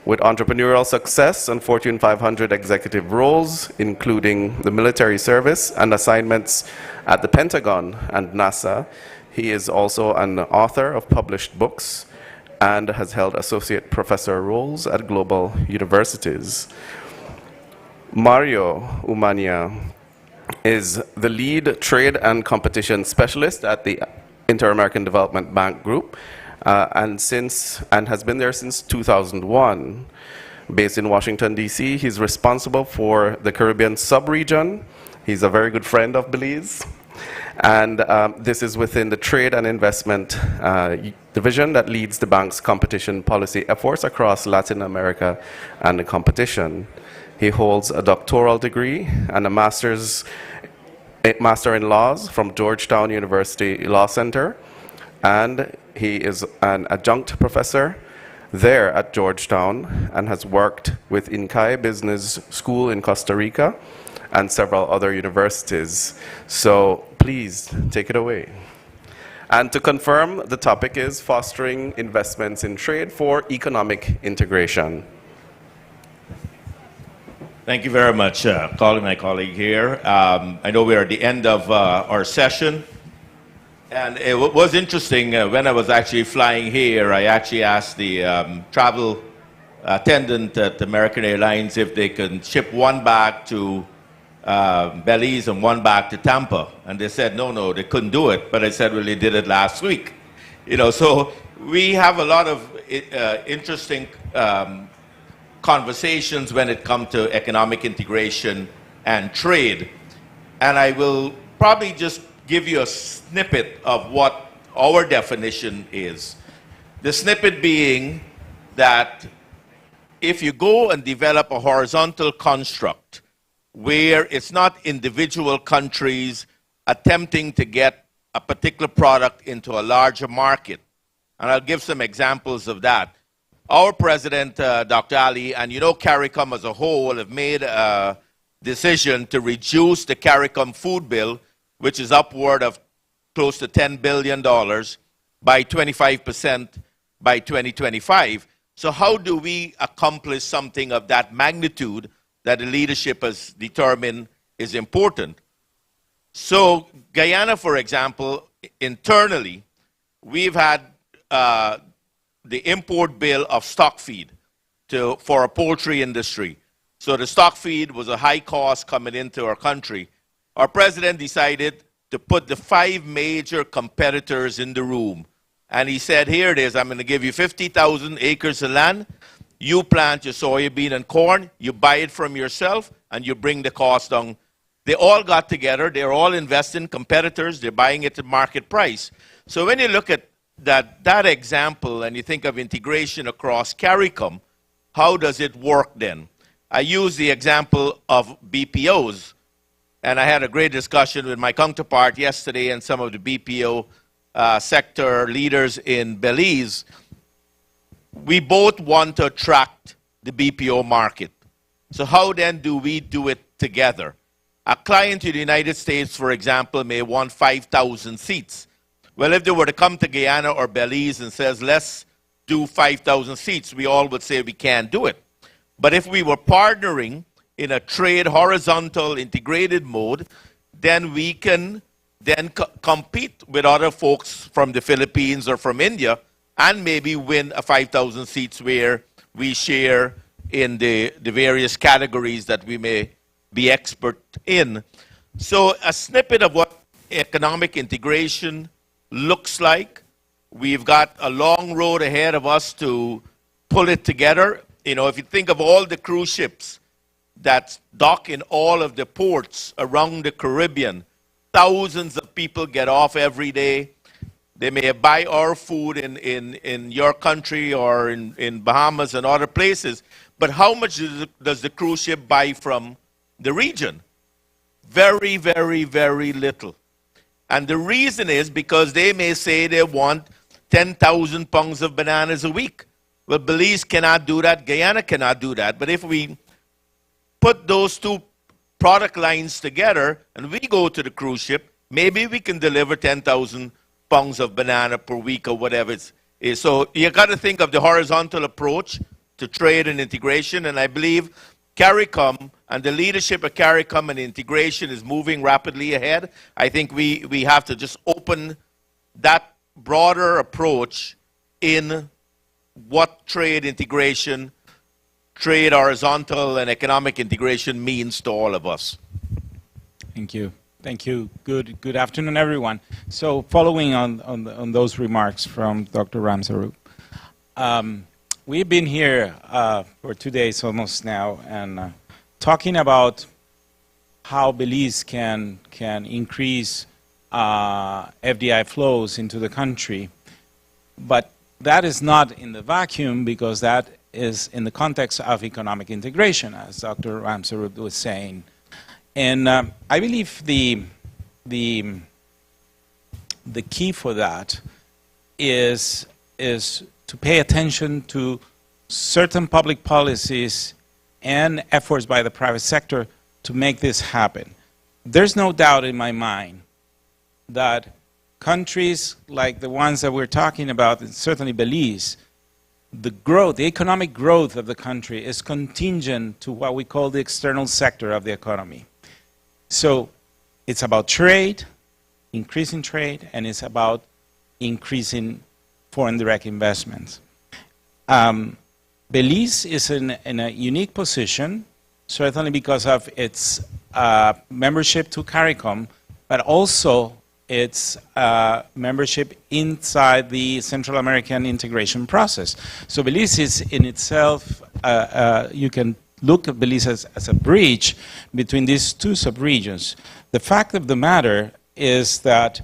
S1: with entrepreneurial success and Fortune 500 executive roles, including the military service and assignments at the Pentagon and NASA. He is also an author of published books and has held associate professor roles at global universities. Mario Umania is the lead trade and competition specialist at the Inter-American Development Bank Group, and has been there since 2001. Based in Washington, D.C., he's responsible for the Caribbean sub-region. He's a very good friend of Belize. And this is within the Trade and Investment Division that leads the bank's competition policy efforts across Latin America and the competition. He holds a doctoral degree and a master in laws from Georgetown University Law Center, and he is an adjunct professor there at Georgetown and has worked with Incai Business School in Costa Rica and several other universities. So please take it away. And to confirm, the topic is fostering investments in trade for economic integration.
S7: Thank you very much, my colleague here. I know we're at the end of our session. And it was interesting, when I was actually flying here, I actually asked the travel attendant at American Airlines if they can ship one back to Belize and one back to Tampa. And they said, no, they couldn't do it. But I said, well, they did it last week. So we have a lot of interesting conversations when it comes to economic integration and trade. And I will probably just give you a snippet of what our definition is. The snippet being that if you go and develop a horizontal construct where it's not individual countries attempting to get a particular product into a larger market, and I'll give some examples of that. Our president, Dr. Ali, and CARICOM as a whole have made a decision to reduce the CARICOM food bill, which is upward of close to $10 billion, by 25% by 2025. So how do we accomplish something of that magnitude that the leadership has determined is important? So Guyana, for example, internally, we've had the import bill of stock feed for a poultry industry. So the stock feed was a high cost coming into our country. Our president decided to put the 5 major competitors in the room. And he said, here it is, I'm going to give you 50,000 acres of land. You plant your soybean and corn, you buy it from yourself, and you bring the cost down. They all got together, they're all investing competitors, they're buying it at market price. So when you look at that example, and you think of integration across CARICOM, how does it work then? I use the example of BPOs, and I had a great discussion with my counterpart yesterday and some of the BPO sector leaders in Belize. We both want to attract the BPO market. So how then do we do it together? A client in the United States, for example, may want 5,000 seats. Well, if they were to come to Guyana or Belize and says, let's do 5,000 seats, we all would say we can't do it. But if we were partnering in a trade horizontal integrated mode, then we can then compete with other folks from the Philippines or from India and maybe win a 5,000 seats where we share in the various categories that we may be expert in. So a snippet of what economic integration looks like. We've got a long road ahead of us to pull it together. You know, if you think of all the cruise ships that dock in all of the ports around the Caribbean, thousands of people get off every day. They may buy our food in your country or in Bahamas and other places, but how much does the cruise ship buy from the region? Very, very, very little. And the reason is because they may say they want 10,000 pounds of bananas a week. Well, Belize cannot do that, Guyana cannot do that. But if we put those two product lines together and we go to the cruise ship, maybe we can deliver 10,000 pounds of banana per week or whatever it is. So you got to think of the horizontal approach to trade and integration, and I believe CARICOM and the leadership of CARICOM and integration is moving rapidly ahead. I think we have to just open that broader approach in what trade integration, trade horizontal and economic integration means to all of us.
S8: Thank you. Thank you. Good afternoon, everyone. So following on those remarks from Dr. Ramsarup, we've been here for 2 days almost now and talking about how Belize can increase FDI flows into the country. But that is not in the vacuum because that is in the context of economic integration, as Dr. Ramsarup was saying. And I believe the key for that is to pay attention to certain public policies and efforts by the private sector to make this happen. There's no doubt in my mind that countries like the ones that we're talking about, and certainly Belize, the economic growth of the country is contingent to what we call the external sector of the economy. So it's about trade, increasing trade, and it's about increasing foreign direct investments. Belize is in a unique position, certainly because of its membership to CARICOM, but also its membership inside the Central American integration process. So Belize is in itself, you can look at Belize as a bridge between these two subregions. The fact of the matter is that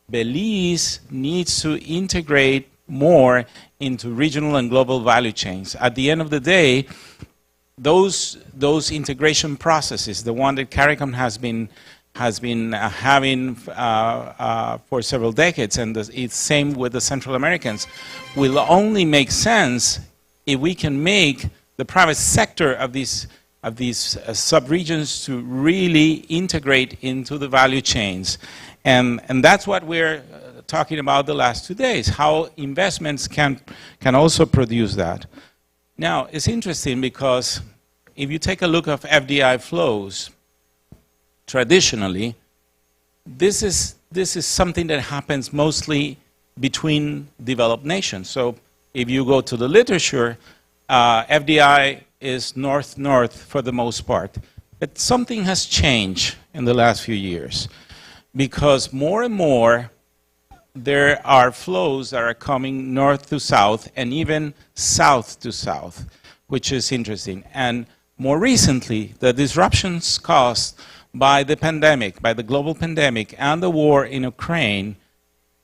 S8: Belize needs to integrate more into regional and global value chains. At the end of the day, those integration processes, the one that CARICOM has been having for several decades, and it's same with the Central Americans, will only make sense if we can make the private sector of these sub-regions to really integrate into the value chains. And that's what we're talking about the last 2 days, how investments can also produce that. Now, it's interesting because if you take a look at FDI flows, traditionally, this is something that happens mostly between developed nations. So if you go to the literature, FDI is north-north for the most part. But something has changed in the last few years because more and more there are flows that are coming north to south and even south to south, which is interesting. And more recently, the disruptions caused by the pandemic, by the global pandemic and the war in Ukraine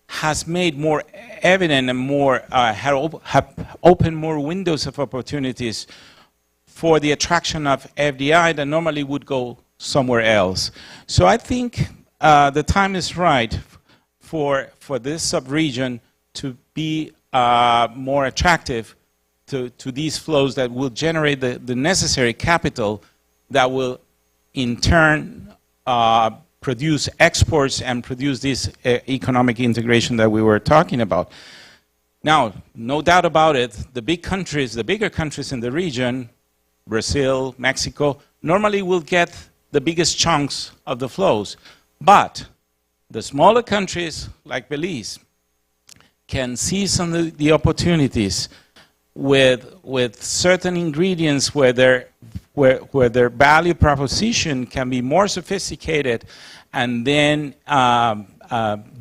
S8: has made more evident and more have opened more windows of opportunities for the attraction of FDI that normally would go somewhere else. So I think the time is right for this sub-region to be more attractive to these flows that will generate the necessary capital that will in turn produce exports and produce this economic integration that we were talking about. Now, no doubt about it, the big countries, the bigger countries in the region, Brazil, Mexico, normally will get the biggest chunks of the flows. But the smaller countries like Belize can see some of the opportunities with certain ingredients where their value proposition can be more sophisticated and then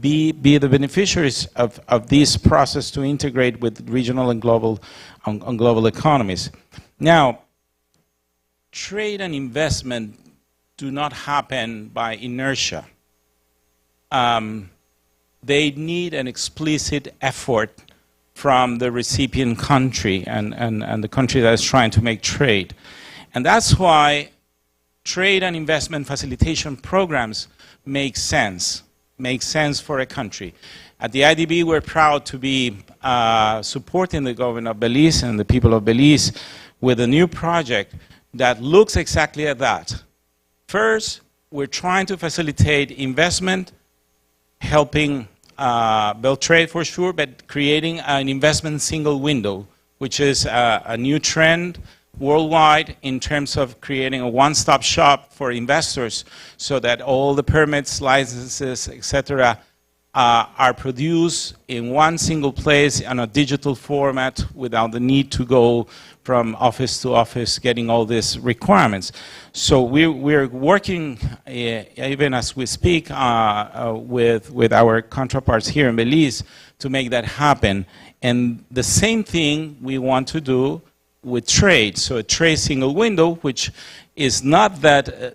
S8: be the beneficiaries of this process to integrate with regional and global economies. Now, trade and investment do not happen by inertia. They need an explicit effort from the recipient country and the country that is trying to make trade. And that's why trade and investment facilitation programs make sense for a country. At the IDB, we're proud to be supporting the government of Belize and the people of Belize with a new project that looks exactly at that. First, we're trying to facilitate investment, helping build trade for sure, but creating an investment single window, which is a new trend worldwide in terms of creating a one-stop shop for investors so that all the permits, licenses, etc. Are produced in one single place in a digital format without the need to go from office to office getting all these requirements. So we're working, even as we speak, with our counterparts here in Belize to make that happen. And the same thing we want to do with trade. So a trade single window, which is not a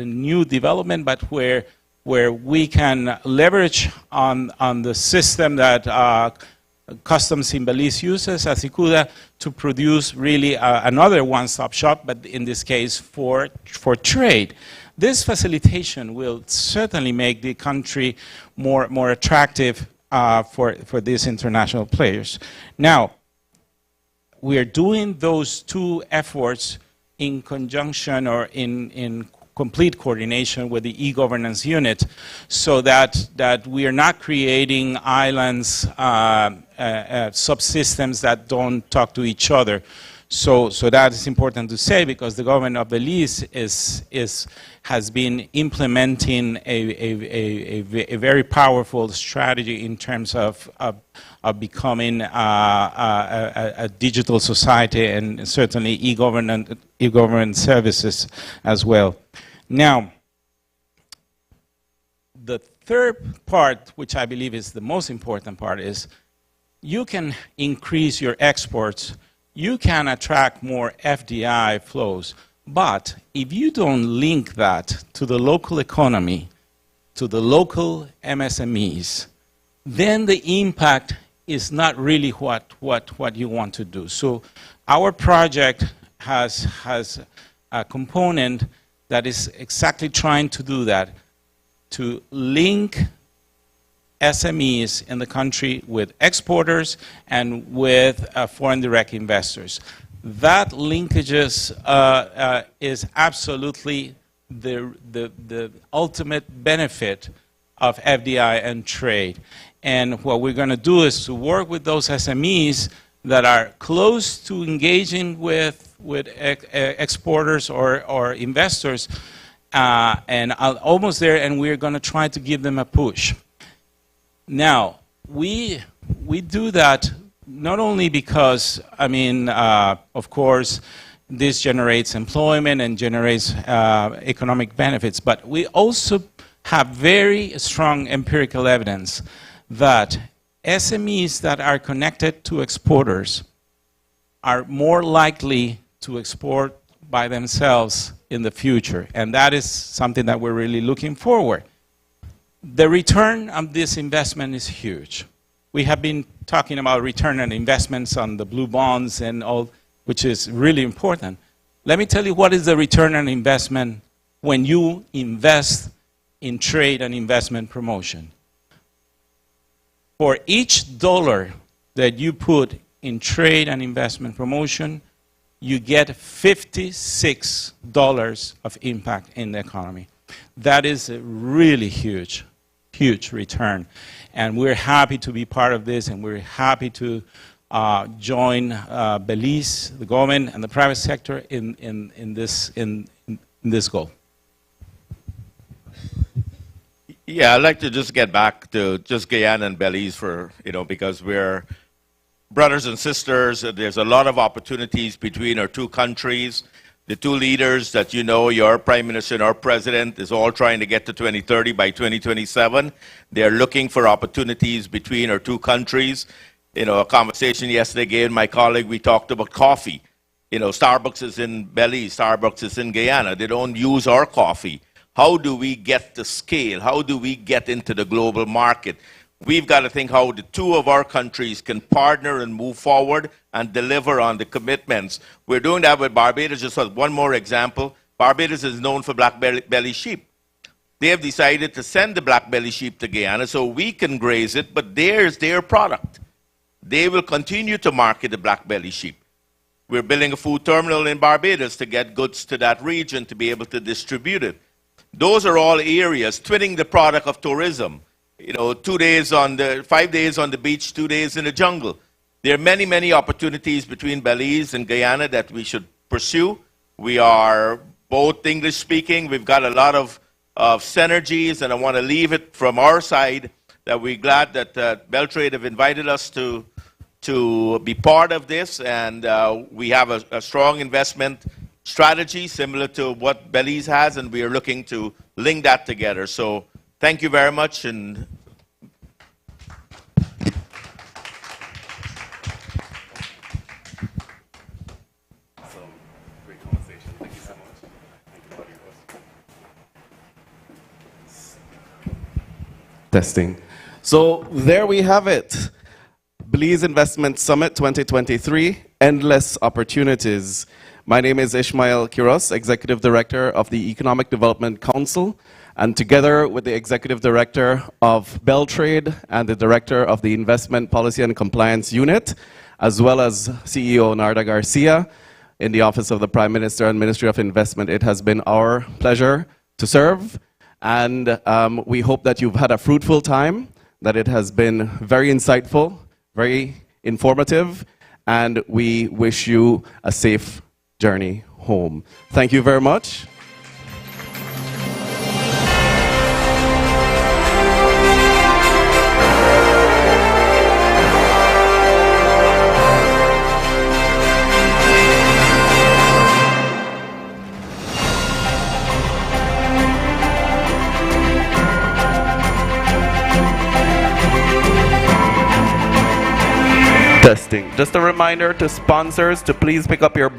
S8: new development, but where we can leverage on the system that Customs in Belize uses, Asikuda, to produce really another one-stop shop, but in this case for trade. This facilitation will certainly make the country more attractive for these international players. Now, we are doing those two efforts in conjunction or in complete coordination with the e-governance unit so that we are not creating islands, subsystems that don't talk to each other. So that is important to say because the government of Belize has been implementing a very powerful strategy in terms of becoming a digital society and certainly e-government services as well. Now, the third part, which I believe is the most important part, is you can increase your exports, you can attract more FDI flows, but if you don't link that to the local economy, to the local MSMEs, then the impact is not really what you want to do. So our project has a component that is exactly trying to do that, to link SMEs in the country with exporters and with foreign direct investors. That linkages is absolutely the ultimate benefit of FDI and trade. And what we're going to do is to work with those SMEs that are close to engaging with exporters or investors and almost there, and we're going to try to give them a push. Now, we do that not only because, I mean, of course, this generates employment and generates economic benefits, but we also have very strong empirical evidence that SMEs that are connected to exporters are more likely to export by themselves in the future, and that is something that we're really looking forward. The return of this investment is huge. We have been talking about return on investments on the blue bonds and all, which is really important. Let me tell you what is the return on investment when you invest in trade and investment promotion. For each dollar that you put in trade and investment promotion, you get $56 of impact in the economy. That is a really huge, huge return. And we're happy to be part of this, and we're happy to join Belize, the government, and the private sector in this goal.
S7: Yeah, I'd like to just get back to just Guyana and Belize for, because we're brothers and sisters. There's a lot of opportunities between our two countries. The two leaders that your Prime Minister and our President is all trying to get to 2030 by 2027. They're looking for opportunities between our two countries. A conversation yesterday, again, my colleague, we talked about coffee. Starbucks is in Belize, Starbucks is in Guyana. They don't use our coffee. How do we get the scale? How do we get into the global market? We've got to think how the two of our countries can partner and move forward and deliver on the commitments. We're doing that with Barbados. Just as one more example, Barbados is known for black belly sheep. They have decided to send the black belly sheep to Guyana so we can graze it, but there's their product. They will continue to market the black belly sheep. We're building a food terminal in Barbados to get goods to that region to be able to distribute it. Those are all areas, twinning the product of tourism. 5 days on the beach, 2 days in the jungle. There are many, many opportunities between Belize and Guyana that we should pursue. We are both English speaking. We've got a lot of synergies, and I want to leave it from our side that we're glad that Beltrade have invited us to be part of this, and we have a strong investment strategy similar to what Belize has, and we are looking to link that together. So thank you very much. And
S1: Testing. So there we have it. Belize Investment Summit 2023, Endless Opportunities. My name is Ishmael Quiros, Executive Director of the Economic Development Council, and together with the Executive Director of Beltrade and the Director of the Investment Policy and Compliance Unit, as well as CEO Narda Garcia in the Office of the Prime Minister and Ministry of Investment, it has been our pleasure to serve, and we hope that you've had a fruitful time, that it has been very insightful, very informative, and we wish you a safe journey home. Thank you very much. Testing. Just a reminder to sponsors to please pick up your